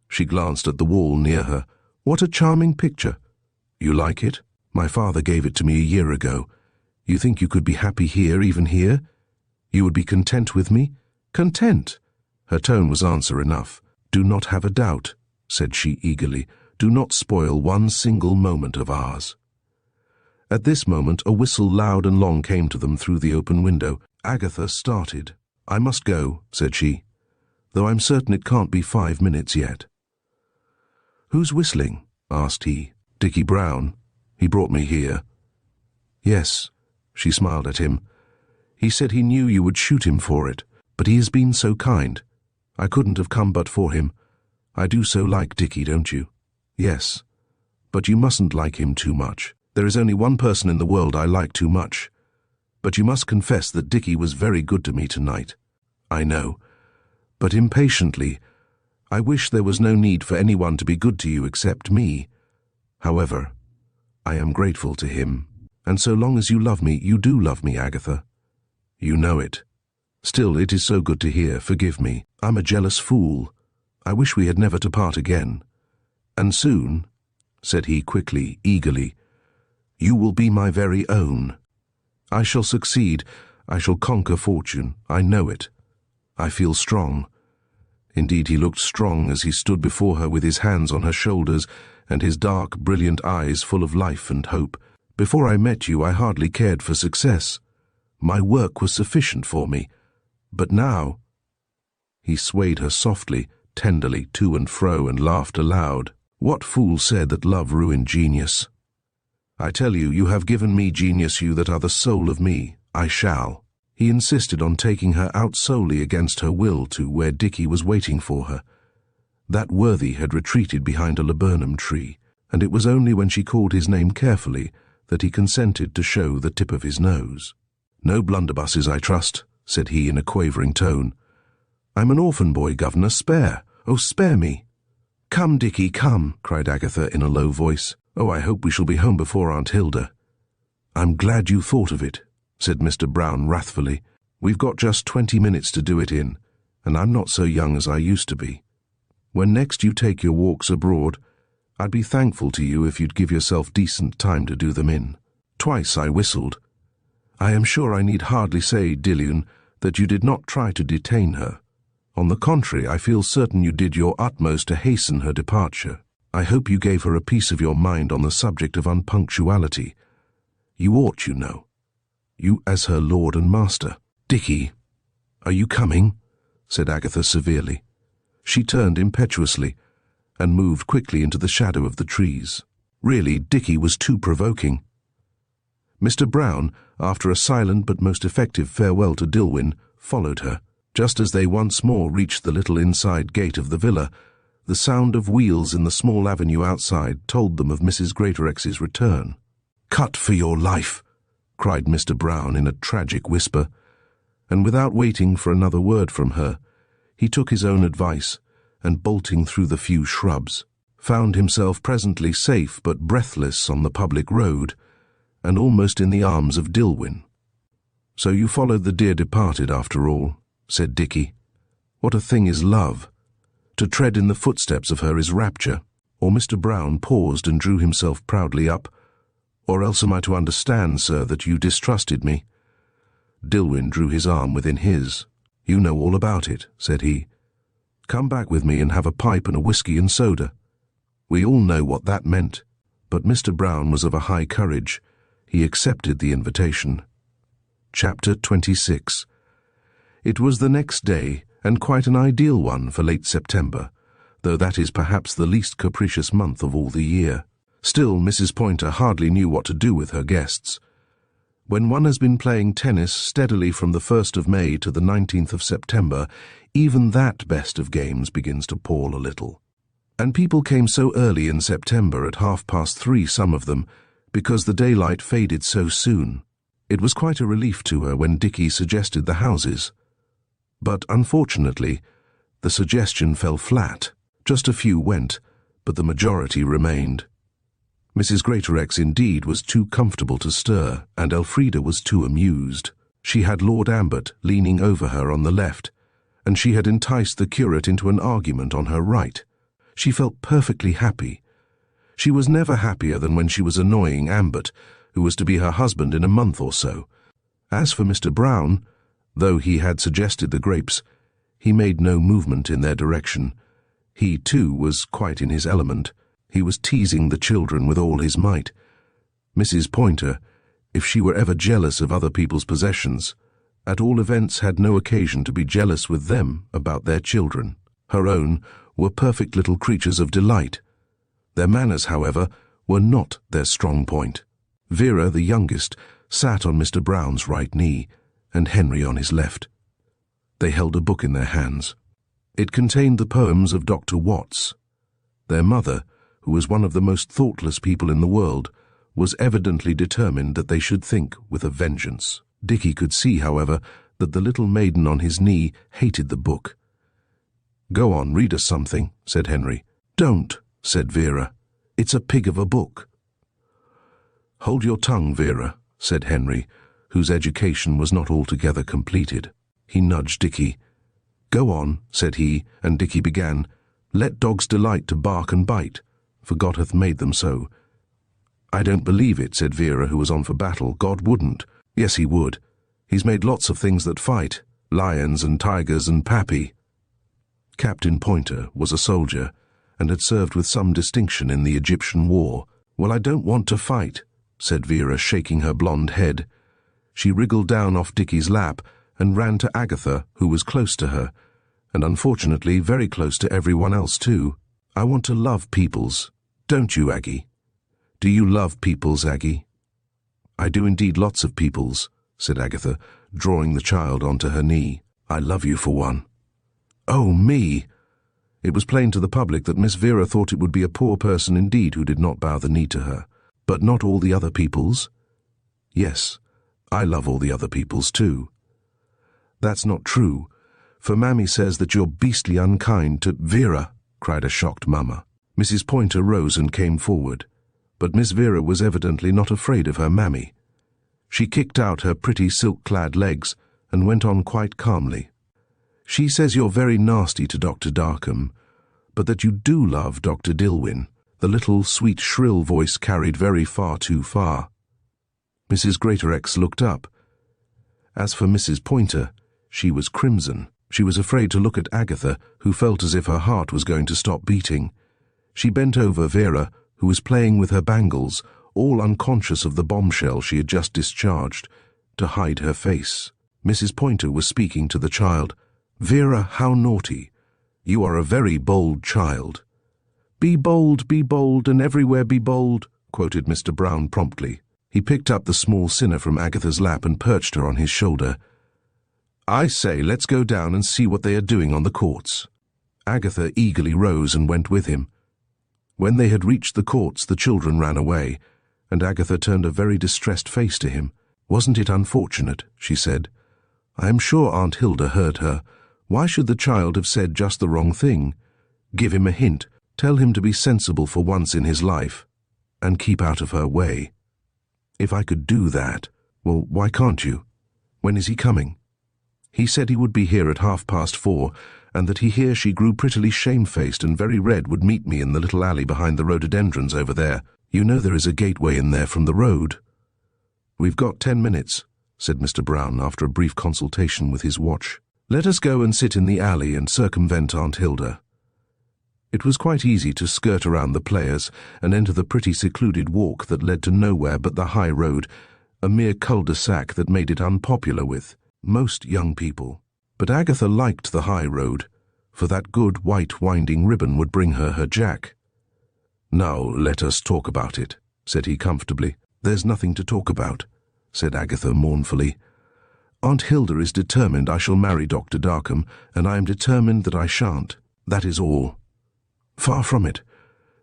She glanced at the wall near her. "What a charming picture." "You like it?" My father gave it to me a year ago. You think you could be happy here, even here? You would be content with me? Content? Her tone was answer enough. Do not have a doubt, said she eagerly. Do not spoil one single moment of ours. At this moment a whistle loud and long came to them through the open window. Agatha started. I must go, said she, though I'm certain it can't be 5 minutes yet. Who's whistling? Asked he. Dickie Brown. He brought me here. Yes, she smiled at him. He said he knew you would shoot him for it, but he has been so kind. I couldn't have come but for him. I do so like Dickie, don't you? Yes, but you mustn't like him too much. There is only one person in the world I like too much. But you must confess that Dickie was very good to me tonight. I know, but impatiently, I wish there was no need for anyone to be good to you except me. However, I am grateful to him, and so long as you love me, you do love me, Agatha. You know it. Still, it is so good to hear, forgive me. I'm a jealous fool. I wish we had never to part again. And soon, said he quickly, eagerly, you will be my very own. I shall succeed. I shall conquer fortune. I know it. I feel strong. Indeed, he looked strong as he stood before her with his hands on her shoulders and his dark, brilliant eyes full of life and hope. Before I met you, I hardly cared for success. My work was sufficient for me. But now— He swayed her softly, tenderly, to and fro, and laughed aloud. What fool said that love ruined genius? I tell you, you have given me genius, you that are the soul of me. I shall. He insisted on taking her out solely against her will to where Dickie was waiting for her. That worthy had retreated behind a laburnum tree, and it was only when she called his name carefully that he consented to show the tip of his nose. No blunderbusses, I trust, said he in a quavering tone. I'm an orphan boy, governor, spare. Oh, spare me. Come, Dickie, come, cried Agatha in a low voice. Oh, I hope we shall be home before Aunt Hilda. I'm glad you thought of it, said Mr. Brown wrathfully. We've got just 20 minutes to do it in, and I'm not so young as I used to be. When next you take your walks abroad, I'd be thankful to you if you'd give yourself decent time to do them in. Twice I whistled. I am sure I need hardly say, Dillion, that you did not try to detain her. On the contrary, I feel certain you did your utmost to hasten her departure. I hope you gave her a piece of your mind on the subject of unpunctuality. You ought, you know. You as her lord and master. Dickie, are you coming? Said Agatha severely. She turned impetuously and moved quickly into the shadow of the trees. Really, Dickie was too provoking. Mr. Brown, after a silent but most effective farewell to Dilwyn, followed her. Just as they once more reached the little inside gate of the villa, the sound of wheels in the small avenue outside told them of Mrs. Greatorex's return. "Cut for your life!" cried Mr. Brown in a tragic whisper, and without waiting for another word from her, he took his own advice, and bolting through the few shrubs, found himself presently safe but breathless on the public road, and almost in the arms of Dilwyn. "So you followed the dear departed after all," said Dickie. "What a thing is love! To tread in the footsteps of her is rapture." Or Mr. Brown paused and drew himself proudly up. "Or else am I to understand, sir, that you distrusted me?" Dilwyn drew his arm within his. "You know all about it," said he. "Come back with me and have a pipe and a whiskey and soda." We all know what that meant, but Mr. Brown was of a high courage. He accepted the invitation. Chapter 26. It was the next day, and quite an ideal one for late September, though that is perhaps the least capricious month of all the year. Still, Mrs. Pointer hardly knew what to do with her guests. When one has been playing tennis steadily from the 1st of May to the 19th of September, even that best of games begins to pall a little. And people came so early in September, at 3:30, some of them, because the daylight faded so soon. It was quite a relief to her when Dickie suggested the houses. But unfortunately, the suggestion fell flat. Just a few went, but the majority remained. Mrs. Greatorex indeed was too comfortable to stir, and Elfrida was too amused. She had Lord Ambert leaning over her on the left, and she had enticed the curate into an argument on her right. She felt perfectly happy. She was never happier than when she was annoying Ambert, who was to be her husband in a month or so. As for Mr. Brown, though he had suggested the grapes, he made no movement in their direction. He, too, was quite in his element. He was teasing the children with all his might. Mrs. Pointer, if she were ever jealous of other people's possessions, at all events had no occasion to be jealous with them about their children. Her own were perfect little creatures of delight. Their manners, however, were not their strong point. Vera, the youngest, sat on Mr. Brown's right knee, and Henry on his left. They held a book in their hands. It contained the poems of Dr. Watts. Their mother, who was one of the most thoughtless people in the world, was evidently determined that they should think with a vengeance. Dickie could see, however, that the little maiden on his knee hated the book. "Go on, read us something," said Henry. "Don't," said Vera. "It's a pig of a book." "Hold your tongue, Vera," said Henry, whose education was not altogether completed. He nudged Dickie. "Go on," said he, and Dickie began, "Let dogs delight to bark and bite, for God hath made them so." "I don't believe it," said Vera, who was on for battle. "God wouldn't." "Yes, he would. He's made lots of things that fight, lions and tigers and pappy." Captain Pointer was a soldier, and had served with some distinction in the Egyptian War. "Well, I don't want to fight," said Vera, shaking her blonde head. She wriggled down off Dickie's lap and ran to Agatha, who was close to her, and unfortunately very close to everyone else too. "I want to love Peoples. Don't you, Aggie? Do you love Peoples, Aggie?" "I do indeed, lots of Peoples," said Agatha, drawing the child onto her knee. "I love you for one." "Oh, me!" It was plain to the public that Miss Vera thought it would be a poor person indeed who did not bow the knee to her. "But not all the other Peoples?" "Yes, I love all the other Peoples too." "That's not true, for Mammy says that you're beastly unkind to—" "Vera!" cried a shocked mamma. Mrs. Pointer rose and came forward, but Miss Vera was evidently not afraid of her Mammy. She kicked out her pretty silk-clad legs and went on quite calmly. "She says you're very nasty to Dr. Darkham, but that you do love Dr. Dilwyn." The little, sweet, shrill voice carried very far too far. Mrs. Greatorex looked up. As for Mrs. Pointer, she was crimson. She was afraid to look at Agatha, who felt as if her heart was going to stop beating. She bent over Vera, who was playing with her bangles, all unconscious of the bombshell she had just discharged, to hide her face. Mrs. Pointer was speaking to the child. "Vera, how naughty! You are a very bold child." Be bold, and everywhere be bold," quoted Mr. Brown promptly. He picked up the small sinner from Agatha's lap and perched her on his shoulder. "I say, let's go down and see what they are doing on the courts." Agatha eagerly rose and went with him. When they had reached the courts, the children ran away, and Agatha turned a very distressed face to him. "Wasn't it unfortunate?" she said. "I am sure Aunt Hilda heard her. Why should the child have said just the wrong thing? Give him a hint. Tell him to be sensible for once in his life, and keep out of her way." "If I could do that." "Well, why can't you? When is he coming?" "He said he would be here at 4:30, and that he hear she grew prettily shamefaced and very red would meet me in the little alley behind the rhododendrons over there. You know there is a gateway in there from the road." "We've got 10 minutes, said Mr. Brown after a brief consultation with his watch. "Let us go and sit in the alley and circumvent Aunt Hilda." It was quite easy to skirt around the players and enter the pretty secluded walk that led to nowhere but the high road, a mere cul-de-sac that made it unpopular with most young people. But Agatha liked the high road, for that good white winding ribbon would bring her her Jack. "Now let us talk about it," said he comfortably. "There's nothing to talk about," said Agatha mournfully. "Aunt Hilda is determined I shall marry Dr. Darkham, and I am determined that I shan't. That is all." "Far from it.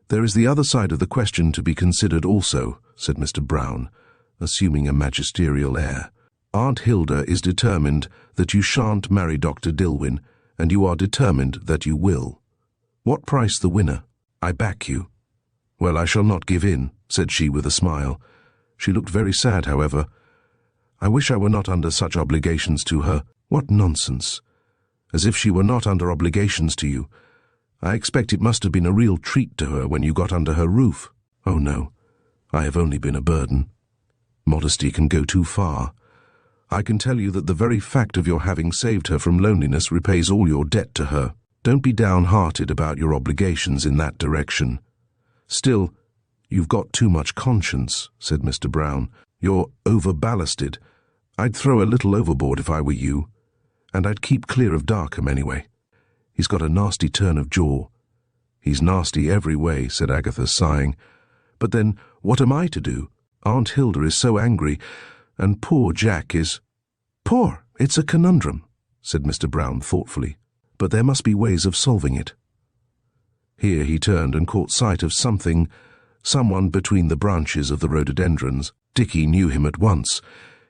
There is the other side of the question to be considered also," said Mr. Brown, assuming a magisterial air. "Aunt Hilda is determined that you shan't marry Dr. Dilwyn, and you are determined that you will. What price the winner? I back you." "Well, I shall not give in," said she with a smile. She looked very sad, however. "I wish I were not under such obligations to her." "What nonsense! As if she were not under obligations to you. I expect it must have been a real treat to her when you got under her roof." "Oh no, I have only been a burden. Modesty can go too far. I can tell you that the very fact of your having saved her from loneliness repays all your debt to her. Don't be downhearted about your obligations in that direction. Still, you've got too much conscience," said Mr. Brown. "You're over-ballasted. I'd throw a little overboard if I were you, and I'd keep clear of Darkham anyway. He's got a nasty turn of jaw." "He's nasty every way," said Agatha, sighing. "But then, what am I to do? Aunt Hilda is so angry, and poor Jack is—" "Poor? It's a conundrum," said Mr. Brown thoughtfully. "But there must be ways of solving it." Here he turned and caught sight of someone between the branches of the rhododendrons. Dickie knew him at once.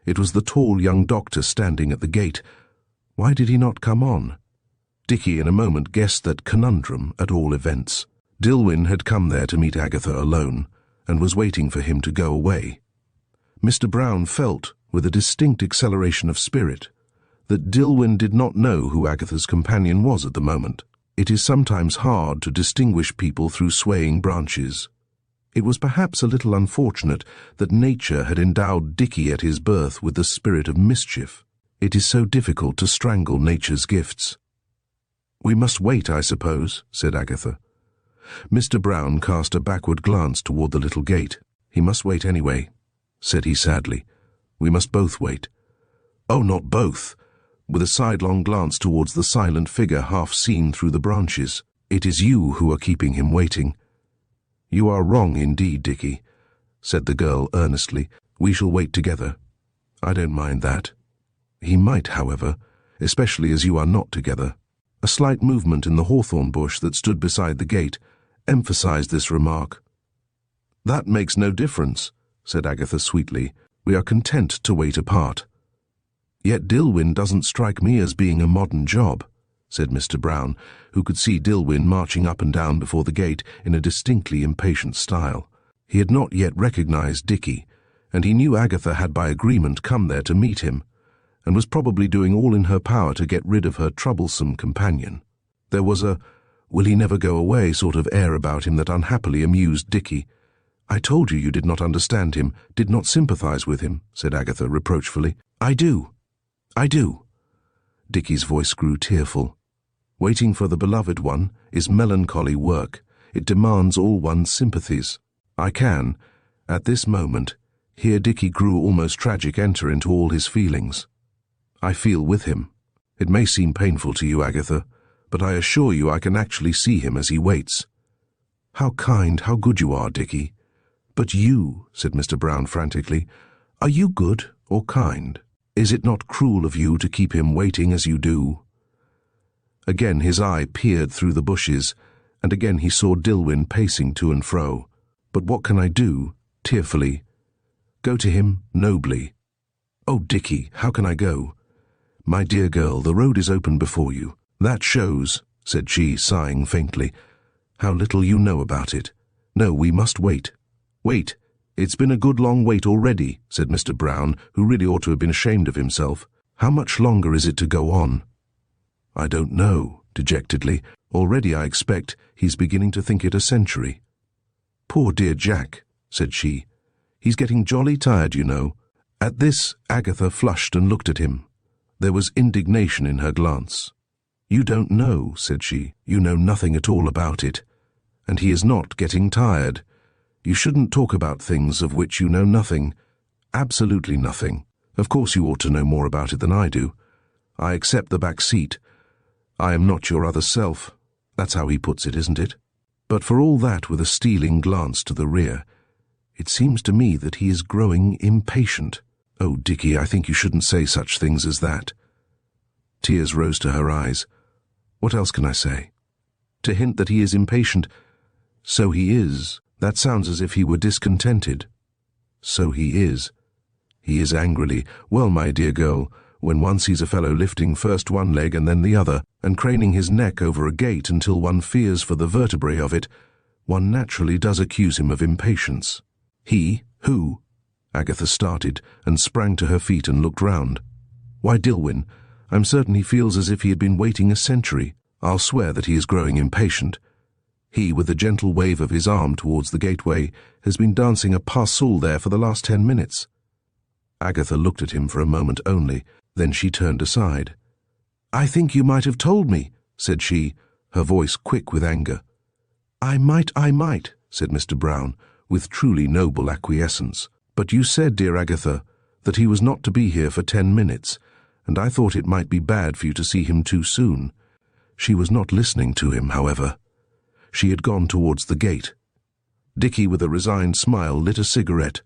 It was the tall young doctor standing at the gate. Why did he not come on? Dickie in a moment guessed that conundrum, at all events. Dilwyn had come there to meet Agatha alone, and was waiting for him to go away. Mr. Brown felt, with a distinct acceleration of spirit, that Dilwyn did not know who Agatha's companion was at the moment. It is sometimes hard to distinguish people through swaying branches. It was perhaps a little unfortunate that nature had endowed Dickie at his birth with the spirit of mischief. It is so difficult to strangle nature's gifts. "We must wait, I suppose," said Agatha. Mr. Brown cast a backward glance toward the little gate. "He must wait anyway," said he sadly. "We must both wait." "Oh, not both," with a sidelong glance towards the silent figure half seen through the branches. "It is you who are keeping him waiting." "You are wrong indeed, Dickie," said the girl earnestly. "We shall wait together. I don't mind that. He might, however, especially as you are not together." A slight movement in the hawthorn bush that stood beside the gate emphasized this remark. "That makes no difference," said Agatha sweetly. "We are content to wait apart." "Yet Dilwyn doesn't strike me as being a modern job," said Mr. Brown, who could see Dilwyn marching up and down before the gate in a distinctly impatient style. He had not yet recognized Dickie, and he knew Agatha had by agreement come there to meet him, and was probably doing all in her power to get rid of her troublesome companion. There was a will-he-never-go-away sort of air about him that unhappily amused Dickie. "I told you did not understand him, did not sympathize with him," said Agatha reproachfully. "I do. Dickie's voice grew tearful. "Waiting for the beloved one is melancholy work. It demands all one's sympathies. I can, at this moment," here Dickie grew almost tragic, "enter into all his feelings. I feel with him. It may seem painful to you, Agatha, but I assure you I can actually see him as he waits." "How kind, how good you are, Dickie." "But you," said Mr. Brown frantically, "are you good or kind? Is it not cruel of you to keep him waiting as you do?" Again his eye peered through the bushes, and again he saw Dilwyn pacing to and fro. "But what can I do?" tearfully. "Go to him nobly." "Oh, Dickie, how can I go?" "My dear girl, the road is open before you. That shows," said she, sighing faintly, "how little you know about it. No, we must wait." "Wait. It's been a good long wait already," said Mr. Brown, who really ought to have been ashamed of himself. "How much longer is it to go on?" "I don't know," dejectedly. "Already I expect he's beginning to think it a century." "Poor dear Jack," said she. "He's getting jolly tired, you know." At this Agatha flushed and looked at him. There was indignation in her glance. "You don't know," said she. "You know nothing at all about it. And he is not getting tired. You shouldn't talk about things of which you know nothing. Absolutely nothing. Of course you ought to know more about it than I do. I accept the back seat. I am not your other self. That's how he puts it, isn't it? But for all that, with a stealing glance to the rear, it seems to me that he is growing impatient. Oh, Dickie, I think you shouldn't say such things as that." Tears rose to her eyes. "What else can I say? To hint that he is impatient. So he is. That sounds as if he were discontented." "So he is." He is angrily. "Well, my dear girl, when one sees a fellow lifting first one leg and then the other, and craning his neck over a gate until one fears for the vertebrae of it, one naturally does accuse him of impatience." "He? Who?" Agatha started and sprang to her feet and looked round. "Why, Dilwyn, I'm certain he feels as if he had been waiting a century. I'll swear that he is growing impatient." He, with a gentle wave of his arm towards the gateway, has been dancing a pas seul there for the last 10 minutes. Agatha looked at him for a moment only, then she turned aside. "I think you might have told me," said she, her voice quick with anger. I might, said Mr. Brown, with truly noble acquiescence. "But you said, dear Agatha, that he was not to be here for 10 minutes, and I thought it might be bad for you to see him too soon." She was not listening to him, however. She had gone towards the gate. Dickie, with a resigned smile, lit a cigarette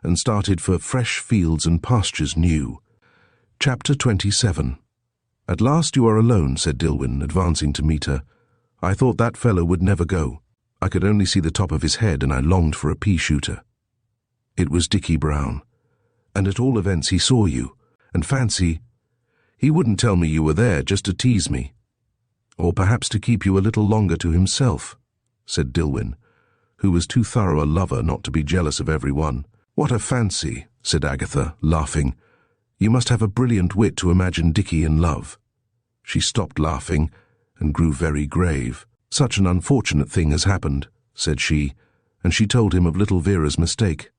and started for fresh fields and pastures new. Chapter 27. "At last you are alone," said Dilwyn, advancing to meet her. "I thought that fellow would never go. I could only see the top of his head, and I longed for a pea-shooter." It was Dickie Brown. "And at all events he saw you, and fancy, he wouldn't tell me you were there just to tease me. Or perhaps to keep you a little longer to himself," said Dilwyn, who was too thorough a lover not to be jealous of every one. "What a fancy," said Agatha, laughing. "You must have a brilliant wit to imagine Dickie in love." She stopped laughing and grew very grave. "Such an unfortunate thing has happened," said she, and she told him of little Vera's mistake.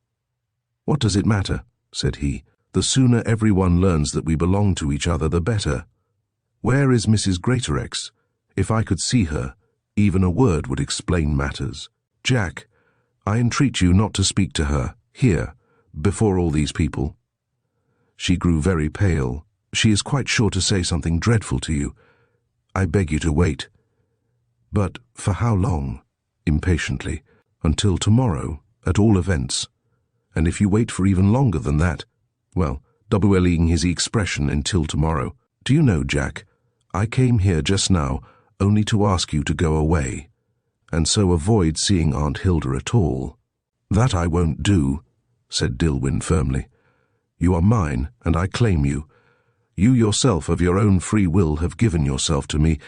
"What does it matter?" said he. "The sooner everyone learns that we belong to each other, the better. Where is Mrs. Greatorex? If I could see her, even a word would explain matters. Jack, I entreat you not to speak to her, here, before all these people." She grew very pale. "She is quite sure to say something dreadful to you. I beg you to wait." "But for how long?" impatiently. "Until tomorrow, at all events. And if you wait for even longer than that, well, doubling his expression until tomorrow. Do you know, Jack, I came here just now only to ask you to go away, and so avoid seeing Aunt Hilda at all." "That I won't do," said Dilwyn firmly. "You are mine, and I claim you. You yourself of your own free will have given yourself to me,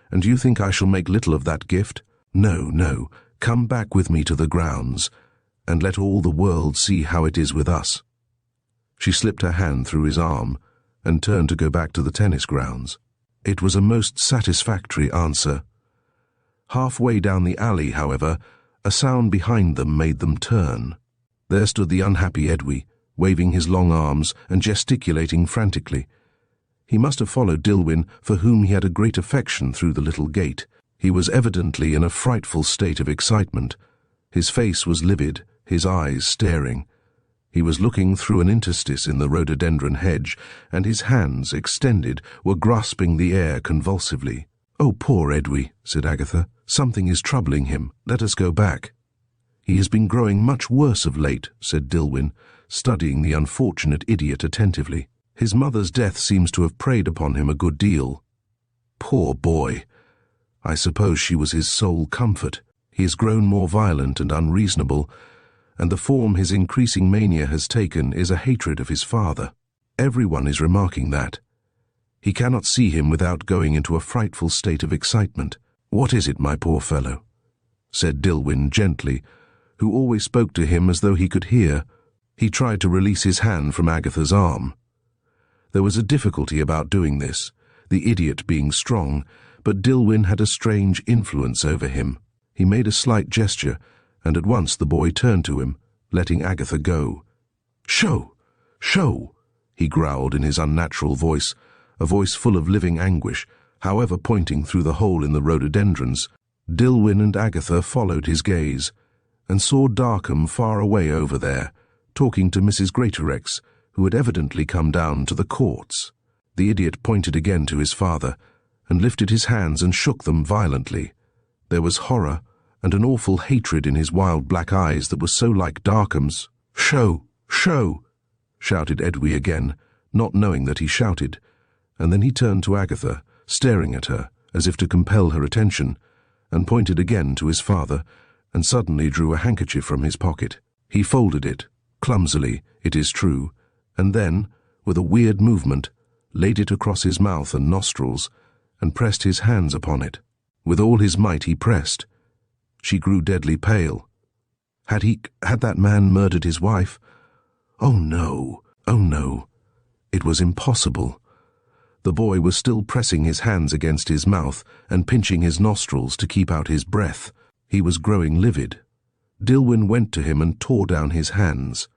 and you think I shall make little of that gift? No, no, come back with me to the grounds, and let all the world see how it is with us." She slipped her hand through his arm and turned to go back to the tennis grounds. It was a most satisfactory answer. Halfway down the alley, however, a sound behind them made them turn. There stood the unhappy Edwy, waving his long arms and gesticulating frantically. He must have followed Dilwyn, for whom he had a great affection, through the little gate. He was evidently in a frightful state of excitement. His face was livid, his eyes staring. He was looking through an interstice in the rhododendron hedge, and his hands, extended, were grasping the air convulsively. "Oh, poor Edwy," said Agatha. "Something is troubling him. Let us go back." "He has been growing much worse of late," said Dilwyn, studying the unfortunate idiot attentively. "His mother's death seems to have preyed upon him a good deal. Poor boy! I suppose she was his sole comfort. He has grown more violent and unreasonable, and the form his increasing mania has taken is a hatred of his father. Everyone is remarking that. He cannot see him without going into a frightful state of excitement. What is it, my poor fellow?" said Dilwyn gently, who always spoke to him as though he could hear. He tried to release his hand from Agatha's arm. There was a difficulty about doing this, the idiot being strong, but Dilwyn had a strange influence over him. He made a slight gesture, and at once the boy turned to him, letting Agatha go. "Show! Show!" he growled in his unnatural voice, a voice full of living anguish, however pointing through the hole in the rhododendrons. Dilwyn and Agatha followed his gaze, and saw Darkham far away over there, talking to Mrs. Greatorex, who had evidently come down to the courts. The idiot pointed again to his father, and lifted his hands and shook them violently. There was horror and an awful hatred in his wild black eyes that was so like Darkham's. "Show! Show!" shouted Edwy again, not knowing that he shouted, and then he turned to Agatha, staring at her, as if to compel her attention, and pointed again to his father, and suddenly drew a handkerchief from his pocket. He folded it, clumsily, it is true, and then, with a weird movement, laid it across his mouth and nostrils, and pressed his hands upon it. With all his might he pressed. She grew deadly pale. Had that man murdered his wife? Oh no, oh no. It was impossible. The boy was still pressing his hands against his mouth and pinching his nostrils to keep out his breath. He was growing livid. Dilwyn went to him and tore down his hands.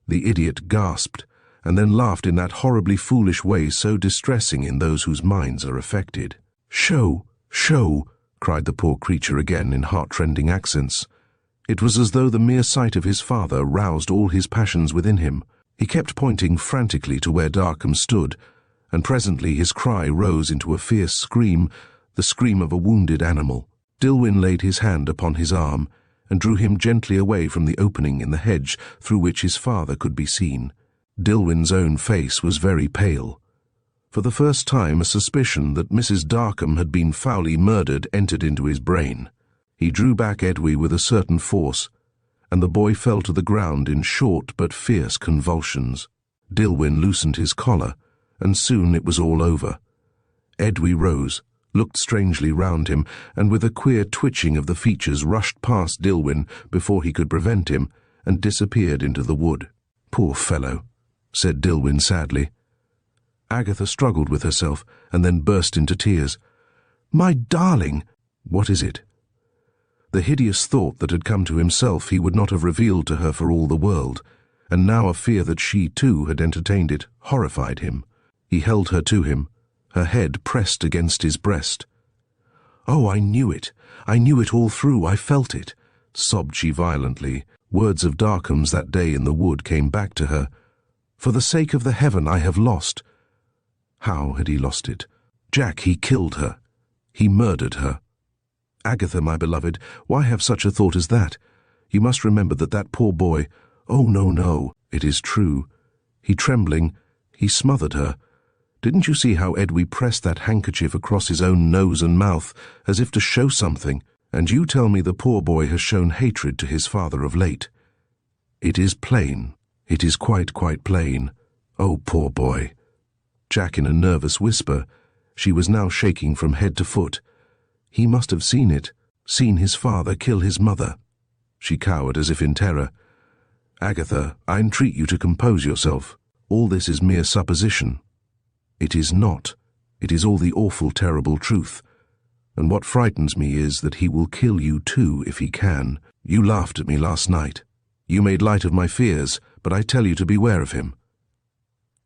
The idiot gasped, and then laughed in that horribly foolish way so distressing in those whose minds are affected. "Show, show," cried the poor creature again in heart-rending accents. It was as though the mere sight of his father roused all his passions within him. He kept pointing frantically to where Darkham stood, and presently his cry rose into a fierce scream, the scream of a wounded animal. Dilwyn laid his hand upon his arm and drew him gently away from the opening in the hedge through which his father could be seen. Dilwyn's own face was very pale. For the first time a suspicion that Mrs. Darkham had been foully murdered entered into his brain. He drew back Edwy with a certain force, and the boy fell to the ground in short but fierce convulsions. Dilwyn loosened his collar, and soon it was all over. Edwy rose, looked strangely round him, and with a queer twitching of the features rushed past Dilwyn before he could prevent him, and disappeared into the wood. "Poor fellow," said Dilwyn sadly. Agatha struggled with herself, and then burst into tears. "My darling!" "What is it?" The hideous thought that had come to himself he would not have revealed to her for all the world, and now a fear that she too had entertained it horrified him. He held her to him, her head pressed against his breast. "Oh, I knew it all through, I felt it," sobbed she violently. Words of Darkham's that day in the wood came back to her. "For the sake of the heaven I have lost." How had he lost it? Jack, he killed her. He murdered her. "Agatha, my beloved, why have such a thought as that? You must remember that poor boy—" "Oh, no, no, it is true. He trembling, he smothered her. Didn't you see how Edwy pressed that handkerchief across his own nose and mouth, as if to show something? And you tell me the poor boy has shown hatred to his father of late. It is plain. It is quite plain. Oh, poor boy." Jack in a nervous whisper. She was now shaking from head to foot. He must have seen it, seen his father kill his mother. She cowered as if in terror. "Agatha, I entreat you to compose yourself. All this is mere supposition." "It is not. It is all the awful, terrible truth. And what frightens me is that he will kill you too if he can. You laughed at me last night. You made light of my fears, but I tell you to beware of him."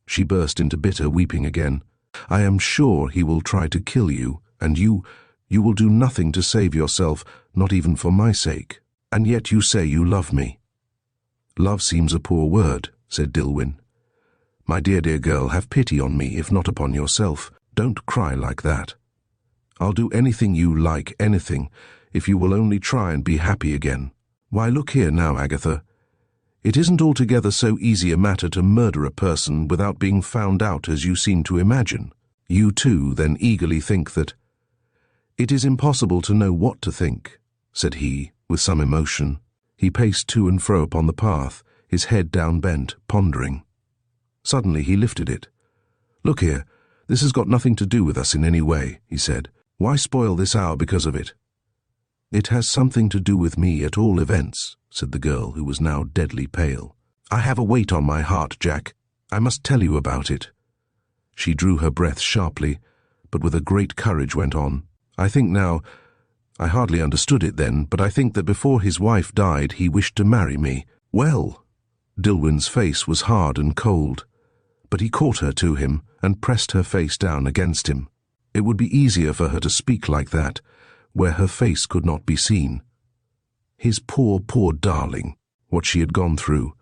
She burst into bitter weeping again. "I am sure he will try to kill you, and you will do nothing to save yourself, not even for my sake. And yet you say you love me." "Love seems a poor word," said Dilwyn. "My dear girl, have pity on me, if not upon yourself. Don't cry like that. I'll do anything you like, anything, if you will only try and be happy again. Why, look here now, Agatha. It isn't altogether so easy a matter to murder a person without being found out as you seem to imagine. You too then eagerly think that—" "It is impossible to know what to think," said he, with some emotion. He paced to and fro upon the path, his head down-bent, pondering. Suddenly he lifted it. "Look here, this has got nothing to do with us in any way," he said. "Why spoil this hour because of it?" "It has something to do with me at all events," said the girl, who was now deadly pale. "I have a weight on my heart, Jack. I must tell you about it." She drew her breath sharply, but with a great courage went on. "I think now, I hardly understood it then, but I think that before his wife died he wished to marry me." "Well!" Dilwyn's face was hard and cold, but he caught her to him and pressed her face down against him. It would be easier for her to speak like that, where her face could not be seen. His poor darling, what she had gone through.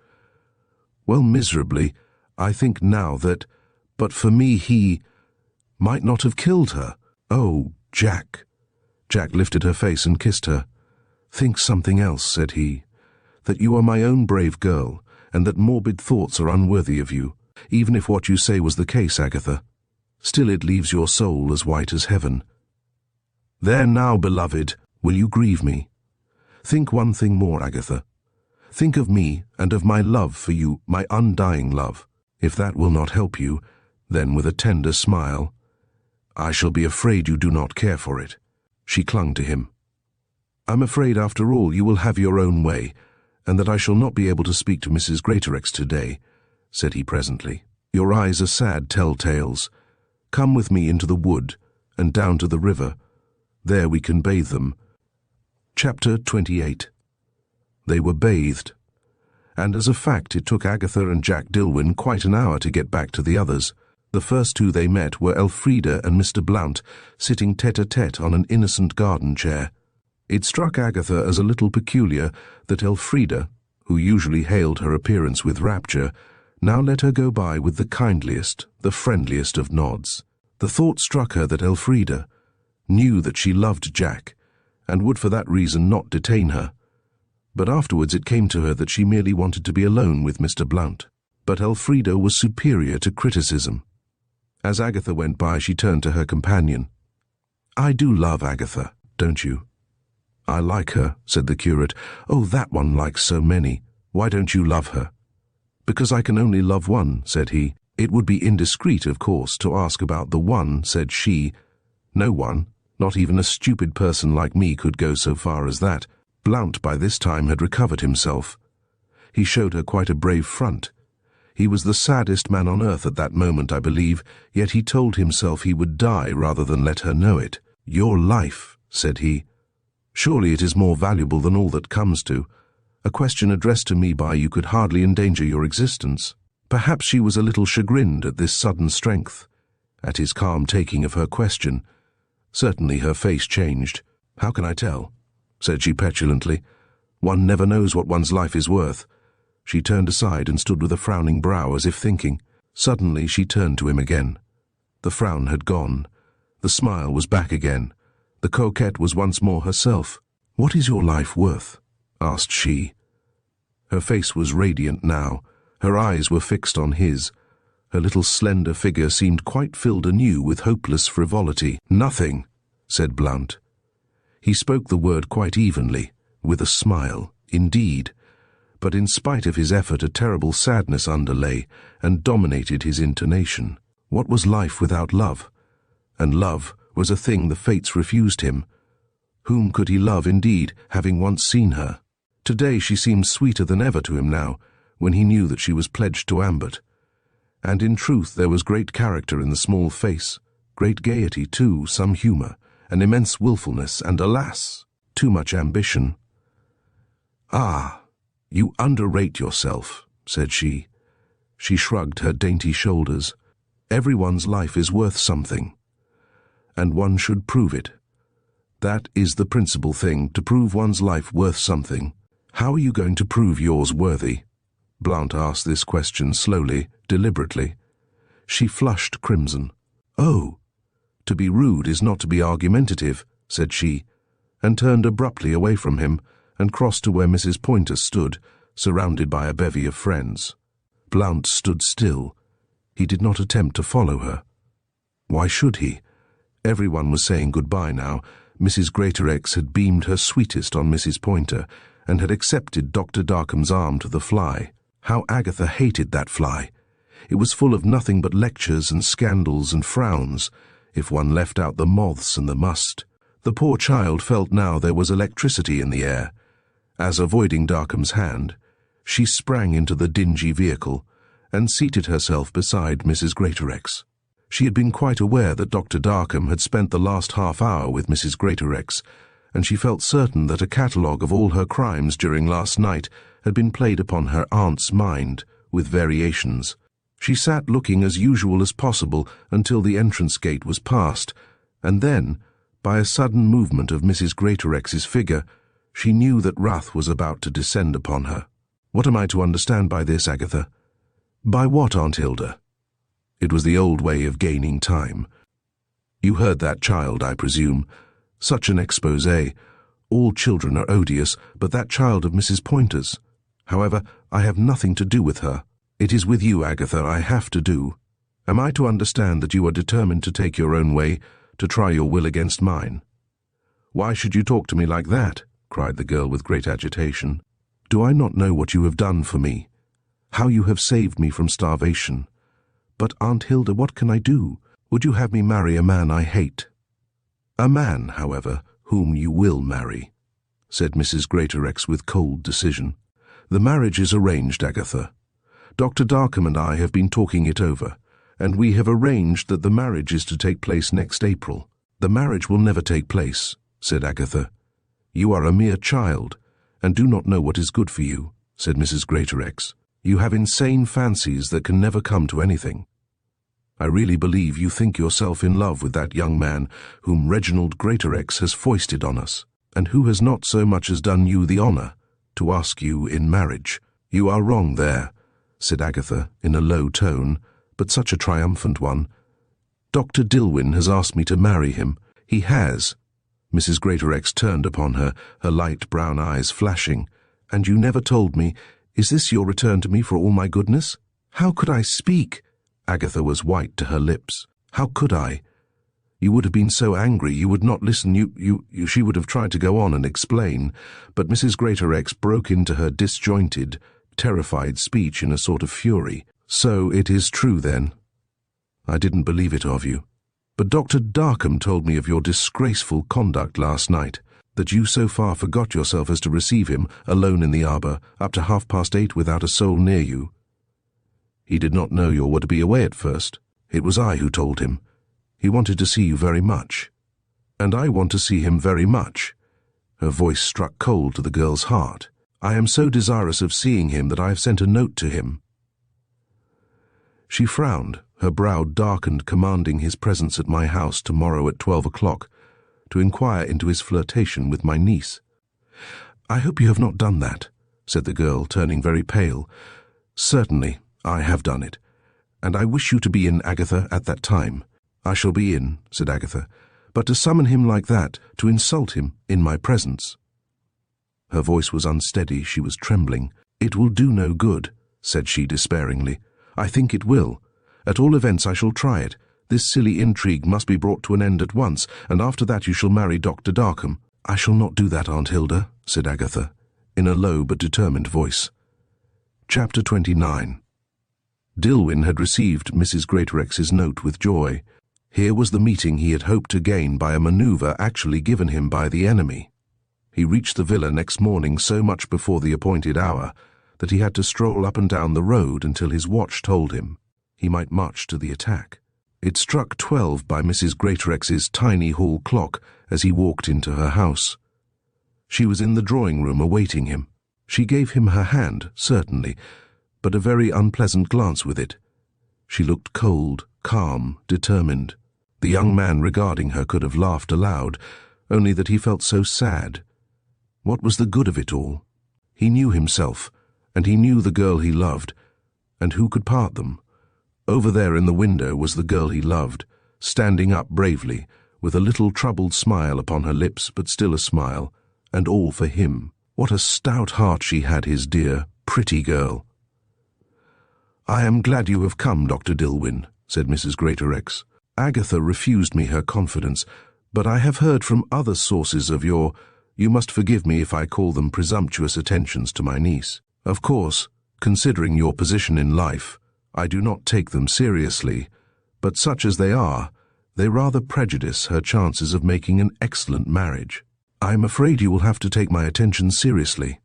Well, miserably, I think now that, but for me he might not have killed her. Oh, Jack. Jack lifted her face and kissed her. "Think something else," said he, "that you are my own brave girl, and that morbid thoughts are unworthy of you, even if what you say was the case, Agatha. Still it leaves your soul as white as heaven. There now, beloved, will you grieve me? Think one thing more, Agatha. Think of me and of my love for you, my undying love. If that will not help you, then with a tender smile, I shall be afraid you do not care for it." She clung to him. "I'm afraid after all you will have your own way, and that I shall not be able to speak to Mrs. Greatorex today," said he presently. "Your eyes are sad tell-tales. Come with me into the wood and down to the river. There we can bathe them. Chapter 28. They were bathed, and as a fact it took Agatha and Jack Dilwyn quite an hour to get back to the others. The first two they met were Elfrida and Mr. Blount, sitting tete-a-tete on an innocent garden chair. It struck Agatha as a little peculiar that Elfrida, who usually hailed her appearance with rapture, now let her go by with the kindliest, the friendliest of nods. The thought struck her that Elfrida knew that she loved Jack, and would for that reason not detain her. But afterwards it came to her that she merely wanted to be alone with Mr. Blount. But Elfrida was superior to criticism. As Agatha went by, she turned to her companion. "I do love Agatha, don't you?" "I like her," said the curate. "Oh, that one likes so many. Why don't you love her?" "Because I can only love one," said he. "It would be indiscreet, of course, to ask about the one," said she. "No one, not even a stupid person like me, could go so far as that." Blount by this time had recovered himself. He showed her quite a brave front. He was the saddest man on earth at that moment, I believe, yet he told himself he would die rather than let her know it. "Your life," said he. "Surely it is more valuable than all that comes to. A question addressed to me by you could hardly endanger your existence." Perhaps she was a little chagrined at this sudden strength, at his calm taking of her question. Certainly her face changed. "How can I tell?" said she petulantly. "One never knows what one's life is worth." She turned aside and stood with a frowning brow as if thinking. Suddenly she turned to him again. The frown had gone. The smile was back again. The coquette was once more herself. "What is your life worth?" asked she. Her face was radiant now. Her eyes were fixed on his. Her little slender figure seemed quite filled anew with hopeless frivolity. "Nothing," said Blount. He spoke the word quite evenly, with a smile, indeed, but in spite of his effort a terrible sadness underlay and dominated his intonation. What was life without love? And love was a thing the fates refused him. Whom could he love, indeed, having once seen her? Today she seemed sweeter than ever to him now, when he knew that she was pledged to Ambert. And in truth there was great character in the small face, great gaiety too, some humour, an immense wilfulness, and alas, too much ambition. "Ah, you underrate yourself," said she. She shrugged her dainty shoulders. "Everyone's life is worth something, and one should prove it. That is the principal thing, to prove one's life worth something. How are you going to prove yours worthy?" Blount asked this question slowly, deliberately. She flushed crimson. "Oh, to be rude is not to be argumentative," said she, and turned abruptly away from him and crossed to where Mrs. Pointer stood, surrounded by a bevy of friends. Blount stood still. He did not attempt to follow her. Why should he? Everyone was saying goodbye now. Mrs. Greatorex had beamed her sweetest on Mrs. Pointer, and had accepted Dr. Darkham's arm to the fly. How Agatha hated that fly! It was full of nothing but lectures and scandals and frowns, if one left out the moths and the must. The poor child felt now there was electricity in the air. As, avoiding Darkham's hand, she sprang into the dingy vehicle and seated herself beside Mrs. Greatorex. She had been quite aware that Dr. Darkham had spent the last half-hour with Mrs. Greatorex, and she felt certain that a catalogue of all her crimes during last night had been played upon her aunt's mind, with variations. She sat looking as usual as possible until the entrance gate was passed, and then, by a sudden movement of Mrs. Greatorex's figure, she knew that wrath was about to descend upon her. "What am I to understand by this, Agatha?" "By what, Aunt Hilda?" It was the old way of gaining time. "You heard that child, I presume. Such an exposé. All children are odious, but that child of Mrs. Pointer's. However, I have nothing to do with her. It is with you, Agatha, I have to do. Am I to understand that you are determined to take your own way, to try your will against mine?" "Why should you talk to me like that?" cried the girl with great agitation. "Do I not know what you have done for me? How you have saved me from starvation? But, Aunt Hilda, what can I do? Would you have me marry a man I hate?" "A man, however, whom you will marry," said Mrs. Greatorex with cold decision. "The marriage is arranged, Agatha. Dr. Darkham and I have been talking it over, and we have arranged that the marriage is to take place next April." "The marriage will never take place," said Agatha. "You are a mere child, and do not know what is good for you," said Mrs. Greatorex. "You have insane fancies that can never come to anything. I really believe you think yourself in love with that young man whom Reginald Greatorex has foisted on us, and who has not so much as done you the honour to ask you in marriage." "You are wrong there," said Agatha in a low tone, but such a triumphant one. "Dr. Dillwyn has asked me to marry him." "He has." Mrs. Greatorex turned upon her, her light brown eyes flashing. "And you never told me. Is this your return to me for all my goodness?" "How could I speak?" Agatha was white to her lips. "How could I? You would have been so angry you would not listen. She would have tried to go on and explain, but Mrs. Greatorex broke into her disjointed, terrified speech in a sort of fury. "So it is true, then? I didn't believe it of you. But Dr. Darkham told me of your disgraceful conduct last night, that you so far forgot yourself as to receive him, alone in the arbour, up to 8:30 without a soul near you. He did not know you were to be away at first. It was I who told him. He wanted to see you very much. And I want to see him very much." Her voice struck cold to the girl's heart. "I am so desirous of seeing him that I have sent a note to him." She frowned, her brow darkened, commanding his presence at my house tomorrow at 12 o'clock, to inquire into his flirtation with my niece. "I hope you have not done that," said the girl, turning very pale. "Certainly, I have done it, and I wish you to be in, Agatha, at that time." "I shall be in," said Agatha, "but to summon him like that, to insult him in my presence." Her voice was unsteady, she was trembling. "It will do no good," said she despairingly. "I think it will. At all events I shall try it. This silly intrigue must be brought to an end at once, and after that you shall marry Dr. Darkham." "I shall not do that, Aunt Hilda," said Agatha, in a low but determined voice. Chapter 29. Dillwyn had received Mrs. Greatorex's note with joy. Here was the meeting he had hoped to gain by a manoeuvre actually given him by the enemy. He reached the villa next morning so much before the appointed hour that he had to stroll up and down the road until his watch told him he might march to the attack. It struck 12 by Mrs. Greatorex's tiny hall clock as he walked into her house. She was in the drawing-room awaiting him. She gave him her hand, certainly, but a very unpleasant glance with it. She looked cold, calm, determined. The young man regarding her could have laughed aloud, only that he felt so sad. What was the good of it all? He knew himself, and he knew the girl he loved, and who could part them? Over there in the window was the girl he loved, standing up bravely, with a little troubled smile upon her lips, but still a smile, and all for him. What a stout heart she had, his dear, pretty girl. "I am glad you have come, Dr. Dillwyn," said Mrs. Greatorex. "Agatha refused me her confidence, but I have heard from other sources of you must forgive me if I call them presumptuous attentions to my niece. Of course, considering your position in life, I do not take them seriously, but such as they are, they rather prejudice her chances of making an excellent marriage." "I am afraid you will have to take my attention seriously,"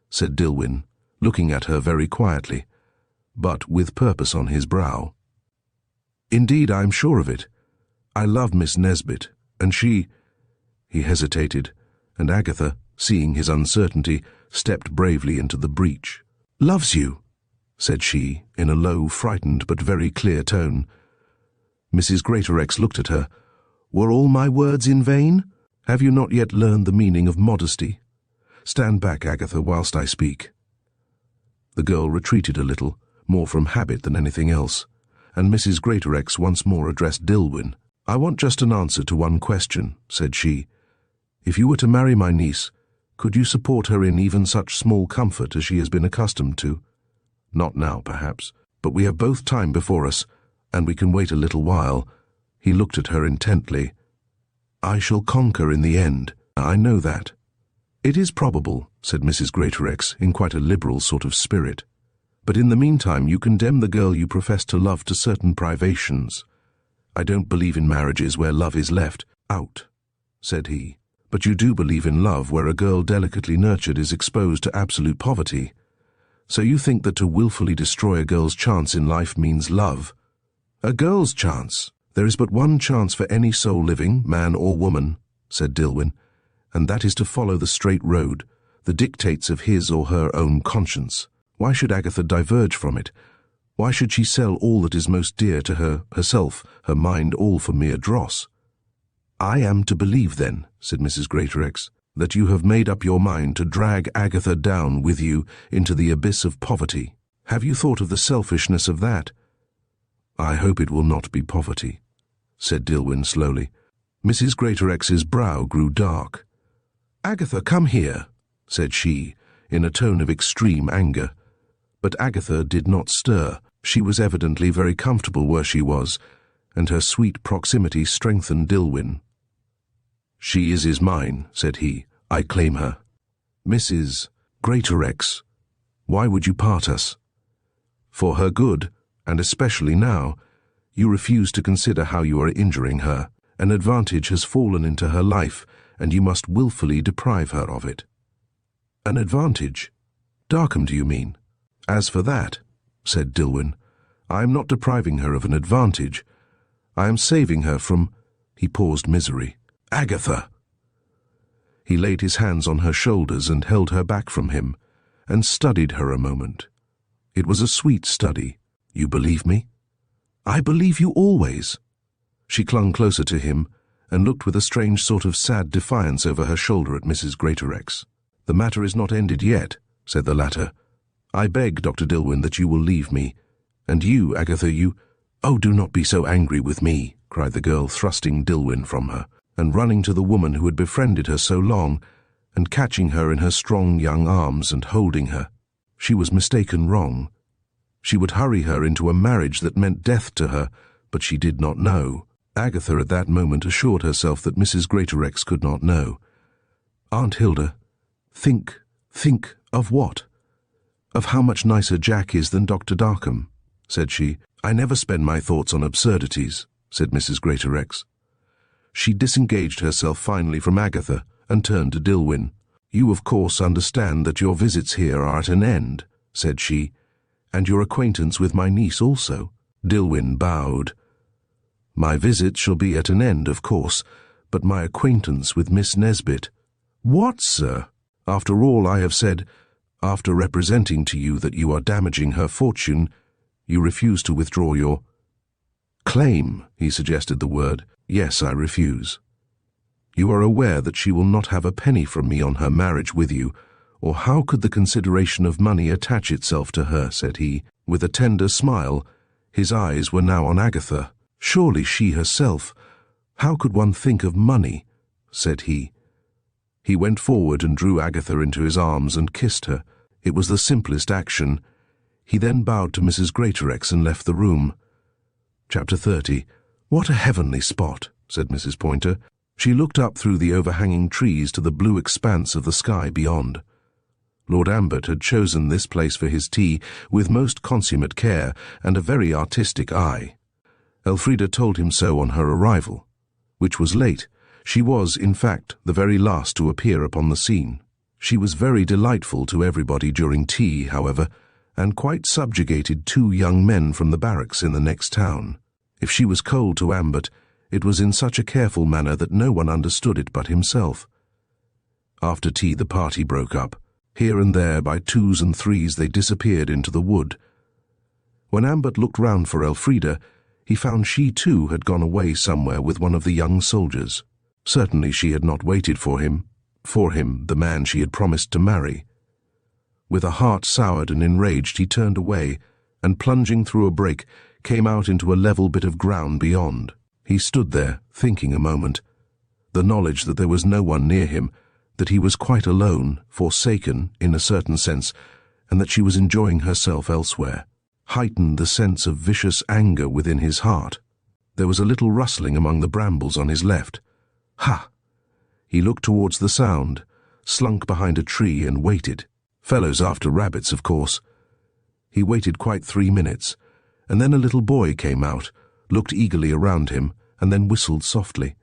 said Dillwyn, looking at her very quietly, but with purpose on his brow. "Indeed, I am sure of it. I love Miss Nesbit, and she—" He hesitated, and Agatha, seeing his uncertainty, stepped bravely into the breach. "Loves you," said she, in a low, frightened but very clear tone. Mrs. Greatorex looked at her. "Were all my words in vain? Have you not yet learned the meaning of modesty? Stand back, Agatha, whilst I speak." The girl retreated a little, more from habit than anything else, and Mrs. Greatorex once more addressed Dillwyn. "I want just an answer to one question," said she. "If you were to marry my niece, could you support her in even such small comfort as she has been accustomed to? Not now, perhaps, but we have both time before us, and we can wait a little while." He looked at her intently. "I shall conquer in the end. I know that." "It is probable," said Mrs. Greatorex, in quite a liberal sort of spirit. "But in the meantime you condemn the girl you profess to love to certain privations. I don't believe in marriages where love is left out," said he. "But you do believe in love where a girl delicately nurtured is exposed to absolute poverty. So you think that to wilfully destroy a girl's chance in life means love. A girl's chance! There is but one chance for any soul living, man or woman," said Dillwyn, and that is to follow the straight road, the dictates of his or her own conscience. Why should Agatha diverge from it? Why should she sell all that is most dear to her, herself, her mind, all for mere dross? "I am to believe, then," said Mrs. Greatorex, "that you have made up your mind to drag Agatha down with you into the abyss of poverty. Have you thought of the selfishness of that?" "I hope it will not be poverty," said Dilwyn slowly. Mrs. Greatorex's brow grew dark. "Agatha, come here," said she, in a tone of extreme anger. But Agatha did not stir. She was evidently very comfortable where she was, and her sweet proximity strengthened Dilwyn. "She is mine," said he. "I claim her." "Mrs. Greatorex, why would you part us?" "For her good, and especially now. You refuse to consider how you are injuring her. An advantage has fallen into her life, and you must wilfully deprive her of it." "An advantage? Darkham, do you mean?" "As for that," said Dilwyn, "I am not depriving her of an advantage. I am saving her from—" He paused misery. "Agatha!" He laid his hands on her shoulders and held her back from him, and studied her a moment. It was a sweet study. "You believe me?" "I believe you always." She clung closer to him, and looked with a strange sort of sad defiance over her shoulder at Mrs. Greatorex. "The matter is not ended yet," said the latter. "I beg, Dr. Dilwyn, that you will leave me. And you, Agatha, you—" "Oh, do not be so angry with me," cried the girl, thrusting Dilwyn from her, and running to the woman who had befriended her so long, and catching her in her strong young arms and holding her. She was mistaken wrong. She would hurry her into a marriage that meant death to her, but she did not know. Agatha at that moment assured herself that Mrs. Greatorex could not know. "Aunt Hilda, think of what?" "Of how much nicer Jack is than Dr. Darkham," said she. "I never spend my thoughts on absurdities," said Mrs. Greatorex. She disengaged herself finally from Agatha and turned to Dilwyn. "You of course understand that your visits here are at an end," said she, "and your acquaintance with my niece also." Dilwyn bowed. "My visit shall be at an end, of course, but my acquaintance with Miss Nesbit—" "What, sir? After all I have said, after representing to you that you are damaging her fortune, you refuse to withdraw your—" "Claim," he suggested the word. "Yes, I refuse. You are aware that she will not have a penny from me on her marriage with you, or how could the consideration of money attach itself to her?" said he, with a tender smile. His eyes were now on Agatha. "Surely she herself. How could one think of money?" said he. He went forward and drew Agatha into his arms and kissed her. It was the simplest action. He then bowed to Mrs. Greatorex and left the room. Chapter 30. "What a heavenly spot," said Mrs. Pointer. She looked up through the overhanging trees to the blue expanse of the sky beyond. Lord Ambert had chosen this place for his tea with most consummate care and a very artistic eye. Elfrida told him so on her arrival, which was late. She was, in fact, the very last to appear upon the scene. She was very delightful to everybody during tea, however, and quite subjugated 2 young men from the barracks in the next town. If she was cold to Ambert, it was in such a careful manner that no one understood it but himself. After tea the party broke up. Here and there, by 2s and 3s, they disappeared into the wood. When Ambert looked round for Elfrida, he found she too had gone away somewhere with one of the young soldiers. Certainly she had not waited for him, the man she had promised to marry. With a heart soured and enraged, he turned away, and plunging through a break, came out into a level bit of ground beyond. He stood there, thinking a moment. The knowledge that there was no one near him, that he was quite alone, forsaken in a certain sense, and that she was enjoying herself elsewhere, heightened the sense of vicious anger within his heart. There was a little rustling among the brambles on his left. Ha! He looked towards the sound, slunk behind a tree and waited. Fellows after rabbits, of course. He waited quite 3 minutes, and then a little boy came out, looked eagerly around him, and then whistled softly.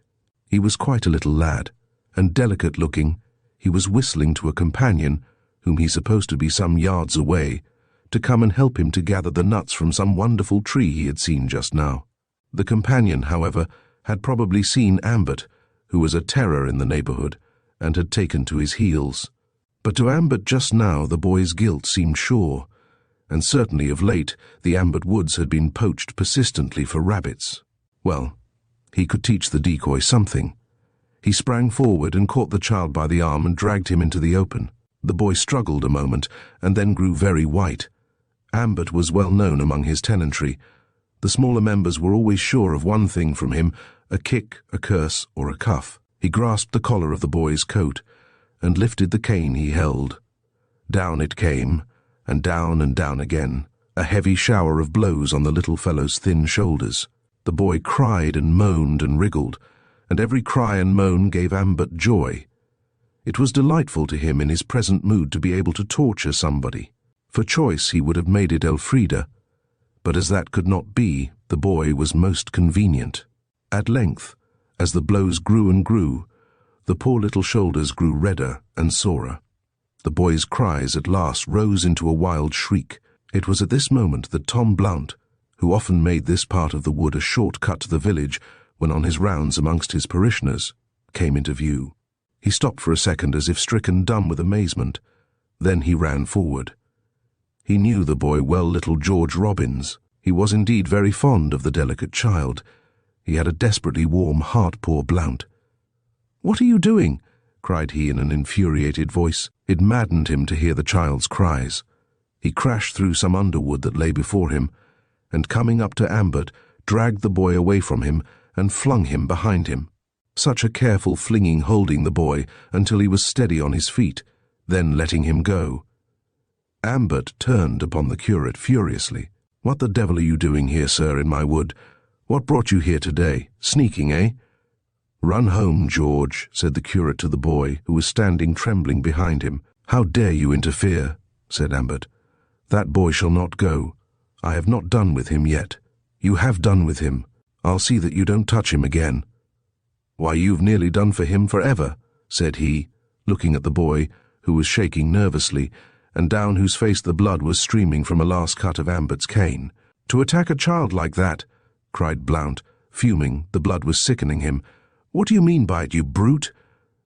He was quite a little lad, and delicate-looking. He was whistling to a companion, whom he supposed to be some yards away, to come and help him to gather the nuts from some wonderful tree he had seen just now. The companion, however, had probably seen Ambert, who was a terror in the neighbourhood, and had taken to his heels. But to Ambert just now the boy's guilt seemed sure, and certainly of late the Ambert woods had been poached persistently for rabbits. Well, he could teach the decoy something. He sprang forward and caught the child by the arm and dragged him into the open. The boy struggled a moment and then grew very white. Ambert was well known among his tenantry. The smaller members were always sure of one thing from him: a kick, a curse, or a cuff. He grasped the collar of the boy's coat and lifted the cane he held. Down it came, and down again, a heavy shower of blows on the little fellow's thin shoulders. The boy cried and moaned and wriggled, and every cry and moan gave Ambert joy. It was delightful to him in his present mood to be able to torture somebody. For choice he would have made it Elfrida, but as that could not be, the boy was most convenient. At length, as the blows grew and grew, the poor little shoulders grew redder and sorer. The boy's cries at last rose into a wild shriek. It was at this moment that Tom Blount, who often made this part of the wood a short cut to the village when on his rounds amongst his parishioners, came into view. He stopped for a second as if stricken dumb with amazement. Then he ran forward. He knew the boy well, little George Robbins. He was indeed very fond of the delicate child. He had a desperately warm heart, poor Blount. "What are you doing?" cried he in an infuriated voice. It maddened him to hear the child's cries. He crashed through some underwood that lay before him, and coming up to Ambert, dragged the boy away from him and flung him behind him. Such a careful flinging, holding the boy until he was steady on his feet, then letting him go. Ambert turned upon the curate furiously. "What the devil are you doing here, sir, in my wood? What brought you here today? Sneaking, eh?" "Run home, George," said the curate to the boy, who was standing trembling behind him. "How dare you interfere?" said Ambert. "That boy shall not go. I have not done with him yet." "You have done with him. I'll see that you don't touch him again." "Why, you've nearly done for him forever," said he, looking at the boy, who was shaking nervously, and down whose face the blood was streaming from a last cut of Ambert's cane. "To attack a child like that!" cried Blount, fuming. The blood was sickening him. "What do you mean by it, you brute?"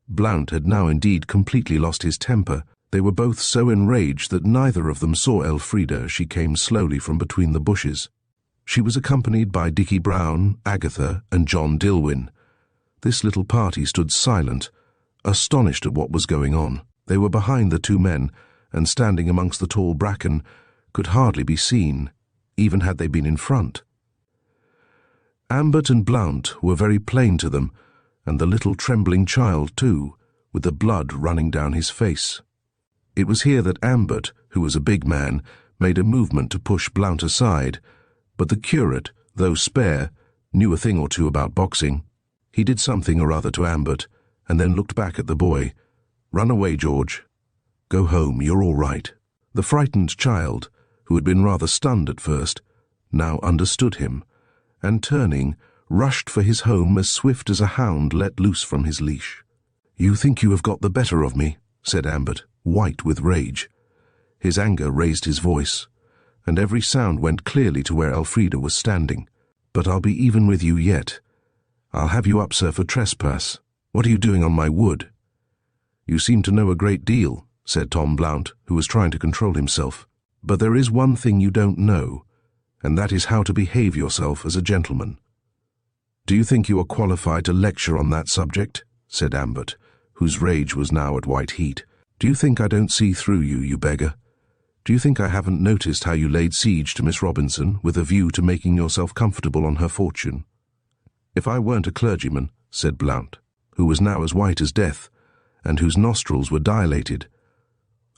Blount had now indeed completely lost his temper. They were both so enraged that neither of them saw Elfrida as she came slowly from between the bushes. She was accompanied by Dickie Brown, Agatha, and John Dilwyn. This little party stood silent, astonished at what was going on. They were behind the two men, and standing amongst the tall bracken, could hardly be seen, even had they been in front. Ambert and Blount were very plain to them, and the little trembling child too, with the blood running down his face. It was here that Ambert, who was a big man, made a movement to push Blount aside, but the curate, though spare, knew a thing or two about boxing. He did something or other to Ambert, and then looked back at the boy. "Run away, George. Go home, you're all right." The frightened child, who had been rather stunned at first, now understood him, and turning, rushed for his home as swift as a hound let loose from his leash. "You think you have got the better of me," said Ambert, white with rage. His anger raised his voice, and every sound went clearly to where Elfrida was standing. "But I'll be even with you yet. I'll have you up, sir, for trespass. What are you doing on my wood?" "You seem to know a great deal," said Tom Blount, who was trying to control himself. "But there is one thing you don't know, and that is how to behave yourself as a gentleman." "Do you think you are qualified to lecture on that subject?" said Ambert, whose rage was now at white heat. "Do you think I don't see through you, you beggar? Do you think I haven't noticed how you laid siege to Miss Robinson with a view to making yourself comfortable on her fortune?" "If I weren't a clergyman," said Blount, who was now as white as death, and whose nostrils were dilated,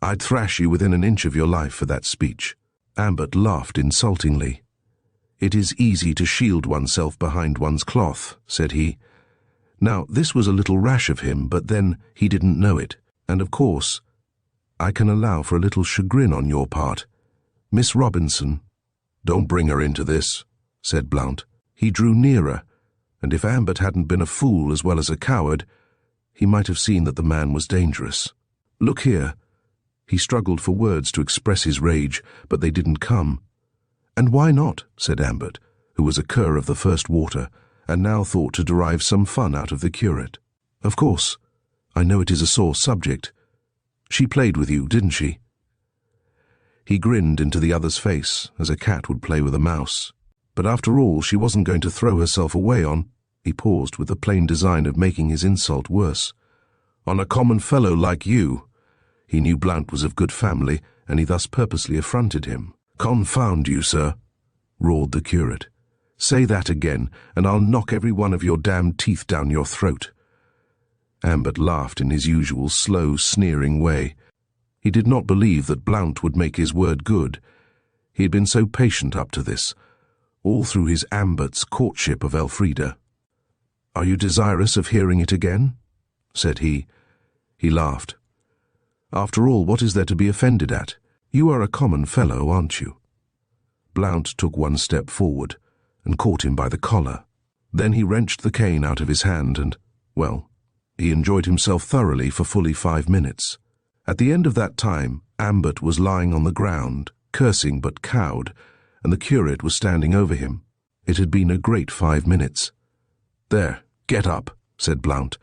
"I'd thrash you within an inch of your life for that speech." Ambert laughed insultingly. "It is easy to shield oneself behind one's cloth," said he. "Now, this was a little rash of him, but then he didn't know it, and of course, I can allow for a little chagrin on your part. Miss Robinson—" "Don't bring her into this," said Blount. He drew nearer, and if Ambert hadn't been a fool as well as a coward, he might have seen that the man was dangerous. "Look here." He struggled for words to express his rage, but they didn't come. "And why not?" said Ambert, who was a cur of the first water, and now thought to derive some fun out of the curate. "Of course, I know it is a sore subject. She played with you, didn't she?" He grinned into the other's face, as a cat would play with a mouse. But after all, she wasn't going to throw herself away on— He paused with the plain design of making his insult worse. "On a common fellow like you." He knew Blount was of good family, and he thus purposely affronted him. "Confound you, sir," roared the curate. "Say that again, and I'll knock every one of your damned teeth down your throat." Ambert laughed in his usual slow, sneering way. He did not believe that Blount would make his word good. He had been so patient up to this, all through his Ambert's courtship of Elfrida. "Are you desirous of hearing it again?" said he. He laughed. "After all, what is there to be offended at? You are a common fellow, aren't you?" Blount took one step forward and caught him by the collar. Then he wrenched the cane out of his hand and, well, he enjoyed himself thoroughly for fully 5 minutes. At the end of that time, Ambert was lying on the ground, cursing but cowed, and the curate was standing over him. It had been a great 5 minutes. "There, get up," said Blount,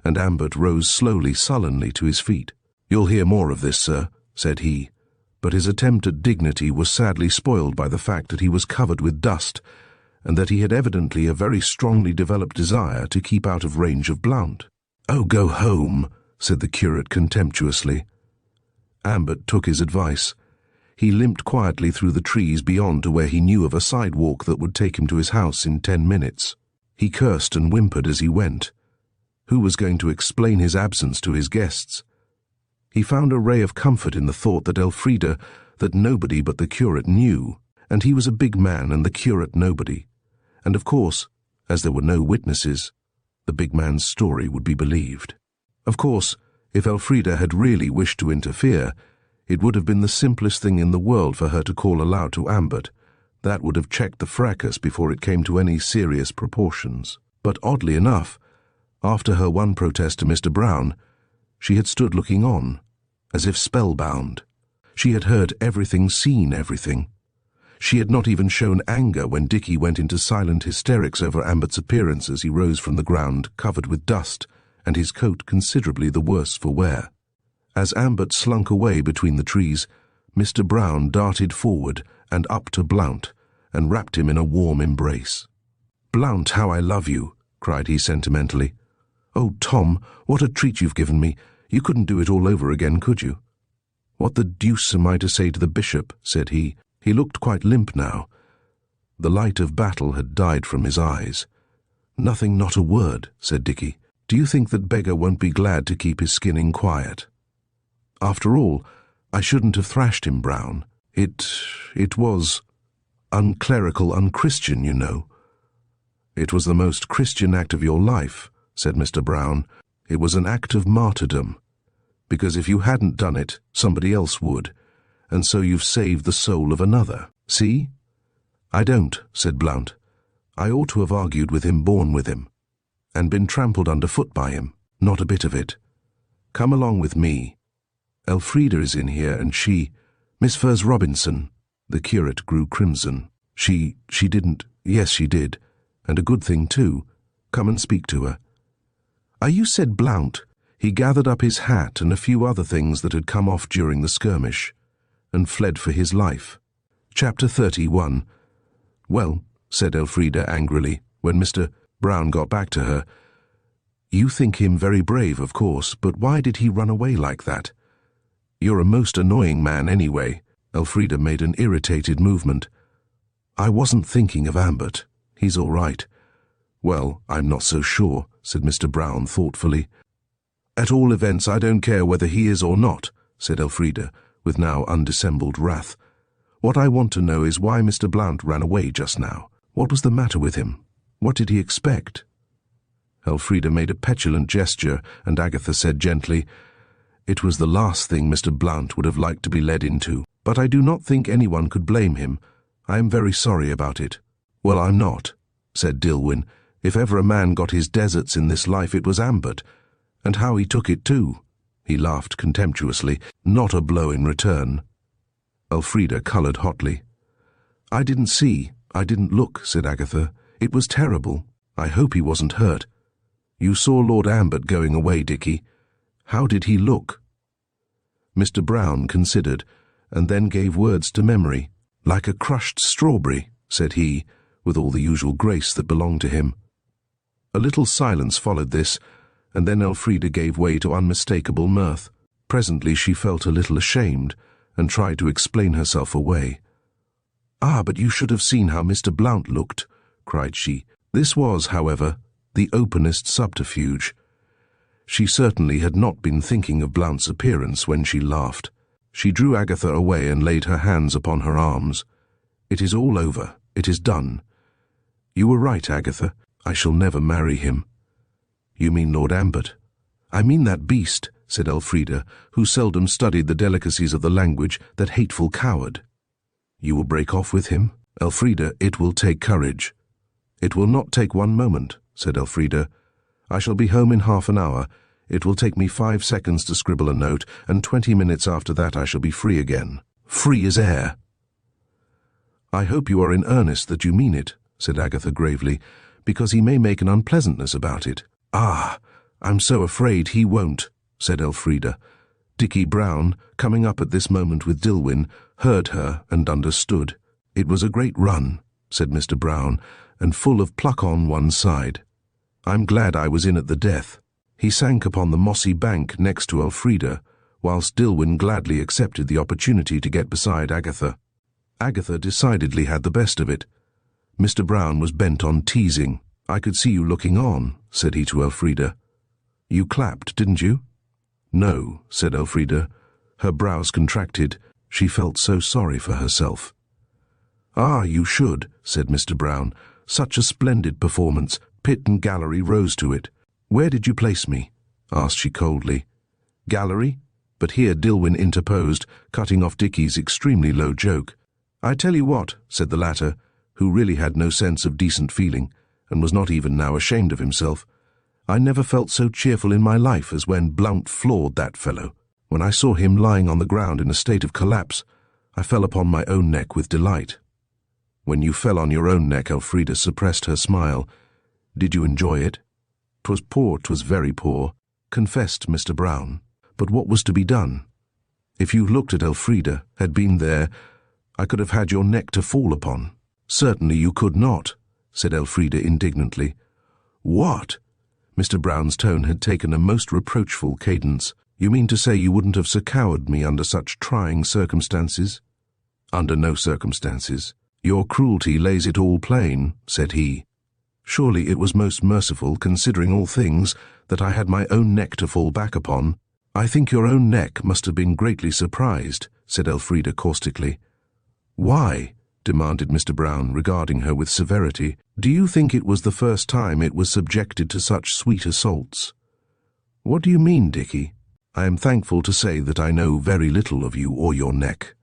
and Ambert rose slowly, sullenly to his feet. "You'll hear more of this, sir," said he, but his attempt at dignity was sadly spoiled by the fact that he was covered with dust, and that he had evidently a very strongly developed desire to keep out of range of Blount. "Oh, go home," said the curate contemptuously. Ambert took his advice. He limped quietly through the trees beyond to where he knew of a sidewalk that would take him to his house in 10 minutes. He cursed and whimpered as he went. Who was going to explain his absence to his guests? He found a ray of comfort in the thought that Elfrida, that nobody but the curate knew, and he was a big man and the curate nobody. And of course, as there were no witnesses, the big man's story would be believed. Of course, if Elfrida had really wished to interfere, it would have been the simplest thing in the world for her to call aloud to Ambert. That would have checked the fracas before it came to any serious proportions. But oddly enough, after her one protest to Mr. Brown, she had stood looking on, as if spellbound. She had heard everything, seen everything. She had not even shown anger when Dickie went into silent hysterics over Ambert's appearance as he rose from the ground, covered with dust, and his coat considerably the worse for wear. As Ambert slunk away between the trees, Mr. Brown darted forward and up to Blount, and wrapped him in a warm embrace. "Blount, how I love you," cried he sentimentally. "Oh, Tom, what a treat you've given me. You couldn't do it all over again, could you?" "What the deuce am I to say to the bishop?" said he. He looked quite limp now. The light of battle had died from his eyes. "Nothing, not a word," said Dickie. "Do you think that beggar won't be glad to keep his skinning quiet? After all, I shouldn't have thrashed him, Brown. It was unclerical, unchristian, you know." "It was the most Christian act of your life," said Mr. Brown. "It was an act of martyrdom, because if you hadn't done it, somebody else would, and so you've saved the soul of another. See?" "I don't," said Blount. "I ought to have argued with him, born with him, and been trampled underfoot by him. Not a bit of it. Come along with me. Elfrida is in here, and Miss Furs Robinson." The curate grew crimson. She didn't— Yes, she did, and a good thing too. Come and speak to her." "Are you?" said Blount. He gathered up his hat and a few other things that had come off during the skirmish, and fled for his life. Chapter 31. "Well," said Elfrida angrily, when Mr. Brown got back to her, "you think him very brave, of course, but why did he run away like that? You're a most annoying man anyway." Elfrida made an irritated movement. "I wasn't thinking of Ambert. He's all right." "Well, I'm not so sure," said Mr. Brown thoughtfully. "At all events, I don't care whether he is or not," said Elfrida, with now undissembled wrath. "What I want to know is why Mr. Blount ran away just now. What was the matter with him? What did he expect?" Elfrida made a petulant gesture, and Agatha said gently, "It was the last thing Mr. Blount would have liked to be led into, but I do not think anyone could blame him. I am very sorry about it." "Well, I'm not," said Dilwyn. "If ever a man got his deserts in this life, it was Ambert, and how he took it too." He laughed contemptuously, not a blow in return. Elfrida coloured hotly. "I didn't see, I didn't look," said Agatha. "It was terrible. I hope he wasn't hurt. You saw Lord Ambert going away, Dickie. How did he look? Mr. Brown considered, and then gave words to memory. Like a crushed strawberry, said he, with all the usual grace that belonged to him. A little silence followed this, and then Elfrida gave way to unmistakable mirth. Presently she felt a little ashamed, and tried to explain herself away. "Ah, but you should have seen how Mr. Blount looked," cried she. This was, however, the openest subterfuge. She certainly had not been thinking of Blount's appearance when she laughed. She drew Agatha away and laid her hands upon her arms. "It is all over. It is done. You were right, Agatha. I shall never marry him." "You mean Lord Ambert?" "I mean that beast," said Elfrida, who seldom studied the delicacies of the language, "that hateful coward." "You will break off with him?" "Elfrida, it will take courage." "It will not take one moment," said Elfrida. "I shall be home in half an hour. It will take me 5 seconds to scribble a note, and 20 minutes after that I shall be free again. Free as air." "I hope you are in earnest that you mean it," said Agatha gravely, "because he may make an unpleasantness about it." "Ah, I'm so afraid he won't," said Elfrida. Dickie Brown, coming up at this moment with Dilwyn, heard her and understood. "It was a great run," said Mr. Brown, "and full of pluck on one side. I'm glad I was in at the death." He sank upon the mossy bank next to Elfrida, whilst Dilwyn gladly accepted the opportunity to get beside Agatha. Agatha decidedly had the best of it. Mr. Brown was bent on teasing. "I could see you looking on," said he to Elfrida. "You clapped, didn't you?" "No," said Elfrida. Her brows contracted. She felt so sorry for herself. "Ah, you should," said Mr. Brown. "Such a splendid performance. Pit and gallery rose to it." "Where did you place me?" asked she coldly. "Gallery?" But here Dilwyn interposed, cutting off Dickie's extremely low joke. "I tell you what," said the latter, who really had no sense of decent feeling, and was not even now ashamed of himself, "I never felt so cheerful in my life as when Blount floored that fellow. When I saw him lying on the ground in a state of collapse, I fell upon my own neck with delight." "When you fell on your own neck," Elfrida suppressed her smile. "Did you enjoy it?" "'Twas poor, 'twas very poor," confessed Mr. Brown. But what was to be done? If you looked at Elfrida, had been there, I could have had your neck to fall upon. "Certainly you could not," said Elfrida indignantly. "What?" Mr. Brown's tone had taken a most reproachful cadence. "You mean to say you wouldn't have succoured me under such trying circumstances?" "Under no circumstances. Your cruelty lays it all plain," said he. "Surely it was most merciful, considering all things, that I had my own neck to fall back upon." "I think your own neck must have been greatly surprised," said Elfrida caustically. "Why?" demanded Mr. Brown, regarding her with severity. "Do you think it was the first time it was subjected to such sweet assaults?" "What do you mean, Dickie?" "I am thankful to say that I know very little of you or your neck."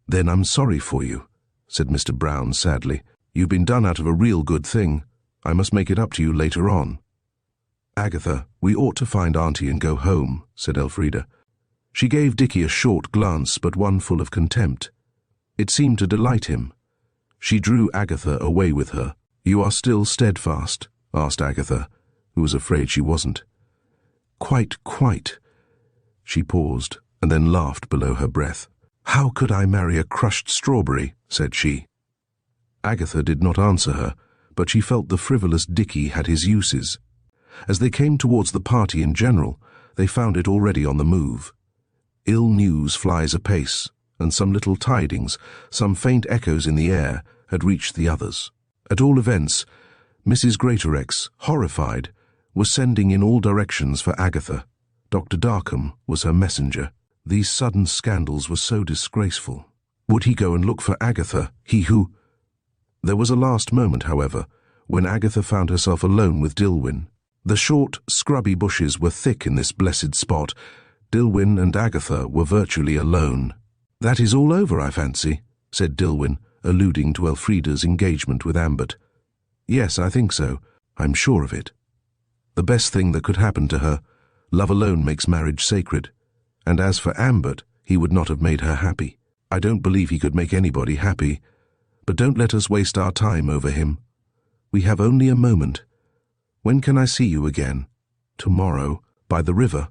"Then I'm sorry for you," said Mr. Brown sadly. "You've been done out of a real good thing. I must make it up to you later on." "Agatha, we ought to find Auntie and go home," said Elfrida. She gave Dickie a short glance, but one full of contempt. It seemed to delight him. She drew Agatha away with her. "You are still steadfast?" asked Agatha, who was afraid she wasn't. "Quite, quite." She paused, and then laughed below her breath. "How could I marry a crushed strawberry?" said she. Agatha did not answer her, but she felt the frivolous Dickie had his uses. As they came towards the party in general, they found it already on the move. Ill news flies apace, and some little tidings, some faint echoes in the air, had reached the others. At all events, Mrs. Greatorex, horrified, was sending in all directions for Agatha. Dr. Darkham was her messenger. These sudden scandals were so disgraceful. Would he go and look for Agatha, he who— There was a last moment, however, when Agatha found herself alone with Dilwyn. The short, scrubby bushes were thick in this blessed spot. Dilwyn and Agatha were virtually alone. "That is all over, I fancy," said Dilwyn, alluding to Elfrida's engagement with Ambert. "Yes, I think so. I'm sure of it. The best thing that could happen to her. Love alone makes marriage sacred. And as for Ambert, he would not have made her happy. I don't believe he could make anybody happy. But don't let us waste our time over him. We have only a moment. When can I see you again?" "Tomorrow, by the river."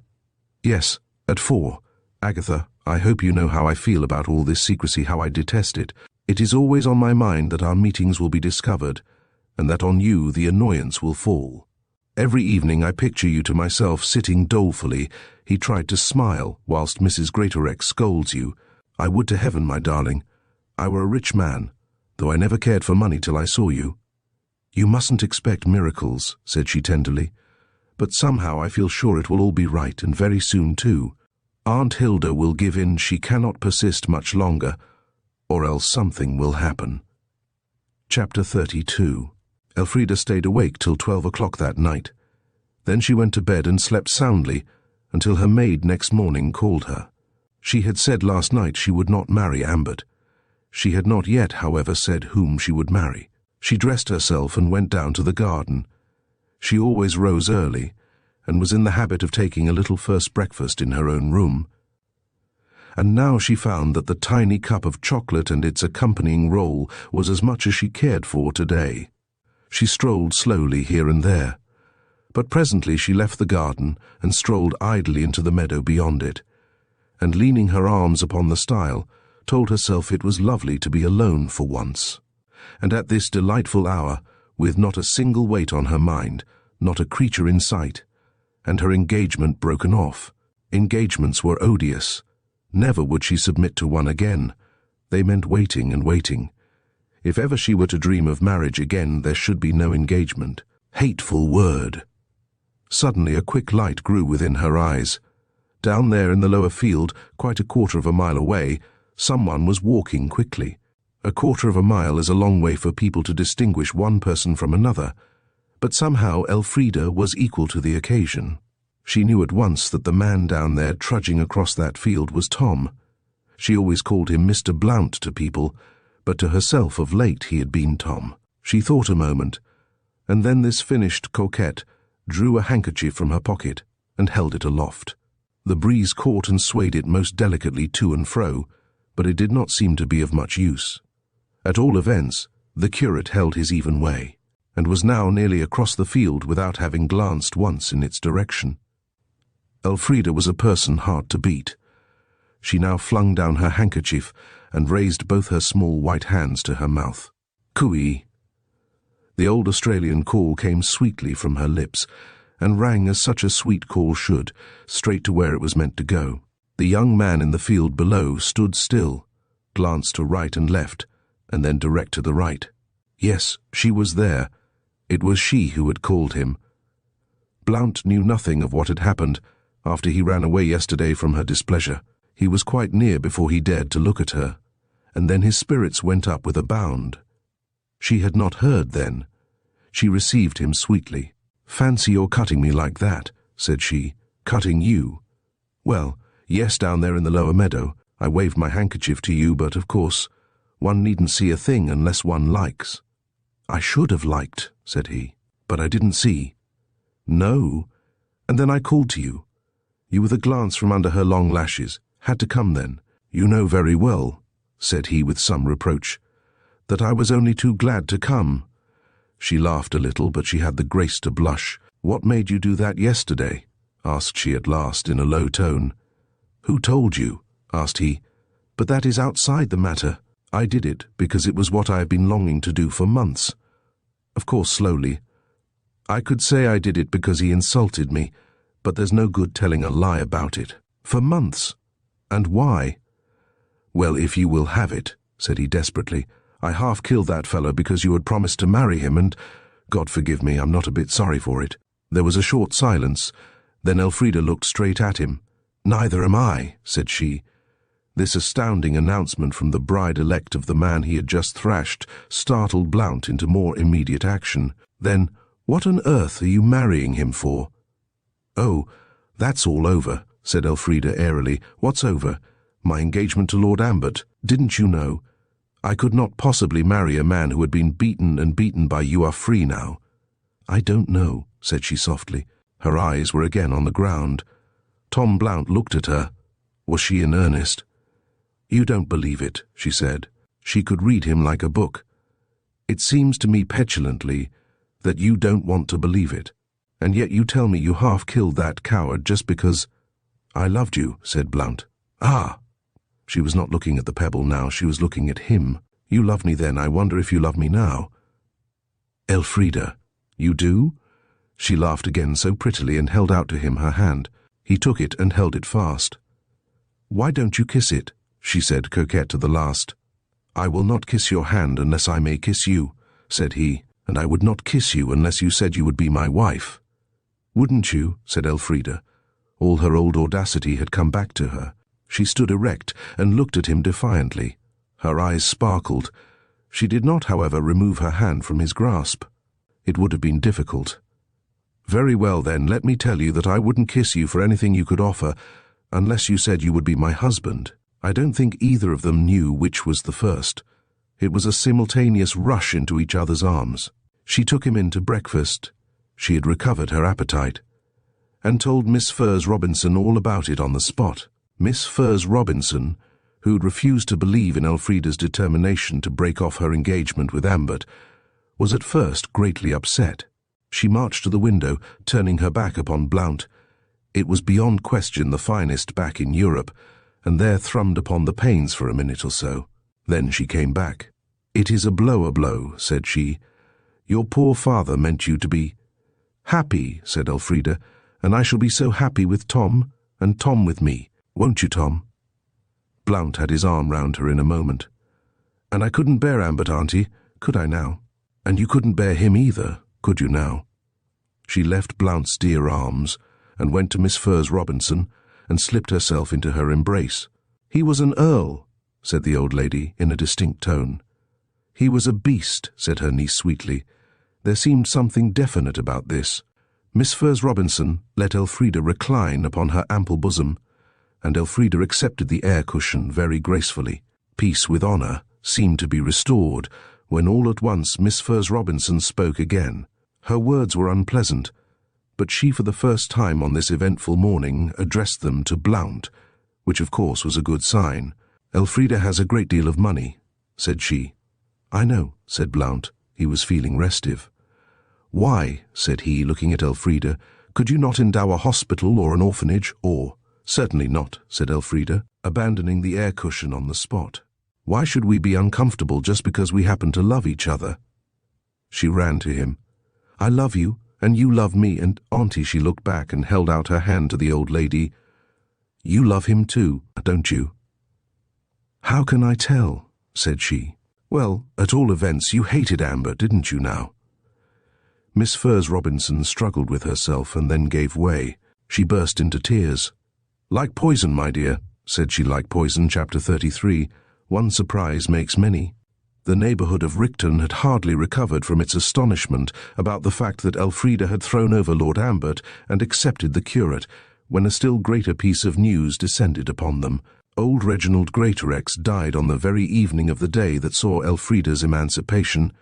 Yes, at 4. Agatha, I hope you know how I feel about all this secrecy, how I detest it. It is always on my mind that our meetings will be discovered, and that on you the annoyance will fall. Every evening I picture you to myself sitting dolefully. He tried to smile whilst Mrs. Greatorex scolds you. I would to heaven, my darling, I were a rich man, though I never cared for money till I saw you. You mustn't expect miracles, said she tenderly, but somehow I feel sure it will all be right, and very soon too. Aunt Hilda will give in. She cannot persist much longer, or else something will happen. Chapter 32. Elfrida stayed awake till 12 o'clock that night. Then she went to bed and slept soundly until her maid next morning called her. She had said last night she would not marry Ambert. She had not yet, however, said whom she would marry. She dressed herself and went down to the garden. She always rose early, and was in the habit of taking a little first breakfast in her own room. And now she found that the tiny cup of chocolate and its accompanying roll was as much as she cared for today. She strolled slowly here and there, but presently she left the garden and strolled idly into the meadow beyond it, and leaning her arms upon the stile, told herself it was lovely to be alone for once, and at this delightful hour, with not a single weight on her mind, not a creature in sight, and her engagement broken off. Engagements were odious. Never would she submit to one again. They meant waiting and waiting. If ever she were to dream of marriage again, there should be no engagement. Hateful word! Suddenly a quick light grew within her eyes. Down there in the lower field, quite a quarter of a mile away, someone was walking quickly. A quarter of a mile is a long way for people to distinguish one person from another, but somehow Elfrida was equal to the occasion. She knew at once that the man down there trudging across that field was Tom. She always called him Mr. Blount to people, but to herself of late he had been Tom. She thought a moment, and then this finished coquette drew a handkerchief from her pocket and held it aloft. The breeze caught and swayed it most delicately to and fro, but it did not seem to be of much use. At all events, the curate held his even way, and was now nearly across the field without having glanced once in its direction. Elfrida was a person hard to beat. She now flung down her handkerchief and raised both her small white hands to her mouth. Cooey! The old Australian call came sweetly from her lips, and rang as such a sweet call should, straight to where it was meant to go. The young man in the field below stood still, glanced to right and left, and then direct to the right. Yes, she was there. It was she who had called him. Blount knew nothing of what had happened after he ran away yesterday from her displeasure. He was quite near before he dared to look at her, and then his spirits went up with a bound. She had not heard then. She received him sweetly. "Fancy your cutting me like that," said she. "Cutting you?" "Well, yes, down there in the lower meadow. I waved my handkerchief to you, but of course, one needn't see a thing unless one likes." "I should have liked," said he, "but I didn't see." "No, and then I called to you. You with a glance from under her long lashes. Had to come then. You know very well," said he with some reproach, "that I was only too glad to come." She laughed a little, but she had the grace to blush. "What made you do that yesterday?" asked she at last in a low tone. "Who told you?" asked he. "But that is outside the matter. I did it because it was what I have been longing to do for months." Of course, slowly. "I could say I did it because he insulted me, but there's no good telling a lie about it. For months. And why?" "Well, if you will have it," said he desperately, "I half killed that fellow because you had promised to marry him, and, God forgive me, I'm not a bit sorry for it." There was a short silence. Then Elfrida looked straight at him. "Neither am I," said she. This astounding announcement from the bride-elect of the man he had just thrashed startled Blount into more immediate action. "Then, what on earth are you marrying him for?" "Oh, that's all over," said Elfrida airily. "What's over? My engagement to Lord Ambert. Didn't you know? I could not possibly marry a man who had been beaten and beaten by you are free now." "I don't know," said she softly. Her eyes were again on the ground. Tom Blount looked at her. Was she in earnest? "You don't believe it," she said. She could read him like a book. "It seems to me petulantly that you don't want to believe it, and yet you tell me you half killed that coward just because—" "I loved you," said Blount. "Ah!" She was not looking at the pebble now, she was looking at him. "You loved me then, I wonder if you love me now." "Elfrida, you do?" She laughed again so prettily and held out to him her hand. He took it and held it fast. "Why don't you kiss it?" she said, coquette to the last. "I will not kiss your hand unless I may kiss you," said he, "and I would not kiss you unless you said you would be my wife." "Wouldn't you?" said Elfrida. All her old audacity had come back to her. She stood erect and looked at him defiantly. Her eyes sparkled. She did not, however, remove her hand from his grasp. It would have been difficult. "Very well, then, let me tell you that I wouldn't kiss you for anything you could offer, unless you said you would be my husband." I don't think either of them knew which was the first. It was a simultaneous rush into each other's arms. She took him in to breakfast. She had recovered her appetite, and told Miss Furze Robinson all about it on the spot. Miss Furze Robinson, who had refused to believe in Elfrida's determination to break off her engagement with Ambert, was at first greatly upset. She marched to the window, turning her back upon Blount. It was beyond question the finest back in Europe, and there thrummed upon the panes for a minute or so. Then she came back. "It is a blow," said she. "Your poor father meant you to be—" "Happy," said Elfrida, "and I shall be so happy with Tom, and Tom with me. Won't you, Tom?" Blount had his arm round her in a moment. "And I couldn't bear Ambert, Auntie, could I now? And you couldn't bear him either, could you now?" She left Blount's dear arms, and went to Miss Furze Robinson, and slipped herself into her embrace. "He was an earl," said the old lady in a distinct tone. "He was a beast," said her niece sweetly. There seemed something definite about this. Miss Furze Robinson let Elfrida recline upon her ample bosom, and Elfrida accepted the air cushion very gracefully. Peace with honour seemed to be restored, when all at once Miss Furze Robinson spoke again. Her words were unpleasant, but she for the first time on this eventful morning addressed them to Blount, which of course was a good sign. "Elfrida has a great deal of money," said she. "I know," said Blount. He was feeling restive. "Why," said he, looking at Elfrida, "could you not endow a hospital or an orphanage, or—" "Certainly not," said Elfrida, abandoning the air cushion on the spot. "Why should we be uncomfortable just because we happen to love each other?" She ran to him. "I love you, and you love me, and Auntie," she looked back and held out her hand to the old lady. "You love him too, don't you?" "How can I tell?" said she. "Well, at all events, you hated Ambert, didn't you now?" Miss Furze Robinson struggled with herself and then gave way. She burst into tears. "Like poison, my dear," said she. "Like poison, chapter 33. One surprise makes many." The neighbourhood of Richton had hardly recovered from its astonishment about the fact that Elfrida had thrown over Lord Ambert and accepted the curate, when a still greater piece of news descended upon them. Old Reginald Greatorex died on the very evening of the day that saw Elfrida's emancipation,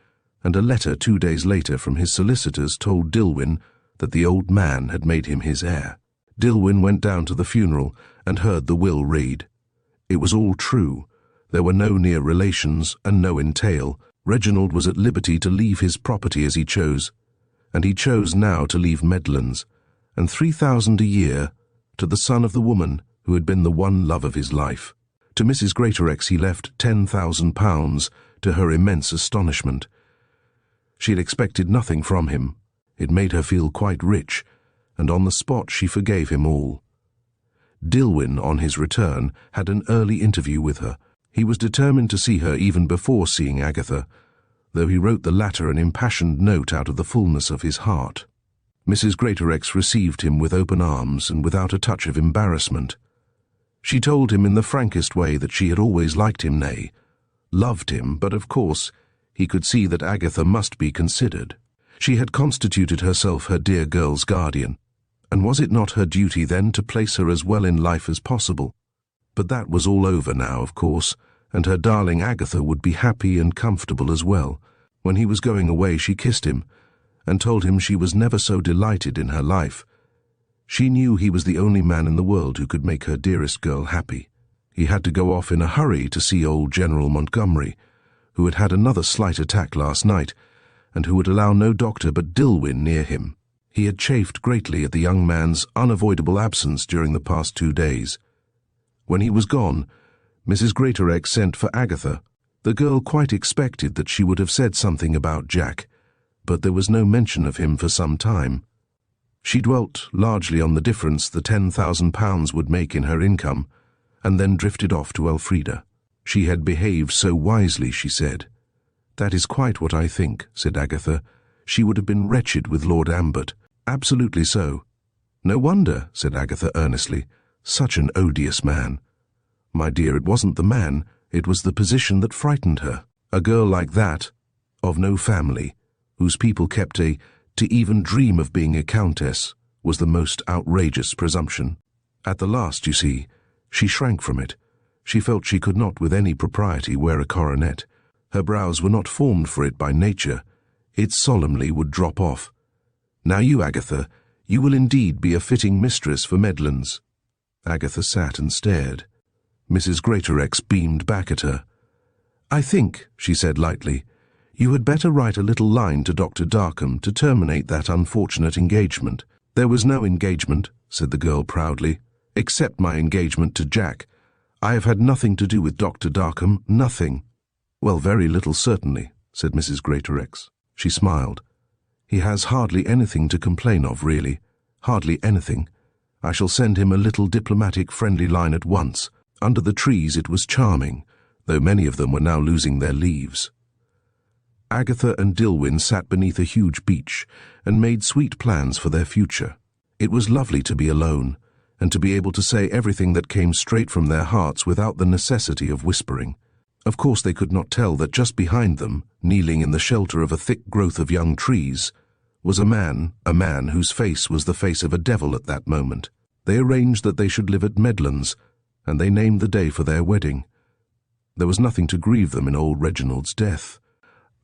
and a letter 2 days later from his solicitors told Dilwyn that the old man had made him his heir. Dilwyn went down to the funeral and heard the will read. It was all true. There were no near relations and no entail. Reginald was at liberty to leave his property as he chose, and he chose now to leave Medlands, and 3,000 a year to the son of the woman who had been the one love of his life. To Mrs. Greatorex he left £10,000, to her immense astonishment. She had expected nothing from him. It made her feel quite rich, and on the spot she forgave him all. Dilwyn, on his return, had an early interview with her. He was determined to see her even before seeing Agatha, though he wrote the latter an impassioned note out of the fullness of his heart. Mrs. Greatorex received him with open arms and without a touch of embarrassment. She told him in the frankest way that she had always liked him, nay, loved him, but of course he could see that Agatha must be considered. She had constituted herself her dear girl's guardian, and was it not her duty then to place her as well in life as possible? But that was all over now, of course, and her darling Agatha would be happy and comfortable as well. When he was going away she kissed him, and told him she was never so delighted in her life. She knew he was the only man in the world who could make her dearest girl happy. He had to go off in a hurry to see old General Montgomery, who had had another slight attack last night, and who would allow no doctor but Dilwyn near him. He had chafed greatly at the young man's unavoidable absence during the past 2 days. When he was gone, Mrs. Greatorex sent for Agatha. The girl quite expected that she would have said something about Jack, but there was no mention of him for some time. She dwelt largely on the difference the £10,000 would make in her income, and then drifted off to Elfrida. She had behaved so wisely, she said. "That is quite what I think," said Agatha. "She would have been wretched with Lord Ambert. Absolutely so." "No wonder," said Agatha earnestly. "Such an odious man." "My dear, it wasn't the man, it was the position that frightened her. A girl like that, of no family, whose people kept to even dream of being a countess, was the most outrageous presumption. At the last, you see, she shrank from it. She felt she could not with any propriety wear a coronet. Her brows were not formed for it by nature. It solemnly would drop off. Now you, Agatha, you will indeed be a fitting mistress for Medlands." Agatha sat and stared. Mrs. Greatorex beamed back at her. "I think," she said lightly, "you had better write a little line to Dr. Darkham to terminate that unfortunate engagement." "There was no engagement," said the girl proudly, "except my engagement to Jack. I have had nothing to do with Dr. Darkham, nothing." "Well, very little certainly," said Mrs. Greatorex. She smiled. "He has hardly anything to complain of, really. Hardly anything. I shall send him a little diplomatic friendly line at once. Under the trees it was charming, though many of them were now losing their leaves." Agatha and Dilwyn sat beneath a huge beech and made sweet plans for their future. It was lovely to be alone, and to be able to say everything that came straight from their hearts without the necessity of whispering. Of course they could not tell that just behind them, kneeling in the shelter of a thick growth of young trees, was a man whose face was the face of a devil at that moment. They arranged that they should live at Medlands, and they named the day for their wedding. There was nothing to grieve them in old Reginald's death.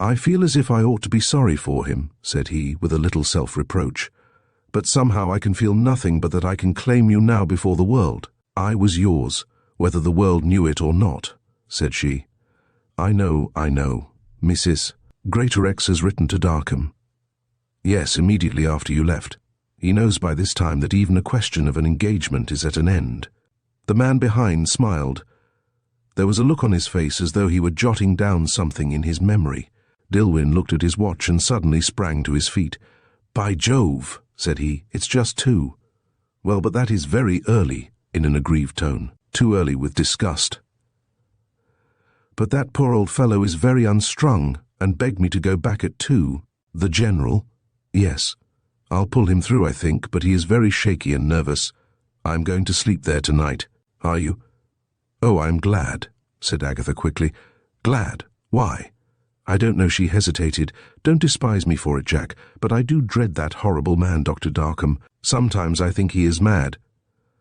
"I feel as if I ought to be sorry for him," said he, with a little self-reproach. "But somehow I can feel nothing but that I can claim you now before the world. I was yours, whether the world knew it or not," said she. I know. Mrs. Greatorex has written to Darkham." "Yes, immediately after you left. He knows by this time that even a question of an engagement is at an end." The man behind smiled. There was a look on his face as though he were jotting down something in his memory. Dilwyn looked at his watch and suddenly sprang to his feet. "By Jove," said he, "it's just 2. "Well, but that is very early," in an aggrieved tone. "Too early with disgust." "But that poor old fellow is very unstrung, and begged me to go back at 2. "The General?" "Yes. I'll pull him through, I think, but he is very shaky and nervous. I'm going to sleep there tonight. Are you?" "Oh, I'm glad," said Agatha quickly. "Glad? Why?" "I don't know." She hesitated. "Don't despise me for it, Jack, but I do dread that horrible man, Dr. Darkham. Sometimes I think he is mad.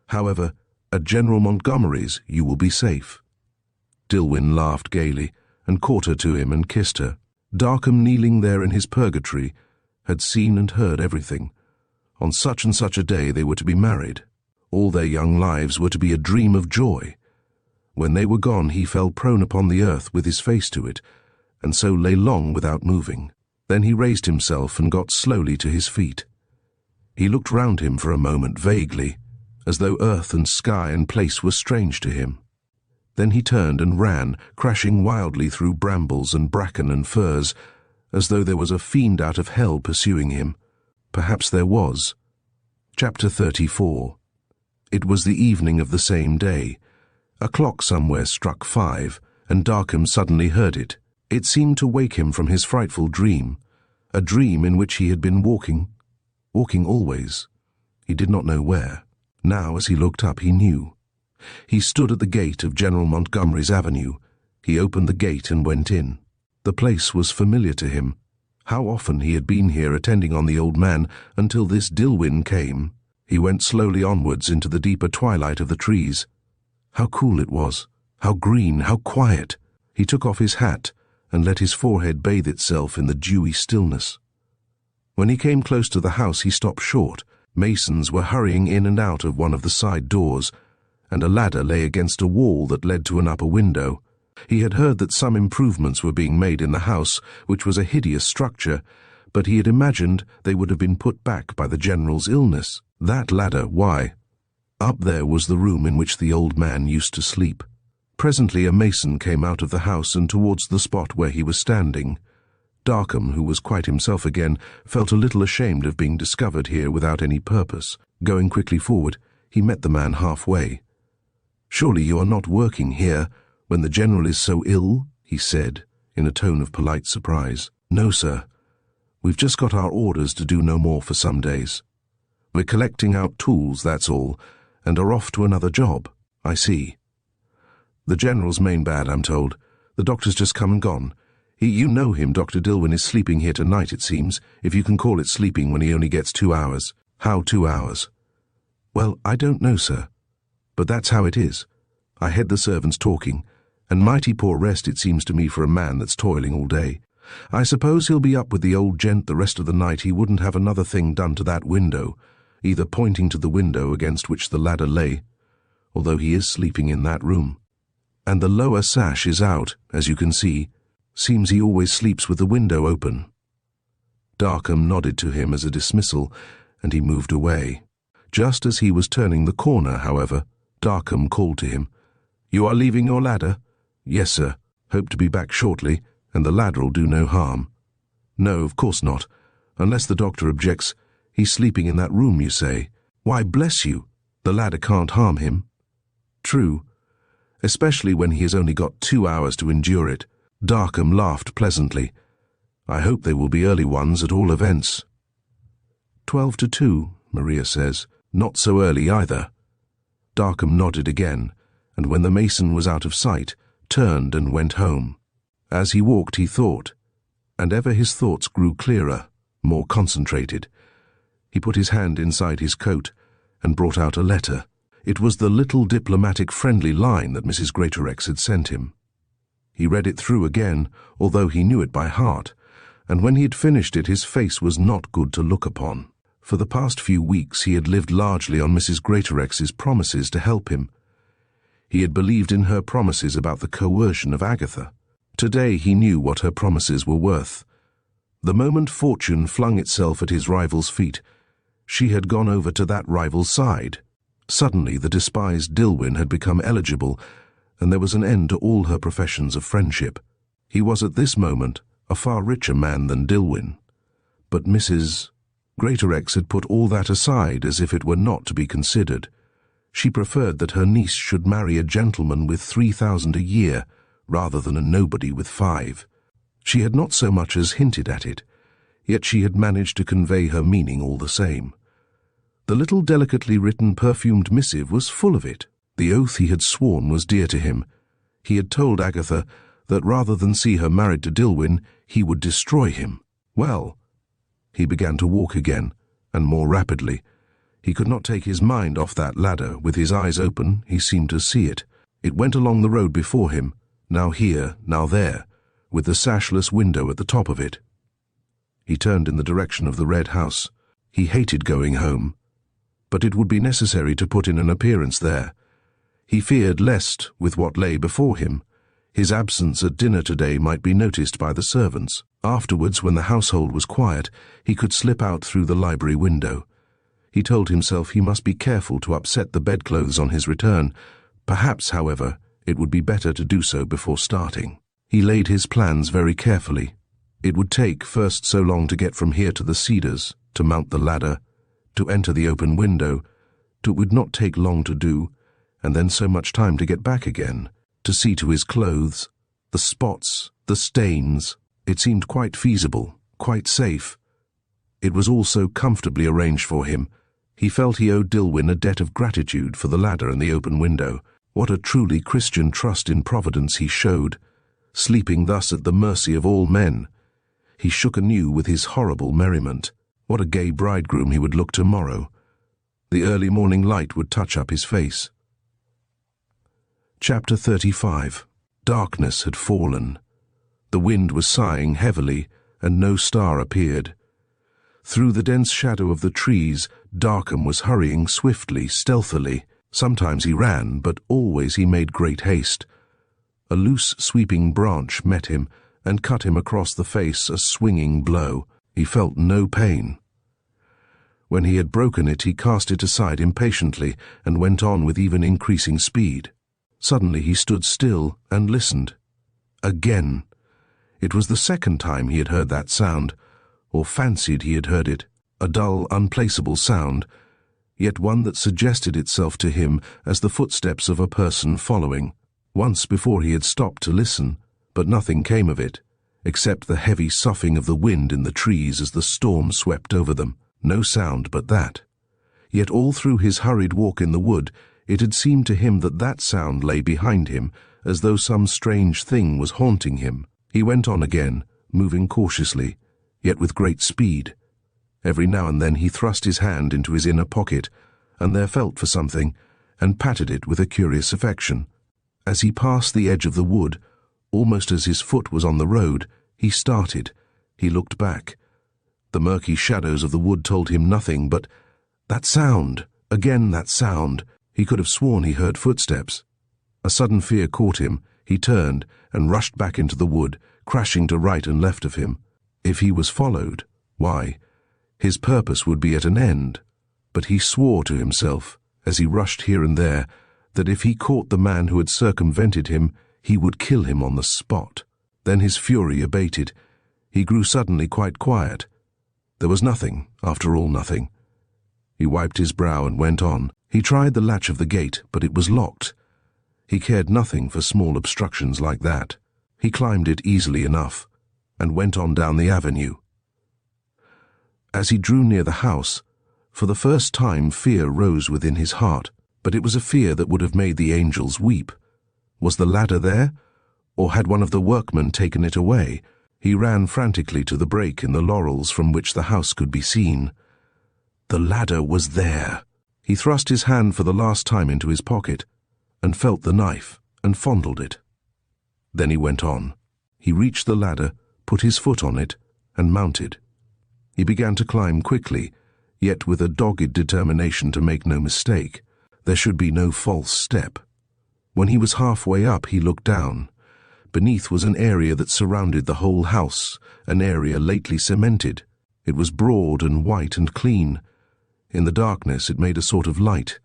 However, at General Montgomery's you will be safe." Dilwyn laughed gaily, and caught her to him and kissed her. Darkham, kneeling there in his purgatory, had seen and heard everything. On such and such a day they were to be married. All their young lives were to be a dream of joy. When they were gone he fell prone upon the earth with his face to it, and so lay long without moving. Then he raised himself and got slowly to his feet. He looked round him for a moment vaguely, as though earth and sky and place were strange to him. Then he turned and ran, crashing wildly through brambles and bracken and furze, as though there was a fiend out of hell pursuing him. Perhaps there was. Chapter 34. It was the evening of the same day. A clock somewhere struck 5, and Darkham suddenly heard it. It seemed to wake him from his frightful dream, a dream in which he had been walking always. He did not know where. Now, as he looked up, he knew. He stood at the gate of General Montgomery's Avenue. He opened the gate and went in. The place was familiar to him. How often he had been here attending on the old man until this Dilwyn came. He went slowly onwards into the deeper twilight of the trees. How cool it was, how green, how quiet. He took off his hat and let his forehead bathe itself in the dewy stillness. When he came close to the house he stopped short. Masons were hurrying in and out of one of the side doors, and a ladder lay against a wall that led to an upper window. He had heard that some improvements were being made in the house, which was a hideous structure, but he had imagined they would have been put back by the general's illness. That ladder, why? Up there was the room in which the old man used to sleep. Presently a mason came out of the house and towards the spot where he was standing. Darkham, who was quite himself again, felt a little ashamed of being discovered here without any purpose. Going quickly forward, he met the man halfway. "Surely you are not working here when the general is so ill?" he said, in a tone of polite surprise. "No, sir. We've just got our orders to do no more for some days. We're collecting out tools, that's all, and are off to another job." "I see. The general's main bad, I'm told. The doctor's just come and gone. You know him, Dr. Dillwyn is sleeping here tonight, it seems, if you can call it sleeping when he only gets 2 hours. "How 2 hours?" "Well, I don't know, sir. But that's how it is. I heard the servants talking, and mighty poor rest it seems to me for a man that's toiling all day. I suppose he'll be up with the old gent the rest of the night. He wouldn't have another thing done to that window, either pointing to the window against which the ladder lay, although he is sleeping in that room. And the lower sash is out, as you can see. Seems he always sleeps with the window open." Darkham nodded to him as a dismissal, and he moved away. Just as he was turning the corner, however, Darkham called to him. "You are leaving your ladder?" "Yes, sir. Hope to be back shortly, and the ladder'll do no harm." "No, of course not. Unless the doctor objects. He's sleeping in that room, you say? Why, bless you, the ladder can't harm him." "True. Especially when he has only got 2 hours to endure it." Darkham laughed pleasantly. "I hope they will be early ones at all events." 12 to 2, Maria says. "Not so early either." Darkham nodded again, and when the mason was out of sight, turned and went home. As he walked he thought, and ever his thoughts grew clearer, more concentrated. He put his hand inside his coat and brought out a letter. It was the little diplomatic friendly line that Mrs. Greatorex had sent him. He read it through again, although he knew it by heart, and when he had finished it his face was not good to look upon. For the past few weeks he had lived largely on Mrs. Greatorex's promises to help him. He had believed in her promises about the coercion of Agatha. Today he knew what her promises were worth. The moment fortune flung itself at his rival's feet, she had gone over to that rival's side. Suddenly the despised Dillwyn had become eligible, and there was an end to all her professions of friendship. He was at this moment a far richer man than Dillwyn. But Mrs. Greatorex had put all that aside as if it were not to be considered. She preferred that her niece should marry a gentleman with 3,000 a year, rather than a nobody with 5. She had not so much as hinted at it, yet she had managed to convey her meaning all the same. The little delicately written perfumed missive was full of it. The oath he had sworn was dear to him. He had told Agatha that rather than see her married to Dillwyn, he would destroy him. Well, he began to walk again, and more rapidly. He could not take his mind off that ladder. With his eyes open, he seemed to see it. It went along the road before him, now here, now there, with the sashless window at the top of it. He turned in the direction of the red house. He hated going home, but it would be necessary to put in an appearance there. He feared lest, with what lay before him, his absence at dinner today might be noticed by the servants. Afterwards, when the household was quiet, he could slip out through the library window. He told himself he must be careful to upset the bedclothes on his return. Perhaps, however, it would be better to do so before starting. He laid his plans very carefully. It would take first so long to get from here to the cedars, to mount the ladder, to enter the open window. It would not take long to do, and then so much time to get back again, to see to his clothes, the spots, the stains. It seemed quite feasible, quite safe. It was all so comfortably arranged for him. He felt he owed Dillwyn a debt of gratitude for the ladder and the open window. What a truly Christian trust in Providence he showed, sleeping thus at the mercy of all men. He shook anew with his horrible merriment. What a gay bridegroom he would look tomorrow. The early morning light would touch up his face. Chapter 35. Darkness had fallen. The wind was sighing heavily, and no star appeared. Through the dense shadow of the trees, Darkham was hurrying swiftly, stealthily. Sometimes he ran, but always he made great haste. A loose, sweeping branch met him, and cut him across the face a swinging blow. He felt no pain. When he had broken it, he cast it aside impatiently and went on with even increasing speed. Suddenly he stood still and listened. Again. It was the second time he had heard that sound, or fancied he had heard it, a dull, unplaceable sound, yet one that suggested itself to him as the footsteps of a person following. Once before he had stopped to listen, but nothing came of it, except the heavy soughing of the wind in the trees as the storm swept over them. No sound but that. Yet all through his hurried walk in the wood, it had seemed to him that that sound lay behind him, as though some strange thing was haunting him. He went on again, moving cautiously, yet with great speed. Every now and then he thrust his hand into his inner pocket, and there felt for something, and patted it with a curious affection. As he passed the edge of the wood, almost as his foot was on the road, he started. He looked back. The murky shadows of the wood told him nothing, but that sound, again that sound. He could have sworn he heard footsteps. A sudden fear caught him. He turned and rushed back into the wood, crashing to right and left of him. If he was followed, why, his purpose would be at an end. But he swore to himself, as he rushed here and there, that if he caught the man who had circumvented him, he would kill him on the spot. Then his fury abated. He grew suddenly quite quiet. There was nothing, after all nothing. He wiped his brow and went on. He tried the latch of the gate, but it was locked. He cared nothing for small obstructions like that. He climbed it easily enough, and went on down the avenue. As he drew near the house, for the first time fear rose within his heart, but it was a fear that would have made the angels weep. Was the ladder there, or had one of the workmen taken it away? He ran frantically to the break in the laurels from which the house could be seen. The ladder was there. He thrust his hand for the last time into his pocket, and felt the knife, and fondled it. Then he went on. He reached the ladder, put his foot on it, and mounted. He began to climb quickly, yet with a dogged determination to make no mistake. There should be no false step. When he was halfway up, he looked down. Beneath was an area that surrounded the whole house, an area lately cemented. It was broad and white and clean. In the darkness it made a sort of light.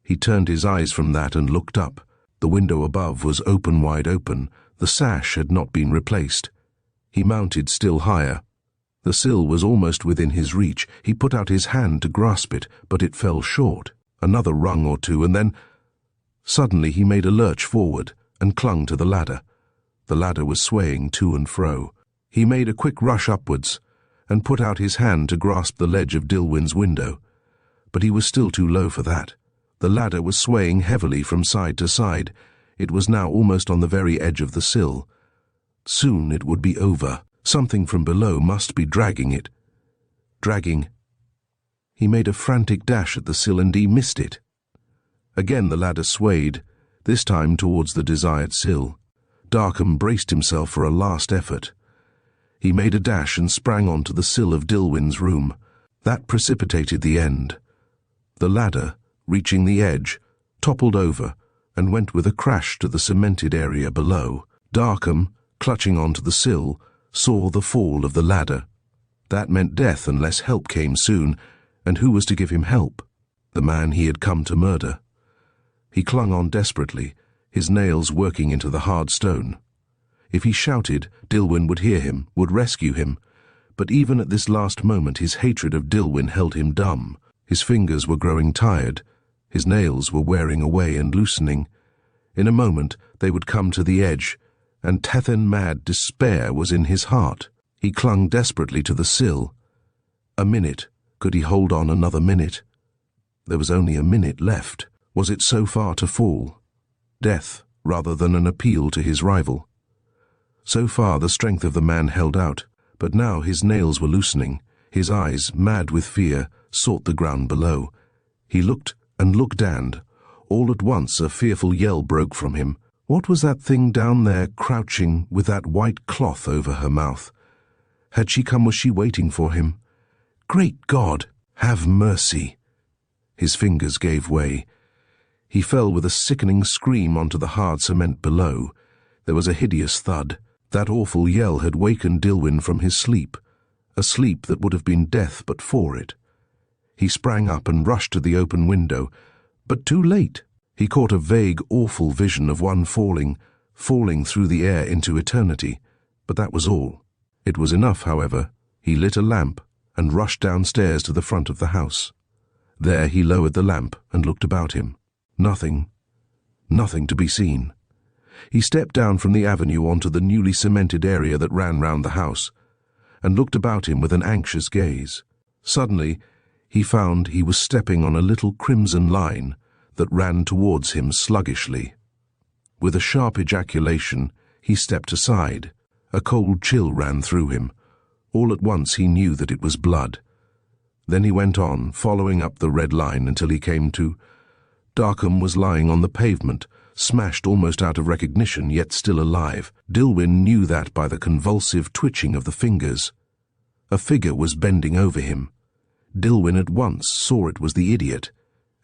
He turned his eyes from that and looked up. The window above was wide open. The sash had not been replaced. He mounted still higher. The sill was almost within his reach. He put out his hand to grasp it, but it fell short. Another rung or two, and then suddenly he made a lurch forward and clung to the ladder. The ladder was swaying to and fro. He made a quick rush upwards and put out his hand to grasp the ledge of Dilwyn's window. But he was still too low for that. The ladder was swaying heavily from side to side. It was now almost on the very edge of the sill. Soon it would be over. Something from below must be dragging it. Dragging. He made a frantic dash at the sill and he missed it. Again the ladder swayed, this time towards the desired sill. Darkham braced himself for a last effort. He made a dash and sprang onto the sill of Dilwyn's room. That precipitated the end. The ladder, reaching the edge, toppled over and went with a crash to the cemented area below. Darkham, clutching onto the sill, saw the fall of the ladder. That meant death unless help came soon, and who was to give him help? The man he had come to murder. He clung on desperately, his nails working into the hard stone. If he shouted, Dilwyn would hear him, would rescue him. But even at this last moment his hatred of Dilwyn held him dumb. His fingers were growing tired. His nails were wearing away and loosening. In a moment they would come to the edge, and Tethan-mad despair was in his heart. He clung desperately to the sill. A minute. Could he hold on another minute? There was only a minute left. Was it so far to fall? Death, rather than an appeal to his rival. So far the strength of the man held out, but now his nails were loosening. His eyes, mad with fear, sought the ground below. He looked and looked, and all at once a fearful yell broke from him. What was that thing down there crouching with that white cloth over her mouth? Had she come? Was she waiting for him? Great God, have mercy! His fingers gave way. He fell with a sickening scream onto the hard cement below. There was a hideous thud. That awful yell had wakened Dilwyn from his sleep. a sleep that would have been death but for it. He sprang up and rushed to the open window, but too late. He caught a vague, awful vision of one falling through the air into eternity, but that was all. It was enough, however. He lit a lamp and rushed downstairs to the front of the house. There he lowered the lamp and looked about him. Nothing to be seen. He stepped down from the avenue onto the newly cemented area that ran round the house, and looked about him with an anxious gaze. Suddenly, he found he was stepping on a little crimson line that ran towards him sluggishly. With a sharp ejaculation, he stepped aside. A cold chill ran through him. All at once he knew that it was blood. Then he went on, following up the red line until he came to... Darkham was lying on the pavement, smashed almost out of recognition, yet still alive. Dillwyn knew that by the convulsive twitching of the fingers. A figure was bending over him. Dillwyn at once saw it was the idiot,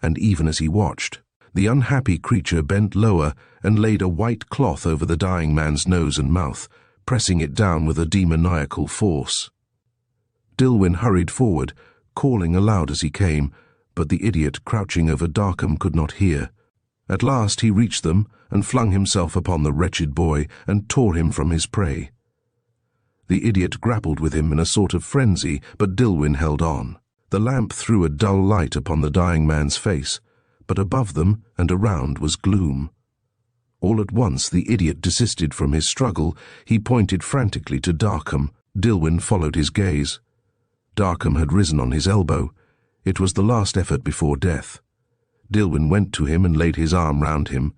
and even as he watched, the unhappy creature bent lower and laid a white cloth over the dying man's nose and mouth, pressing it down with a demoniacal force. Dillwyn hurried forward, calling aloud as he came, but the idiot crouching over Darkham could not hear. At last he reached them and flung himself upon the wretched boy and tore him from his prey. The idiot grappled with him in a sort of frenzy, but Dillwyn held on. The lamp threw a dull light upon the dying man's face, but above them and around was gloom. All at once the idiot desisted from his struggle. He pointed frantically to Darkham. Dillwyn followed his gaze. Darkham had risen on his elbow. It was the last effort before death. Dillwyn went to him and laid his arm round him,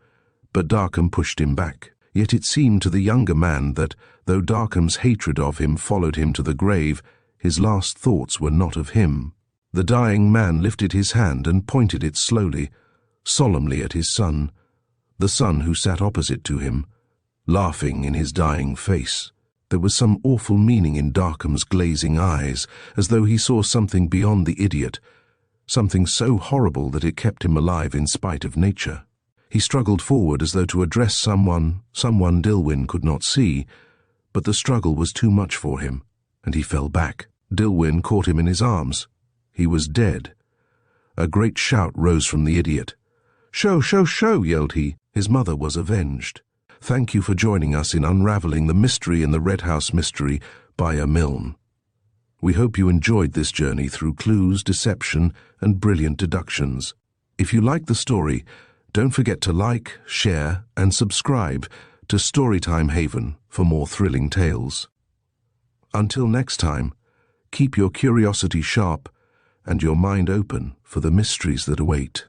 but Darkham pushed him back. Yet it seemed to the younger man that, though Darkham's hatred of him followed him to the grave, his last thoughts were not of him. The dying man lifted his hand and pointed it slowly, solemnly at his son, the son who sat opposite to him, laughing in his dying face. There was some awful meaning in Darkham's glazing eyes, as though he saw something beyond the idiot, something so horrible that it kept him alive in spite of nature. He struggled forward as though to address someone Dillwyn could not see, but the struggle was too much for him, and he fell back. Dillwyn caught him in his arms. He was dead. A great shout rose from the idiot. "Show, show, show!" yelled he. His mother was avenged. Thank you for joining us in unraveling the mystery in the Red House Mystery by Milne. We hope you enjoyed this journey through clues, deception, and brilliant deductions. If you like the story, don't forget to like, share, and subscribe to Storytime Haven for more thrilling tales. Until next time, keep your curiosity sharp and your mind open for the mysteries that await.